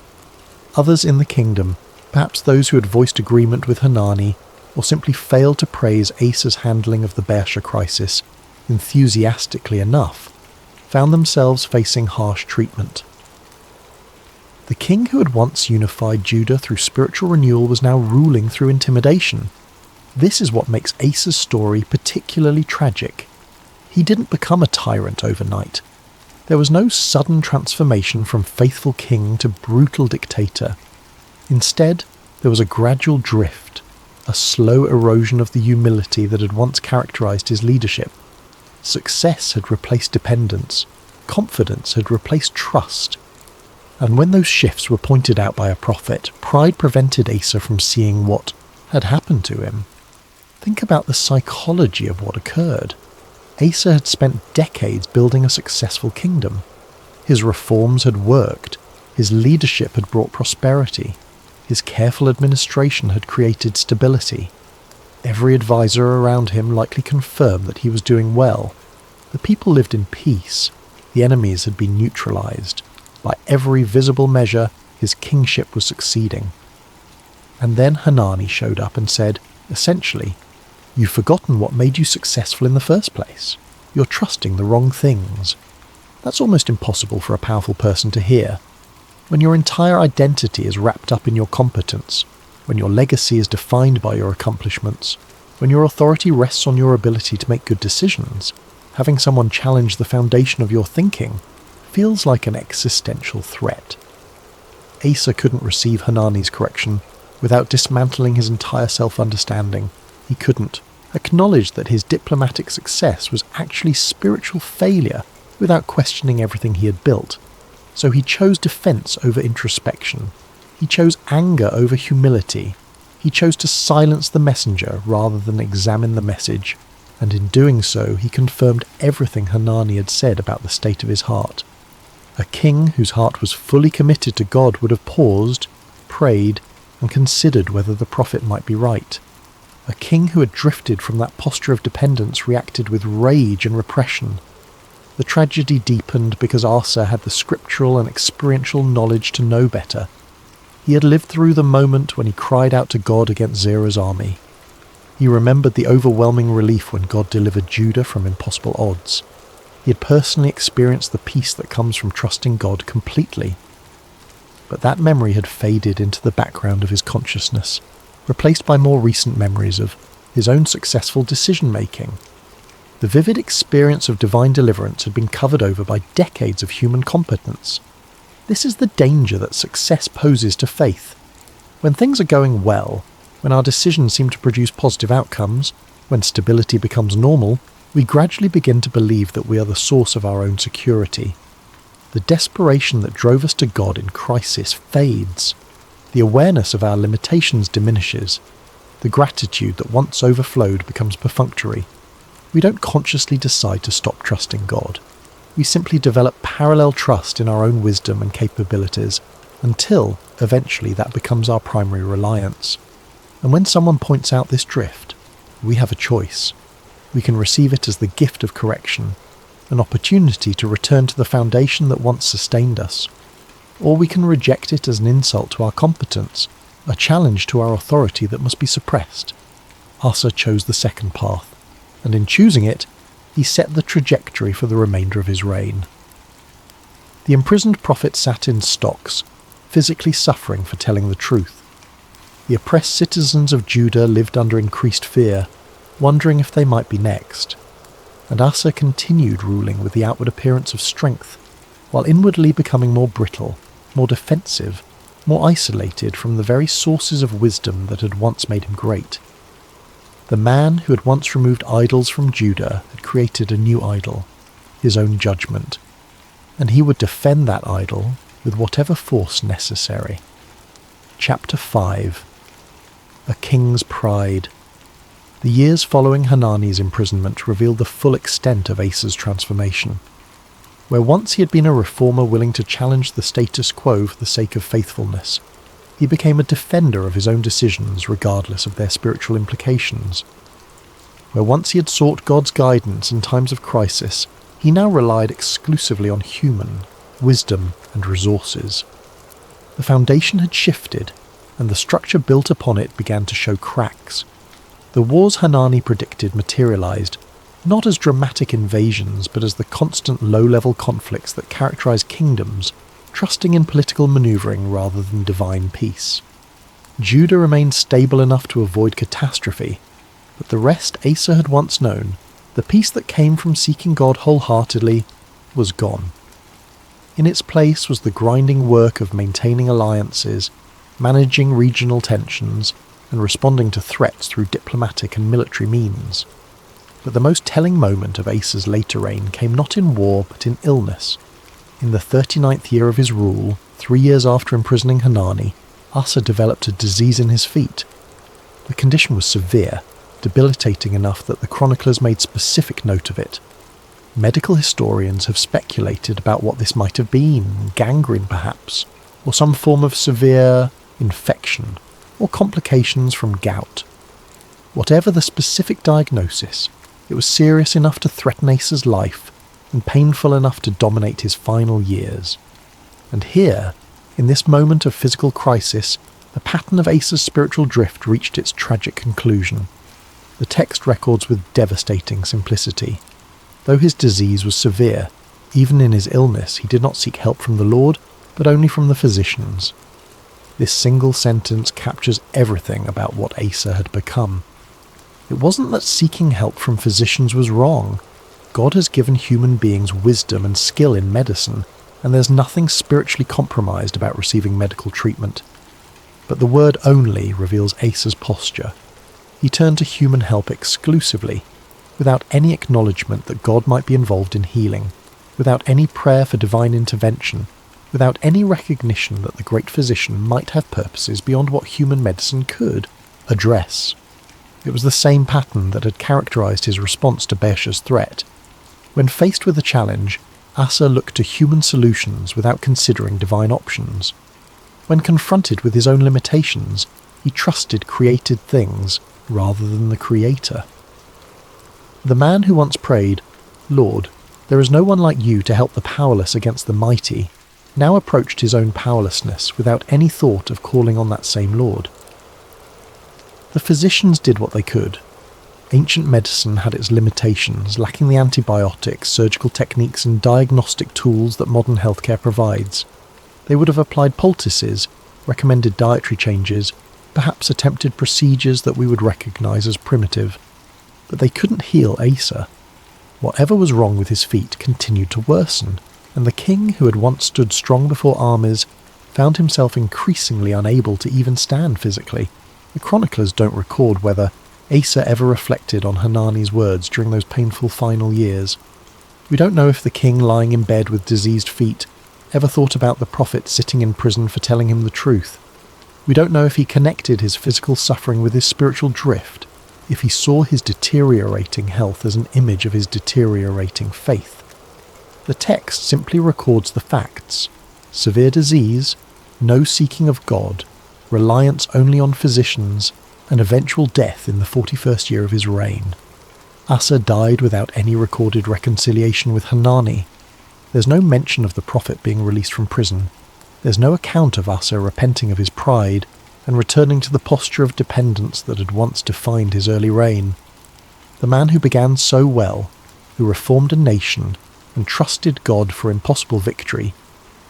Others in the kingdom, perhaps those who had voiced agreement with Hanani, or simply failed to praise Asa's handling of the Baasha crisis enthusiastically enough, found themselves facing harsh treatment. The king who had once unified Judah through spiritual renewal was now ruling through intimidation. This is what makes Asa's story particularly tragic. He didn't become a tyrant overnight. There was no sudden transformation from faithful king to brutal dictator. Instead, there was a gradual drift, a slow erosion of the humility that had once characterized his leadership. Success had replaced dependence, confidence had replaced trust. And when those shifts were pointed out by a prophet, pride prevented Asa from seeing what had happened to him. Think about the psychology of what occurred. Asa had spent decades building a successful kingdom. His reforms had worked. His leadership had brought prosperity. His careful administration had created stability. Every advisor around him likely confirmed that he was doing well. The people lived in peace. The enemies had been neutralized. By every visible measure, his kingship was succeeding. And then Hanani showed up and said, essentially, "You've forgotten what made you successful in the first place. You're trusting the wrong things." That's almost impossible for a powerful person to hear. When your entire identity is wrapped up in your competence, when your legacy is defined by your accomplishments, when your authority rests on your ability to make good decisions, having someone challenge the foundation of your thinking feels like an existential threat. Asa couldn't receive Hanani's correction without dismantling his entire self-understanding. He couldn't acknowledge that his diplomatic success was actually spiritual failure without questioning everything he had built. So he chose defense over introspection. He chose anger over humility. He chose to silence the messenger rather than examine the message. And in doing so, he confirmed everything Hanani had said about the state of his heart. A king whose heart was fully committed to God would have paused, prayed, and considered whether the prophet might be right. A king who had drifted from that posture of dependence reacted with rage and repression. The tragedy deepened because Asa had the scriptural and experiential knowledge to know better. He had lived through the moment when he cried out to God against Zerah's army. He remembered the overwhelming relief when God delivered Judah from impossible odds. He had personally experienced the peace that comes from trusting God completely. But that memory had faded into the background of his consciousness, replaced by more recent memories of his own successful decision-making. The vivid experience of divine deliverance had been covered over by decades of human competence. This is the danger that success poses to faith. When things are going well, when our decisions seem to produce positive outcomes, when stability becomes normal, we gradually begin to believe that we are the source of our own security. The desperation that drove us to God in crisis fades. The awareness of our limitations diminishes. The gratitude that once overflowed becomes perfunctory. We don't consciously decide to stop trusting God. We simply develop parallel trust in our own wisdom and capabilities until, eventually, that becomes our primary reliance. And when someone points out this drift, we have a choice. We can receive it as the gift of correction, an opportunity to return to the foundation that once sustained us. Or we can reject it as an insult to our competence, a challenge to our authority that must be suppressed. Asa chose the second path, and in choosing it, he set the trajectory for the remainder of his reign. The imprisoned prophet sat in stocks, physically suffering for telling the truth. The oppressed citizens of Judah lived under increased fear, wondering if they might be next. and Asa continued ruling with the outward appearance of strength, while inwardly becoming more brittle, more defensive, more isolated from the very sources of wisdom that had once made him great. The man who had once removed idols from Judah had created a new idol, his own judgment, and he would defend that idol with whatever force necessary. Chapter 5. A King's Pride. The years following Hanani's imprisonment revealed the full extent of Asa's transformation. Where once he had been a reformer willing to challenge the status quo for the sake of faithfulness, he became a defender of his own decisions regardless of their spiritual implications. Where once he had sought God's guidance in times of crisis, he now relied exclusively on human wisdom and resources. The foundation had shifted, and the structure built upon it began to show cracks. The wars Hanani predicted materialized, not as dramatic invasions, but as the constant low-level conflicts that characterize kingdoms, trusting in political maneuvering rather than divine peace. Judah remained stable enough to avoid catastrophe, but the rest Asa had once known, the peace that came from seeking God wholeheartedly, was gone. In its place was the grinding work of maintaining alliances, managing regional tensions, and responding to threats through diplomatic and military means. But the most telling moment of Asa's later reign came not in war but in illness. In the 39th year of his rule, 3 years after imprisoning Hanani, Asa developed a disease in his feet. The condition was severe, debilitating enough that the chroniclers made specific note of it. Medical historians have speculated about what this might have been, gangrene perhaps, or some form of severe infection, or complications from gout. Whatever the specific diagnosis, it was serious enough to threaten Asa's life, and painful enough to dominate his final years. And here, in this moment of physical crisis, the pattern of Asa's spiritual drift reached its tragic conclusion. The text records with devastating simplicity. Though his disease was severe, even in his illness he did not seek help from the Lord, but only from the physicians. This single sentence captures everything about what Asa had become. It wasn't that seeking help from physicians was wrong. God has given human beings wisdom and skill in medicine, and there's nothing spiritually compromised about receiving medical treatment. But the word only reveals Asa's posture. He turned to human help exclusively, without any acknowledgement that God might be involved in healing, without any prayer for divine intervention, without any recognition that the great physician might have purposes beyond what human medicine could address. It was the same pattern that had characterized his response to Baasha's threat. When faced with a challenge, Asa looked to human solutions without considering divine options. When confronted with his own limitations, he trusted created things rather than the Creator. The man who once prayed, "Lord, there is no one like you to help the powerless against the mighty," now approached his own powerlessness without any thought of calling on that same Lord. The physicians did what they could. Ancient medicine had its limitations, lacking the antibiotics, surgical techniques and diagnostic tools that modern healthcare provides. They would have applied poultices, recommended dietary changes, perhaps attempted procedures that we would recognize as primitive. But they couldn't heal Asa. Whatever was wrong with his feet continued to worsen, and the king who had once stood strong before armies found himself increasingly unable to even stand physically. The chroniclers don't record whether Asa ever reflected on Hanani's words during those painful final years. We don't know if the king lying in bed with diseased feet ever thought about the prophet sitting in prison for telling him the truth. We don't know if he connected his physical suffering with his spiritual drift, if he saw his deteriorating health as an image of his deteriorating faith. The text simply records the facts: severe disease, no seeking of God, reliance only on physicians, and eventual death in the 41st year of his reign. Asa died without any recorded reconciliation with Hanani. There's no mention of the prophet being released from prison. There's no account of Asa repenting of his pride and returning to the posture of dependence that had once defined his early reign. The man who began so well, who reformed a nation and trusted God for impossible victory,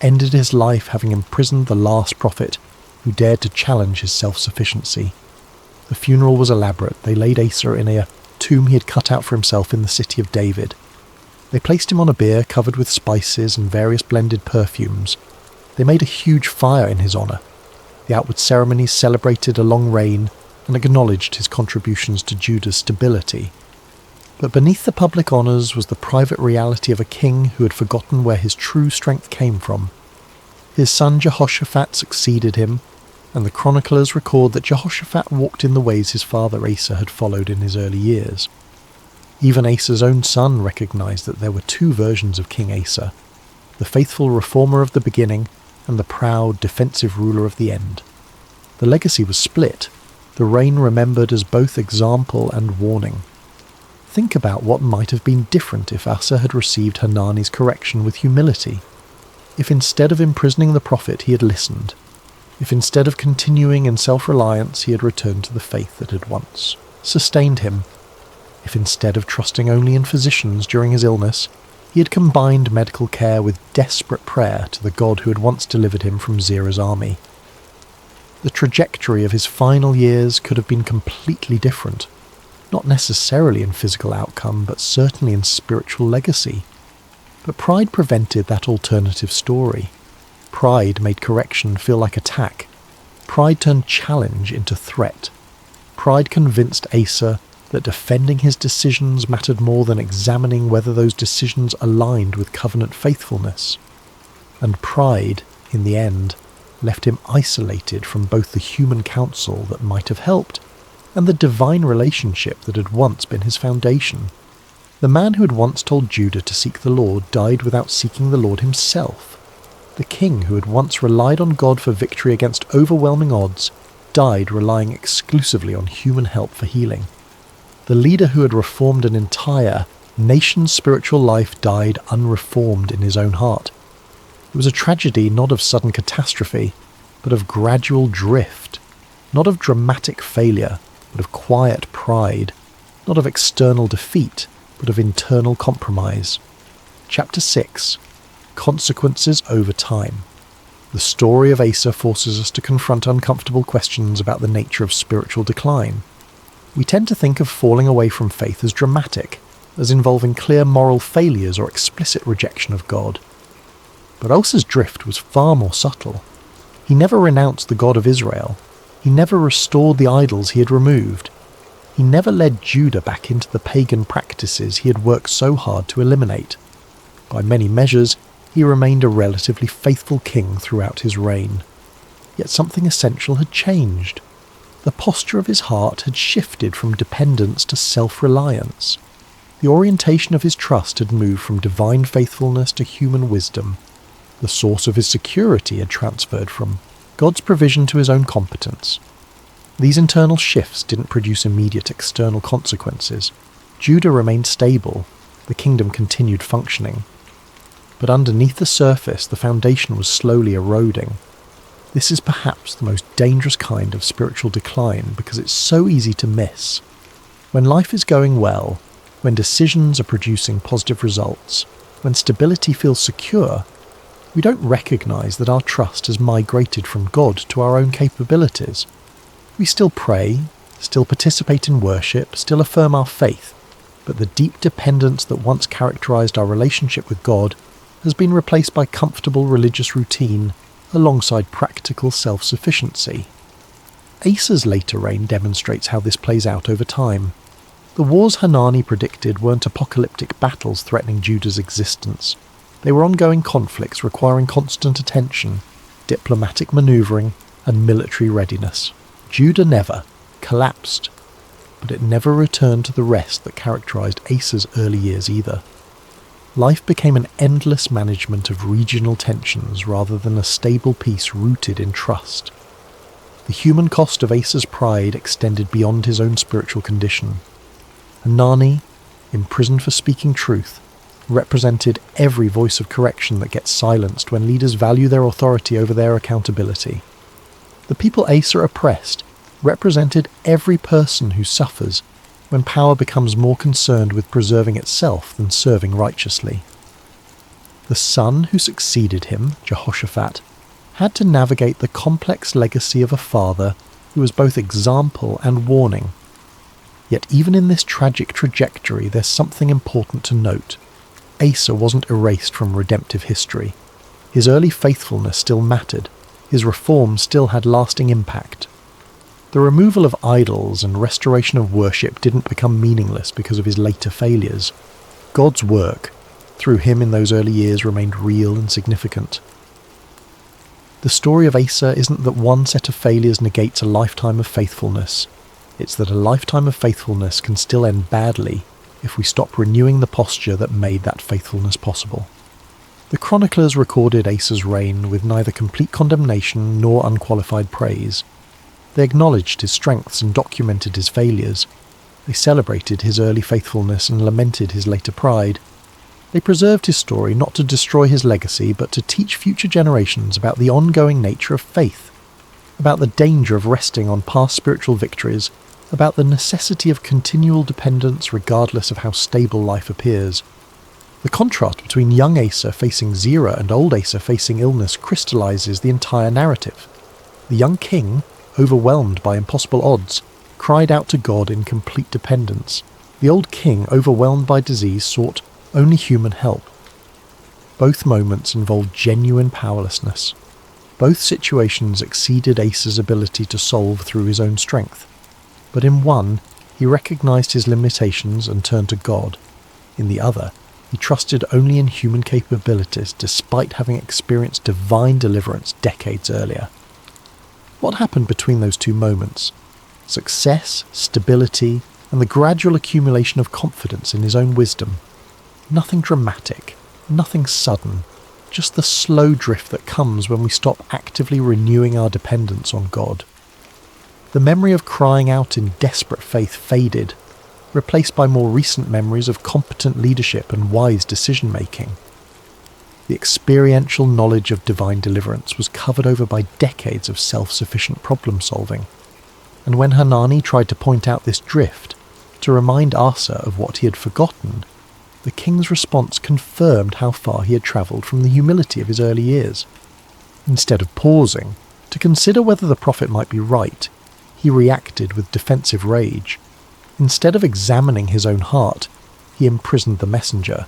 ended his life having imprisoned the last prophet who dared to challenge his self-sufficiency. The funeral was elaborate. They laid Asa in a tomb he had cut out for himself in the city of David. They placed him on a bier covered with spices and various blended perfumes. They made a huge fire in his honour. The outward ceremonies celebrated a long reign and acknowledged his contributions to Judah's stability. But beneath the public honours was the private reality of a king who had forgotten where his true strength came from. His son Jehoshaphat succeeded him, and the chroniclers record that Jehoshaphat walked in the ways his father Asa had followed in his early years. Even Asa's own son recognised that there were two versions of King Asa, the faithful reformer of the beginning and the proud, defensive ruler of the end. The legacy was split, the reign remembered as both example and warning. Think about what might have been different if Asa had received Hanani's correction with humility. If instead of imprisoning the prophet he had listened. If instead of continuing in self-reliance he had returned to the faith that had once sustained him. If instead of trusting only in physicians during his illness, he had combined medical care with desperate prayer to the God who had once delivered him from Zerah's army. The trajectory of his final years could have been completely different. Not necessarily in physical outcome, but certainly in spiritual legacy. But pride prevented that alternative story. Pride made correction feel like attack. Pride turned challenge into threat. Pride convinced Asa that defending his decisions mattered more than examining whether those decisions aligned with covenant faithfulness. And pride, in the end, left him isolated from both the human counsel that might have helped and the divine relationship that had once been his foundation. The man who had once told Judah to seek the Lord died without seeking the Lord himself. The king who had once relied on God for victory against overwhelming odds died relying exclusively on human help for healing. The leader who had reformed an entire nation's spiritual life died unreformed in his own heart. It was a tragedy not of sudden catastrophe, but of gradual drift, not of dramatic failure, but of quiet pride, not of external defeat, but of internal compromise. Chapter 6. Consequences over time. The story of Asa forces us to confront uncomfortable questions about the nature of spiritual decline. We tend to think of falling away from faith as dramatic, as involving clear moral failures or explicit rejection of God. But Asa's drift was far more subtle. He never renounced the God of Israel. He never restored the idols he had removed. He never led Judah back into the pagan practices he had worked so hard to eliminate. By many measures, he remained a relatively faithful king throughout his reign. Yet something essential had changed. The posture of his heart had shifted from dependence to self-reliance. The orientation of his trust had moved from divine faithfulness to human wisdom. The source of his security had transferred from God's provision to his own competence. These internal shifts didn't produce immediate external consequences. Judah remained stable. The kingdom continued functioning. But underneath the surface, the foundation was slowly eroding. This is perhaps the most dangerous kind of spiritual decline because it's so easy to miss. When life is going well, when decisions are producing positive results, when stability feels secure, we don't recognize that our trust has migrated from God to our own capabilities. We still pray, still participate in worship, still affirm our faith, but the deep dependence that once characterized our relationship with God has been replaced by comfortable religious routine alongside practical self-sufficiency. Asa's later reign demonstrates how this plays out over time. The wars Hanani predicted weren't apocalyptic battles threatening Judah's existence. They were ongoing conflicts requiring constant attention, diplomatic maneuvering, and military readiness. Judah never collapsed, but it never returned to the rest that characterized Asa's early years either. Life became an endless management of regional tensions rather than a stable peace rooted in trust. The human cost of Asa's pride extended beyond his own spiritual condition. Hanani, imprisoned for speaking truth, represented every voice of correction that gets silenced when leaders value their authority over their accountability. The people Asa oppressed represented every person who suffers when power becomes more concerned with preserving itself than serving righteously. The son who succeeded him, Jehoshaphat, had to navigate the complex legacy of a father who was both example and warning. Yet even in this tragic trajectory, there's something important to note. Asa wasn't erased from redemptive history. His early faithfulness still mattered. His reforms still had lasting impact. The removal of idols and restoration of worship didn't become meaningless because of his later failures. God's work, through him in those early years, remained real and significant. The story of Asa isn't that one set of failures negates a lifetime of faithfulness. It's that a lifetime of faithfulness can still end badly if we stop renewing the posture that made that faithfulness possible. The chroniclers recorded Asa's reign with neither complete condemnation nor unqualified praise. They acknowledged his strengths and documented his failures. They celebrated his early faithfulness and lamented his later pride. They preserved his story not to destroy his legacy, but to teach future generations about the ongoing nature of faith, about the danger of resting on past spiritual victories, about the necessity of continual dependence regardless of how stable life appears. The contrast between young Asa facing Zerah and old Asa facing illness crystallizes the entire narrative. The young king, overwhelmed by impossible odds, cried out to God in complete dependence. The old king, overwhelmed by disease, sought only human help. Both moments involved genuine powerlessness. Both situations exceeded Asa's ability to solve through his own strength. But in one, he recognized his limitations and turned to God. In the other, he trusted only in human capabilities despite having experienced divine deliverance decades earlier. What happened between those two moments? Success, stability, and the gradual accumulation of confidence in his own wisdom. Nothing dramatic, nothing sudden, just the slow drift that comes when we stop actively renewing our dependence on God. The memory of crying out in desperate faith faded, replaced by more recent memories of competent leadership and wise decision-making. The experiential knowledge of divine deliverance was covered over by decades of self-sufficient problem-solving. And when Hanani tried to point out this drift, to remind Asa of what he had forgotten, the king's response confirmed how far he had travelled from the humility of his early years. Instead of pausing to consider whether the prophet might be right, he reacted with defensive rage. Instead of examining his own heart, he imprisoned the messenger.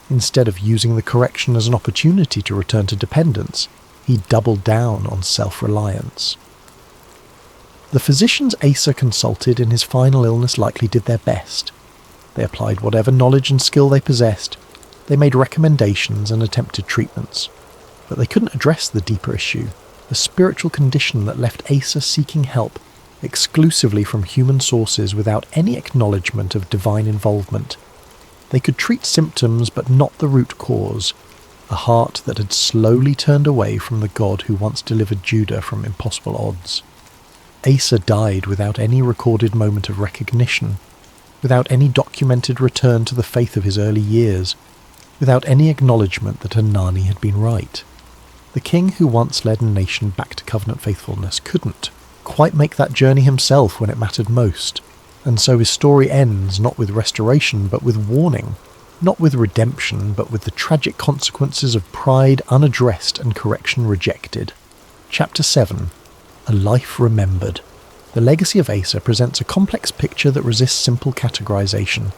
Instead of using the correction as an opportunity to return to dependence, he doubled down on self-reliance. The physicians Asa consulted in his final illness likely did their best. They applied whatever knowledge and skill they possessed. They made recommendations and attempted treatments. But they couldn't address the deeper issue, the spiritual condition that left Asa seeking help exclusively from human sources without any acknowledgement of divine involvement. They could treat symptoms but not the root cause, a heart that had slowly turned away from the God who once delivered Judah from impossible odds. Asa died without any recorded moment of recognition, without any documented return to the faith of his early years, without any acknowledgement that Hanani had been right. The king who once led a nation back to covenant faithfulness couldn't quite make that journey himself when it mattered most, and so his story ends not with restoration but with warning, not with redemption but with the tragic consequences of pride unaddressed and correction rejected. Chapter 7. A Life Remembered. The legacy of Asa presents a complex picture that resists simple categorization.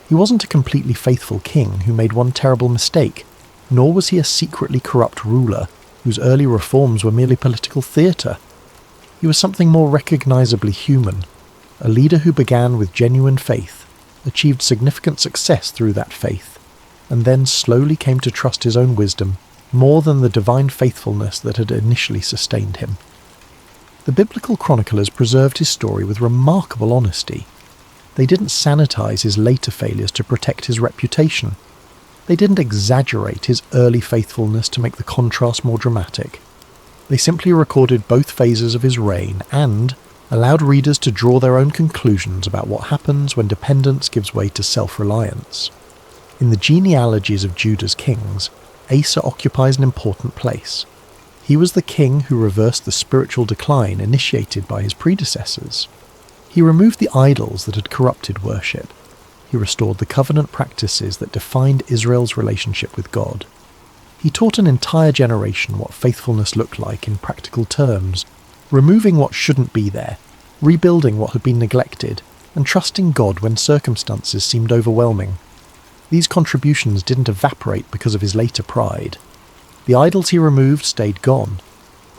He wasn't a completely faithful king who made one terrible mistake, nor was he a secretly corrupt ruler whose early reforms were merely political theatre. He was something more recognizably human, a leader who began with genuine faith, achieved significant success through that faith, and then slowly came to trust his own wisdom more than the divine faithfulness that had initially sustained him. The biblical chroniclers preserved his story with remarkable honesty. They didn't sanitize his later failures to protect his reputation. They didn't exaggerate his early faithfulness to make the contrast more dramatic. They simply recorded both phases of his reign and allowed readers to draw their own conclusions about what happens when dependence gives way to self-reliance. In the genealogies of Judah's kings, Asa occupies an important place. He was the king who reversed the spiritual decline initiated by his predecessors. He removed the idols that had corrupted worship. He restored the covenant practices that defined Israel's relationship with God. He taught an entire generation what faithfulness looked like in practical terms, removing what shouldn't be there, rebuilding what had been neglected, and trusting God when circumstances seemed overwhelming. These contributions didn't evaporate because of his later pride. The idols he removed stayed gone.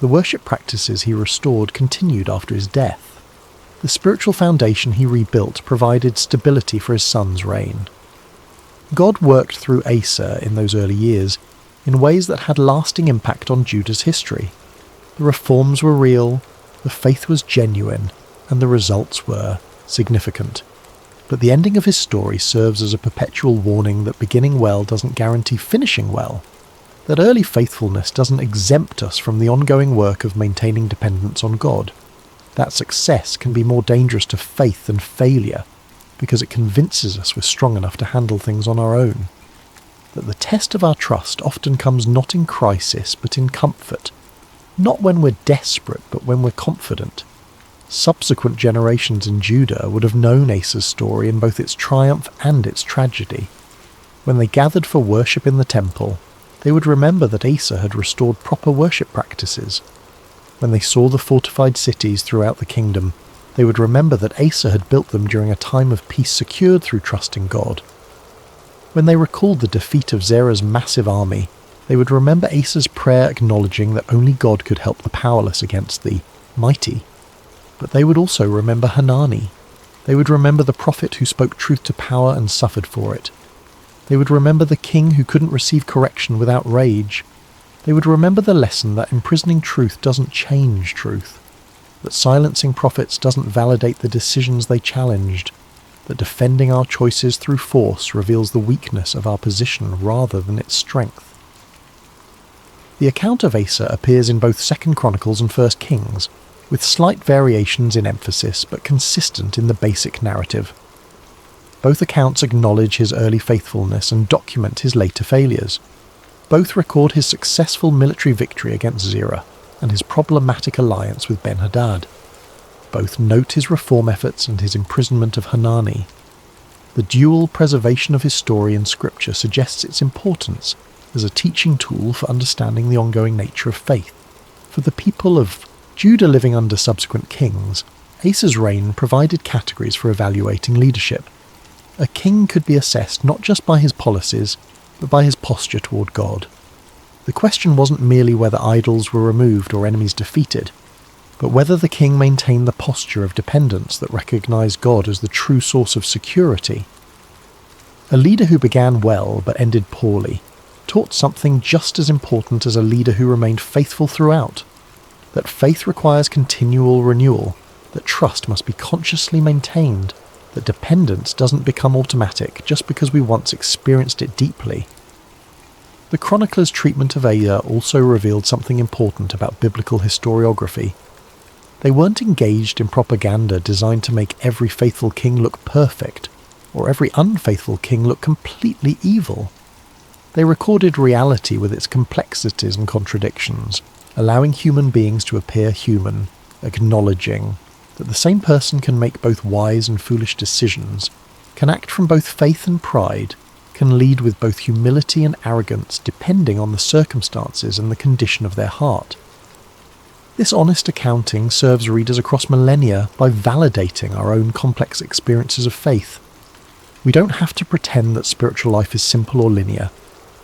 The worship practices he restored continued after his death. The spiritual foundation he rebuilt provided stability for his son's reign. God worked through Asa in those early years in ways that had lasting impact on Judah's history. The reforms were real, the faith was genuine, and the results were significant. But the ending of his story serves as a perpetual warning that beginning well doesn't guarantee finishing well, that early faithfulness doesn't exempt us from the ongoing work of maintaining dependence on God. That success can be more dangerous to faith than failure, because it convinces us we're strong enough to handle things on our own. That the test of our trust often comes not in crisis but in comfort, not when we're desperate but when we're confident. Subsequent generations in Judah would have known Asa's story in both its triumph and its tragedy. When they gathered for worship in the temple, they would remember that Asa had restored proper worship practices. When they saw the fortified cities throughout the kingdom, they would remember that Asa had built them during a time of peace secured through trusting God. When they recalled the defeat of Zerah's massive army, they would remember Asa's prayer acknowledging that only God could help the powerless against the mighty. But they would also remember Hanani. They would remember the prophet who spoke truth to power and suffered for it. They would remember the king who couldn't receive correction without rage. They would remember the lesson that imprisoning truth doesn't change truth, that silencing prophets doesn't validate the decisions they challenged, that defending our choices through force reveals the weakness of our position rather than its strength. The account of Asa appears in both 2 Chronicles and 1 Kings, with slight variations in emphasis but consistent in the basic narrative. Both accounts acknowledge his early faithfulness and document his later failures. Both record his successful military victory against Zerah and his problematic alliance with Ben-Hadad. Both note his reform efforts and his imprisonment of Hanani. The dual preservation of his story in Scripture suggests its importance as a teaching tool for understanding the ongoing nature of faith. For the people of Judah living under subsequent kings, Asa's reign provided categories for evaluating leadership. A king could be assessed not just by his policies, but by his posture toward God. The question wasn't merely whether idols were removed or enemies defeated, but whether the king maintained the posture of dependence that recognized God as the true source of security. A leader who began well but ended poorly taught something just as important as a leader who remained faithful throughout, that faith requires continual renewal, that trust must be consciously maintained, that dependence doesn't become automatic just because we once experienced it deeply. The chronicler's treatment of Asa also revealed something important about biblical historiography. They weren't engaged in propaganda designed to make every faithful king look perfect, or every unfaithful king look completely evil. They recorded reality with its complexities and contradictions, allowing human beings to appear human, acknowledging that the same person can make both wise and foolish decisions, can act from both faith and pride, can lead with both humility and arrogance depending on the circumstances and the condition of their heart. This honest accounting serves readers across millennia by validating our own complex experiences of faith. We don't have to pretend that spiritual life is simple or linear.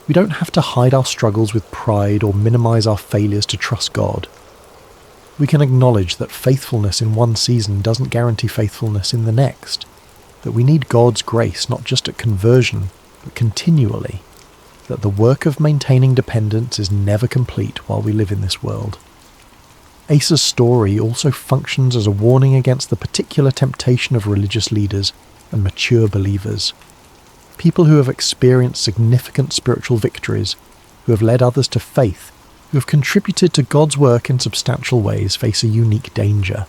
We don't have to hide our struggles with pride or minimize our failures to trust God. We can acknowledge that faithfulness in one season doesn't guarantee faithfulness in the next, that we need God's grace not just at conversion, but continually, that the work of maintaining dependence is never complete while we live in this world. Asa's story also functions as a warning against the particular temptation of religious leaders and mature believers. People who have experienced significant spiritual victories, who have led others to faith, who have contributed to God's work in substantial ways face a unique danger.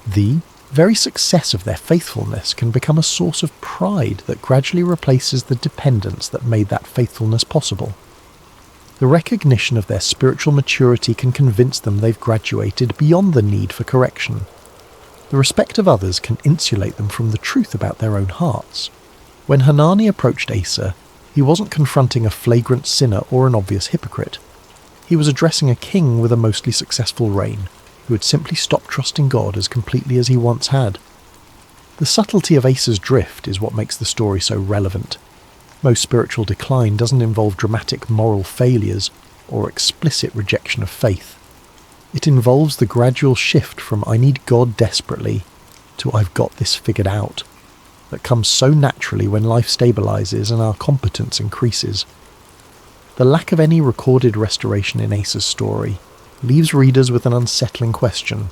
The very success of their faithfulness can become a source of pride that gradually replaces the dependence that made that faithfulness possible. The recognition of their spiritual maturity can convince them they've graduated beyond the need for correction. The respect of others can insulate them from the truth about their own hearts. When Hanani approached Asa, he wasn't confronting a flagrant sinner or an obvious hypocrite. He was addressing a king with a mostly successful reign, who had simply stopped trusting God as completely as he once had. The subtlety of Asa's drift is what makes the story so relevant. Most spiritual decline doesn't involve dramatic moral failures or explicit rejection of faith. It involves the gradual shift from "I need God desperately" to "I've got this figured out," that comes so naturally when life stabilizes and our competence increases. The lack of any recorded restoration in Asa's story leaves readers with an unsettling question.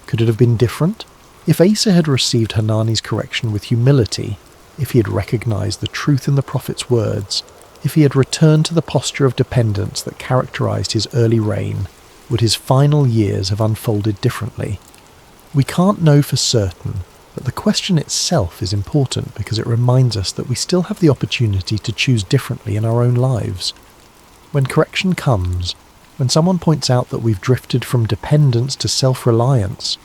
Could it have been different? If Asa had received Hanani's correction with humility, if he had recognized the truth in the prophet's words, if he had returned to the posture of dependence that characterized his early reign, would his final years have unfolded differently? We can't know for certain, but the question itself is important because it reminds us that we still have the opportunity to choose differently in our own lives. When correction comes, when someone points out that we've drifted from dependence to self-reliance,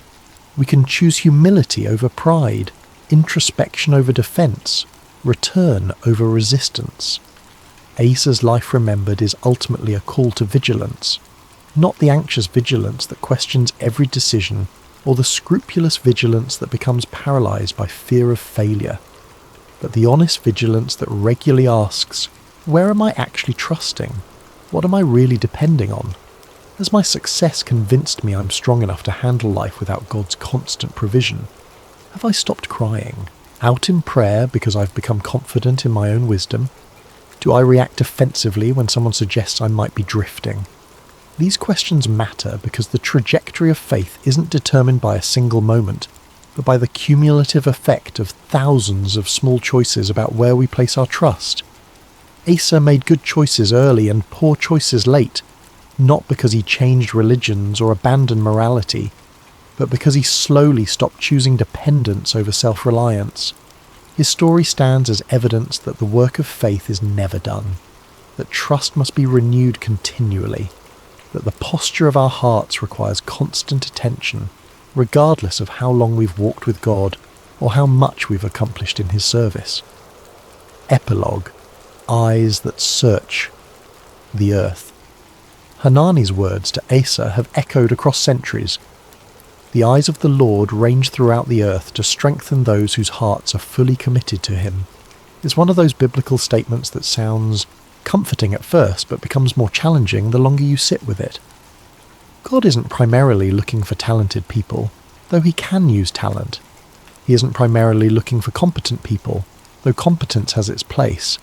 we can choose humility over pride, introspection over defense, return over resistance. Asa's life remembered is ultimately a call to vigilance, not the anxious vigilance that questions every decision or the scrupulous vigilance that becomes paralyzed by fear of failure, but the honest vigilance that regularly asks, where am I actually trusting? What am I really depending on? Has my success convinced me I'm strong enough to handle life without God's constant provision? Have I stopped crying out in prayer because I've become confident in my own wisdom? Do I react defensively when someone suggests I might be drifting? These questions matter because the trajectory of faith isn't determined by a single moment, but by the cumulative effect of thousands of small choices about where we place our trust. Asa made good choices early and poor choices late, not because he changed religions or abandoned morality, but because he slowly stopped choosing dependence over self-reliance. His story stands as evidence that the work of faith is never done, that trust must be renewed continually, that the posture of our hearts requires constant attention, regardless of how long we've walked with God or how much we've accomplished in his service. Epilogue: Eyes that search the earth. Hanani's words to Asa have echoed across centuries. The eyes of the Lord range throughout the earth to strengthen those whose hearts are fully committed to him. It's one of those biblical statements that sounds comforting at first, but becomes more challenging the longer you sit with it. God isn't primarily looking for talented people, though he can use talent. He isn't primarily looking for competent people, though competence has its place.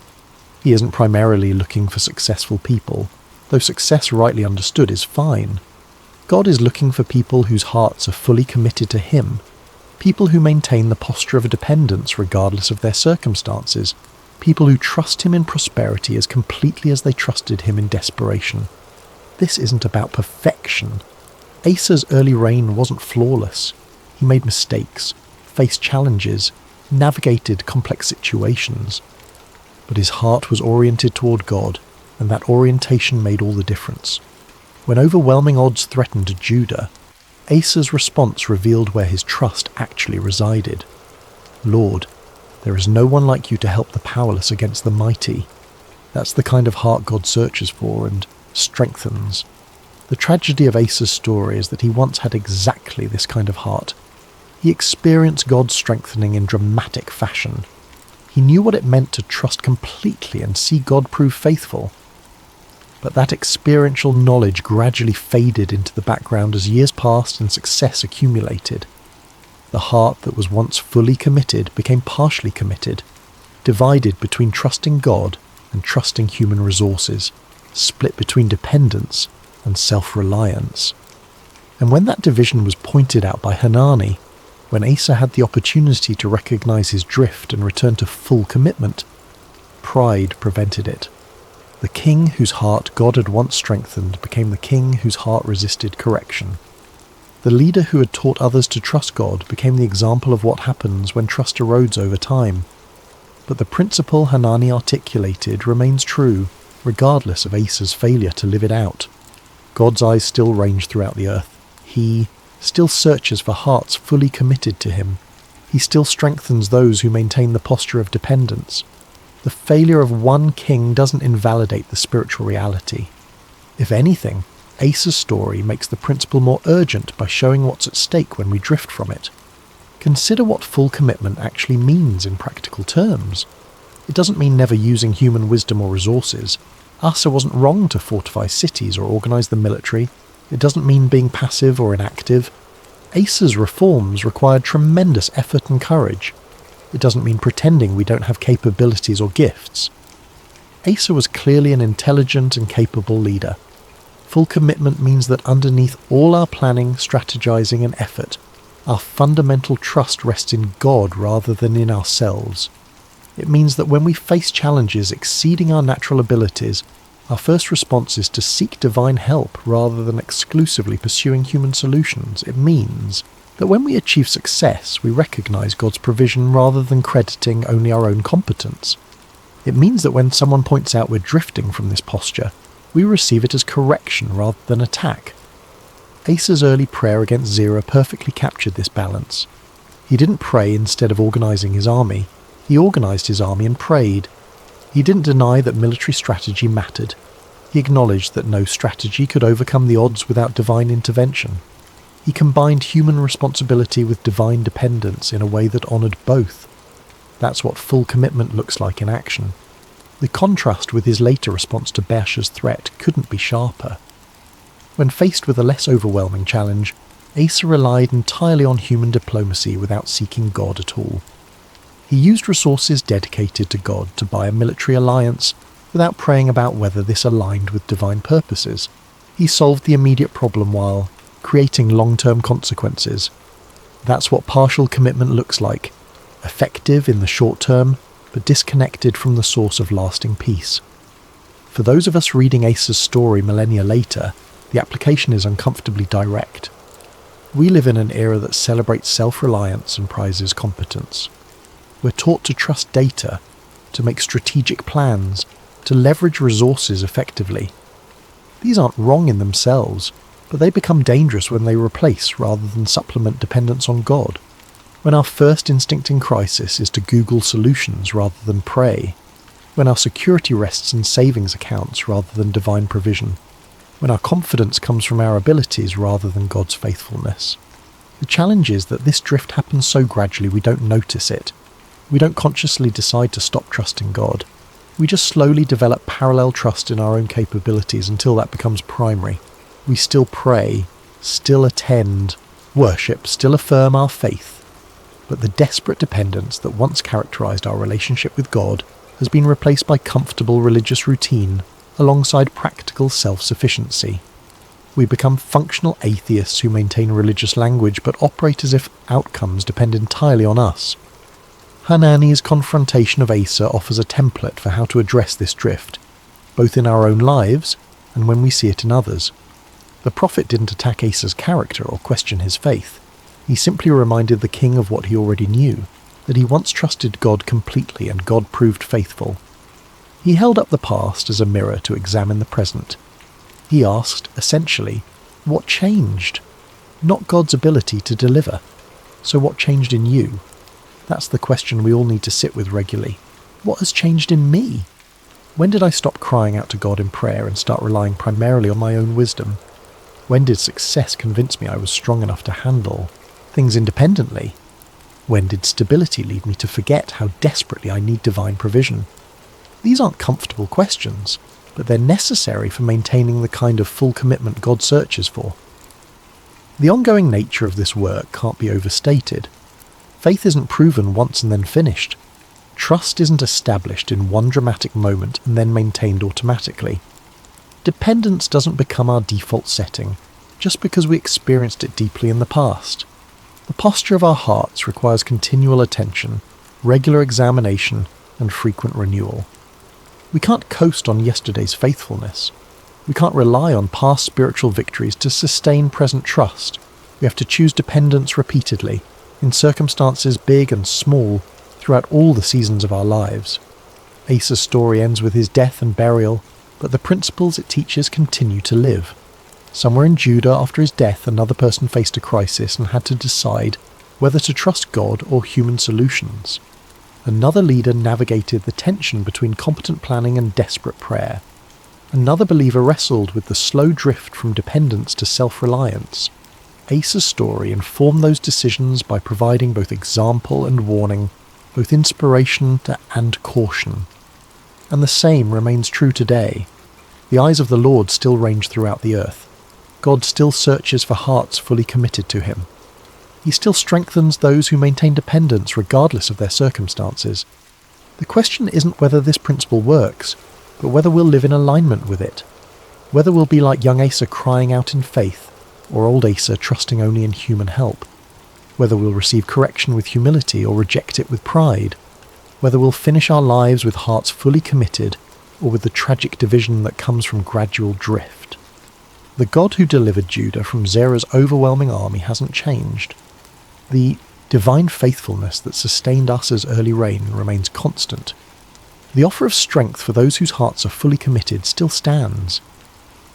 He isn't primarily looking for successful people, though success rightly understood is fine. God is looking for people whose hearts are fully committed to him, people who maintain the posture of a dependence regardless of their circumstances, people who trust him in prosperity as completely as they trusted him in desperation. This isn't about perfection. Asa's early reign wasn't flawless. He made mistakes, faced challenges, navigated complex situations. But his heart was oriented toward God, and that orientation made all the difference. When overwhelming odds threatened Judah, Asa's response revealed where his trust actually resided. Lord, there is no one like you to help the powerless against the mighty. That's the kind of heart God searches for and strengthens. The tragedy of Asa's story is that he once had exactly this kind of heart. He experienced God's strengthening in dramatic fashion. He knew what it meant to trust completely and see God prove faithful. But that experiential knowledge gradually faded into the background as years passed and success accumulated. The heart that was once fully committed became partially committed, divided between trusting God and trusting human resources, split between dependence and self-reliance. And when that division was pointed out by Hanani, when Asa had the opportunity to recognize his drift and return to full commitment, pride prevented it. The king whose heart God had once strengthened became the king whose heart resisted correction. The leader who had taught others to trust God became the example of what happens when trust erodes over time. But the principle Hanani articulated remains true, regardless of Asa's failure to live it out. God's eyes still range throughout the earth. He still searches for hearts fully committed to him. He still strengthens those who maintain the posture of dependence. The failure of one king doesn't invalidate the spiritual reality. If anything, Asa's story makes the principle more urgent by showing what's at stake when we drift from it. Consider what full commitment actually means in practical terms. It doesn't mean never using human wisdom or resources. Asa wasn't wrong to fortify cities or organise the military. It doesn't mean being passive or inactive. Asa's reforms required tremendous effort and courage. It doesn't mean pretending we don't have capabilities or gifts. Asa was clearly an intelligent and capable leader. Full commitment means that underneath all our planning, strategizing and effort, our fundamental trust rests in God rather than in ourselves. It means that when we face challenges exceeding our natural abilities, our first response is to seek divine help rather than exclusively pursuing human solutions. It means that when we achieve success, we recognize God's provision rather than crediting only our own competence. It means that when someone points out we're drifting from this posture, we receive it as correction rather than attack. Asa's early prayer against Zerah perfectly captured this balance. He didn't pray instead of organising his army. He organised his army and prayed. He didn't deny that military strategy mattered. He acknowledged that no strategy could overcome the odds without divine intervention. He combined human responsibility with divine dependence in a way that honoured both. That's what full commitment looks like in action. The contrast with his later response to Baasha's threat couldn't be sharper. When faced with a less overwhelming challenge, Asa relied entirely on human diplomacy without seeking God at all. He used resources dedicated to God to buy a military alliance without praying about whether this aligned with divine purposes. He solved the immediate problem while creating long-term consequences. That's what partial commitment looks like, effective in the short term, but disconnected from the source of lasting peace. For those of us reading Asa's story millennia later, the application is uncomfortably direct. We live in an era that celebrates self-reliance and prizes competence. We're taught to trust data, to make strategic plans, to leverage resources effectively. These aren't wrong in themselves, but they become dangerous when they replace rather than supplement dependence on God. When our first instinct in crisis is to Google solutions rather than pray. When our security rests in savings accounts rather than divine provision. When our confidence comes from our abilities rather than God's faithfulness. The challenge is that this drift happens so gradually we don't notice it. We don't consciously decide to stop trusting God. We just slowly develop parallel trust in our own capabilities until that becomes primary. We still pray, still attend, worship, still affirm our faith. But the desperate dependence that once characterized our relationship with God has been replaced by comfortable religious routine alongside practical self-sufficiency. We become functional atheists who maintain religious language but operate as if outcomes depend entirely on us. Hanani's confrontation of Asa offers a template for how to address this drift, both in our own lives and when we see it in others. The prophet didn't attack Asa's character or question his faith. He simply reminded the king of what he already knew, that he once trusted God completely and God proved faithful. He held up the past as a mirror to examine the present. He asked, essentially, what changed? Not God's ability to deliver. So what changed in you? That's the question we all need to sit with regularly. What has changed in me? When did I stop crying out to God in prayer and start relying primarily on my own wisdom? When did success convince me I was strong enough to handle things independently? When did stability lead me to forget how desperately I need divine provision? These aren't comfortable questions, but they're necessary for maintaining the kind of full commitment God searches for. The ongoing nature of this work can't be overstated. Faith isn't proven once and then finished. Trust isn't established in one dramatic moment and then maintained automatically. Dependence doesn't become our default setting just because we experienced it deeply in the past. The posture of our hearts requires continual attention, regular examination, and frequent renewal. We can't coast on yesterday's faithfulness. We can't rely on past spiritual victories to sustain present trust. We have to choose dependence repeatedly, in circumstances big and small, throughout all the seasons of our lives. Asa's story ends with his death and burial, but the principles it teaches continue to live. Somewhere in Judah, after his death, another person faced a crisis and had to decide whether to trust God or human solutions. Another leader navigated the tension between competent planning and desperate prayer. Another believer wrestled with the slow drift from dependence to self-reliance. Asa's story informed those decisions by providing both example and warning, both inspiration and caution. And the same remains true today. The eyes of the Lord still range throughout the earth. God still searches for hearts fully committed to him. He still strengthens those who maintain dependence regardless of their circumstances. The question isn't whether this principle works, but whether we'll live in alignment with it. Whether we'll be like young Asa crying out in faith, or old Asa trusting only in human help. Whether we'll receive correction with humility or reject it with pride. Whether we'll finish our lives with hearts fully committed, or with the tragic division that comes from gradual drift. The God who delivered Judah from Zerah's overwhelming army hasn't changed. The divine faithfulness that sustained Asa's early reign remains constant. The offer of strength for those whose hearts are fully committed still stands.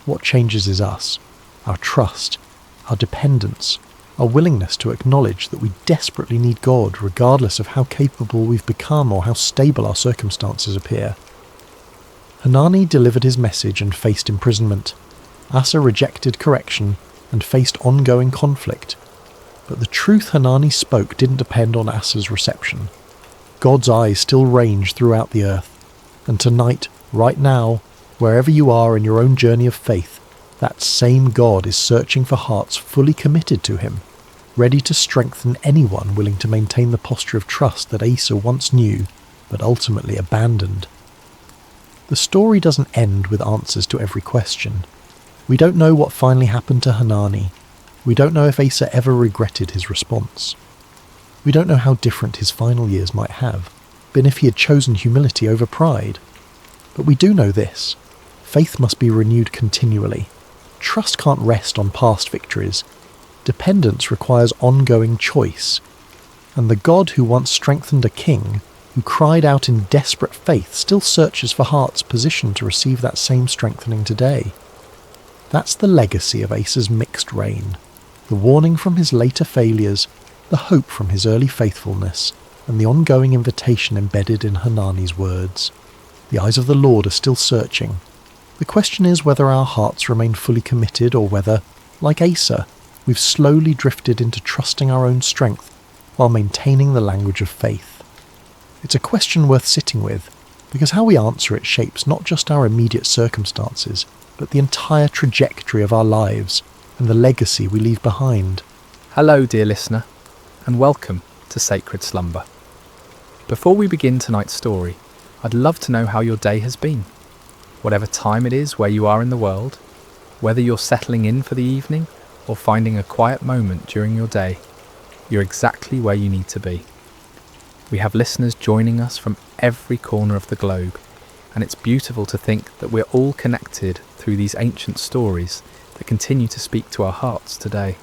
What changes is us, our trust, our dependence, our willingness to acknowledge that we desperately need God regardless of how capable we've become or how stable our circumstances appear. Hanani delivered his message and faced imprisonment. Asa rejected correction and faced ongoing conflict. But the truth Hanani spoke didn't depend on Asa's reception. God's eyes still range throughout the earth. And tonight, right now, wherever you are in your own journey of faith, that same God is searching for hearts fully committed to him, ready to strengthen anyone willing to maintain the posture of trust that Asa once knew, but ultimately abandoned. The story doesn't end with answers to every question. We don't know what finally happened to Hanani. We don't know if Asa ever regretted his response. We don't know how different his final years might have been if he had chosen humility over pride. But we do know this. Faith must be renewed continually. Trust can't rest on past victories. Dependence requires ongoing choice. And the God who once strengthened a king, who cried out in desperate faith, still searches for hearts positioned to receive that same strengthening today. That's the legacy of Asa's mixed reign. The warning from his later failures, the hope from his early faithfulness, and the ongoing invitation embedded in Hanani's words. The eyes of the Lord are still searching. The question is whether our hearts remain fully committed or whether, like Asa, we've slowly drifted into trusting our own strength while maintaining the language of faith. It's a question worth sitting with, because how we answer it shapes not just our immediate circumstances, but the entire trajectory of our lives and the legacy we leave behind. Hello, dear listener, and welcome to Sacred Slumber. Before we begin tonight's story, I'd love to know how your day has been. Whatever time it is where you are in the world, whether you're settling in for the evening or finding a quiet moment during your day, you're exactly where you need to be. We have listeners joining us from every corner of the globe, and it's beautiful to think that we're all connected through these ancient stories that continue to speak to our hearts today.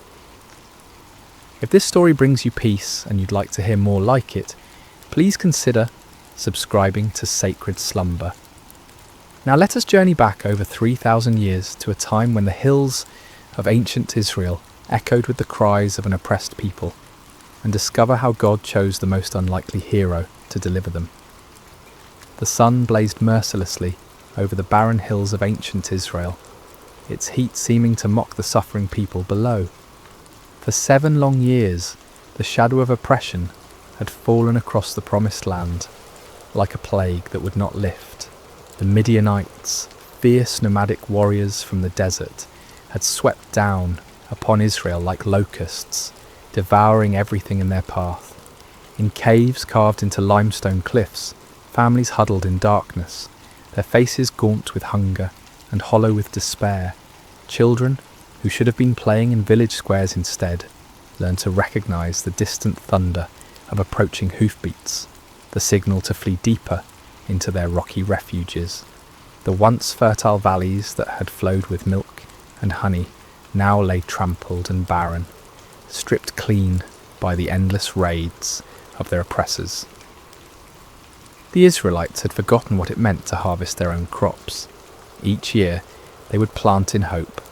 If this story brings you peace and you'd like to hear more like it, please consider subscribing to Sacred Slumber. Now let us journey back over 3,000 years to a time when the hills of ancient Israel echoed with the cries of an oppressed people, and discover how God chose the most unlikely hero to deliver them. The sun blazed mercilessly over the barren hills of ancient Israel, its heat seeming to mock the suffering people below. For 7 long years, the shadow of oppression had fallen across the promised land, like a plague that would not lift. The Midianites, fierce nomadic warriors from the desert, had swept down upon Israel like locusts, devouring everything in their path. In caves carved into limestone cliffs, families huddled in darkness, their faces gaunt with hunger and hollow with despair. Children, who should have been playing in village squares instead, learned to recognise the distant thunder of approaching hoofbeats, the signal to flee deeper into their rocky refuges. The once fertile valleys that had flowed with milk and honey now lay trampled and barren, stripped clean by the endless raids of their oppressors. The Israelites had forgotten what it meant to harvest their own crops. Each year they would plant in hope,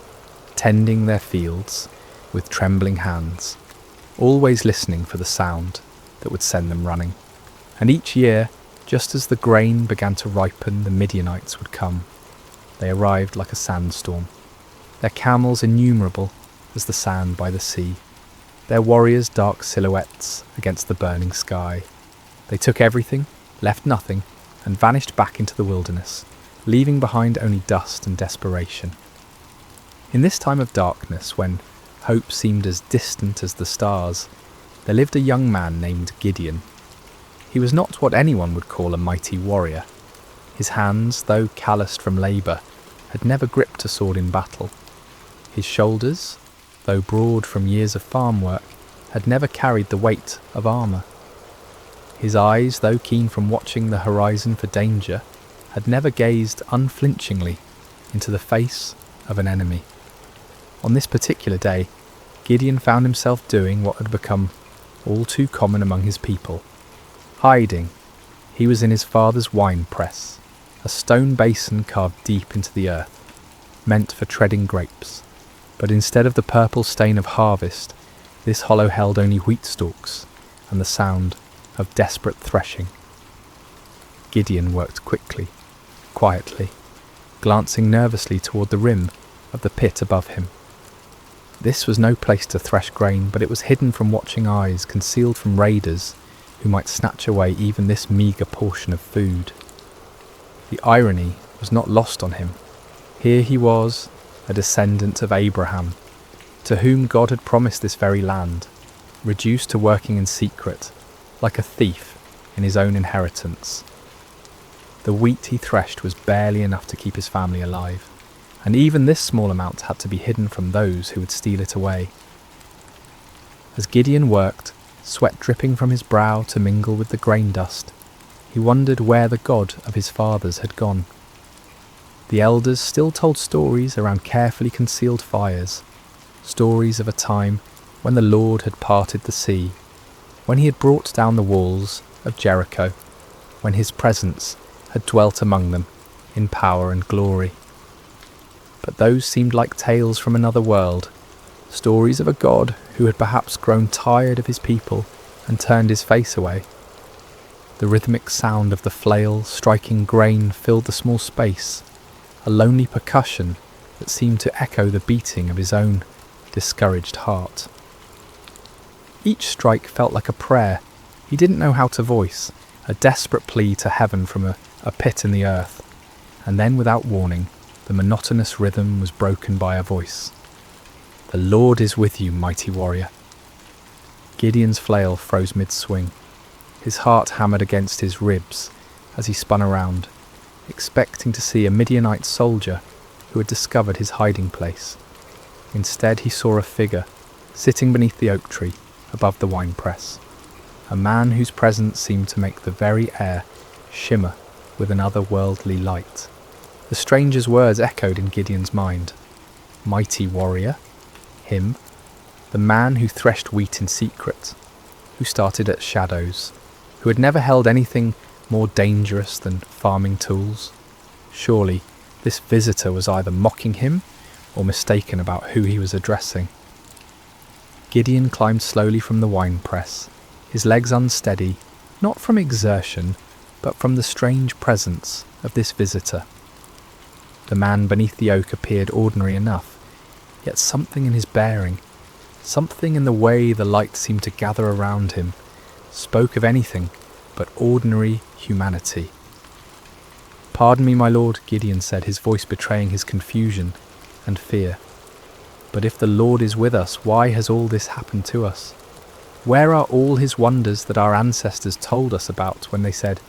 tending their fields with trembling hands, always listening for the sound that would send them running. And each year, just as the grain began to ripen, the Midianites would come. They arrived like a sandstorm, their camels innumerable as the sand by the sea, their warriors' dark silhouettes against the burning sky. They took everything, left nothing, and vanished back into the wilderness, leaving behind only dust and desperation. In this time of darkness, when hope seemed as distant as the stars, there lived a young man named Gideon. He was not what anyone would call a mighty warrior. His hands, though calloused from labour, had never gripped a sword in battle. His shoulders, though broad from years of farm work, had never carried the weight of armour. His eyes, though keen from watching the horizon for danger, had never gazed unflinchingly into the face of an enemy. On this particular day, Gideon found himself doing what had become all too common among his people. Hiding. He was in his father's wine press, a stone basin carved deep into the earth, meant for treading grapes. But instead of the purple stain of harvest, this hollow held only wheat stalks and the sound of desperate threshing. Gideon worked quickly, quietly, glancing nervously toward the rim of the pit above him. This was no place to thresh grain, but it was hidden from watching eyes, concealed from raiders who might snatch away even this meagre portion of food. The irony was not lost on him. Here he was, a descendant of Abraham, to whom God had promised this very land, reduced to working in secret, like a thief in his own inheritance. The wheat he threshed was barely enough to keep his family alive, and even this small amount had to be hidden from those who would steal it away. As Gideon worked, sweat dripping from his brow to mingle with the grain dust, he wondered where the God of his fathers had gone. The elders still told stories around carefully concealed fires, stories of a time when the Lord had parted the sea, when he had brought down the walls of Jericho, when his presence had dwelt among them in power and glory. But those seemed like tales from another world, stories of a God who had perhaps grown tired of his people and turned his face away. The rhythmic sound of the flail striking grain filled the small space, a lonely percussion that seemed to echo the beating of his own discouraged heart. Each strike felt like a prayer he didn't know how to voice, a desperate plea to heaven from a pit in the earth, and then without warning, the monotonous rhythm was broken by a voice. "The Lord is with you, mighty warrior." Gideon's flail froze mid-swing. His heart hammered against his ribs as he spun around, expecting to see a Midianite soldier who had discovered his hiding place. Instead, he saw a figure sitting beneath the oak tree above the winepress, a man whose presence seemed to make the very air shimmer with an otherworldly light. The stranger's words echoed in Gideon's mind. Mighty warrior? Him? The man who threshed wheat in secret, who started at shadows, who had never held anything more dangerous than farming tools? Surely this visitor was either mocking him or mistaken about who he was addressing. Gideon climbed slowly from the winepress, his legs unsteady, not from exertion, but from the strange presence of this visitor. The man beneath the oak appeared ordinary enough, yet something in his bearing, something in the way the light seemed to gather around him, spoke of anything but ordinary humanity. "Pardon me, my lord," Gideon said, his voice betraying his confusion and fear. "But if the Lord is with us, why has all this happened to us? Where are all his wonders that our ancestors told us about when they said,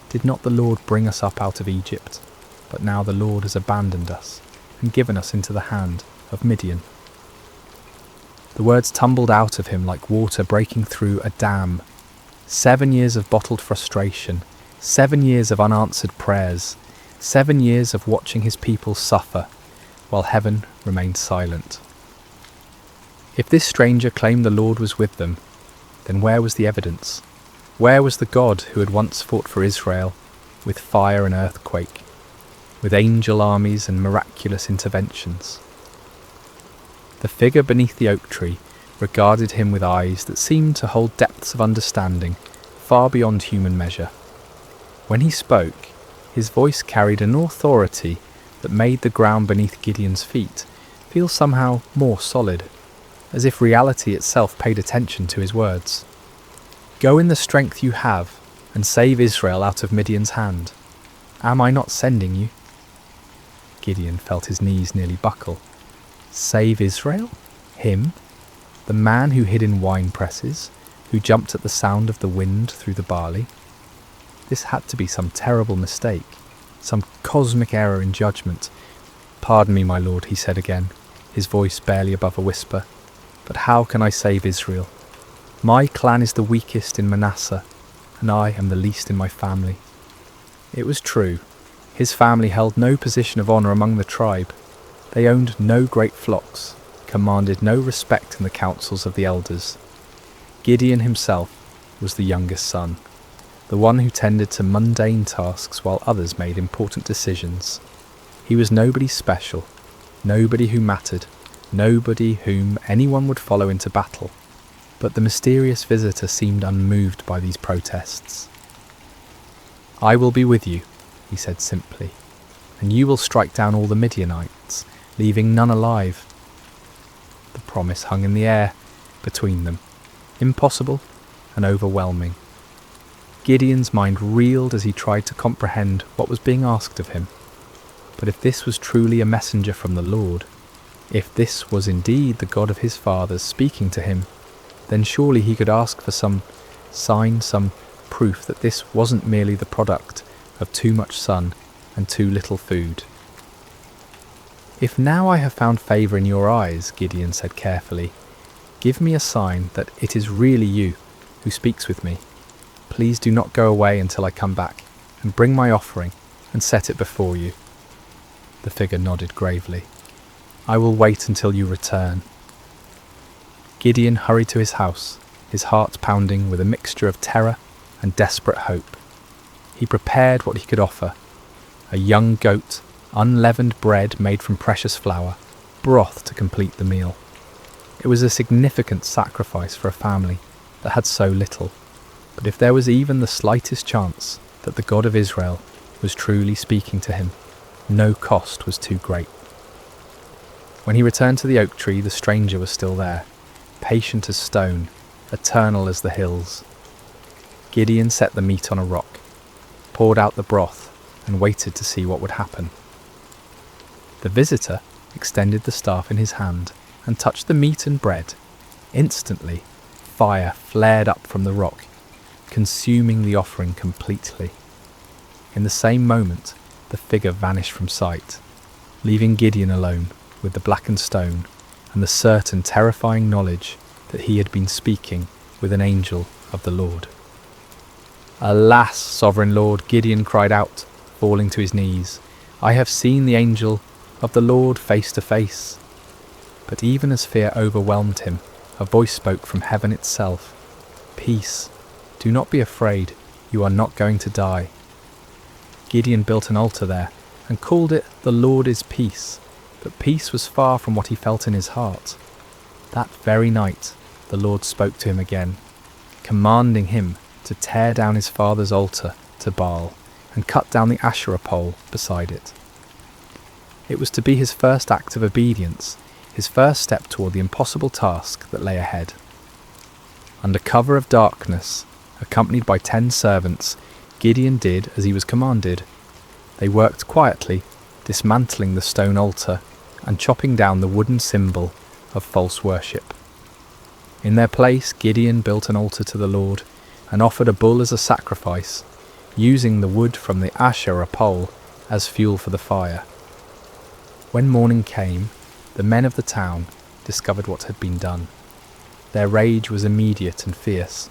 'Did not the Lord bring us up out of Egypt? But now the Lord has abandoned us and given us into the hand of Midian.'" The words tumbled out of him like water breaking through a dam. 7 years of bottled frustration, 7 years of unanswered prayers, 7 years of watching his people suffer, while heaven remained silent. If this stranger claimed the Lord was with them, then where was the evidence? Where was the God who had once fought for Israel with fire and earthquake, with angel armies and miraculous interventions? The figure beneath the oak tree regarded him with eyes that seemed to hold depths of understanding far beyond human measure. When he spoke, his voice carried an authority that made the ground beneath Gideon's feet feel somehow more solid. as if reality itself paid attention to his words. "Go in the strength you have, and save Israel out of Midian's hand. Am I not sending you?" Gideon felt his knees nearly buckle. Save Israel? Him? The man who hid in wine presses, who jumped at the sound of the wind through the barley? This had to be some terrible mistake, some cosmic error in judgment. "Pardon me, my lord," he said again, his voice barely above a whisper, "but how can I save Israel? My clan is the weakest in Manasseh, and I am the least in my family." It was true. His family held no position of honour among the tribe. They owned no great flocks, commanded no respect in the councils of the elders. Gideon himself was the youngest son, the one who tended to mundane tasks while others made important decisions. He was nobody special, nobody who mattered, nobody whom anyone would follow into battle. But the mysterious visitor seemed unmoved by these protests. "I will be with you," he said simply, "and you will strike down all the Midianites, leaving none alive." The promise hung in the air between them, impossible and overwhelming. Gideon's mind reeled as he tried to comprehend what was being asked of him. But if this was truly a messenger from the Lord, if this was indeed the God of his fathers speaking to him, then surely he could ask for some sign, some proof that this wasn't merely the product of too much sun and too little food. "If now I have found favour in your eyes," Gideon said carefully, "give me a sign that it is really you who speaks with me. Please do not go away until I come back, and bring my offering and set it before you." The figure nodded gravely. "I will wait until you return." Gideon hurried to his house, his heart pounding with a mixture of terror and desperate hope. He prepared what he could offer: a young goat, unleavened bread made from precious flour, broth to complete the meal. It was a significant sacrifice for a family that had so little, but if there was even the slightest chance that the God of Israel was truly speaking to him, no cost was too great. When he returned to the oak tree, the stranger was still there, patient as stone, eternal as the hills. Gideon set the meat on a rock, poured out the broth, and waited to see what would happen. The visitor extended the staff in his hand and touched the meat and bread. Instantly, fire flared up from the rock, consuming the offering completely. In the same moment, the figure vanished from sight, leaving Gideon alone with the blackened stone and the certain terrifying knowledge that he had been speaking with an angel of the Lord. "Alas, sovereign Lord," Gideon cried out, falling to his knees, "I have seen the angel of the Lord face to face." But even as fear overwhelmed him, a voice spoke from heaven itself. "Peace, do not be afraid, you are not going to die." Gideon built an altar there and called it "The Lord is Peace," but peace was far from what he felt in his heart. That very night, the Lord spoke to him again, commanding him to tear down his father's altar to Baal and cut down the Asherah pole beside it. It was to be his first act of obedience, his first step toward the impossible task that lay ahead. Under cover of darkness, accompanied by 10 servants, Gideon did as he was commanded. They worked quietly, dismantling the stone altar and chopping down the wooden symbol of false worship. In their place, Gideon built an altar to the Lord and offered a bull as a sacrifice, using the wood from the Asherah pole as fuel for the fire. When morning came, the men of the town discovered what had been done. Their rage was immediate and fierce.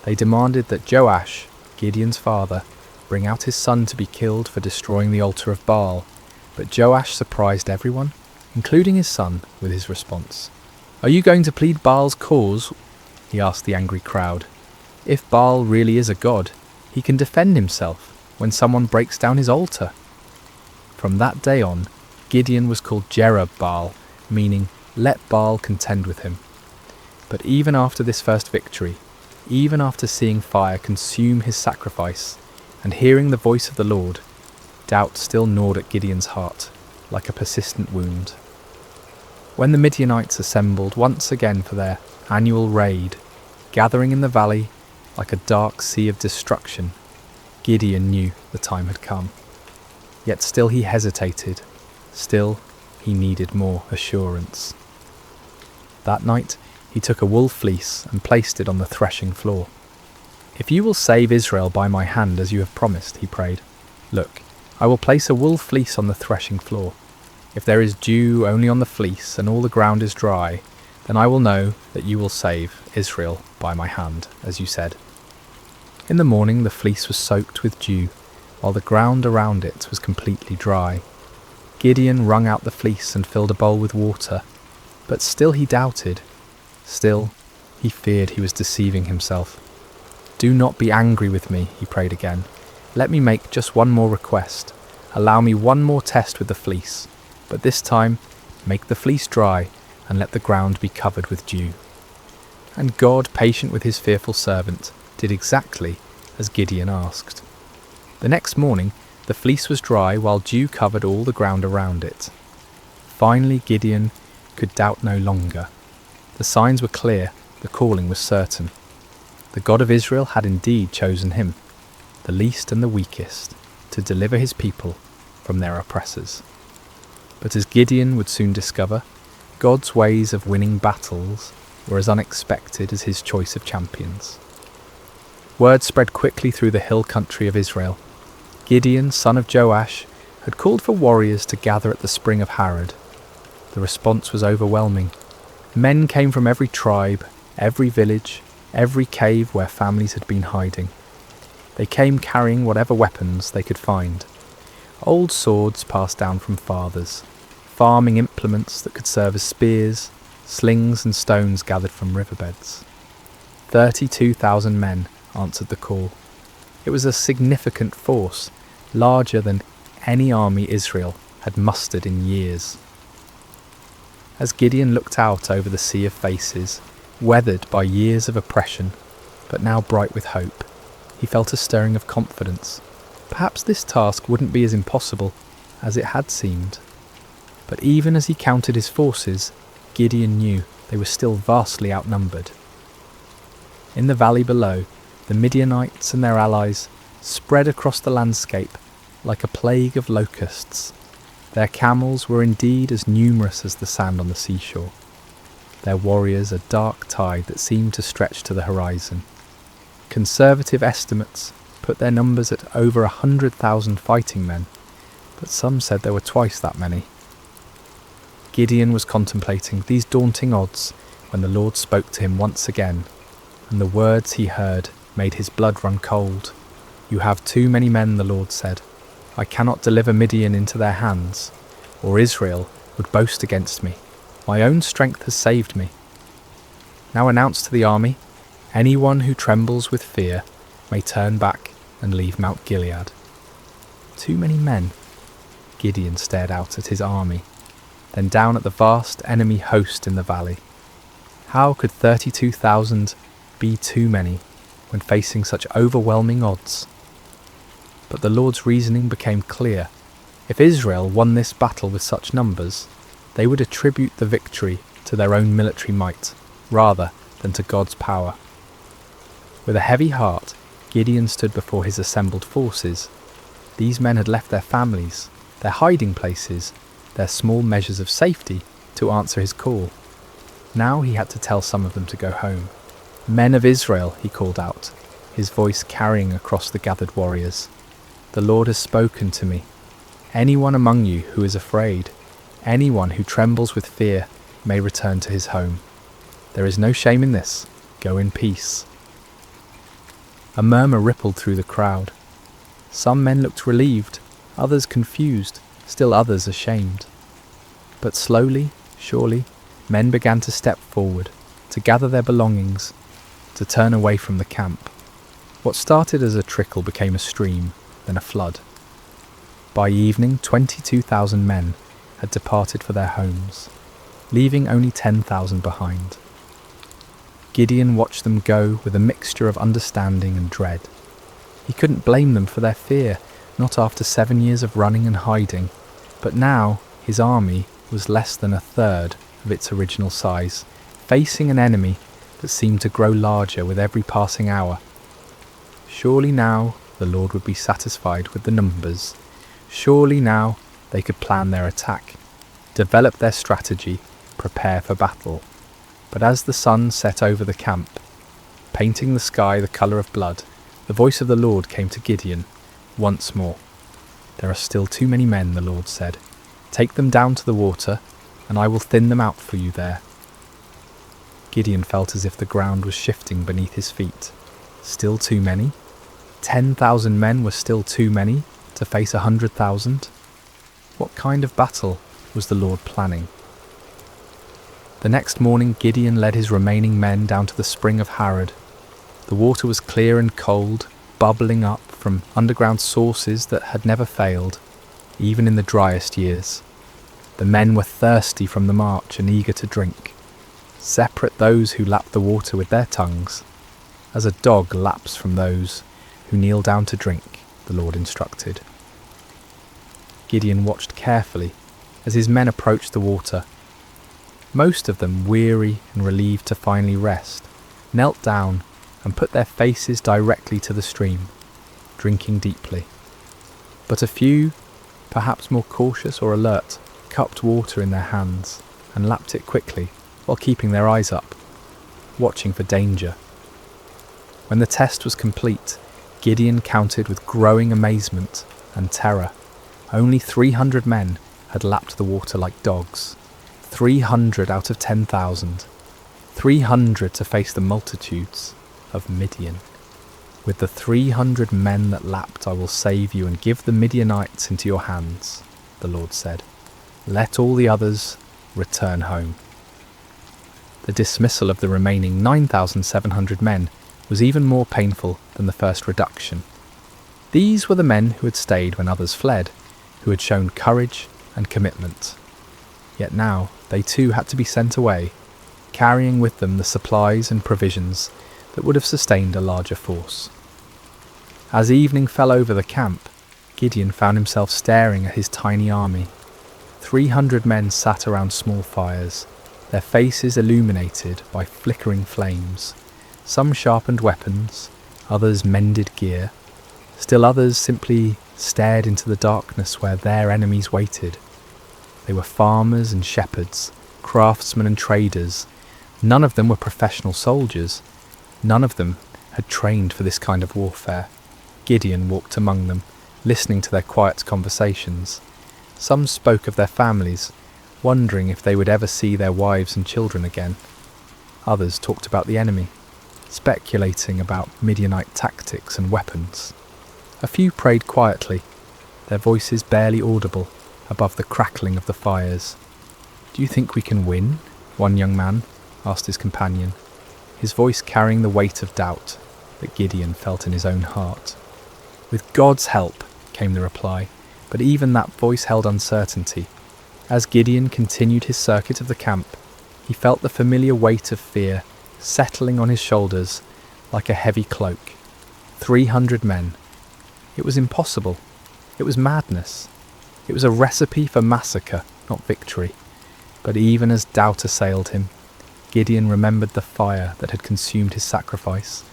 They demanded that Joash, Gideon's father, bring out his son to be killed for destroying the altar of Baal, but Joash surprised everyone, including his son, with his response. "Are you going to plead Baal's cause?" he asked the angry crowd. "If Baal really is a god, he can defend himself when someone breaks down his altar." From that day on, Gideon was called Jerub-Baal, meaning "let Baal contend with him." But even after this first victory, even after seeing fire consume his sacrifice and hearing the voice of the Lord, doubt still gnawed at Gideon's heart like a persistent wound. When the Midianites assembled once again for their annual raid, gathering in the valley like a dark sea of destruction, Gideon knew the time had come. Yet still he hesitated, still he needed more assurance. That night he took a wool fleece and placed it on the threshing floor. "If you will save Israel by my hand as you have promised," he prayed, "look, I will place a wool fleece on the threshing floor. If there is dew only on the fleece and all the ground is dry, then I will know that you will save Israel by my hand, as you said." In the morning the fleece was soaked with dew, while the ground around it was completely dry. Gideon wrung out the fleece and filled a bowl with water, but still he doubted. Still, he feared he was deceiving himself. "Do not be angry with me," he prayed again. "Let me make just one more request. Allow me one more test with the fleece, but this time make the fleece dry and let the ground be covered with dew." And God, patient with his fearful servant, did exactly as Gideon asked. The next morning, the fleece was dry while dew covered all the ground around it. Finally, Gideon could doubt no longer. The signs were clear, the calling was certain. The God of Israel had indeed chosen him, the least and the weakest, to deliver his people from their oppressors. But as Gideon would soon discover, God's ways of winning battles were as unexpected as his choice of champions. Word spread quickly through the hill country of Israel. Gideon, son of Joash, had called for warriors to gather at the spring of Harod. The response was overwhelming. Men came from every tribe, every village, every cave where families had been hiding. They came carrying whatever weapons they could find. Old swords passed down from fathers, farming implements that could serve as spears, slings and stones gathered from riverbeds. 32,000 men answered the call. It was a significant force, larger than any army Israel had mustered in years. As Gideon looked out over the sea of faces, weathered by years of oppression, but now bright with hope, he felt a stirring of confidence. Perhaps this task wouldn't be as impossible as it had seemed. But even as he counted his forces, Gideon knew they were still vastly outnumbered. In the valley below, the Midianites and their allies spread across the landscape like a plague of locusts. Their camels were indeed as numerous as the sand on the seashore. Their warriors a dark tide that seemed to stretch to the horizon. Conservative estimates put their numbers at over 100,000 fighting men, but some said there were twice that many. Gideon was contemplating these daunting odds when the Lord spoke to him once again, and the words he heard made his blood run cold. "You have too many men," the Lord said. "I cannot deliver Midian into their hands, or Israel would boast against me. My own strength has saved me. Now announce to the army, anyone who trembles with fear may turn back and leave Mount Gilead." Too many men. Gideon stared out at his army, then down at the vast enemy host in the valley. How could 32,000 be too many when facing such overwhelming odds? But the Lord's reasoning became clear. If Israel won this battle with such numbers, they would attribute the victory to their own military might, rather than to God's power. With a heavy heart, Gideon stood before his assembled forces. These men had left their families, their hiding places, their small measures of safety to answer his call. Now he had to tell some of them to go home. "Men of Israel," he called out, his voice carrying across the gathered warriors. "The Lord has spoken to me. Anyone among you who is afraid, anyone who trembles with fear, may return to his home. There is no shame in this. Go in peace." A murmur rippled through the crowd. Some men looked relieved, others confused, still others ashamed. But slowly, surely, men began to step forward, to gather their belongings, to turn away from the camp. What started as a trickle became a stream, then a flood. By evening, 22,000 men had departed for their homes, leaving only 10,000 behind. Gideon watched them go with a mixture of understanding and dread. He couldn't blame them for their fear, not after 7 years of running and hiding, but now his army was less than a third of its original size, facing an enemy that seemed to grow larger with every passing hour. Surely now the Lord would be satisfied with the numbers. Surely now they could plan their attack, develop their strategy, prepare for battle. But as the sun set over the camp, painting the sky the colour of blood, the voice of the Lord came to Gideon once more. "There are still too many men," the Lord said. "Take them down to the water, and I will thin them out for you there." Gideon felt as if the ground was shifting beneath his feet. Still too many? 10,000 men were still too many to face 100,000? What kind of battle was the Lord planning? The next morning Gideon led his remaining men down to the spring of Harod. The water was clear and cold, bubbling up from underground sources that had never failed, even in the driest years. The men were thirsty from the march and eager to drink. Separate those who lapped the water with their tongues, as a dog laps from those who kneel down to drink, the Lord instructed. Gideon watched carefully as his men approached the water. Most of them, weary and relieved to finally rest, knelt down and put their faces directly to the stream, drinking deeply. But a few, perhaps more cautious or alert, cupped water in their hands and lapped it quickly while keeping their eyes up, watching for danger. When the test was complete, Gideon counted with growing amazement and terror. Only 300 men had lapped the water like dogs. 300 out of 10,000. 300 to face the multitudes of Midian. "With the 300 men that lapped I will save you and give the Midianites into your hands," the Lord said. "Let all the others return home." The dismissal of the remaining 9,700 men was even more painful than the first reduction. These were the men who had stayed when others fled, who had shown courage and commitment. Yet now they too had to be sent away, carrying with them the supplies and provisions that would have sustained a larger force. As evening fell over the camp, Gideon found himself staring at his tiny army. 300 men sat around small fires, their faces illuminated by flickering flames. Some sharpened weapons, others mended gear, still others simply stared into the darkness where their enemies waited. They were farmers and shepherds, craftsmen and traders. None of them were professional soldiers. None of them had trained for this kind of warfare. Gideon walked among them, listening to their quiet conversations. Some spoke of their families, wondering if they would ever see their wives and children again. Others talked about the enemy, speculating about Midianite tactics and weapons. A few prayed quietly, their voices barely audible above the crackling of the fires. "Do you think we can win?" one young man asked his companion, his voice carrying the weight of doubt that Gideon felt in his own heart. "With God's help," came the reply, but even that voice held uncertainty. As Gideon continued his circuit of the camp, he felt the familiar weight of fear settling on his shoulders like a heavy cloak. 300 men. It was impossible. It was madness. It was a recipe for massacre, not victory. But even as doubt assailed him, Gideon remembered the fire that had consumed his sacrifice,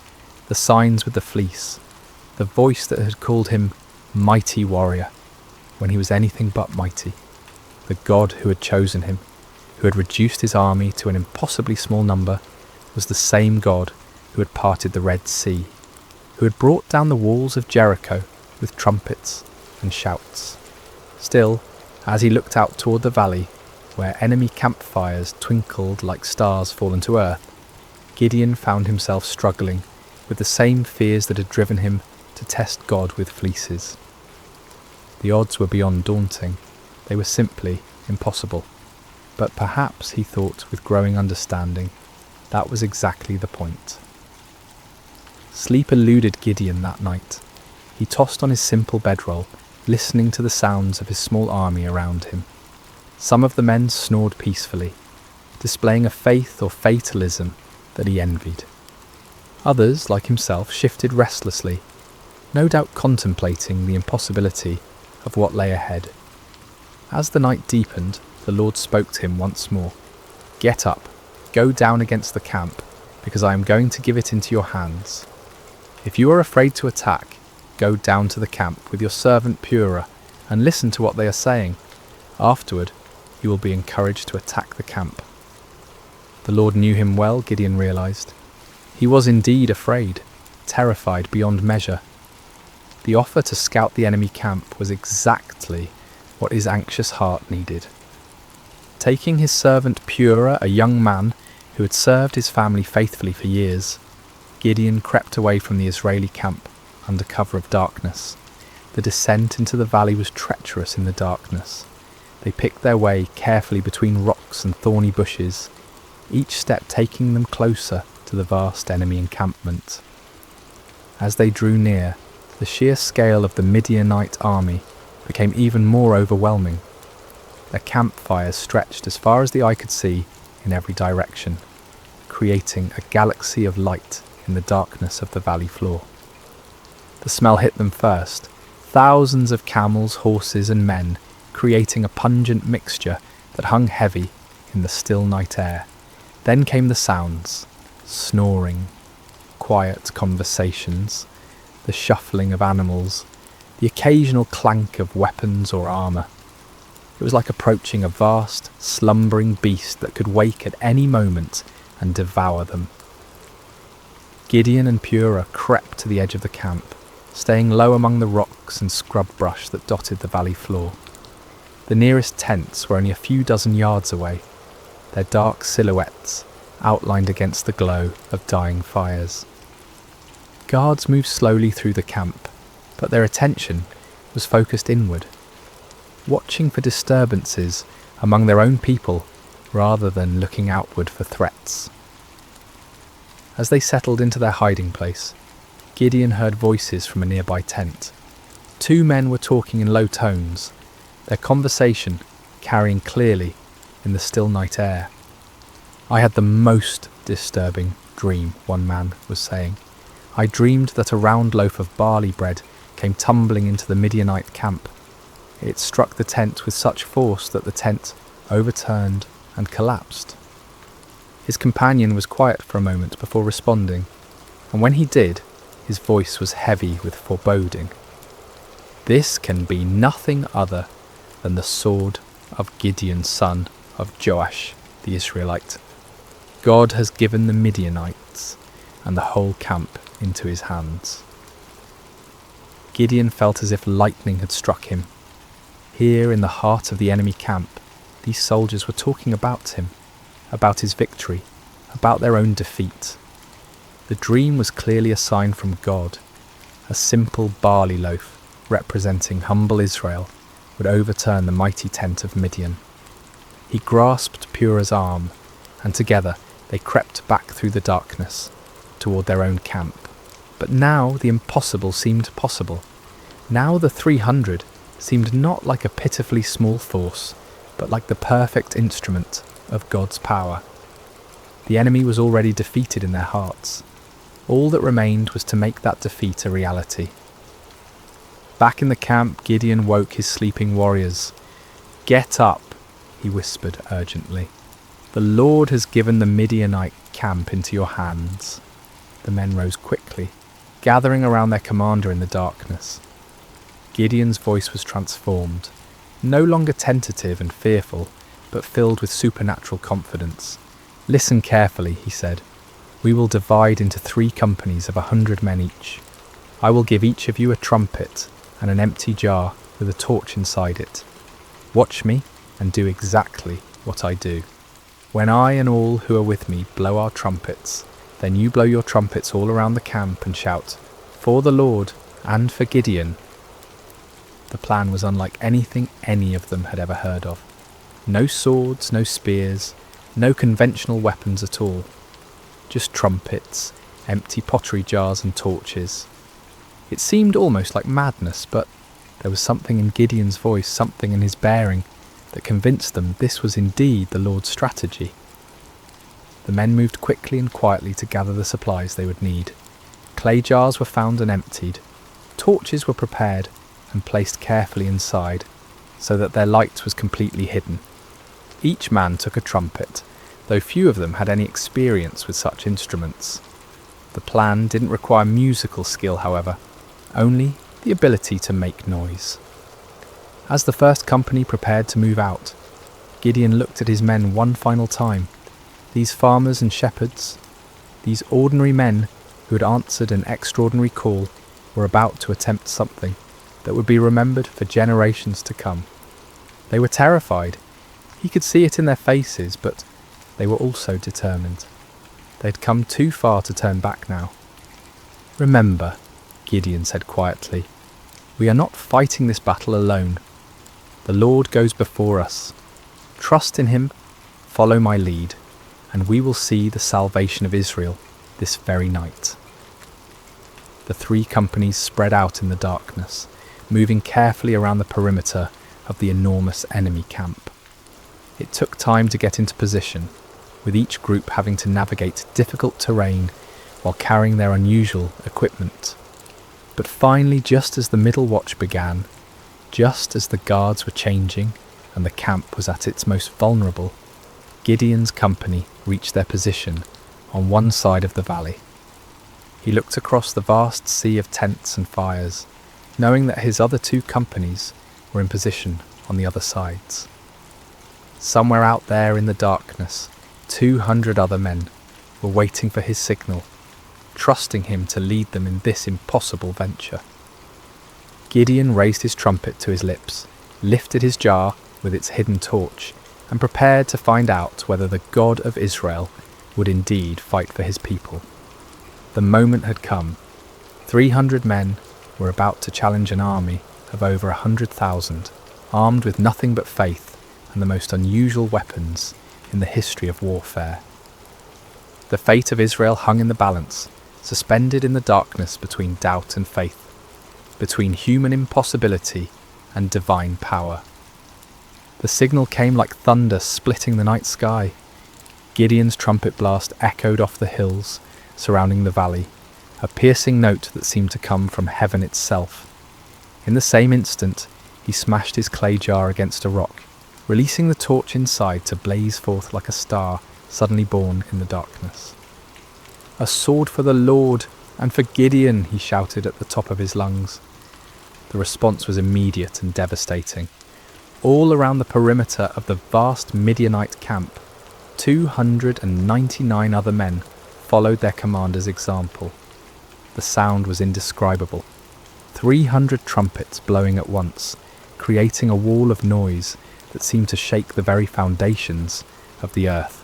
the signs with the fleece, the voice that had called him mighty warrior when he was anything but mighty. The God who had chosen him, who had reduced his army to an impossibly small number, was the same God who had parted the Red Sea, who had brought down the walls of Jericho with trumpets and shouts. Still, as he looked out toward the valley, where enemy campfires twinkled like stars fallen to earth, Gideon found himself struggling with the same fears that had driven him to test God with fleeces. The odds were beyond daunting. They were simply impossible. But perhaps, he thought with growing understanding, that was exactly the point. Sleep eluded Gideon that night. He tossed on his simple bedroll, listening to the sounds of his small army around him. Some of the men snored peacefully, displaying a faith or fatalism that he envied. Others, like himself, shifted restlessly, no doubt contemplating the impossibility of what lay ahead. As the night deepened, the Lord spoke to him once more. Get up, go down against the camp, because I am going to give it into your hands. If you are afraid to attack, go down to the camp with your servant Purah and listen to what they are saying. Afterward, you will be encouraged to attack the camp." The Lord knew him well, Gideon realized. He was indeed afraid, terrified beyond measure. The offer to scout the enemy camp was exactly what his anxious heart needed. Taking his servant Purah, a young man who had served his family faithfully for years, Gideon crept away from the Israeli camp under cover of darkness. The descent into the valley was treacherous in the darkness. They picked their way carefully between rocks and thorny bushes, each step taking them closer to the vast enemy encampment. As they drew near, the sheer scale of the Midianite army became even more overwhelming. Their campfires stretched as far as the eye could see in every direction, creating a galaxy of light in the darkness of the valley floor. The smell hit them first, thousands of camels, horses and men, creating a pungent mixture that hung heavy in the still night air. Then came the sounds, snoring, quiet conversations, the shuffling of animals, the occasional clank of weapons or armour. It was like approaching a vast, slumbering beast that could wake at any moment and devour them. Gideon and Purah crept to the edge of the camp, staying low among the rocks and scrub brush that dotted the valley floor. The nearest tents were only a few dozen yards away, their dark silhouettes outlined against the glow of dying fires. Guards moved slowly through the camp, but their attention was focused inward, watching for disturbances among their own people rather than looking outward for threats. As they settled into their hiding place, Gideon heard voices from a nearby tent. Two men were talking in low tones, their conversation carrying clearly in the still night air. "I had the most disturbing dream," one man was saying. "I dreamed that a round loaf of barley bread came tumbling into the Midianite camp. It struck the tent with such force that the tent overturned and collapsed." His companion was quiet for a moment before responding, and when he did, his voice was heavy with foreboding. "This can be nothing other than the sword of Gideon, son of Joash the Israelite. God has given the Midianites and the whole camp into his hands." Gideon felt as if lightning had struck him. Here in the heart of the enemy camp, these soldiers were talking about him, about his victory, about their own defeat. The dream was clearly a sign from God. A simple barley loaf, representing humble Israel, would overturn the mighty tent of Midian. He grasped Purah's arm, and together they crept back through the darkness, toward their own camp. But now the impossible seemed possible. Now the 300 seemed not like a pitifully small force, but like the perfect instrument of God's power. The enemy was already defeated in their hearts. All that remained was to make that defeat a reality. Back in the camp, Gideon woke his sleeping warriors. "Get up," he whispered urgently. "The Lord has given the Midianite camp into your hands." The men rose quickly, gathering around their commander in the darkness. Gideon's voice was transformed, no longer tentative and fearful, but filled with supernatural confidence. "Listen carefully," he said. "We will divide into 3 companies of 100 men each. I will give each of you a trumpet and an empty jar with a torch inside it. Watch me and do exactly what I do. When I and all who are with me blow our trumpets, then you blow your trumpets all around the camp and shout, 'For the Lord and for Gideon.'" The plan was unlike anything any of them had ever heard of. No swords, no spears, no conventional weapons at all. Just trumpets, empty pottery jars and torches. It seemed almost like madness, but there was something in Gideon's voice, something in his bearing, that convinced them this was indeed the Lord's strategy. The men moved quickly and quietly to gather the supplies they would need. Clay jars were found and emptied. Torches were prepared and placed carefully inside, so that their light was completely hidden. Each man took a trumpet, though few of them had any experience with such instruments. The plan didn't require musical skill, however, only the ability to make noise. As the first company prepared to move out, Gideon looked at his men one final time. These farmers and shepherds, these ordinary men who had answered an extraordinary call, were about to attempt something that would be remembered for generations to come. They were terrified. He could see it in their faces, but they were also determined. They had come too far to turn back now. "Remember," Gideon said quietly, "we are not fighting this battle alone. The Lord goes before us. Trust in him, follow my lead, and we will see the salvation of Israel this very night." The three companies spread out in the darkness, moving carefully around the perimeter of the enormous enemy camp. It took time to get into position, with each group having to navigate difficult terrain while carrying their unusual equipment. But finally, just as the middle watch began, just as the guards were changing and the camp was at its most vulnerable, Gideon's company reached their position on one side of the valley. He looked across the vast sea of tents and fires, knowing that his other two companies were in position on the other sides. Somewhere out there in the darkness, 200 other men were waiting for his signal, trusting him to lead them in this impossible venture. Gideon raised his trumpet to his lips, lifted his jar with its hidden torch, and prepared to find out whether the God of Israel would indeed fight for his people. The moment had come. 300 men were about to challenge an army of over 100,000, armed with nothing but faith and the most unusual weapons in the history of warfare. The fate of Israel hung in the balance, suspended in the darkness between doubt and faith, between human impossibility and divine power. The signal came like thunder splitting the night sky. Gideon's trumpet blast echoed off the hills surrounding the valley, a piercing note that seemed to come from heaven itself. In the same instant, he smashed his clay jar against a rock, releasing the torch inside to blaze forth like a star suddenly born in the darkness. "A sword for the Lord and for Gideon," he shouted at the top of his lungs. The response was immediate and devastating. All around the perimeter of the vast Midianite camp, 299 other men followed their commander's example. The sound was indescribable. 300 trumpets blowing at once, creating a wall of noise that seemed to shake the very foundations of the earth.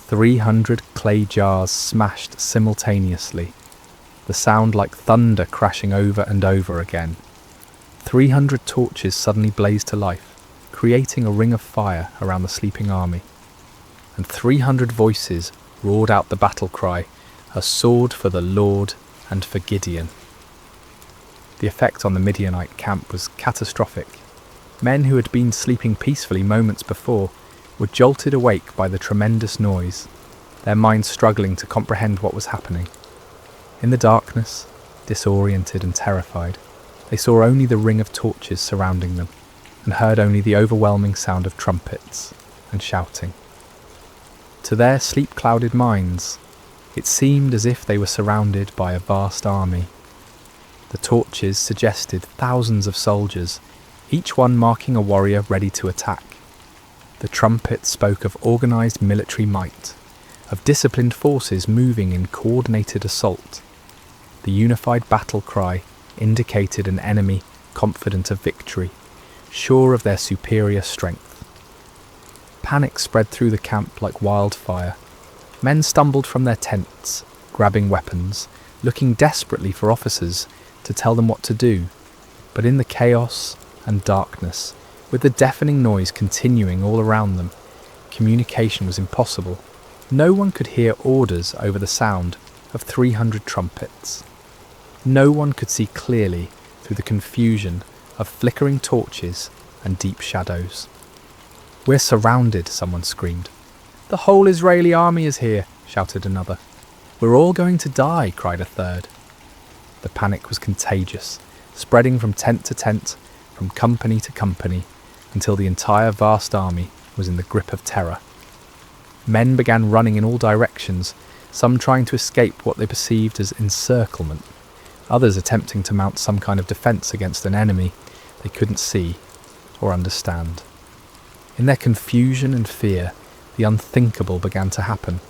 300 clay jars smashed simultaneously, the sound like thunder crashing over and over again. 300 torches suddenly blazed to life, creating a ring of fire around the sleeping army. And 300 voices roared out the battle cry, "A sword for the Lord and for Gideon." The effect on the Midianite camp was catastrophic. Men who had been sleeping peacefully moments before were jolted awake by the tremendous noise, their minds struggling to comprehend what was happening. In the darkness, disoriented and terrified, they saw only the ring of torches surrounding them, and heard only the overwhelming sound of trumpets and shouting. To their sleep-clouded minds, it seemed as if they were surrounded by a vast army. The torches suggested thousands of soldiers, each one marking a warrior ready to attack. The trumpets spoke of organised military might, of disciplined forces moving in coordinated assault. The unified battle cry indicated an enemy confident of victory, sure of their superior strength. Panic spread through the camp like wildfire. Men stumbled from their tents, grabbing weapons, looking desperately for officers to tell them what to do. But in the chaos and darkness, with the deafening noise continuing all around them, communication was impossible. No one could hear orders over the sound of 300 trumpets. No one could see clearly through the confusion of flickering torches and deep shadows. "We're surrounded," someone screamed. "The whole Israeli army is here," shouted another. "We're all going to die," cried a third. The panic was contagious, spreading from tent to tent, from company to company, until the entire vast army was in the grip of terror. Men began running in all directions, some trying to escape what they perceived as encirclement, others attempting to mount some kind of defence against an enemy they couldn't see or understand. In their confusion and fear, the unthinkable began to happen.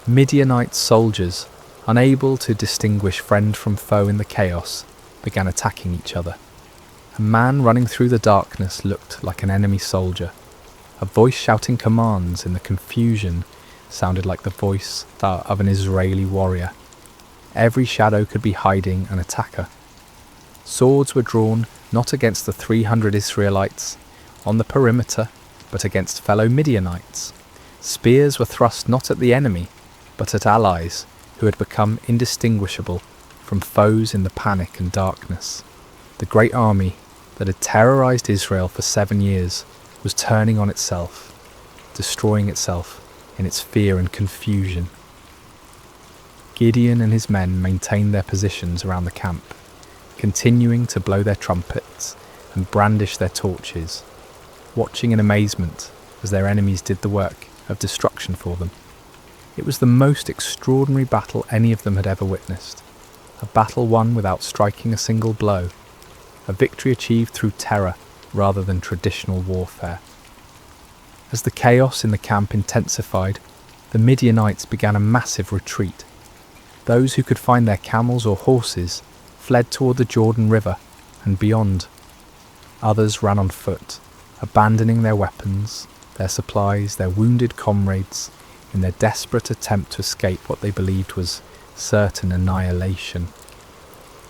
Midianite soldiers, unable to distinguish friend from foe in the chaos, began attacking each other. A man running through the darkness looked like an enemy soldier. A voice shouting commands in the confusion sounded like the voice of an Israeli warrior. Every shadow could be hiding an attacker. Swords were drawn not against the 300 Israelites on the perimeter, but against fellow Midianites. Spears were thrust not at the enemy, but at allies who had become indistinguishable from foes in the panic and darkness. The great army that had terrorized Israel for 7 years was turning on itself, destroying itself in its fear and confusion. Gideon and his men maintained their positions around the camp, continuing to blow their trumpets and brandish their torches, watching in amazement as their enemies did the work of destruction for them. It was the most extraordinary battle any of them had ever witnessed, a battle won without striking a single blow, a victory achieved through terror rather than traditional warfare. As the chaos in the camp intensified, the Midianites began a massive retreat. Those who could find their camels or horses fled toward the Jordan River and beyond. Others ran on foot, abandoning their weapons, their supplies, their wounded comrades, in their desperate attempt to escape what they believed was certain annihilation.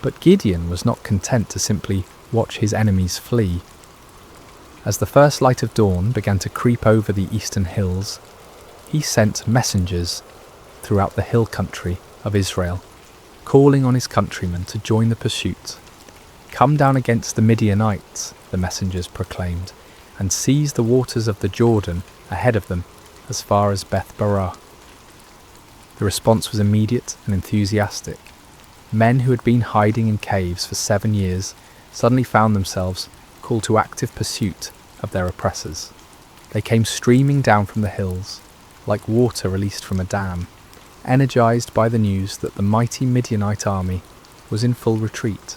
But Gideon was not content to simply watch his enemies flee. As the first light of dawn began to creep over the eastern hills, he sent messengers throughout the hill country of Israel, calling on his countrymen to join the pursuit. "Come down against the Midianites," the messengers proclaimed, "and seize the waters of the Jordan ahead of them as far as Beth-barah." The response was immediate and enthusiastic. Men who had been hiding in caves for 7 years suddenly found themselves called to active pursuit of their oppressors. They came streaming down from the hills, like water released from a dam, energized by the news that the mighty Midianite army was in full retreat.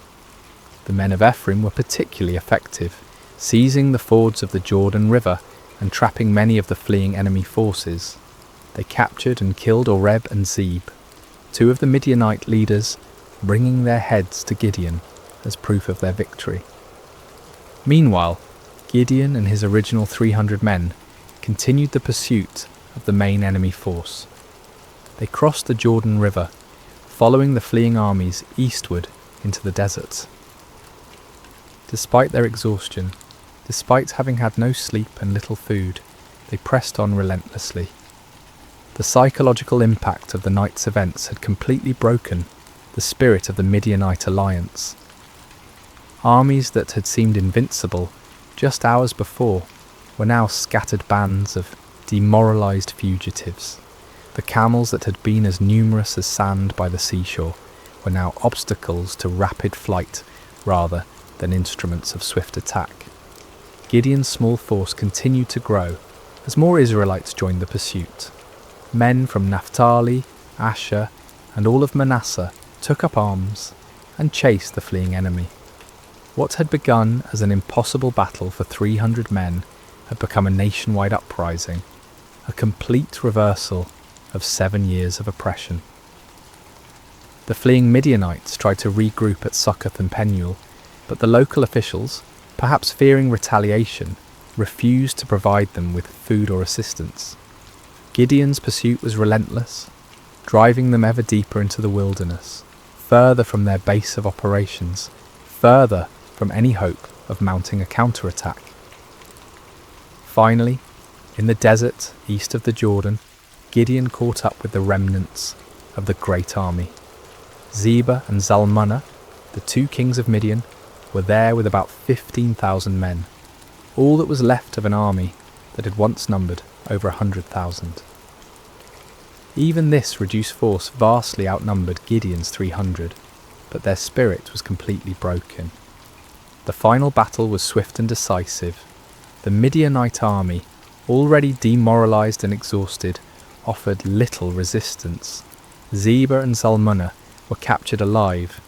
The men of Ephraim were particularly effective, seizing the fords of the Jordan River and trapping many of the fleeing enemy forces. They captured and killed Oreb and Zeb, 2 of the Midianite leaders, bringing their heads to Gideon as proof of their victory. Meanwhile, Gideon and his original 300 men continued the pursuit of the main enemy force. They crossed the Jordan River, following the fleeing armies eastward into the desert. Despite their exhaustion, despite having had no sleep and little food, they pressed on relentlessly. The psychological impact of the night's events had completely broken the spirit of the Midianite alliance. Armies that had seemed invincible just hours before were now scattered bands of demoralized fugitives. The camels that had been as numerous as sand by the seashore were now obstacles to rapid flight rather than instruments of swift attack. Gideon's small force continued to grow as more Israelites joined the pursuit. Men from Naphtali, Asher, and all of Manasseh took up arms and chased the fleeing enemy. What had begun as an impossible battle for 300 men had become a nationwide uprising, a complete reversal of 7 years of oppression. The fleeing Midianites tried to regroup at Succoth and Penuel, but the local officials, perhaps fearing retaliation, refused to provide them with food or assistance. Gideon's pursuit was relentless, driving them ever deeper into the wilderness, further from their base of operations, further from any hope of mounting a counterattack. Finally, in the desert east of the Jordan, Gideon caught up with the remnants of the great army. Zebah and Zalmunna, the 2 kings of Midian, were there with about 15,000 men, all that was left of an army that had once numbered over 100,000. Even this reduced force vastly outnumbered Gideon's 300, but their spirit was completely broken. The final battle was swift and decisive. The Midianite army, already demoralized and exhausted, offered little resistance. Zebah and Zalmunna were captured alive,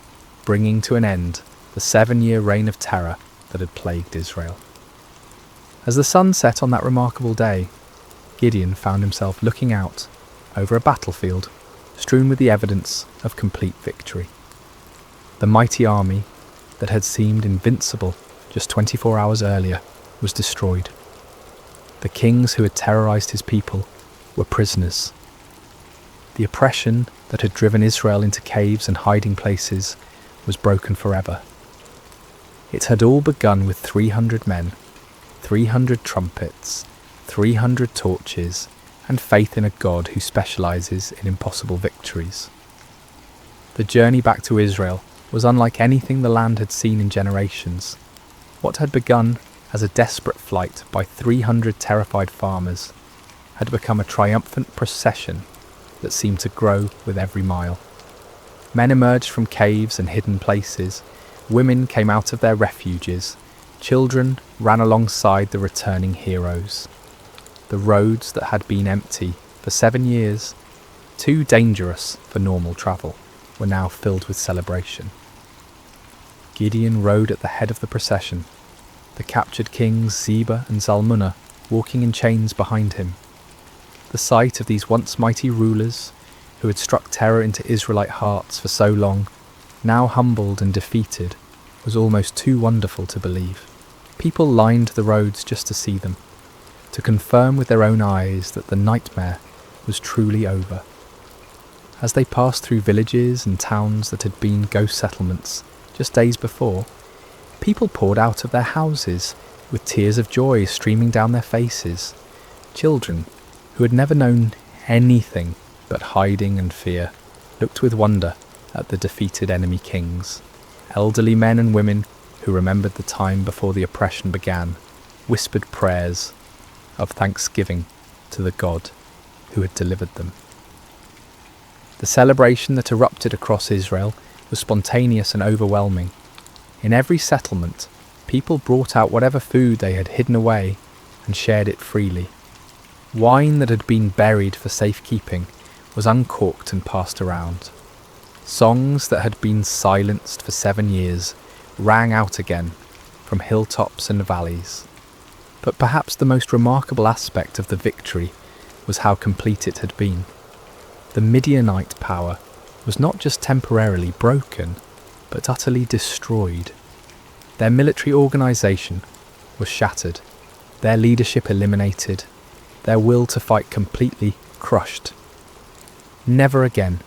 bringing to an end the 7-year reign of terror that had plagued Israel. As the sun set on that remarkable day, Gideon found himself looking out over a battlefield strewn with the evidence of complete victory. The mighty army that had seemed invincible just 24 hours earlier was destroyed. The kings who had terrorized his people were prisoners. The oppression that had driven Israel into caves and hiding places was broken forever. It had all begun with 300 men, 300 trumpets, 300 torches, and faith in a God who specializes in impossible victories. The journey back to Israel was unlike anything the land had seen in generations. What had begun as a desperate flight by 300 terrified farmers had become a triumphant procession that seemed to grow with every mile. Men emerged from caves and hidden places, women came out of their refuges, children ran alongside the returning heroes. The roads that had been empty for 7 years, too dangerous for normal travel, were now filled with celebration. Gideon rode at the head of the procession, the captured kings Zebah and Zalmunna walking in chains behind him. The sight of these once mighty rulers, who had struck terror into Israelite hearts for so long, now humbled and defeated, was almost too wonderful to believe. People lined the roads just to see them, to confirm with their own eyes that the nightmare was truly over. As they passed through villages and towns that had been ghost settlements just days before, people poured out of their houses with tears of joy streaming down their faces. Children, who had never known anything but hiding and fear, looked with wonder at the defeated enemy kings. Elderly men and women who remembered the time before the oppression began whispered prayers of thanksgiving to the God who had delivered them. The celebration that erupted across Israel was spontaneous and overwhelming. In every settlement, people brought out whatever food they had hidden away and shared it freely. Wine that had been buried for safekeeping was uncorked and passed around. Songs that had been silenced for 7 years rang out again from hilltops and valleys. But perhaps the most remarkable aspect of the victory was how complete it had been. The Midianite power was not just temporarily broken, but utterly destroyed. Their military organisation was shattered, their leadership eliminated, their will to fight completely crushed. Never again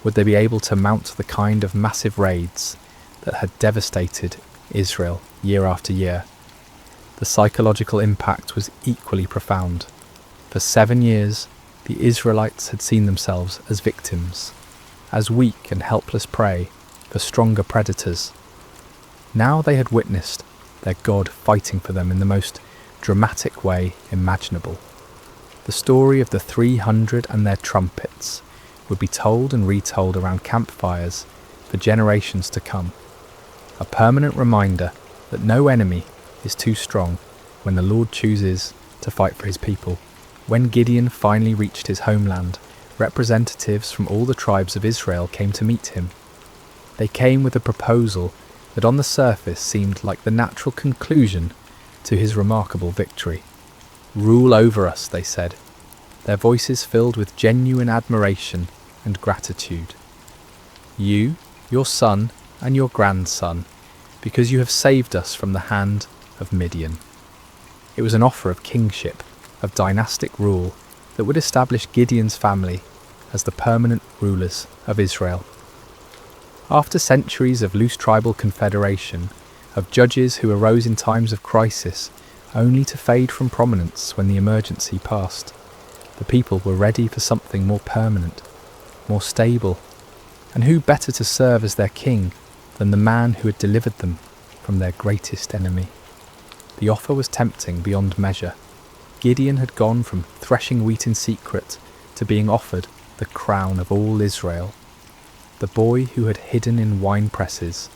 would they be able to mount the kind of massive raids that had devastated Israel year after year. The psychological impact was equally profound. For 7 years, the Israelites had seen themselves as victims, as weak and helpless prey for stronger predators. Now they had witnessed their God fighting for them in the most dramatic way imaginable. The story of the 300 and their trumpets would be told and retold around campfires for generations to come. A permanent reminder that no enemy is too strong when the Lord chooses to fight for his people. When Gideon finally reached his homeland, representatives from all the tribes of Israel came to meet him. They came with a proposal that on the surface seemed like the natural conclusion to his remarkable victory. "Rule over us," they said, their voices filled with genuine admiration and gratitude. "You, your son, and your grandson, because you have saved us from the hand of Midian." It was an offer of kingship, of dynastic rule, that would establish Gideon's family as the permanent rulers of Israel. After centuries of loose tribal confederation, of judges who arose in times of crisis, only to fade from prominence when the emergency passed, the people were ready for something more permanent, more stable, and who better to serve as their king than the man who had delivered them from their greatest enemy? The offer was tempting beyond measure. Gideon had gone from threshing wheat in secret to being offered the crown of all Israel. The boy who had hidden in wine presses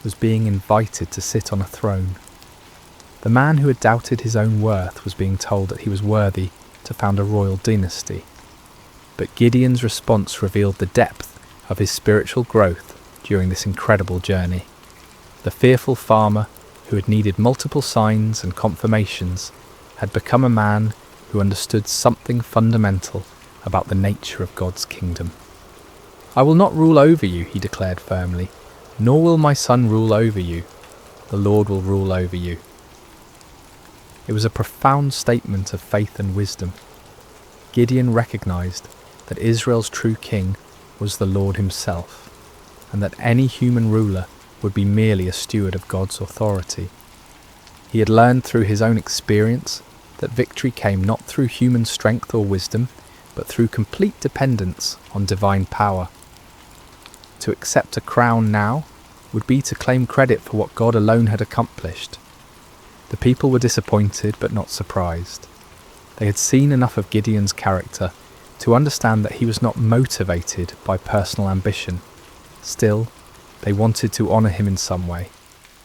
was being invited to sit on a throne. The man who had doubted his own worth was being told that he was worthy to found a royal dynasty. but Gideon's response revealed the depth of his spiritual growth during this incredible journey. The fearful farmer, who had needed multiple signs and confirmations, had become a man who understood something fundamental about the nature of God's kingdom. "I will not rule over you," he declared firmly, "nor will my son rule over you. The Lord will rule over you." It was a profound statement of faith and wisdom. Gideon recognized that Israel's true king was the Lord himself, and that any human ruler would be merely a steward of God's authority. He had learned through his own experience that victory came not through human strength or wisdom, but through complete dependence on divine power. To accept a crown now would be to claim credit for what God alone had accomplished. The people were disappointed but not surprised. They had seen enough of Gideon's character to understand that he was not motivated by personal ambition. Still, they wanted to honour him in some way,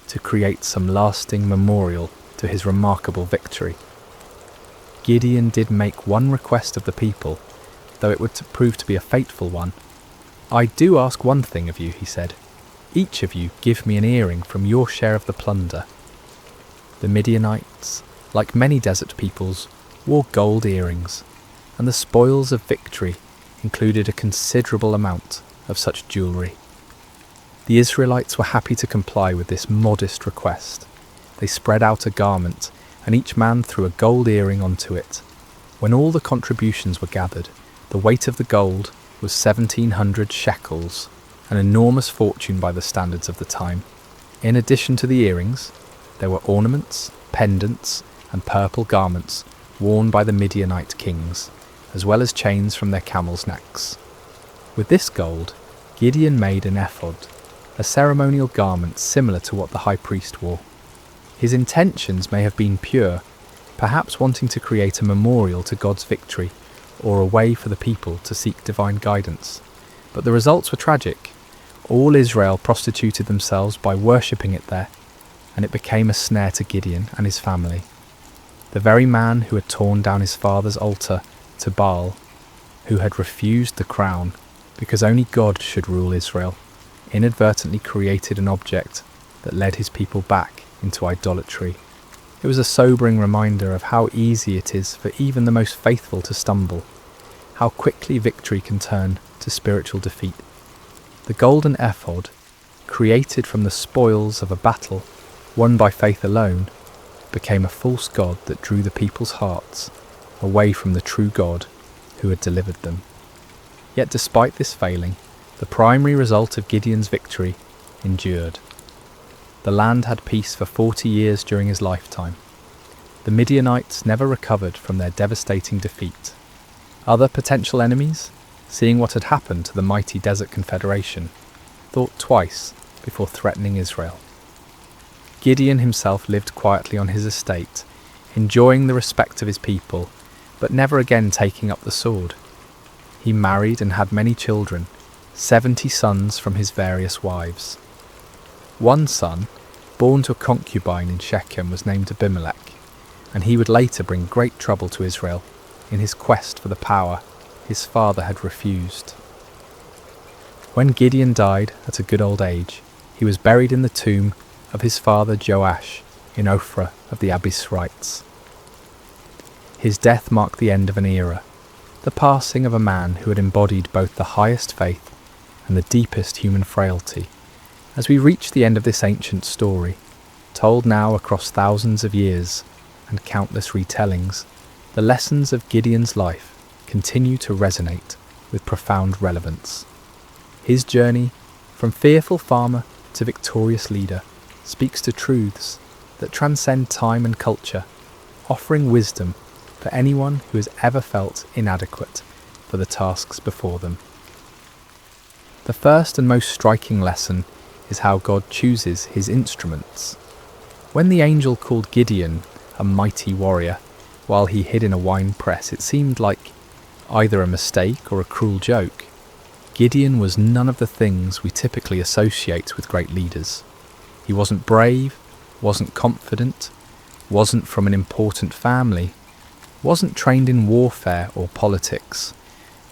to create some lasting memorial to his remarkable victory. Gideon did make one request of the people, though it would prove to be a fateful one. "I do ask one thing of you," he said. "Each of you give me an earring from your share of the plunder." The Midianites, like many desert peoples, wore gold earrings, and the spoils of victory included a considerable amount of such jewellery. The Israelites were happy to comply with this modest request. They spread out a garment, and each man threw a gold earring onto it. When all the contributions were gathered, the weight of the gold was 1,700 shekels, an enormous fortune by the standards of the time. In addition to the earrings, there were ornaments, pendants, and purple garments worn by the Midianite kings, as well as chains from their camels' necks. With this gold, Gideon made an ephod, a ceremonial garment similar to what the high priest wore. His intentions may have been pure, perhaps wanting to create a memorial to God's victory, or a way for the people to seek divine guidance. But the results were tragic. All Israel prostituted themselves by worshipping it there, and it became a snare to Gideon and his family. The very man who had torn down his father's altar to Baal, who had refused the crown because only God should rule Israel, inadvertently created an object that led his people back into idolatry. It was a sobering reminder of how easy it is for even the most faithful to stumble, how quickly victory can turn to spiritual defeat. The golden ephod, created from the spoils of a battle won by faith alone, became a false god that drew the people's hearts away from the true God who had delivered them. Yet despite this failing, the primary result of Gideon's victory endured. The land had peace for 40 years during his lifetime. The Midianites never recovered from their devastating defeat. Other potential enemies, seeing what had happened to the mighty Desert Confederation, thought twice before threatening Israel. Gideon himself lived quietly on his estate, enjoying the respect of his people, but never again taking up the sword. He married and had many children, 70 sons from his various wives. One son, born to a concubine in Shechem, was named Abimelech, and he would later bring great trouble to Israel in his quest for the power his father had refused. When Gideon died at a good old age, he was buried in the tomb of his father Joash in Ophrah of the Abiezrites. His death marked the end of an era, the passing of a man who had embodied both the highest faith and the deepest human frailty. As we reach the end of this ancient story, told now across thousands of years and countless retellings, the lessons of Gideon's life continue to resonate with profound relevance. His journey, from fearful farmer to victorious leader, speaks to truths that transcend time and culture, offering wisdom for anyone who has ever felt inadequate for the tasks before them. The first and most striking lesson is how God chooses his instruments. When the angel called Gideon a mighty warrior while he hid in a wine press, it seemed like either a mistake or a cruel joke. Gideon was none of the things we typically associate with great leaders. He wasn't brave, wasn't confident, wasn't from an important family, wasn't trained in warfare or politics.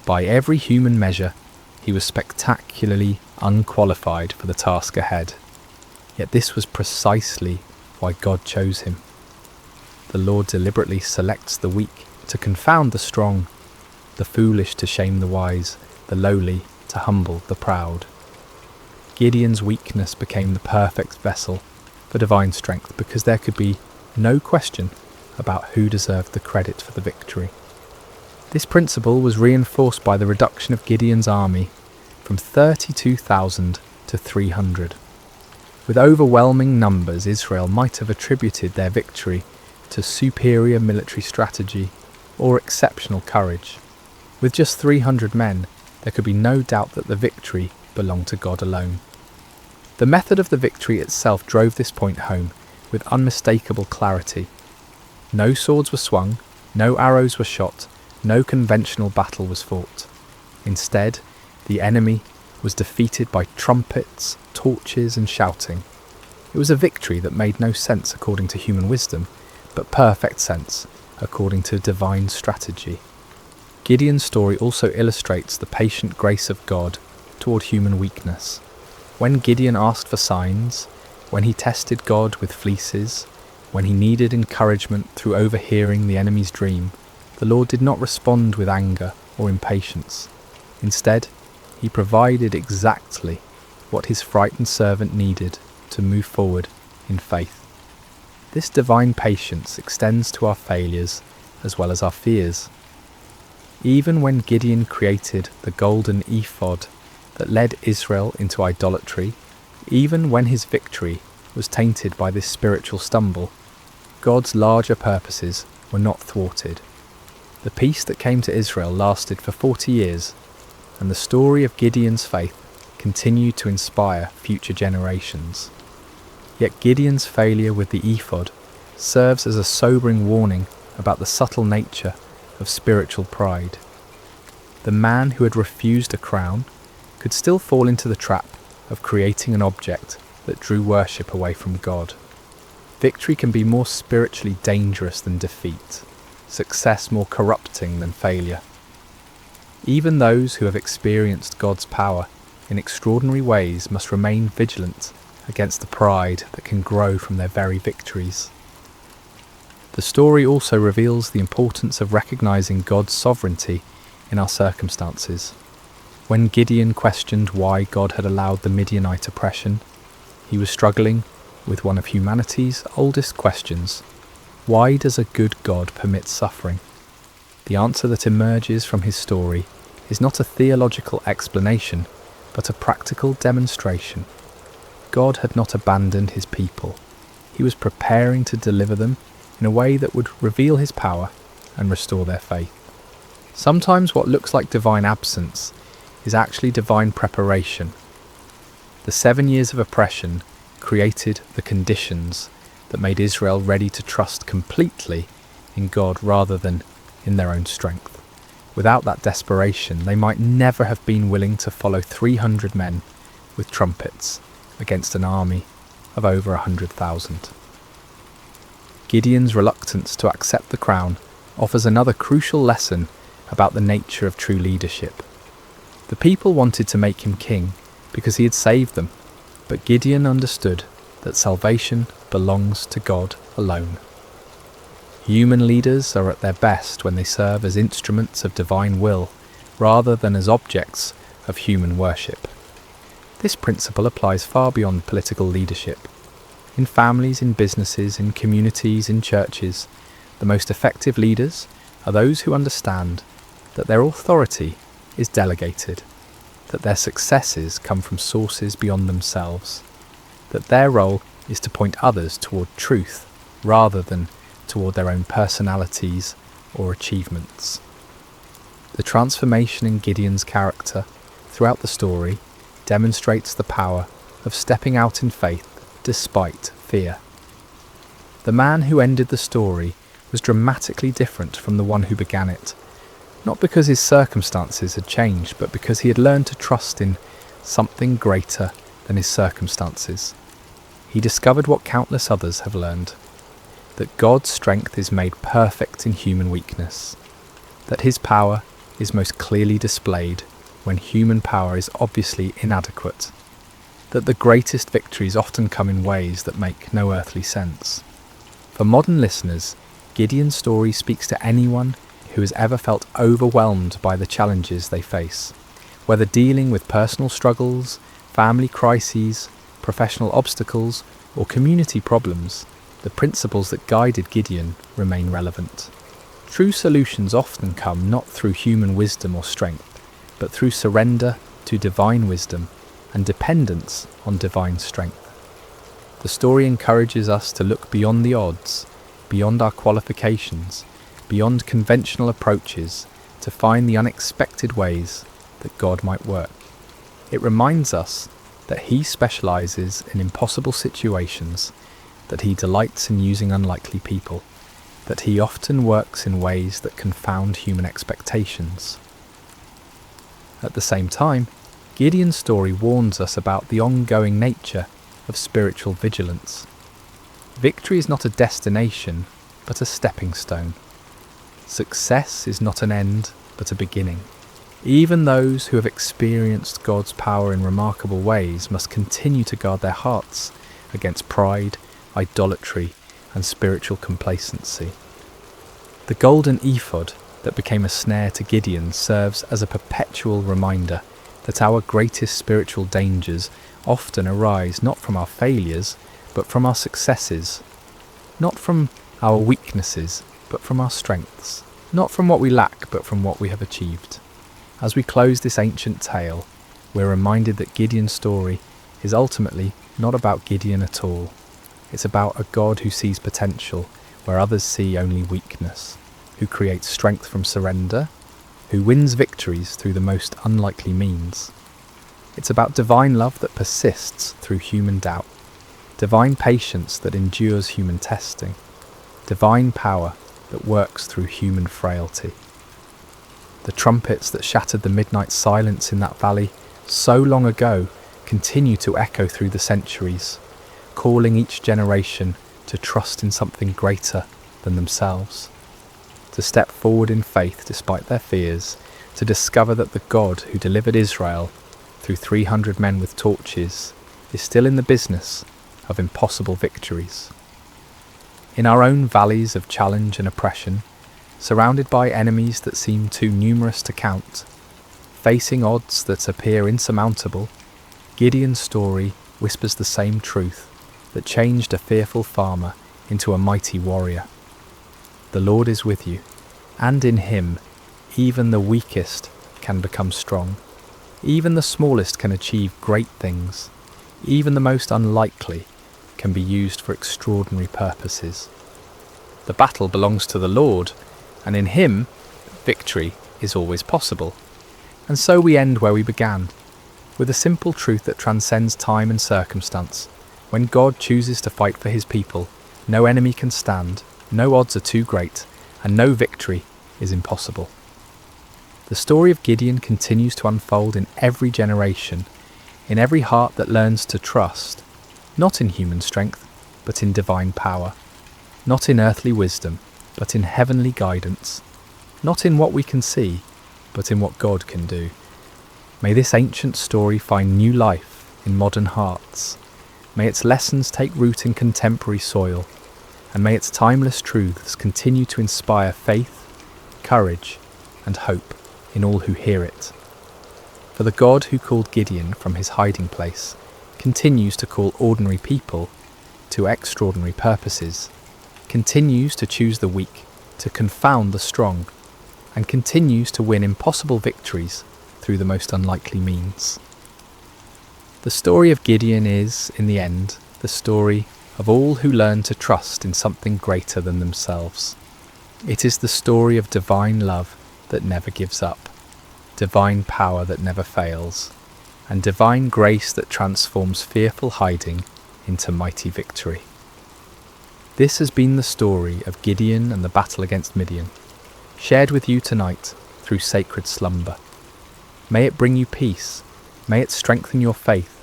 By every human measure, he was spectacularly unqualified for the task ahead. Yet this was precisely why God chose him. The Lord deliberately selects the weak to confound the strong, the foolish to shame the wise, the lowly to humble the proud. Gideon's weakness became the perfect vessel for divine strength because there could be no question about who deserved the credit for the victory. This principle was reinforced by the reduction of Gideon's army from 32,000 to 300. With overwhelming numbers, Israel might have attributed their victory to superior military strategy or exceptional courage. With just 300 men, there could be no doubt that the victory belonged to God alone. The method of the victory itself drove this point home with unmistakable clarity. No swords were swung, no arrows were shot, no conventional battle was fought. Instead, the enemy was defeated by trumpets, torches, and shouting. It was a victory that made no sense according to human wisdom, but perfect sense according to divine strategy. Gideon's story also illustrates the patient grace of God toward human weakness. When Gideon asked for signs, when he tested God with fleeces, when he needed encouragement through overhearing the enemy's dream, the Lord did not respond with anger or impatience. Instead, he provided exactly what his frightened servant needed to move forward in faith. This divine patience extends to our failures as well as our fears. Even when Gideon created the golden ephod that led Israel into idolatry, even when his victory was tainted by this spiritual stumble, God's larger purposes were not thwarted. The peace that came to Israel lasted for 40 years, and the story of Gideon's faith continued to inspire future generations. Yet Gideon's failure with the ephod serves as a sobering warning about the subtle nature of spiritual pride. The man who had refused a crown could still fall into the trap of creating an object that drew worship away from God. Victory can be more spiritually dangerous than defeat, success more corrupting than failure. Even those who have experienced God's power in extraordinary ways must remain vigilant against the pride that can grow from their very victories. The story also reveals the importance of recognizing God's sovereignty in our circumstances. When Gideon questioned why God had allowed the Midianite oppression, he was struggling with one of humanity's oldest questions: why does a good God permit suffering? The answer that emerges from his story is not a theological explanation, but a practical demonstration. God had not abandoned his people. He was preparing to deliver them in a way that would reveal his power and restore their faith. Sometimes what looks like divine absence is actually divine preparation. The 7 years of oppression created the conditions that made Israel ready to trust completely in God rather than in their own strength. Without that desperation, they might never have been willing to follow 300 men with trumpets against an army of over 100,000. Gideon's reluctance to accept the crown offers another crucial lesson about the nature of true leadership. The people wanted to make him king because he had saved them, but Gideon understood that salvation belongs to God alone. Human leaders are at their best when they serve as instruments of divine will rather than as objects of human worship. This principle applies far beyond political leadership. In families, in businesses, in communities, in churches, the most effective leaders are those who understand that their authority is delegated, that their successes come from sources beyond themselves, that their role is to point others toward truth rather than toward their own personalities or achievements. The transformation in Gideon's character throughout the story demonstrates the power of stepping out in faith despite fear. The man who ended the story was dramatically different from the one who began it, not because his circumstances had changed, but because he had learned to trust in something greater than his circumstances. He discovered what countless others have learned: that God's strength is made perfect in human weakness, that his power is most clearly displayed when human power is obviously inadequate, that the greatest victories often come in ways that make no earthly sense. For modern listeners, Gideon's story speaks to anyone who has ever felt overwhelmed by the challenges they face, whether dealing with personal struggles, family crises, professional obstacles, or community problems. The principles that guided Gideon remain relevant. True solutions often come not through human wisdom or strength, but through surrender to divine wisdom and dependence on divine strength. The story encourages us to look beyond the odds, beyond our qualifications, beyond conventional approaches, to find the unexpected ways that God might work. It reminds us that He specializes in impossible situations, that He delights in using unlikely people, that He often works in ways that confound human expectations. At the same time, Gideon's story warns us about the ongoing nature of spiritual vigilance. Victory is not a destination, but a stepping stone. Success is not an end, but a beginning. Even those who have experienced God's power in remarkable ways must continue to guard their hearts against pride, idolatry, and spiritual complacency. The golden ephod that became a snare to Gideon serves as a perpetual reminder that our greatest spiritual dangers often arise not from our failures, but from our successes, not from our weaknesses, but from our strengths, not from what we lack, but from what we have achieved. As we close this ancient tale, we're reminded that Gideon's story is ultimately not about Gideon at all. It's about a God who sees potential where others see only weakness, who creates strength from surrender, who wins victories through the most unlikely means. It's about divine love that persists through human doubt, divine patience that endures human testing, divine power that works through human frailty. The trumpets that shattered the midnight silence in that valley so long ago continue to echo through the centuries, calling each generation to trust in something greater than themselves, to step forward in faith despite their fears, to discover that the God who delivered Israel through 300 men with torches is still in the business of impossible victories. In our own valleys of challenge and oppression, surrounded by enemies that seem too numerous to count, facing odds that appear insurmountable, Gideon's story whispers the same truth that changed a fearful farmer into a mighty warrior. The Lord is with you, and in Him even the weakest can become strong. Even the smallest can achieve great things. Even the most unlikely can be used for extraordinary purposes. The battle belongs to the Lord, and in Him, victory is always possible. And so we end where we began, with a simple truth that transcends time and circumstance. When God chooses to fight for His people, no enemy can stand, no odds are too great, and no victory is impossible. The story of Gideon continues to unfold in every generation, in every heart that learns to trust, not in human strength, but in divine power, not in earthly wisdom, but in heavenly guidance, not in what we can see, but in what God can do. May this ancient story find new life in modern hearts. May its lessons take root in contemporary soil, and may its timeless truths continue to inspire faith, courage, and hope in all who hear it. For the God who called Gideon from his hiding place continues to call ordinary people to extraordinary purposes, continues to choose the weak to confound the strong, and continues to win impossible victories through the most unlikely means. The story of Gideon is, in the end, the story of all who learn to trust in something greater than themselves. It is the story of divine love that never gives up, divine power that never fails, and divine grace that transforms fearful hiding into mighty victory. This has been the story of Gideon and the battle against Midian, shared with you tonight through sacred slumber. May it bring you peace, may it strengthen your faith,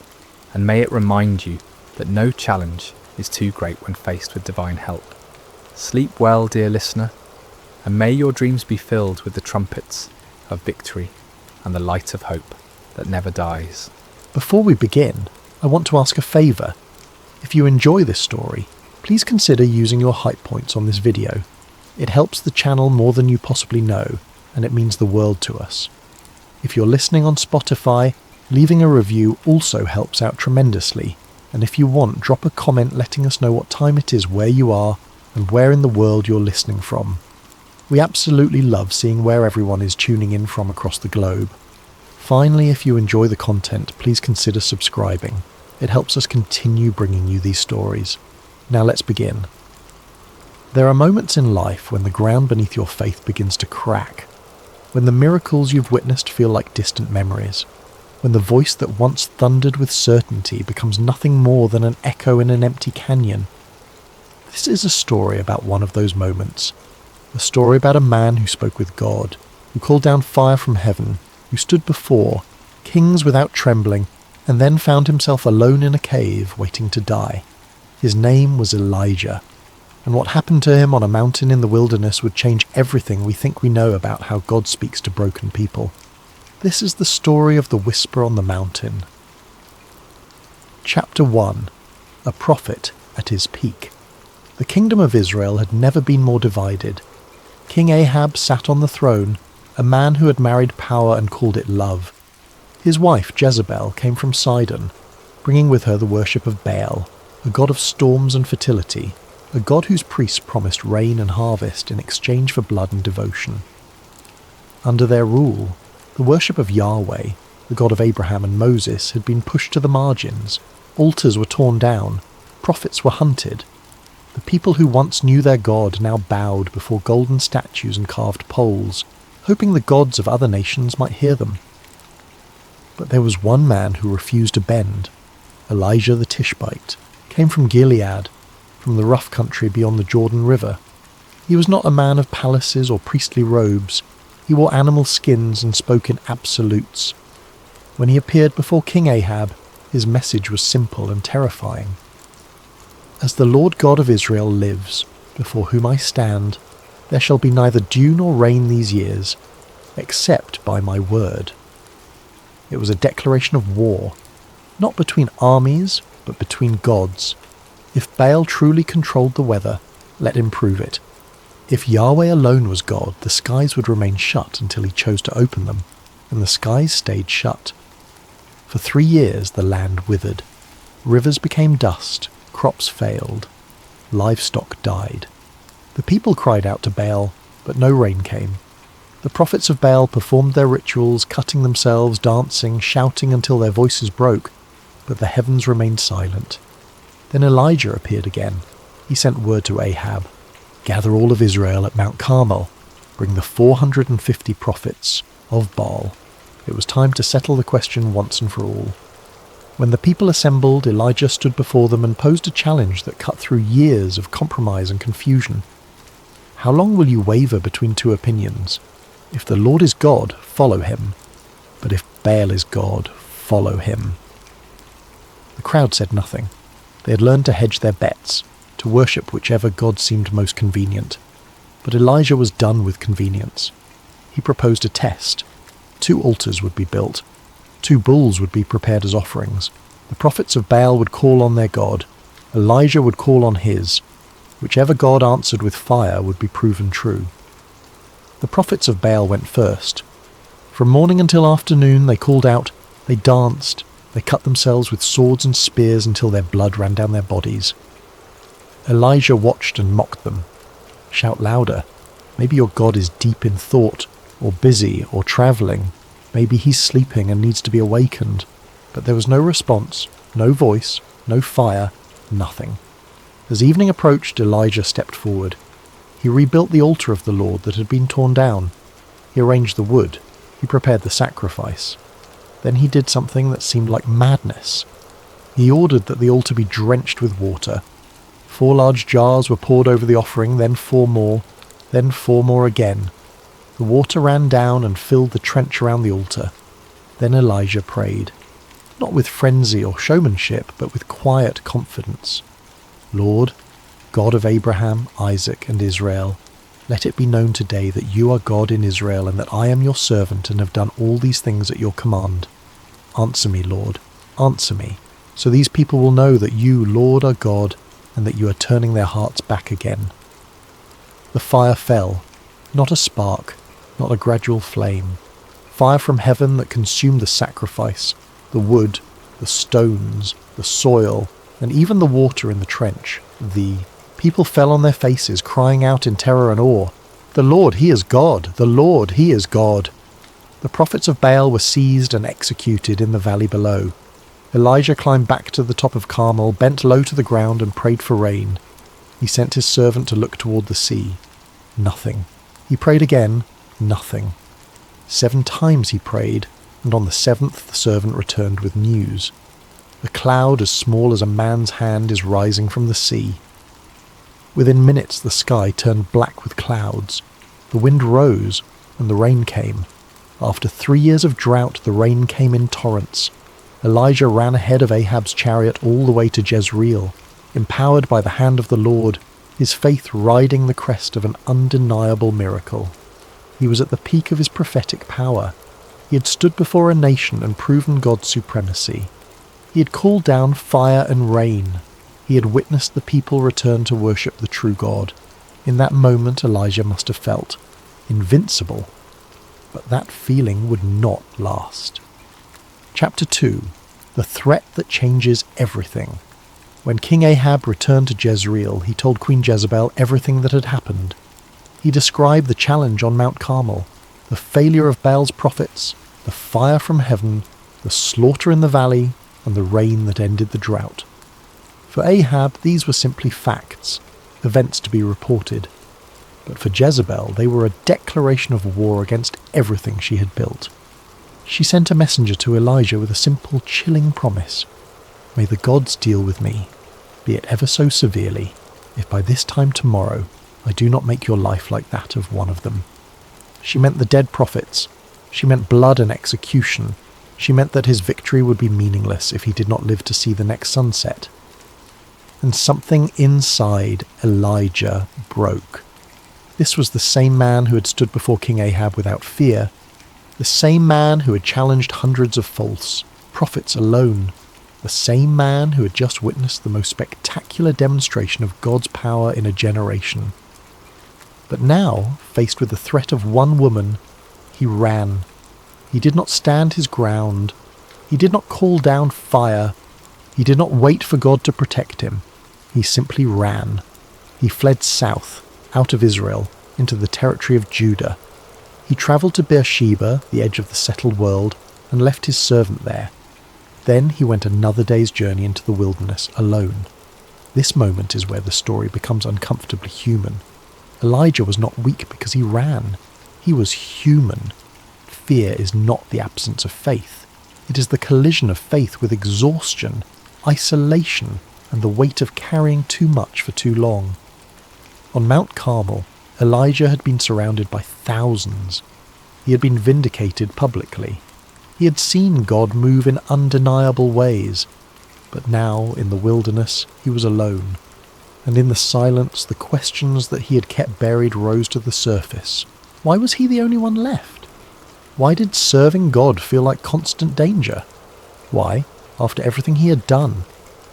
and may it remind you that no challenge is too great when faced with divine help. Sleep well, dear listener, and may your dreams be filled with the trumpets of victory and the light of hope that never dies. Before we begin, I want to ask a favour. If you enjoy this story, please consider using your hype points on this video. It helps the channel more than you possibly know, and it means the world to us. If you're listening on Spotify, leaving a review also helps out tremendously, and if you want, drop a comment letting us know what time it is where you are and where in the world you're listening from. We absolutely love seeing where everyone is tuning in from across the globe. Finally, if you enjoy the content, please consider subscribing. It helps us continue bringing you these stories. Now let's begin. There are moments in life when the ground beneath your faith begins to crack, when the miracles you've witnessed feel like distant memories, when the voice that once thundered with certainty becomes nothing more than an echo in an empty canyon. This is a story about one of those moments. A story about a man who spoke with God, who called down fire from heaven, who stood before kings without trembling, and then found himself alone in a cave waiting to die. His name was Elijah, and what happened to him on a mountain in the wilderness would change everything we think we know about how God speaks to broken people. This is the story of the whisper on the mountain. Chapter 1. A prophet at his peak. The kingdom of Israel had never been more divided. King Ahab sat on the throne, a man who had married power and called it love. His wife Jezebel came from Sidon, bringing with her the worship of Baal, a god of storms and fertility, a god whose priests promised rain and harvest in exchange for blood and devotion. Under their rule, the worship of Yahweh, the God of Abraham and Moses, had been pushed to the margins. Altars were torn down, prophets were hunted. The people who once knew their God now bowed before golden statues and carved poles, hoping the gods of other nations might hear them. But there was one man who refused to bend. Elijah the Tishbite came from Gilead, from the rough country beyond the Jordan River. He was not a man of palaces or priestly robes. He wore animal skins and spoke in absolutes. When he appeared before King Ahab, his message was simple and terrifying. As the Lord God of Israel lives, before whom I stand, there shall be neither dew nor rain these years, except by my word. It was a declaration of war, not between armies, but between gods. If Baal truly controlled the weather, let him prove it. If Yahweh alone was God, the skies would remain shut until he chose to open them, and the skies stayed shut. For 3 years the land withered. Rivers became dust, crops failed, livestock died. The people cried out to Baal, but no rain came. The prophets of Baal performed their rituals, cutting themselves, dancing, shouting until their voices broke, but the heavens remained silent. Then Elijah appeared again. He sent word to Ahab, "Gather all of Israel at Mount Carmel. Bring the 450 prophets of Baal." It was time to settle the question once and for all. When the people assembled, Elijah stood before them and posed a challenge that cut through years of compromise and confusion. How long will you waver between two opinions? If the Lord is God, follow him. But if Baal is God, follow him. The crowd said nothing. They had learned to hedge their bets, to worship whichever god seemed most convenient. But Elijah was done with convenience. He proposed a test. 2 altars would be built. 2 bulls would be prepared as offerings. The prophets of Baal would call on their god. Elijah would call on his. Whichever god answered with fire would be proven true. The prophets of Baal went first. From morning until afternoon they called out, they danced, they cut themselves with swords and spears until their blood ran down their bodies. Elijah watched and mocked them. "Shout louder. Maybe your God is deep in thought, or busy, or travelling. Maybe he's sleeping and needs to be awakened." But there was no response, no voice, no fire, nothing. As evening approached, Elijah stepped forward. He rebuilt the altar of the Lord that had been torn down. He arranged the wood. He prepared the sacrifice. Then he did something that seemed like madness. He ordered that the altar be drenched with water. 4 large jars were poured over the offering, then 4 more, then 4 more again. The water ran down and filled the trench around the altar. Then Elijah prayed, not with frenzy or showmanship, but with quiet confidence. "Lord, God of Abraham, Isaac, and Israel, Let it be known today that you are God in Israel, and that I am your servant and have done all these things at your command. Answer me, Lord, answer me, so these people will know that you, Lord, are God, and that you are turning their hearts back again." The fire fell, not a spark, not a gradual flame. Fire from heaven that consumed the sacrifice, the wood, the stones, the soil, and even the water in the trench. The people fell on their faces, crying out in terror and awe, "The Lord, he is God! The Lord, he is God!" The prophets of Baal were seized and executed in the valley below. Elijah climbed back to the top of Carmel, bent low to the ground, and prayed for rain. He sent his servant to look toward the sea. Nothing. He prayed again. Nothing. 7 times he prayed, and on the 7th the servant returned with news. A cloud as small as a man's hand is rising from the sea. Within minutes the sky turned black with clouds. The wind rose, and the rain came. After 3 years of drought, the rain came in torrents. Elijah ran ahead of Ahab's chariot all the way to Jezreel, empowered by the hand of the Lord, his faith riding the crest of an undeniable miracle. He was at the peak of his prophetic power. He had stood before a nation and proven God's supremacy. He had called down fire and rain. He had witnessed the people return to worship the true God. In that moment, Elijah must have felt invincible. But that feeling would not last. Chapter 2. The threat that changes everything. When King Ahab returned to Jezreel, he told Queen Jezebel everything that had happened. He described the challenge on Mount Carmel, the failure of Baal's prophets, the fire from heaven, the slaughter in the valley, and the rain that ended the drought. For Ahab, these were simply facts, events to be reported. But for Jezebel, they were a declaration of war against everything she had built. She sent a messenger to Elijah with a simple, chilling promise. "May the gods deal with me, be it ever so severely, if by this time tomorrow I do not make your life like that of one of them." She meant the dead prophets. She meant blood and execution. She meant that his victory would be meaningless if he did not live to see the next sunset. And something inside Elijah broke. This was the same man who had stood before King Ahab without fear, the same man who had challenged hundreds of false prophets alone, the same man who had just witnessed the most spectacular demonstration of God's power in a generation. But now, faced with the threat of one woman, he ran. He did not stand his ground. He did not call down fire. He did not wait for God to protect him. He simply ran. He fled south, out of Israel, into the territory of Judah. He travelled to Beersheba, the edge of the settled world, and left his servant there. Then he went another day's journey into the wilderness, alone. This moment is where the story becomes uncomfortably human. Elijah was not weak because he ran. He was human. Fear is not the absence of faith. It is the collision of faith with exhaustion, isolation, and the weight of carrying too much for too long. On Mount Carmel, Elijah had been surrounded by thousands. He had been vindicated publicly. He had seen God move in undeniable ways. But now, in the wilderness, he was alone. And in the silence, the questions that he had kept buried rose to the surface. Why was he the only one left? Why did serving God feel like constant danger? Why, after everything he had done,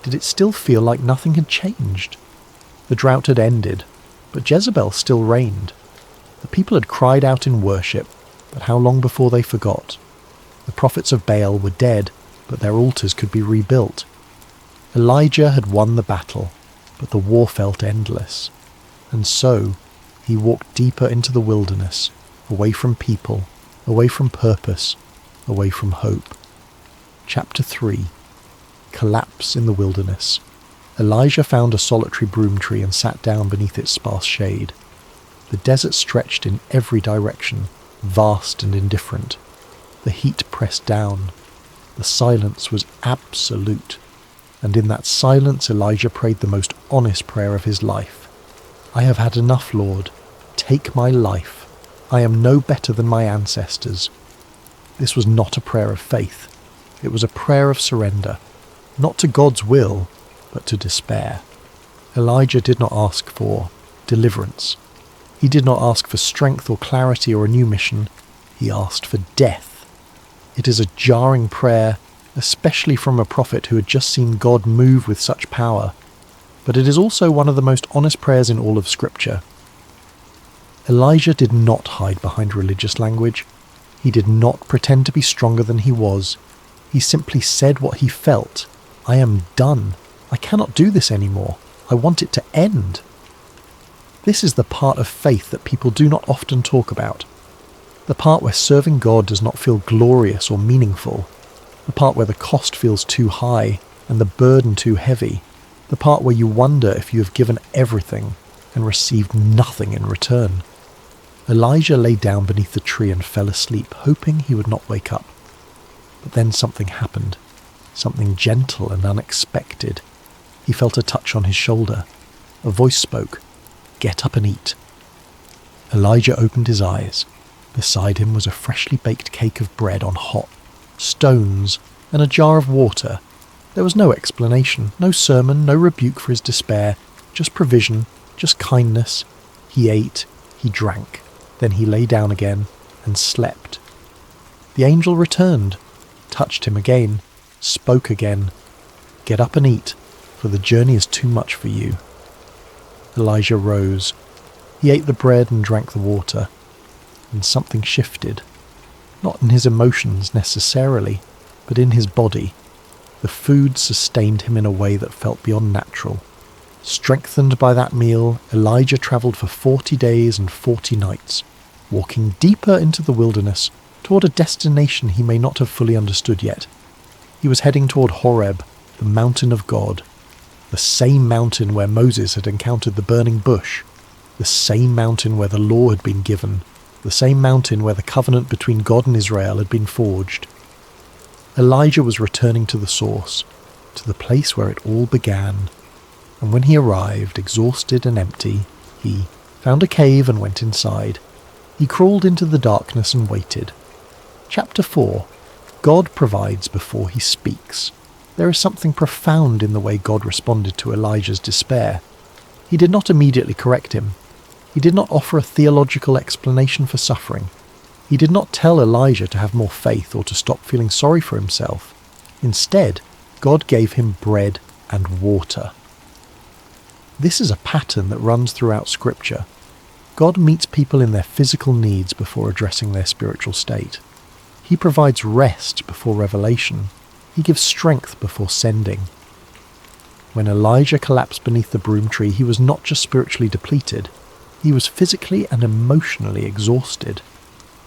did it still feel like nothing had changed? The drought had ended, but Jezebel still reigned. The people had cried out in worship, but how long before they forgot? The prophets of Baal were dead, but their altars could be rebuilt. Elijah had won the battle, but the war felt endless. And so, he walked deeper into the wilderness, away from people, away from purpose, away from hope. Chapter 3. Collapse in the wilderness. Elijah found a solitary broom tree and sat down beneath its sparse shade. The desert stretched in every direction, vast and indifferent. The heat pressed down. The silence was absolute. And in that silence Elijah prayed the most honest prayer of his life. "I have had enough, Lord. Take my life. I am no better than my ancestors." This was not a prayer of faith. It was a prayer of surrender, not to God's will, but to despair. Elijah did not ask for deliverance. He did not ask for strength or clarity or a new mission. He asked for death. It is a jarring prayer, especially from a prophet who had just seen God move with such power. But it is also one of the most honest prayers in all of Scripture. Elijah did not hide behind religious language. He did not pretend to be stronger than he was. He simply said what he felt. I am done. I cannot do this anymore. I want it to end. This is the part of faith that people do not often talk about. The part where serving God does not feel glorious or meaningful. The part where the cost feels too high and the burden too heavy. The part where you wonder if you have given everything and received nothing in return. Elijah lay down beneath the tree and fell asleep, hoping he would not wake up. But then something happened, something gentle and unexpected. He felt a touch on his shoulder. A voice spoke, "Get up and eat." Elijah opened his eyes. Beside him was a freshly baked cake of bread on hot stones and a jar of water. There was no explanation, no sermon, no rebuke for his despair, just provision, just kindness. He ate, he drank, then he lay down again and slept. The angel returned, touched him again, spoke again. "Get up and eat, for the journey is too much for you." Elijah rose. He ate the bread and drank the water, and something shifted. Not in his emotions necessarily, but in his body. The food sustained him in a way that felt beyond natural. Strengthened by that meal, Elijah travelled for 40 days and 40 nights, walking deeper into the wilderness toward a destination he may not have fully understood yet. He was heading toward Horeb, the mountain of God, the same mountain where Moses had encountered the burning bush, the same mountain where the law had been given, the same mountain where the covenant between God and Israel had been forged. Elijah was returning to the source, to the place where it all began. And when he arrived, exhausted and empty, he found a cave and went inside. He crawled into the darkness and waited. Chapter 4. God provides before he speaks. There is something profound in the way God responded to Elijah's despair. He did not immediately correct him. He did not offer a theological explanation for suffering. He did not tell Elijah to have more faith or to stop feeling sorry for himself. Instead, God gave him bread and water. This is a pattern that runs throughout Scripture. God meets people in their physical needs before addressing their spiritual state. He provides rest before revelation. He gives strength before sending. When Elijah collapsed beneath the broom tree, he was not just spiritually depleted. He was physically and emotionally exhausted.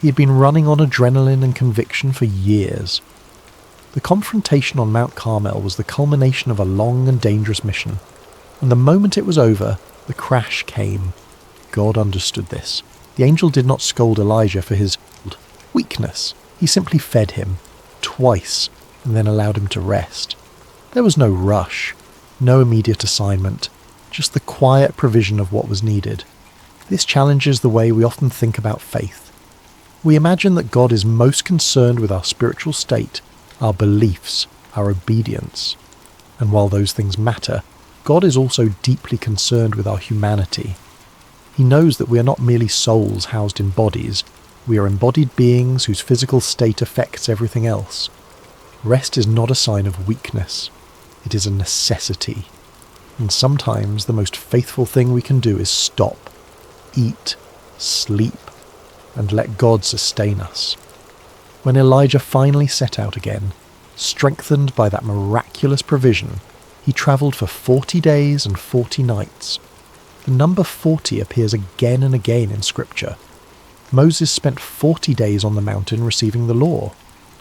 He had been running on adrenaline and conviction for years. The confrontation on Mount Carmel was the culmination of a long and dangerous mission. And the moment it was over, the crash came. God understood this. The angel did not scold Elijah for his weakness. He simply fed him, twice, and then allowed him to rest. There was no rush, no immediate assignment, just the quiet provision of what was needed. This challenges the way we often think about faith. We imagine that God is most concerned with our spiritual state, our beliefs, our obedience. And while those things matter, God is also deeply concerned with our humanity. He knows that we are not merely souls housed in bodies. We are embodied beings whose physical state affects everything else. Rest is not a sign of weakness. It is a necessity. And sometimes the most faithful thing we can do is stop, eat, sleep, and let God sustain us. When Elijah finally set out again, strengthened by that miraculous provision, he travelled for 40 days and 40 nights. The number 40 appears again and again in Scripture. Moses spent 40 days on the mountain receiving the law.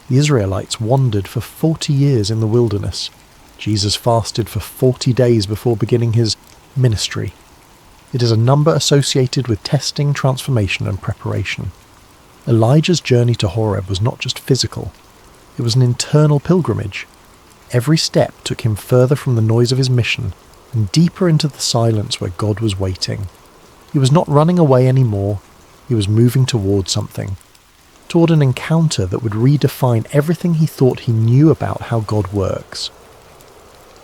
The Israelites wandered for 40 years in the wilderness. Jesus fasted for 40 days before beginning his ministry. It is a number associated with testing, transformation, and preparation. Elijah's journey to Horeb was not just physical. It was an internal pilgrimage. Every step took him further from the noise of his mission and deeper into the silence where God was waiting. He was not running away anymore. He was moving toward something, toward an encounter that would redefine everything he thought he knew about how God works.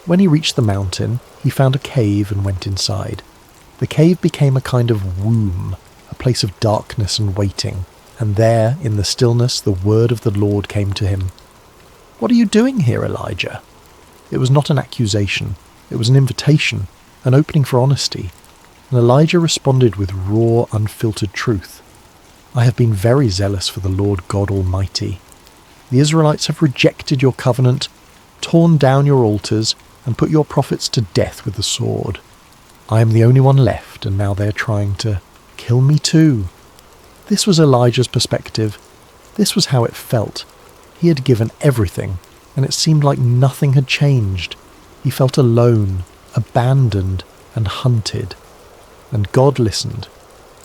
When he reached the mountain, he found a cave and went inside. The cave became a kind of womb, a place of darkness and waiting, and there, in the stillness, the word of the Lord came to him. "What are you doing here, Elijah?" It was not an accusation, it was an invitation, an opening for honesty, and Elijah responded with raw, unfiltered truth. "I have been very zealous for the Lord God Almighty. The Israelites have rejected your covenant, torn down your altars, and put your prophets to death with the sword. I am the only one left, and now they are trying to kill me too." This was Elijah's perspective. This was how it felt. He had given everything, and it seemed like nothing had changed. He felt alone, abandoned, and hunted. And God listened.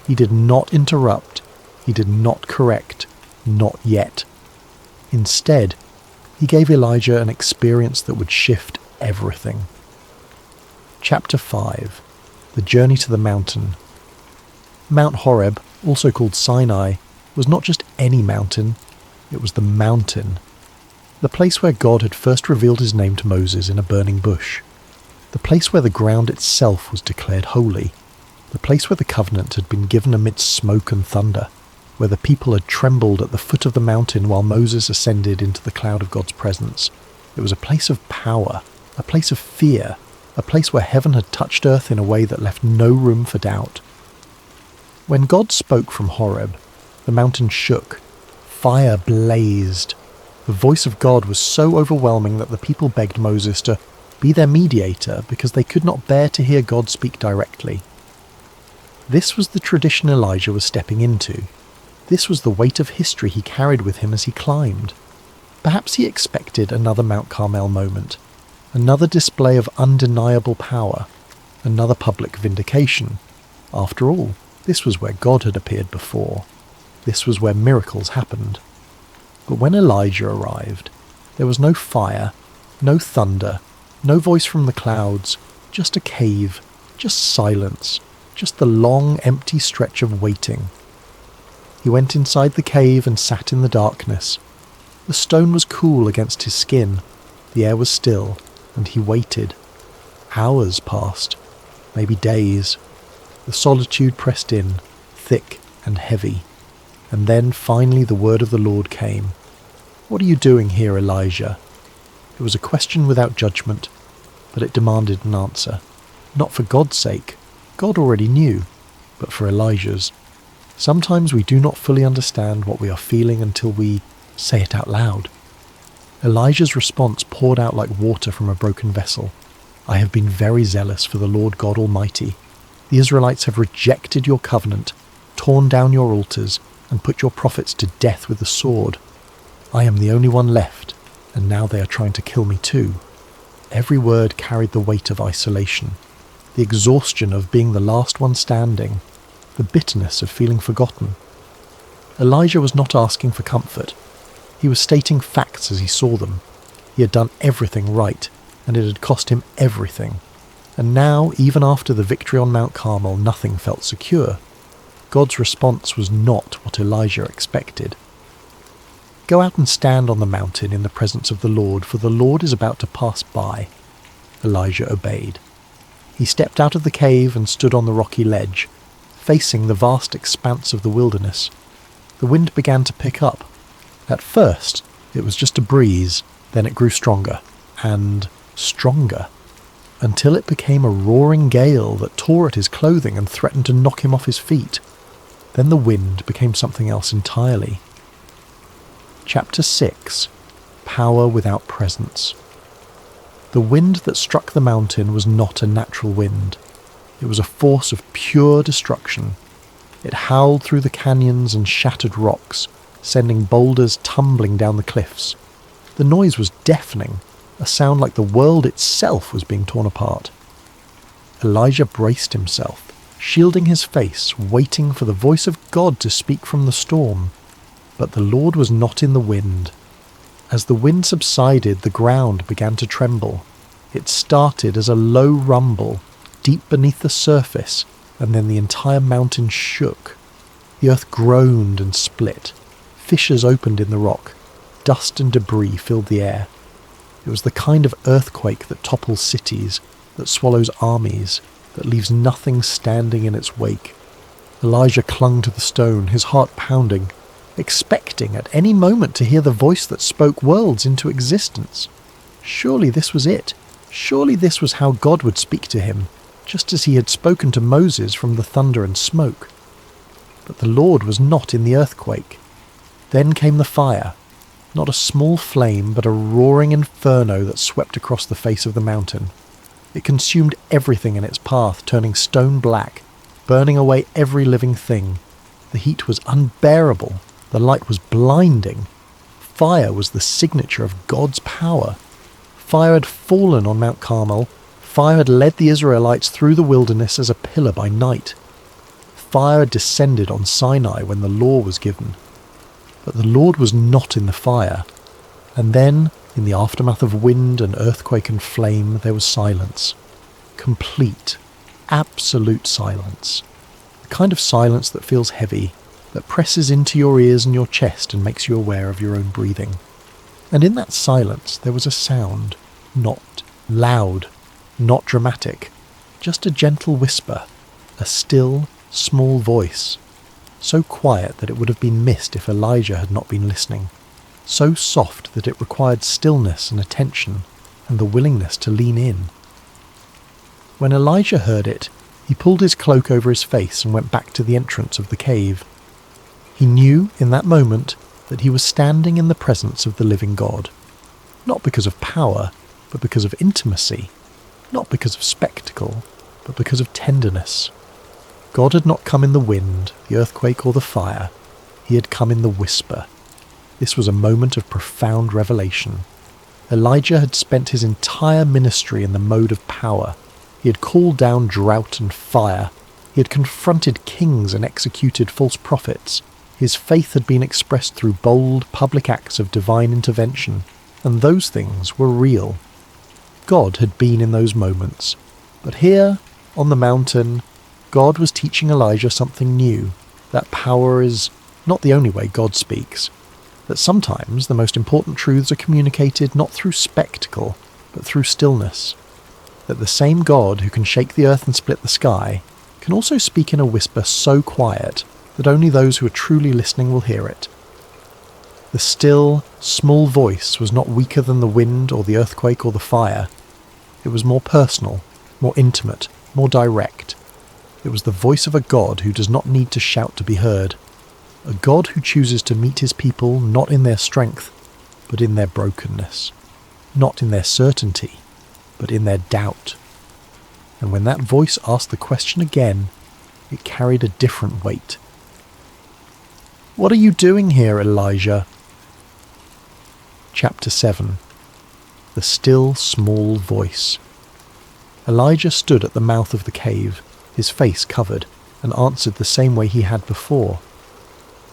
He did not interrupt. He did not correct. Not yet. Instead, he gave Elijah an experience that would shift everything. Chapter 5. The Journey to the Mountain. Mount Horeb, also called Sinai, was not just any mountain, it was the mountain. The place where God had first revealed his name to Moses in a burning bush. The place where the ground itself was declared holy. The place where the covenant had been given amidst smoke and thunder. Where the people had trembled at the foot of the mountain while Moses ascended into the cloud of God's presence. It was a place of power, a place of fear, a place where heaven had touched earth in a way that left no room for doubt. When God spoke from Horeb, the mountain shook. Fire blazed. The voice of God was so overwhelming that the people begged Moses to be their mediator because they could not bear to hear God speak directly. This was the tradition Elijah was stepping into. This was the weight of history he carried with him as he climbed. Perhaps he expected another Mount Carmel moment, another display of undeniable power, another public vindication. After all, this was where God had appeared before. This was where miracles happened. But when Elijah arrived, there was no fire, no thunder, no voice from the clouds, just a cave, just silence, just the long, empty stretch of waiting. He went inside the cave and sat in the darkness. The stone was cool against his skin, the air was still, and he waited. Hours passed, maybe days. The solitude pressed in, thick and heavy. And then finally the word of the Lord came. "What are you doing here, Elijah?" It was a question without judgment, but it demanded an answer. Not for God's sake, God already knew, but for Elijah's. Sometimes we do not fully understand what we are feeling until we say it out loud. Elijah's response poured out like water from a broken vessel. "I have been very zealous for the Lord God Almighty. The Israelites have rejected your covenant, torn down your altars, and put your prophets to death with the sword. I am the only one left, and now they are trying to kill me too." Every word carried the weight of isolation, the exhaustion of being the last one standing, the bitterness of feeling forgotten. Elijah was not asking for comfort. He was stating facts as he saw them. He had done everything right, and it had cost him everything. And now, even after the victory on Mount Carmel, nothing felt secure. God's response was not what Elijah expected. "Go out and stand on the mountain in the presence of the Lord, for the Lord is about to pass by." Elijah obeyed. He stepped out of the cave and stood on the rocky ledge, facing the vast expanse of the wilderness. The wind began to pick up. At first, it was just a breeze, then it grew stronger, and stronger, until it became a roaring gale that tore at his clothing and threatened to knock him off his feet. Then the wind became something else entirely. Chapter 6. Power without presence. The wind that struck the mountain was not a natural wind. It was a force of pure destruction. It howled through the canyons and shattered rocks, sending boulders tumbling down the cliffs. The noise was deafening, a sound like the world itself was being torn apart. Elijah braced himself, shielding his face, waiting for the voice of God to speak from the storm. But the Lord was not in the wind. As the wind subsided, the ground began to tremble. It started as a low rumble, deep beneath the surface, and then the entire mountain shook. The earth groaned and split. Fissures opened in the rock. Dust and debris filled the air. It was the kind of earthquake that topples cities, that swallows armies, that leaves nothing standing in its wake. Elijah clung to the stone, his heart pounding, expecting at any moment to hear the voice that spoke worlds into existence. Surely this was it. Surely this was how God would speak to him, just as he had spoken to Moses from the thunder and smoke. But the Lord was not in the earthquake. Then came the fire, not a small flame, but a roaring inferno that swept across the face of the mountain. It consumed everything in its path, turning stone black, burning away every living thing. The heat was unbearable. The light was blinding. Fire was the signature of God's power. Fire had fallen on Mount Carmel. Fire had led the Israelites through the wilderness as a pillar by night. Fire had descended on Sinai when the law was given. But the Lord was not in the fire. And then, in the aftermath of wind and earthquake and flame, there was silence. Complete, absolute silence. The kind of silence that feels heavy, that presses into your ears and your chest and makes you aware of your own breathing. And in that silence there was a sound, not loud, not dramatic, just a gentle whisper, a still, small voice, so quiet that it would have been missed if Elijah had not been listening, so soft that it required stillness and attention and the willingness to lean in. When Elijah heard it, he pulled his cloak over his face and went back to the entrance of the cave. He knew in that moment that he was standing in the presence of the living God, not because of power, but because of intimacy, not because of spectacle, but because of tenderness. God had not come in the wind, the earthquake, or the fire. He had come in the whisper. This was a moment of profound revelation. Elijah had spent his entire ministry in the mode of power. He had called down drought and fire. He had confronted kings and executed false prophets. His faith had been expressed through bold, public acts of divine intervention, and those things were real. God had been in those moments. But here, on the mountain, God was teaching Elijah something new, that power is not the only way God speaks, that sometimes the most important truths are communicated not through spectacle, but through stillness, that the same God who can shake the earth and split the sky can also speak in a whisper so quiet that only those who are truly listening will hear it. The still, small voice was not weaker than the wind or the earthquake or the fire. It was more personal, more intimate, more direct. It was the voice of a God who does not need to shout to be heard, a God who chooses to meet his people not in their strength, but in their brokenness, not in their certainty, but in their doubt. And when that voice asked the question again, it carried a different weight. "What are you doing here, Elijah?" Chapter 7. The Still Small Voice. Elijah stood at the mouth of the cave, his face covered, and answered the same way he had before.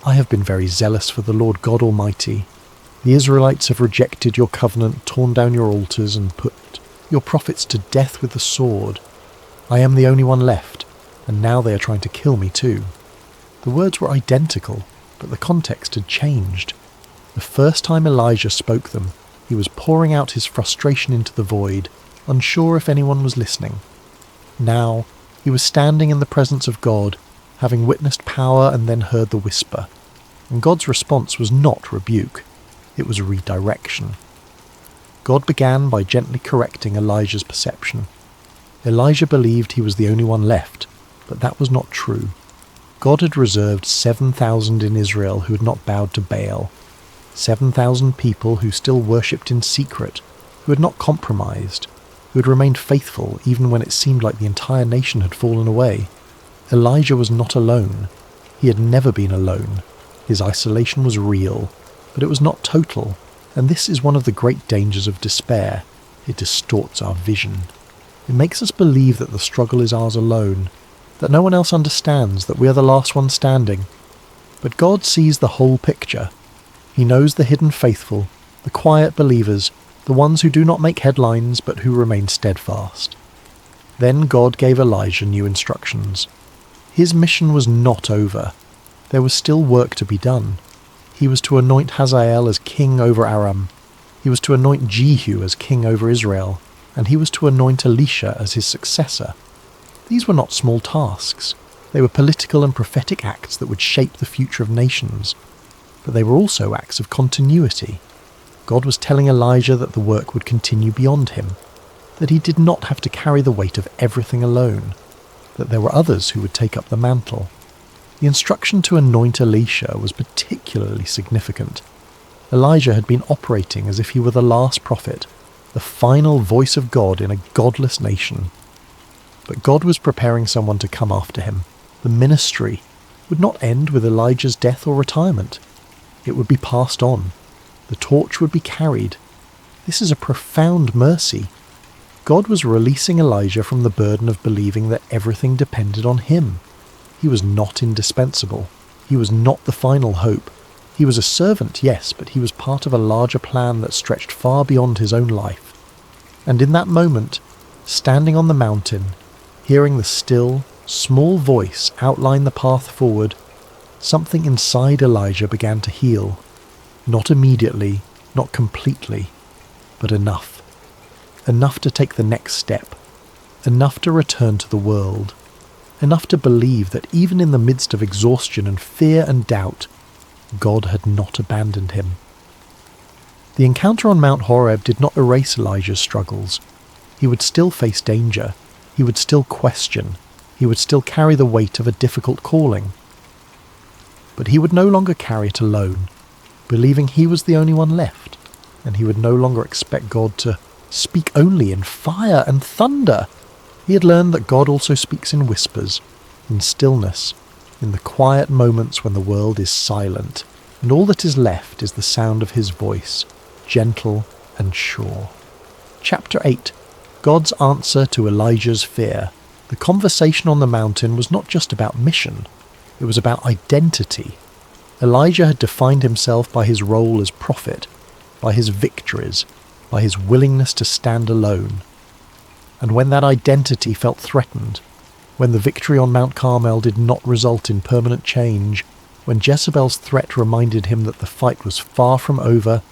"I have been very zealous for the Lord God Almighty. The Israelites have rejected your covenant, torn down your altars, and put your prophets to death with the sword. I am the only one left, and now they are trying to kill me too." The words were identical, but the context had changed. The first time Elijah spoke them, he was pouring out his frustration into the void, unsure if anyone was listening. Now, he was standing in the presence of God, having witnessed power and then heard the whisper. And God's response was not rebuke, it was redirection. God began by gently correcting Elijah's perception. Elijah believed he was the only one left, but that was not true. God had reserved 7,000 in Israel who had not bowed to Baal, 7,000 people who still worshipped in secret, who had not compromised, who had remained faithful even when it seemed like the entire nation had fallen away. Elijah was not alone. He had never been alone. His isolation was real, but it was not total, and this is one of the great dangers of despair. It distorts our vision. It makes us believe that the struggle is ours alone, that no one else understands, that we are the last one standing. But God sees the whole picture. He knows the hidden faithful, the quiet believers, the ones who do not make headlines but who remain steadfast. Then God gave Elijah new instructions. His mission was not over. There was still work to be done. He was to anoint Hazael as king over Aram. He was to anoint Jehu as king over Israel, and he was to anoint Elisha as his successor. These were not small tasks. They were political and prophetic acts that would shape the future of nations, but they were also acts of continuity. God was telling Elijah that the work would continue beyond him, that he did not have to carry the weight of everything alone, that there were others who would take up the mantle. The instruction to anoint Elisha was particularly significant. Elijah had been operating as if he were the last prophet, the final voice of God in a godless nation. But God was preparing someone to come after him. The ministry would not end with Elijah's death or retirement. It would be passed on. The torch would be carried. This is a profound mercy. God was releasing Elijah from the burden of believing that everything depended on him. He was not indispensable. He was not the final hope. He was a servant, yes, but he was part of a larger plan that stretched far beyond his own life. And in that moment, standing on the mountain, hearing the still, small voice outline the path forward, something inside Elijah began to heal. Not immediately, not completely, but enough. Enough to take the next step. Enough to return to the world. Enough to believe that even in the midst of exhaustion and fear and doubt, God had not abandoned him. The encounter on Mount Horeb did not erase Elijah's struggles. He would still face danger. He would still question. He would still carry the weight of a difficult calling. But he would no longer carry it alone, believing he was the only one left, and he would no longer expect God to speak only in fire and thunder. He had learned that God also speaks in whispers, in stillness, in the quiet moments when the world is silent, and all that is left is the sound of his voice, gentle and sure. Chapter 8. God's answer to Elijah's fear. The conversation on the mountain was not just about mission, it was about identity. Elijah had defined himself by his role as prophet, by his victories, by his willingness to stand alone. And when that identity felt threatened, when the victory on Mount Carmel did not result in permanent change, when Jezebel's threat reminded him that the fight was far from over,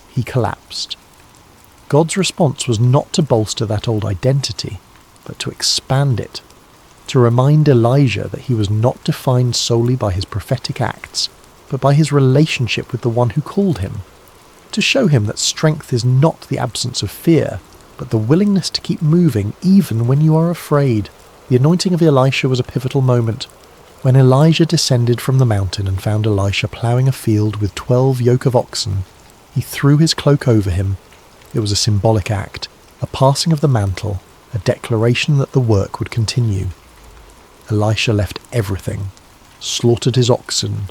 he collapsed. God's response was not to bolster that old identity, but to expand it, to remind Elijah that he was not defined solely by his prophetic acts, but by his relationship with the one who called him, to show him that strength is not the absence of fear, but the willingness to keep moving even when you are afraid. The anointing of Elisha was a pivotal moment. When Elijah descended from the mountain and found Elisha ploughing a field with 12 yoke of oxen, he threw his cloak over him. It was a symbolic act, a passing of the mantle, a declaration that the work would continue. Elisha left everything, slaughtered his oxen,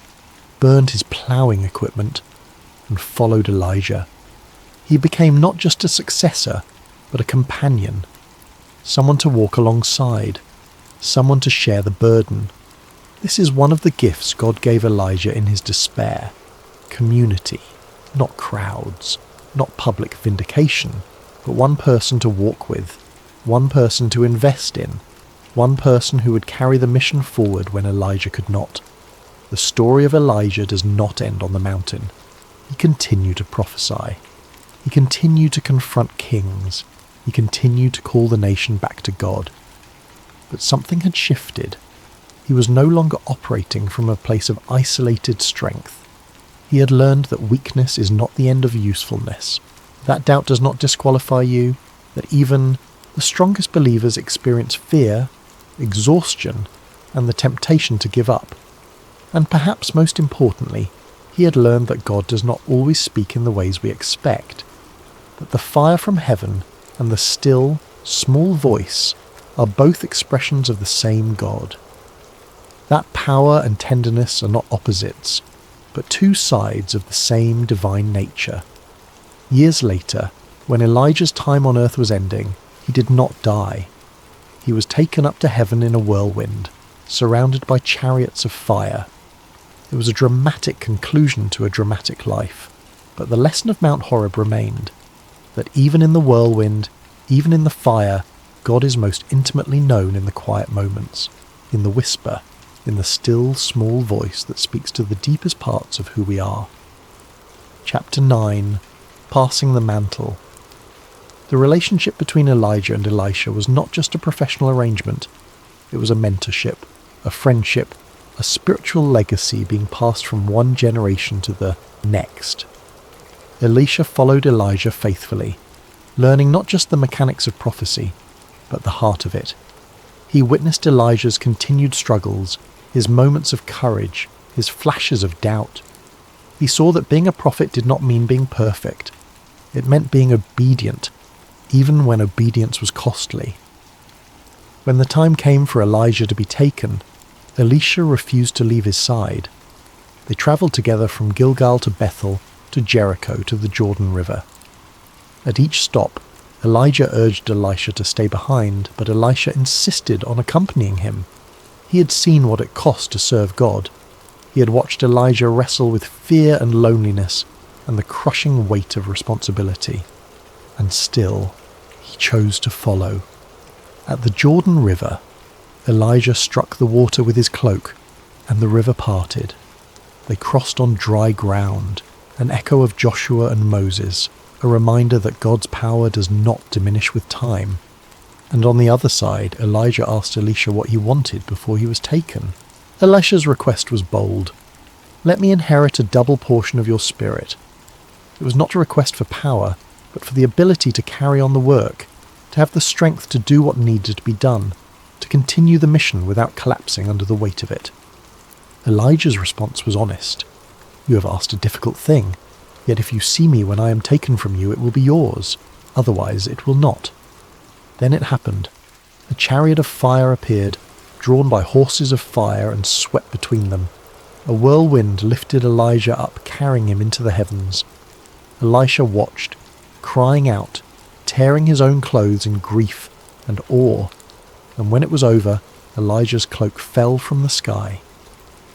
burned his ploughing equipment, and followed Elijah. He became not just a successor, but a companion, someone to walk alongside, someone to share the burden. This is one of the gifts God gave Elijah in his despair. Community, not crowds, not public vindication, but one person to walk with, one person to invest in, one person who would carry the mission forward when Elijah could not. The story of Elijah does not end on the mountain. He continued to prophesy. He continued to confront kings. He continued to call the nation back to God. But something had shifted. He was no longer operating from a place of isolated strength. He had learned that weakness is not the end of usefulness. That doubt does not disqualify you, that even the strongest believers experience fear, exhaustion, and the temptation to give up. And perhaps most importantly, he had learned that God does not always speak in the ways we expect, that the fire from heaven and the still, small voice are both expressions of the same God. That power and tenderness are not opposites, but two sides of the same divine nature. Years later, when Elijah's time on earth was ending, he did not die. He was taken up to heaven in a whirlwind, surrounded by chariots of fire. It was a dramatic conclusion to a dramatic life, but the lesson of Mount Horeb remained, that even in the whirlwind, even in the fire, God is most intimately known in the quiet moments, in the whisper, in the still, small voice that speaks to the deepest parts of who we are. Chapter 9. Passing the Mantle. The relationship between Elijah and Elisha was not just a professional arrangement, it was a mentorship. a friendship, a spiritual legacy being passed from one generation to the next. Elisha followed Elijah faithfully, learning not just the mechanics of prophecy, but the heart of it. He witnessed Elijah's continued struggles, his moments of courage, his flashes of doubt. He saw that being a prophet did not mean being perfect. It meant being obedient, even when obedience was costly. When the time came for Elijah to be taken, Elisha refused to leave his side. They travelled together from Gilgal to Bethel to Jericho to the Jordan River. At each stop, Elijah urged Elisha to stay behind, but Elisha insisted on accompanying him. He had seen what it cost to serve God. He had watched Elijah wrestle with fear and loneliness and the crushing weight of responsibility. And still, he chose to follow. At the Jordan River, Elijah struck the water with his cloak, and the river parted. They crossed on dry ground, an echo of Joshua and Moses, a reminder that God's power does not diminish with time. And on the other side, Elijah asked Elisha what he wanted before he was taken. Elisha's request was bold. "Let me inherit a double portion of your spirit." It was not a request for power, but for the ability to carry on the work, to have the strength to do what needed to be done, to continue the mission without collapsing under the weight of it. Elijah's response was honest. "You have asked a difficult thing, yet if you see me when I am taken from you, it will be yours. Otherwise it will not." Then it happened. A chariot of fire appeared, drawn by horses of fire, and swept between them. A whirlwind lifted Elijah up, carrying him into the heavens. Elisha watched, crying out, tearing his own clothes in grief and awe. And when it was over, Elijah's cloak fell from the sky.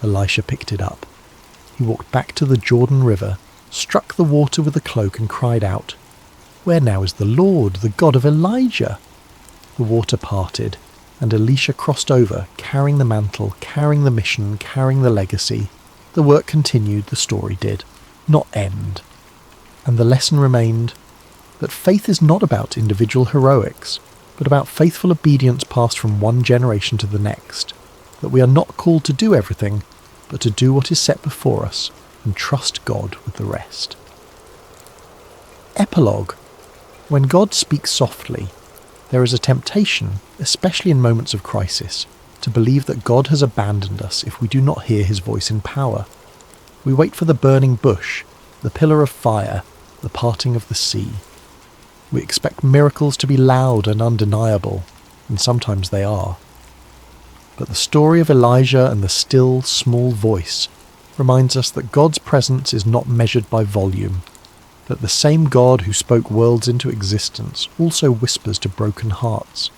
Elisha picked it up. He walked back to the Jordan River, struck the water with the cloak, and cried out, "Where now is the Lord, the God of Elijah?" The water parted, and Elisha crossed over, carrying the mantle, carrying the mission, carrying the legacy. The work continued, the story did not end. And the lesson remained that faith is not about individual heroics, but about faithful obedience passed from one generation to the next, that we are not called to do everything, but to do what is set before us and trust God with the rest. Epilogue. When God speaks softly, there is a temptation, especially in moments of crisis, to believe that God has abandoned us if we do not hear his voice in power. We wait for the burning bush, the pillar of fire, the parting of the sea. We expect miracles to be loud and undeniable, and sometimes they are. But the story of Elijah and the still, small voice reminds us that God's presence is not measured by volume, that the same God who spoke worlds into existence also whispers to broken hearts,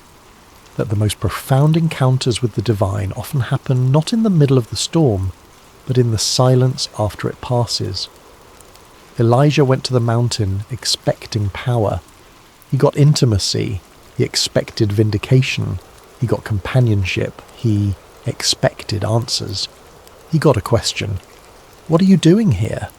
that the most profound encounters with the divine often happen not in the middle of the storm, but in the silence after it passes. Elijah went to the mountain expecting power. He got intimacy. He expected vindication. He got companionship. He expected answers. He got a question. "What are you doing here?"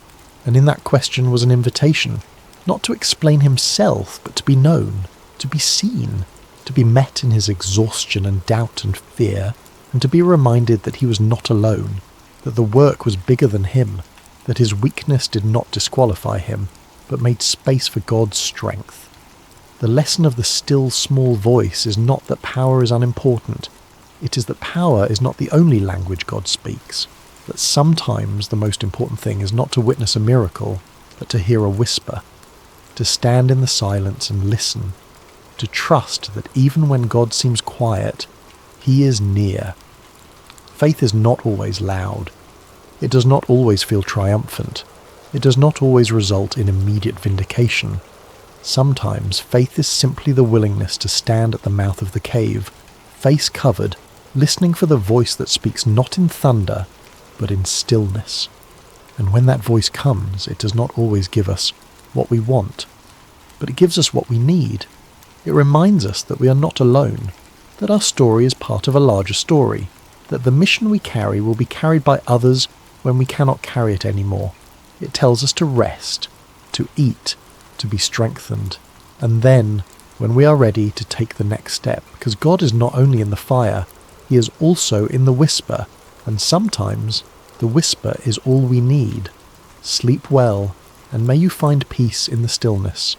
And in that question was an invitation, not to explain himself, but to be known, to be seen, to be met in his exhaustion and doubt and fear, and to be reminded that he was not alone, that the work was bigger than him, that his weakness did not disqualify him, but made space for God's strength. The lesson of the still small voice is not that power is unimportant. It is that power is not the only language God speaks, that sometimes the most important thing is not to witness a miracle, but to hear a whisper, to stand in the silence and listen, to trust that even when God seems quiet, he is near. Faith is not always loud. It does not always feel triumphant. It does not always result in immediate vindication. Sometimes faith is simply the willingness to stand at the mouth of the cave, face covered, listening for the voice that speaks not in thunder, but in stillness. And when that voice comes, it does not always give us what we want, but it gives us what we need. It reminds us that we are not alone, that our story is part of a larger story, that the mission we carry will be carried by others when we cannot carry it anymore. It tells us to rest, to eat, to be strengthened, and then, when we are ready, to take the next step, because God is not only in the fire, He is also in the whisper, and sometimes the whisper is all we need. Sleep well, and may you find peace in the stillness.